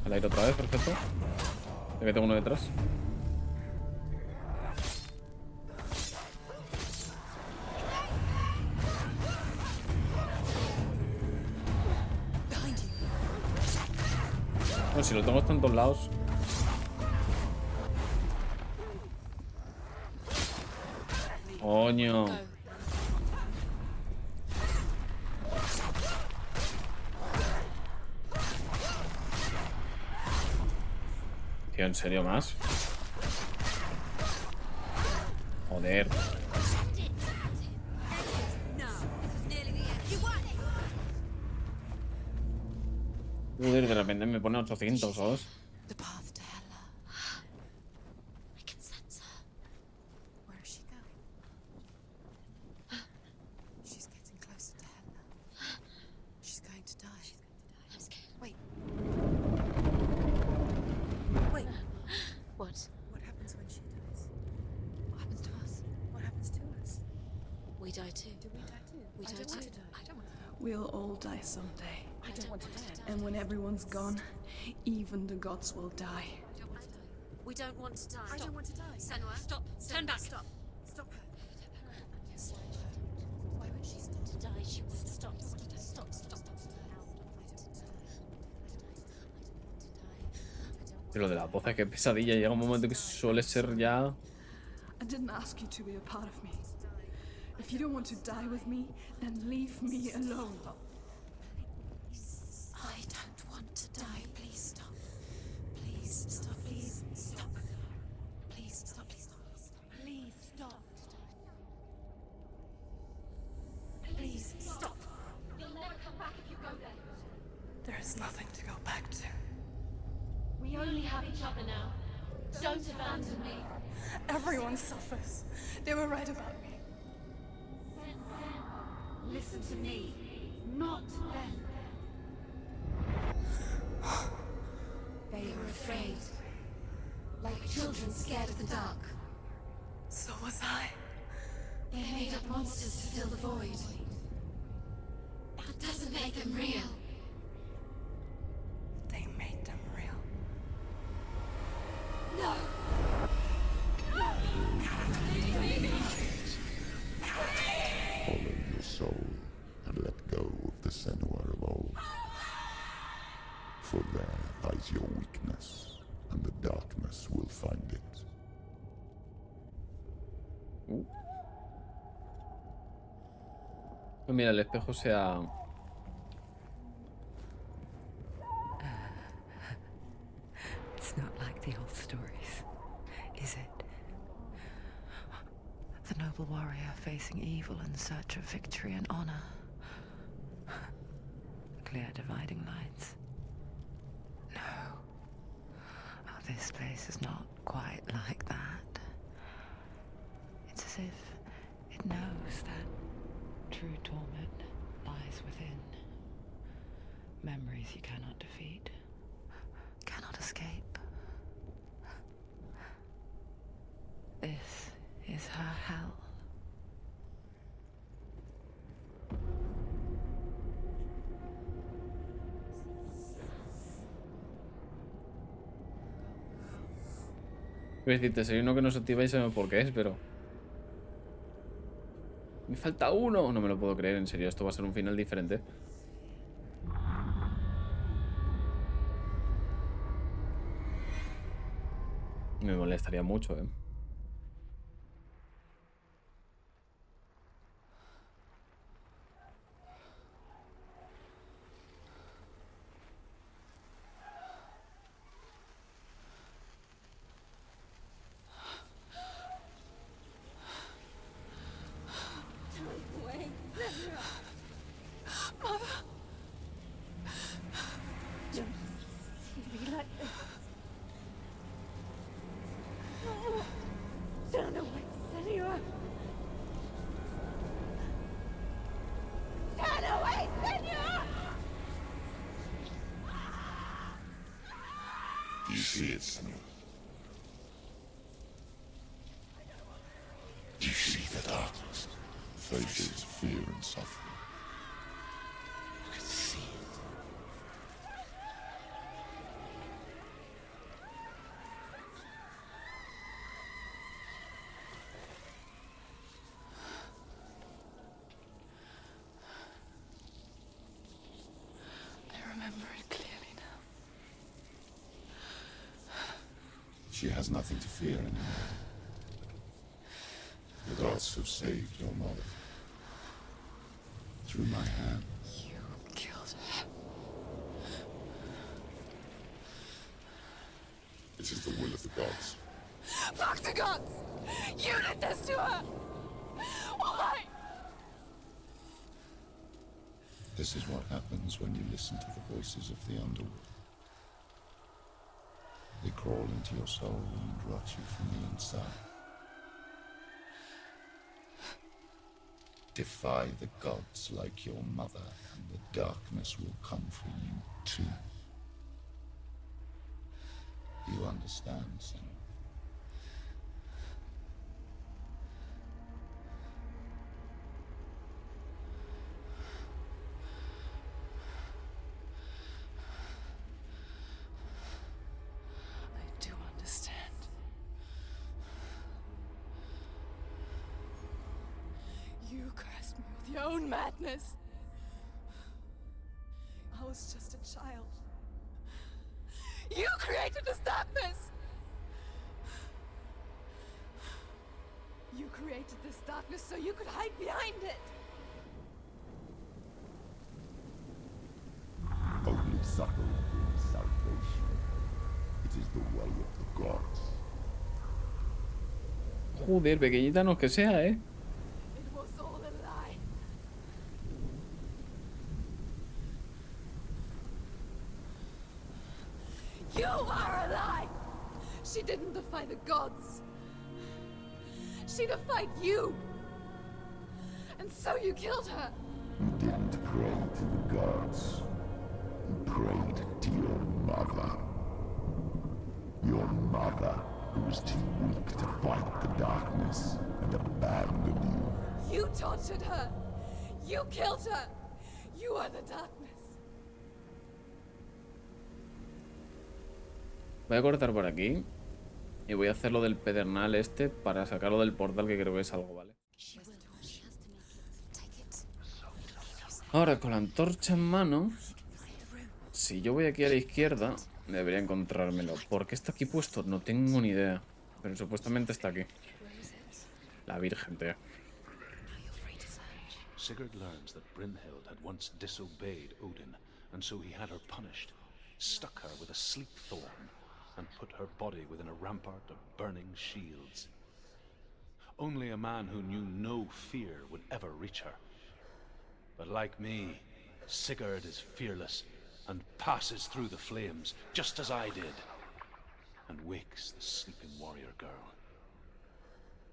Al aire otra vez, perfecto. Ya que tengo uno detrás. Bueno, si lo tengo en tantos lados. Coño. Tío, ¿en serio más? Joder. Joder, de repente me pone 800, ¿sabes? The path to hell. I can sense her. Where is she going? She's getting closer to hell. She's going to die. I'm scared. Wait. Wait. What? What happens when she dies? What happens to us? What happens to us? We die too. Do we die too? We die too. I don't want to die. We'll all die someday. I don't want to die. And when everyone's gone, even the gods will die. We don't want to die. I don't want to die. Senua, stop. Turn back. Stop. Stop her. Why won't she stop to die? She won't stop. Stop. Pero lo de la voz, qué pesadilla. Llega un momento que suele ser ya. I didn't ask you to be a part of me. If you don't want to die with me, then leave me alone. I don't want to die. Please stop. Please stop. Please stop. Please stop. Please stop. Please stop. Please stop. You'll never come back if you go there. There is nothing to go back to. We only have each other now. Don't abandon me. Everyone suffers. They were right about me. Listen to me, not them. They were afraid. Like children scared of the dark. So was I. They made up monsters to fill the void. That doesn't make them real. They made them real. No! Follow your soul and let go of the Senua of old. For there lies your weakness, and the darkness will find it. Pues mira, el espejo se ha... It's not like the old stories, is it? The noble warrior facing evil in search of victory and honor. Clear dividing lines. No. Oh, this place is not quite like that. It's as if it knows that true torment lies within. Memories you cannot defeat, cannot escape. This is her hell. Voy a decirte, si hay uno que no se activa y sé por qué es, pero... Me falta uno. No me lo puedo creer, en serio. Esto va a ser un final diferente. Me molestaría mucho, ¿eh? Wait, Senua. Mother. Don't see me like this. Turn away, Senua. Turn away, Senua! Do you see it, Senua? Do you see the darkness? Faces fear and suffering. You can see it. I remember it clearly now. She has nothing to fear anymore. The gods have saved your mother. Through my hand. You killed her. It is the will of the gods. Fuck the gods! You did this to her! Why? This is what happens when you listen to the voices of the underworld. They crawl into your soul and rot you from the inside. Defy the gods like your mother, and the darkness will come for you too. You understand, Senua? I do understand. You cursed me with your own madness. I was just a child. You created this darkness! You created this darkness so you could hide behind it! Only suffering brings salvation. It is the way of the gods. Joder, pequeñita no es que sea, ¿eh? It was all a lie. You are a lie! She didn't defy the gods. She defied you! And so you killed her! You didn't pray to the gods. You prayed to your mother. Your mother, who was too weak to fight the darkness and abandoned you. You tortured her! You killed her! You are the darkness! Voy a cortar por aquí. Y voy a hacer lo del pedernal este para sacarlo del portal, que creo que es algo, ¿vale? Ahora, con la antorcha en mano, si yo voy aquí a la izquierda, debería encontrármelo. ¿Por qué está aquí puesto? No tengo ni idea. Pero supuestamente está aquí. La Virgen, tío. Sigurd learns that Brynhild had once disobeyed Odin, and so he had her punished, stuck her with a sleep thorn, and put her body within a rampart of burning shields. Only a man who knew no fear would ever reach her. But like me, Sigurd is fearless and passes through the flames, just as I did, and wakes the sleeping warrior girl.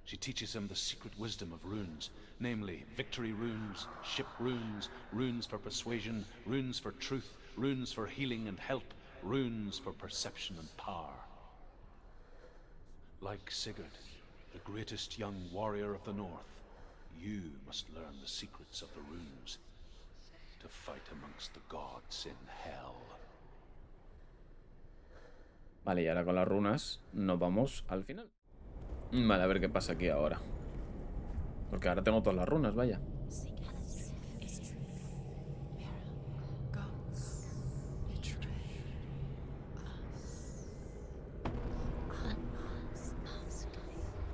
She teaches him the secret wisdom of runes, namely victory runes, ship runes, runes for persuasion, runes for truth, runes for healing and help, runes for perception and power. Like Sigurd, the greatest young warrior of the North, you must learn the secrets of the runes to fight amongst the gods in hell. Vale, y ahora con las runas nos vamos al final. Vale, a ver qué pasa aquí ahora. Porque ahora tengo todas las runas, vaya.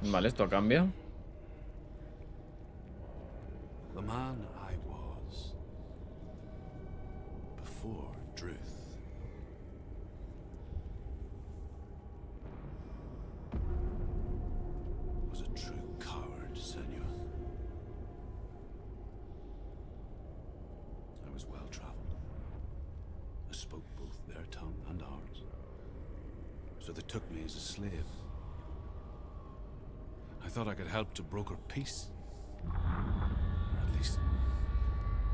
Vale, esto cambia. The man I was before Druth was a true coward, Senua. I was well traveled. I spoke both their tongue and ours. So they took me as a slave. I thought I could help to broker peace. Or at least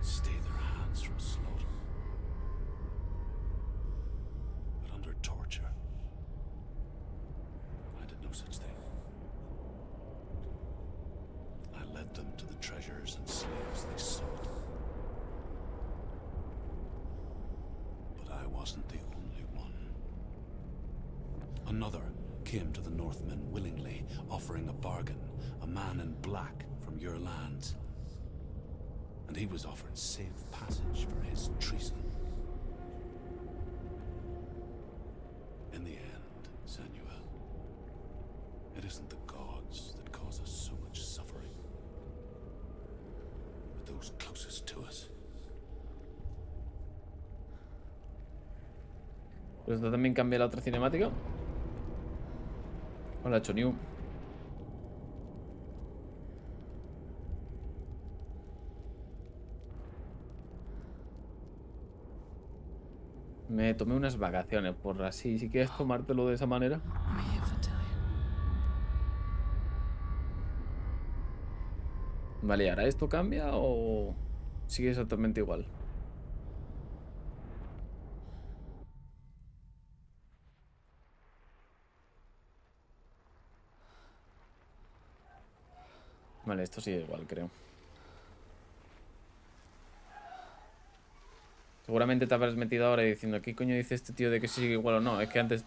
stay their hands from slaughter. But under torture, I did no such thing. I led them to the treasures and slaves they sought. But I wasn't the only one. Another came to the Northmen willingly, offering a bargain, a man in black from your lands. And he was offered safe passage for his treason. In the end, Senua, it isn't the gods that cause us so much suffering, but those closest to us. Pues esto también cambia la otra cinemática. Hola, Choniu. Me tomé unas vacaciones, por así. Si quieres tomártelo de esa manera. Vale, ¿ahora esto cambia o sigue exactamente igual? Vale, esto sigue igual, creo. Seguramente te habrás metido ahora diciendo ¿qué coño dice este tío de que sigue igual o no? Es que antes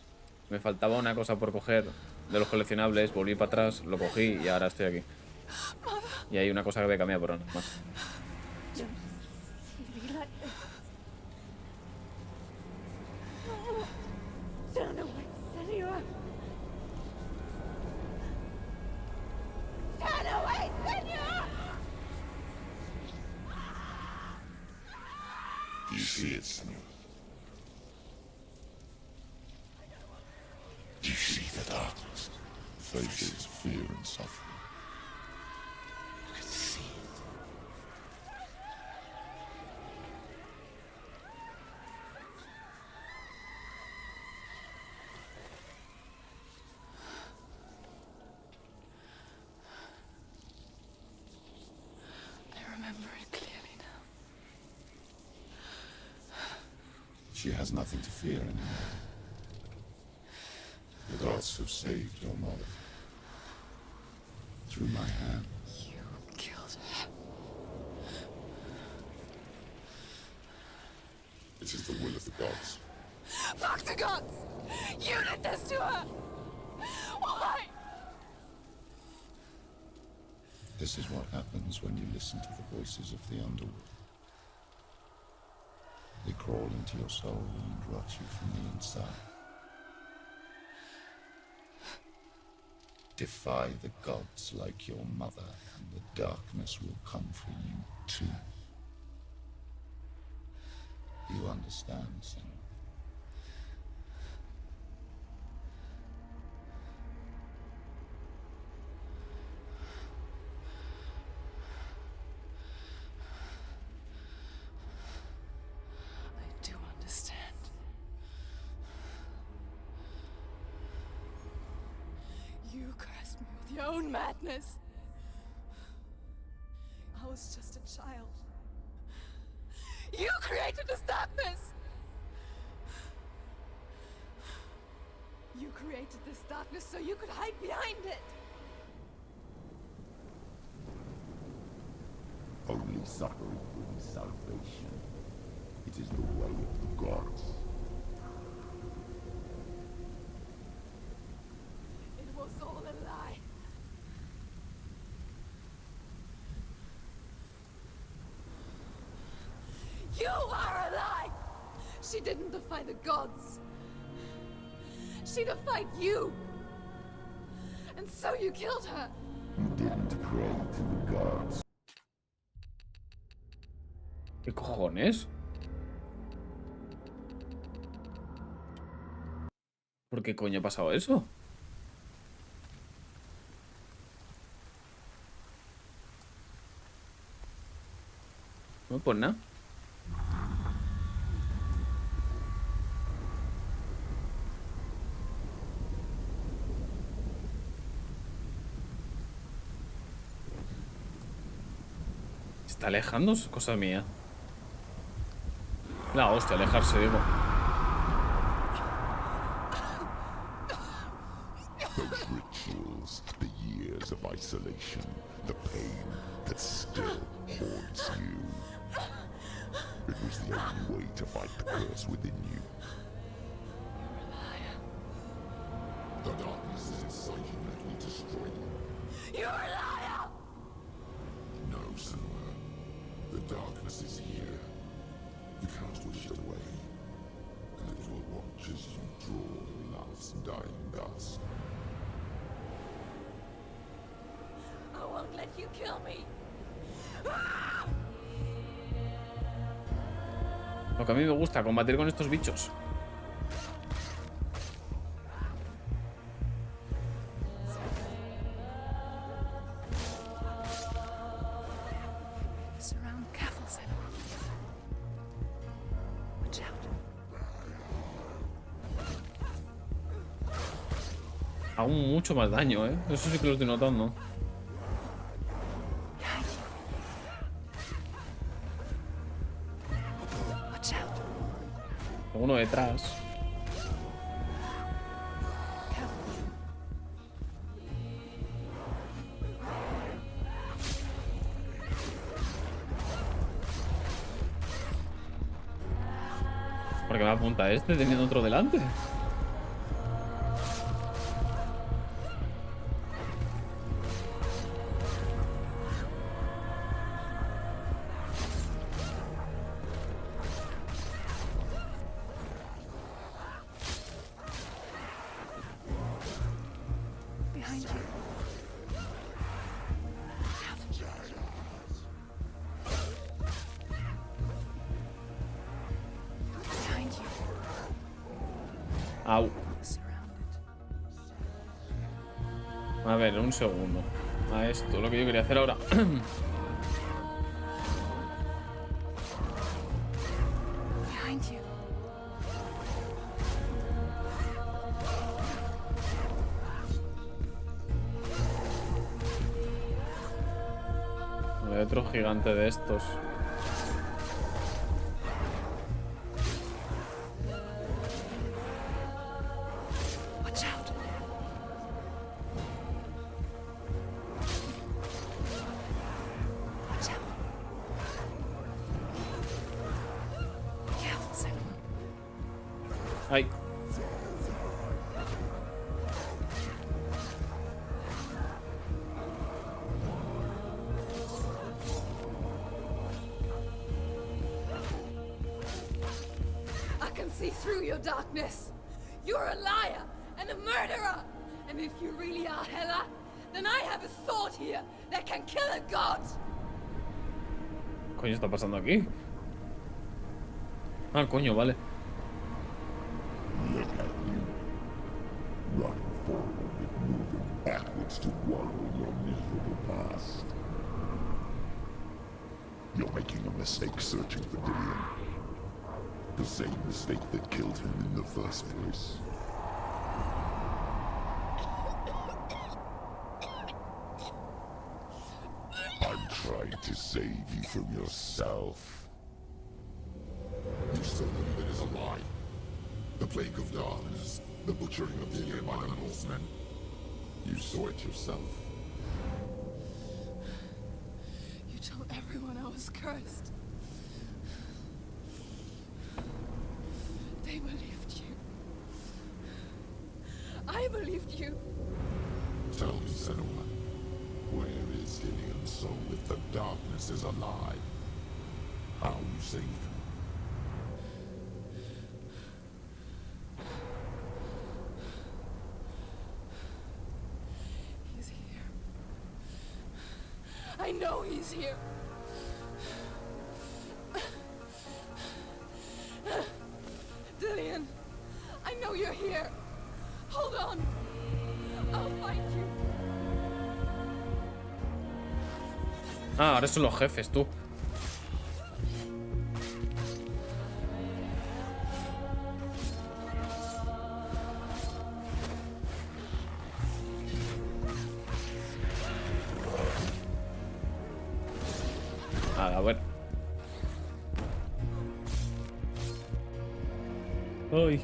me faltaba una cosa por coger de los coleccionables, volví para atrás, lo cogí y ahora estoy aquí. Y hay una cosa que voy a cambiar por nada más. Do you see it, Senua? Do you see the darkness? Faces fear and suffering. You can see it. I remember it clearly now. She has nothing to fear anymore. The gods have saved your mother. Through my hand. You killed her. It is the will of the gods. Fuck the gods! You did this to her! Why? This is what happens when you listen to the voices of the underworld. They crawl into your soul and rot you from the inside. Defy the gods like your mother, and the darkness will come for you too. You understand, Senua? I do understand. You cursed me with your own madness. I was just a child. You created this darkness! You created this darkness so you could hide behind it! Only suffering brings salvation. It is the way of the gods. You are a lie! She didn't defy the gods. She defied you. And so you killed her. You didn't pray to the gods. ¿Qué cojones? ¿Por qué coño ha pasado eso? No, pues nada. Está alejando, es cosa mía. La hostia, alejarse, digo. Those rituals, the years of isolation, the pain that still haunts you. It was the only way to fight the curse within you. You're a liar. The darkness is inside you, let me destroy you. You're a liar! No, Senua. The darkness is here. You can't wish it away. And it will watch as you draw the last dying gasp. I won't let you kill me. Lo que a mí me gusta, combatir con estos bichos. Surround careful, Senua. Watch out. Hago mucho más daño, ¿eh? Eso sí que lo estoy notando. Watch out. Tengo uno detrás. ¿Por qué me apunta este teniendo otro delante? Behind you. Behind you. Au. Surrounded. A ver, un segundo. A esto, lo que yo quería hacer ahora. Behind you. Hay otro gigante de estos. Watch out. Watch out. Careful, Senua. Ay. I can see through your darkness. You're a liar and a murderer. And if you really are Hela, then I have a sword here that can kill a god. ¿Qué coño está pasando aquí? Ah, coño, vale. Look at you. Running forward, moving backwards to wallow in your miserable past. You're making a mistake searching for Dillian. The same mistake that killed him in the first place. I'm trying to save you from yourself. You still believe it is a lie. The plague of darkness, the butchering of Tenía by the Northmen. You saw it yourself. You told everyone I was cursed. They believed you. I believed you. Tell me, Senua, where is Dillian's soul if the darkness is alive? How you saved him? I know he's here. Dillian, I know you're here. Hold on. I'll find you. Ah, ahora son los jefes, tú. A ver. Ay.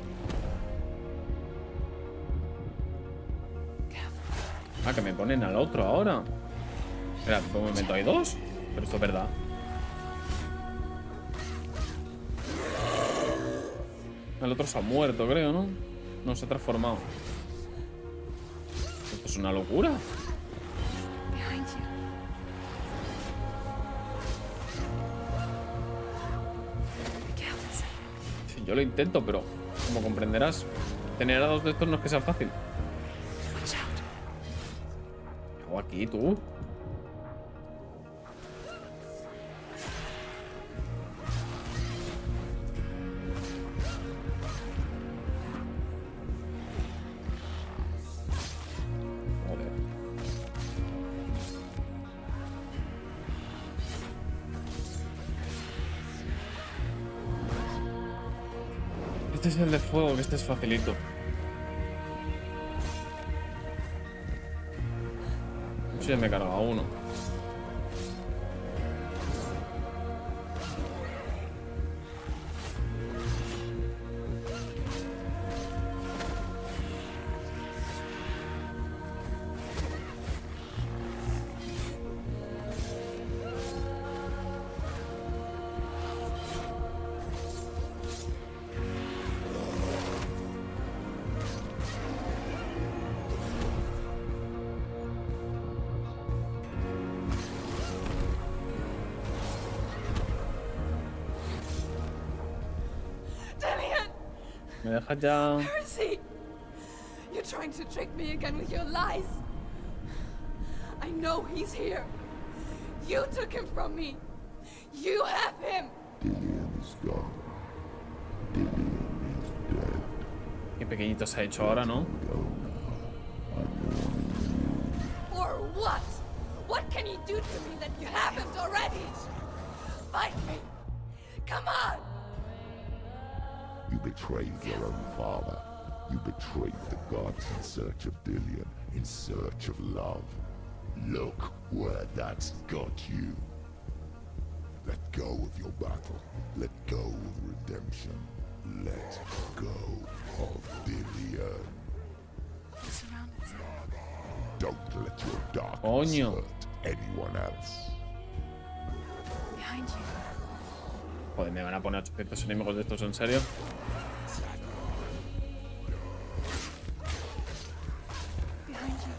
Ah, que me ponen al otro ahora. Espera, ¿por un momento hay dos? Pero esto es verdad. El otro se ha muerto, creo, ¿no? No, se ha transformado. Esto es una locura. Sí, yo lo intento, pero como comprenderás, tener a dos de estos no es que sea fácil. ¿Qué hago aquí, tú? Este es el de fuego, que este es facilito. No sé si me he cargado uno. ¿Me dejas ya? Where is he? You're trying to trick me again with your lies. I know he's here. You took him from me. You have him. Dillian is gone. Dillian is dead. Qué pequeñito se ha hecho ahora, ¿no? Or what? What can he do to me that you haven't already? Fight me. Come on. You betrayed your own father. You betrayed the gods in search of Dillian, in search of love. Look where that's got you. Let go of your battle. Let go of redemption. Let go of Dillian. Don't let your darkness Coño. hurt anyone else. Behind you. Joder, me van a poner 800 enemigos de estos, ¿en serio? Behind you.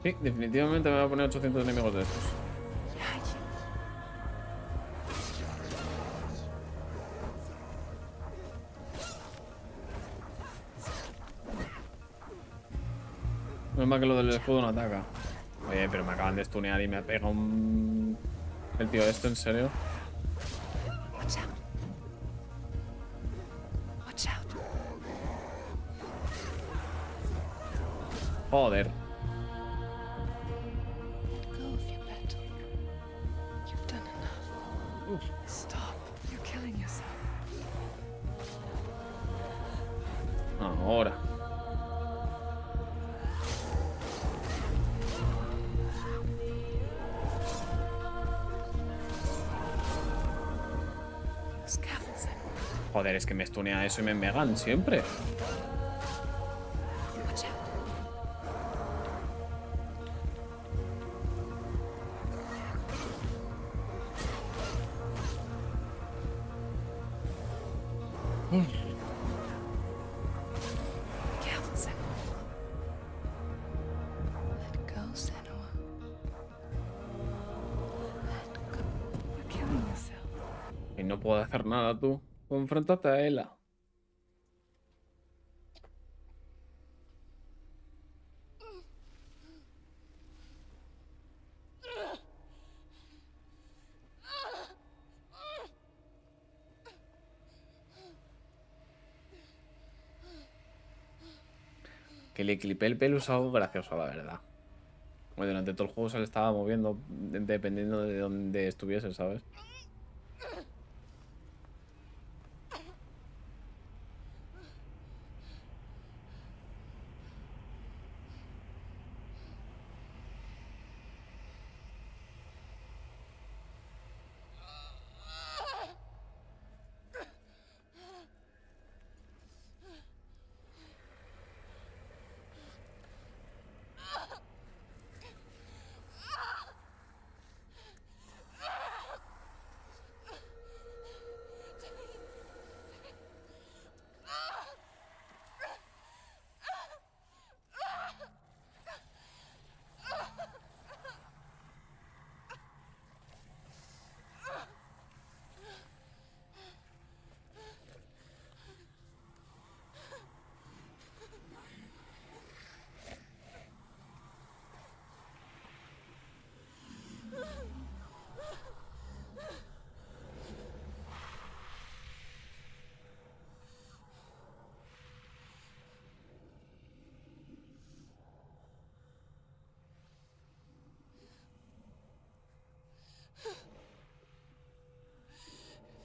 Sí, definitivamente me va a poner 800 enemigos de estos. Behind you. No es más que lo del escudo no ataca. Oye, pero me acaban de stunear y me pega un... El tío este, ¿en serio? Watch out. Watch out. Joder. Go of your battle. You've done enough. Stop. You're killing yourself. Ahora. Joder, es que me stunea eso y me megan siempre. Watch out. Careful, Senua. Let go, Senua. Let go. You're killing yourself. Y no puedo hacer nada, tú. Confróntate a ella. Que le clipé el pelo es algo gracioso, la verdad. Bueno, durante todo el juego se le estaba moviendo dependiendo de dónde estuviese, ¿sabes?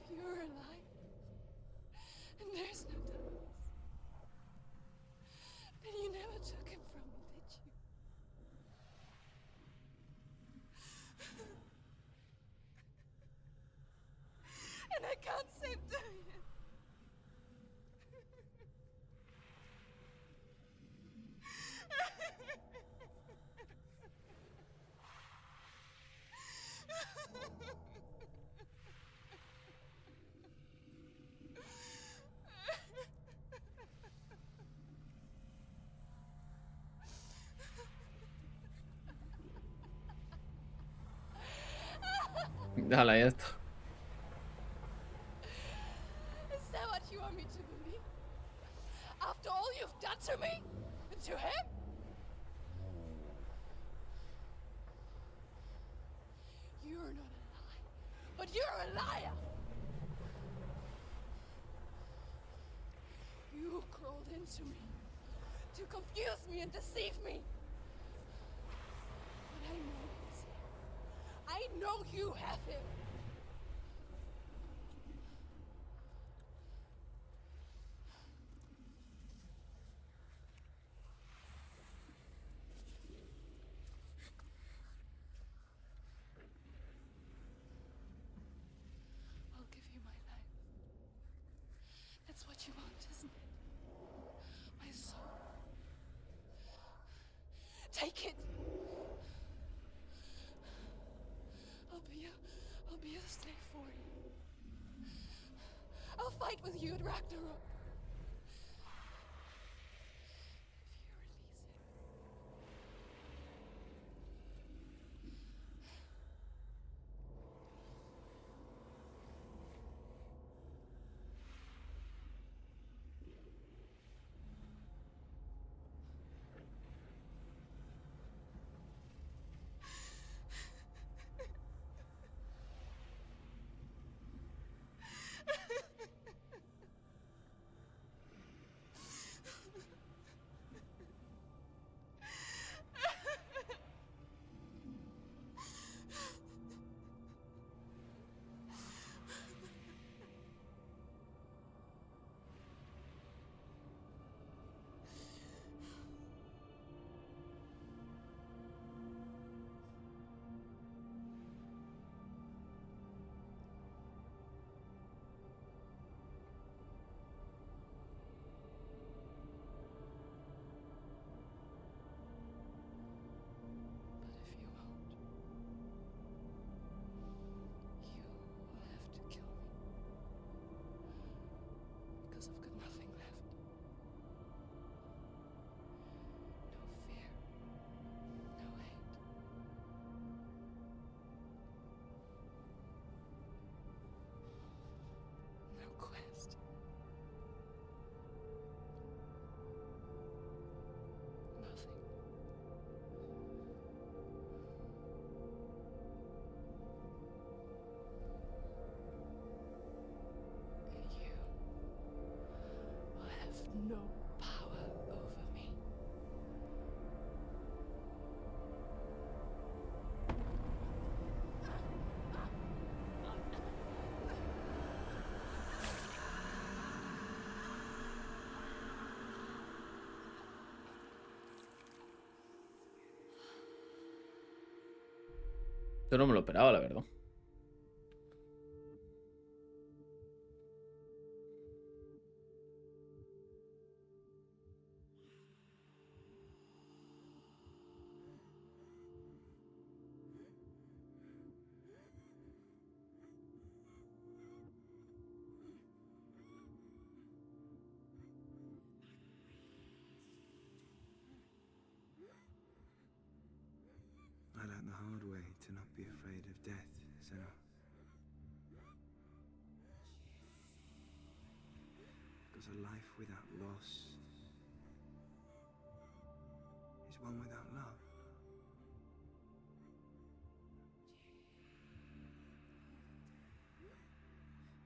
If you're alive, and there's no doubt, then you never took him from me, did you? And I can't save Tenía. Dale, ya está. Is that what you want me to believe? After all you've done to me? And to him? You're not a lie, but you're a liar! You crawled into me to confuse me and deceive me. But I know he's here. I know you have him. I'll give you my life. That's what you want, isn't it? My soul. Take it. I'll be a slave for you. I'll fight with you at Ragnarok. No power over me. Esto no me lo esperaba, la verdad. I learned the hard way to not be afraid of death, Senua. Because a life without loss is one without love.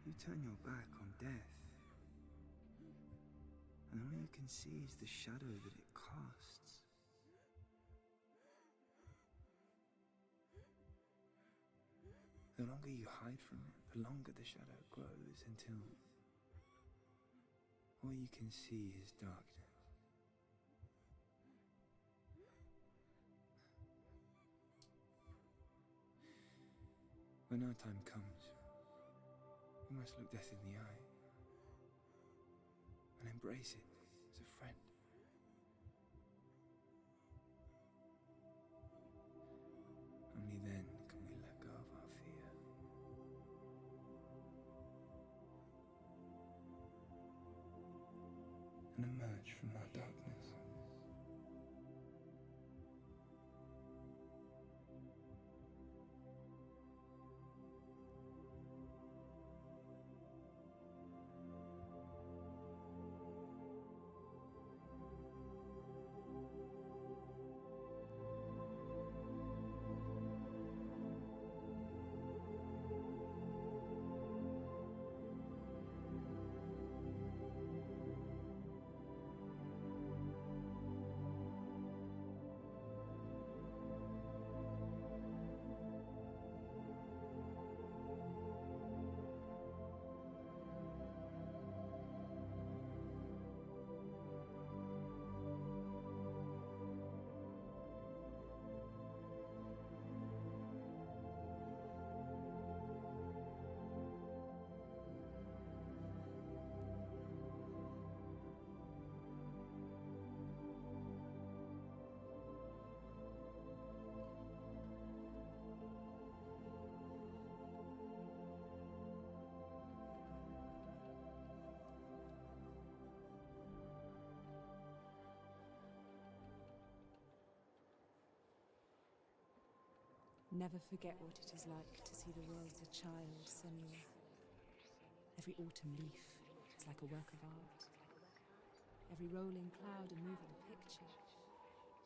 You turn your back on death, and all you can see is the shadow that it casts. The longer you hide from it, the longer the shadow grows until all you can see is darkness. When our time comes, we must look death in the eye and embrace it as a friend. Only then can we let go of our fear. And emerge from our darkness. Never forget what it is like to see the world as a child, Senua. Every autumn leaf is like a work of art. Every rolling cloud a moving picture.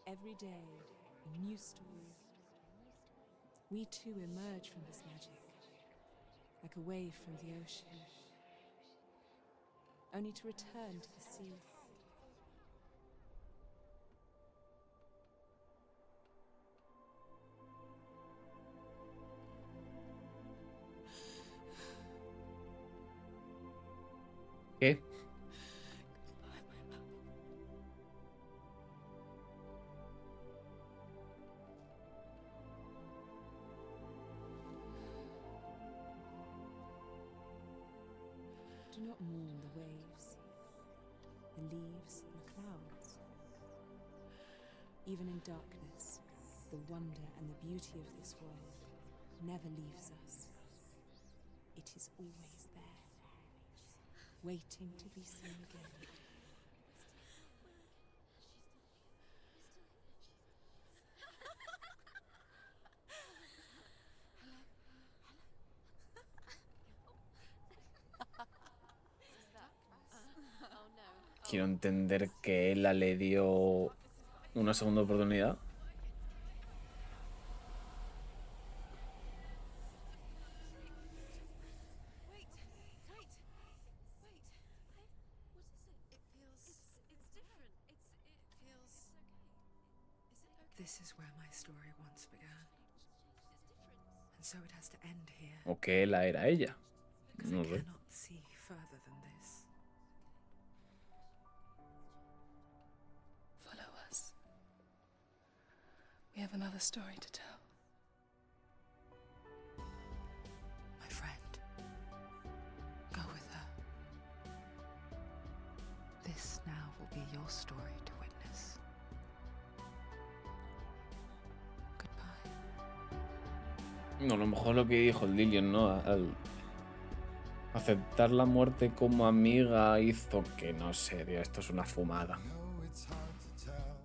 Every day a new story. We too emerge from this magic, like a wave from the ocean, only to return to the sea. ¿Qué? Do not mourn the waves, the leaves, and the clouds. Even in darkness, the wonder and the beauty of this world never leaves us. It is always there, waiting to be seen again. Quiero entender que ella le dio una segunda oportunidad. This is where my story once began. And so it has to end here. O que ella era ella. No sé. I cannot see further than this. Follow us. We have another story to tell. now will be your story to witness. Goodbye. No, a lo mejor lo que dijo el Dillion, ¿no? Al aceptar la muerte como amiga hizo que, no sé, tío, esto es una fumada. know it's hard to tell.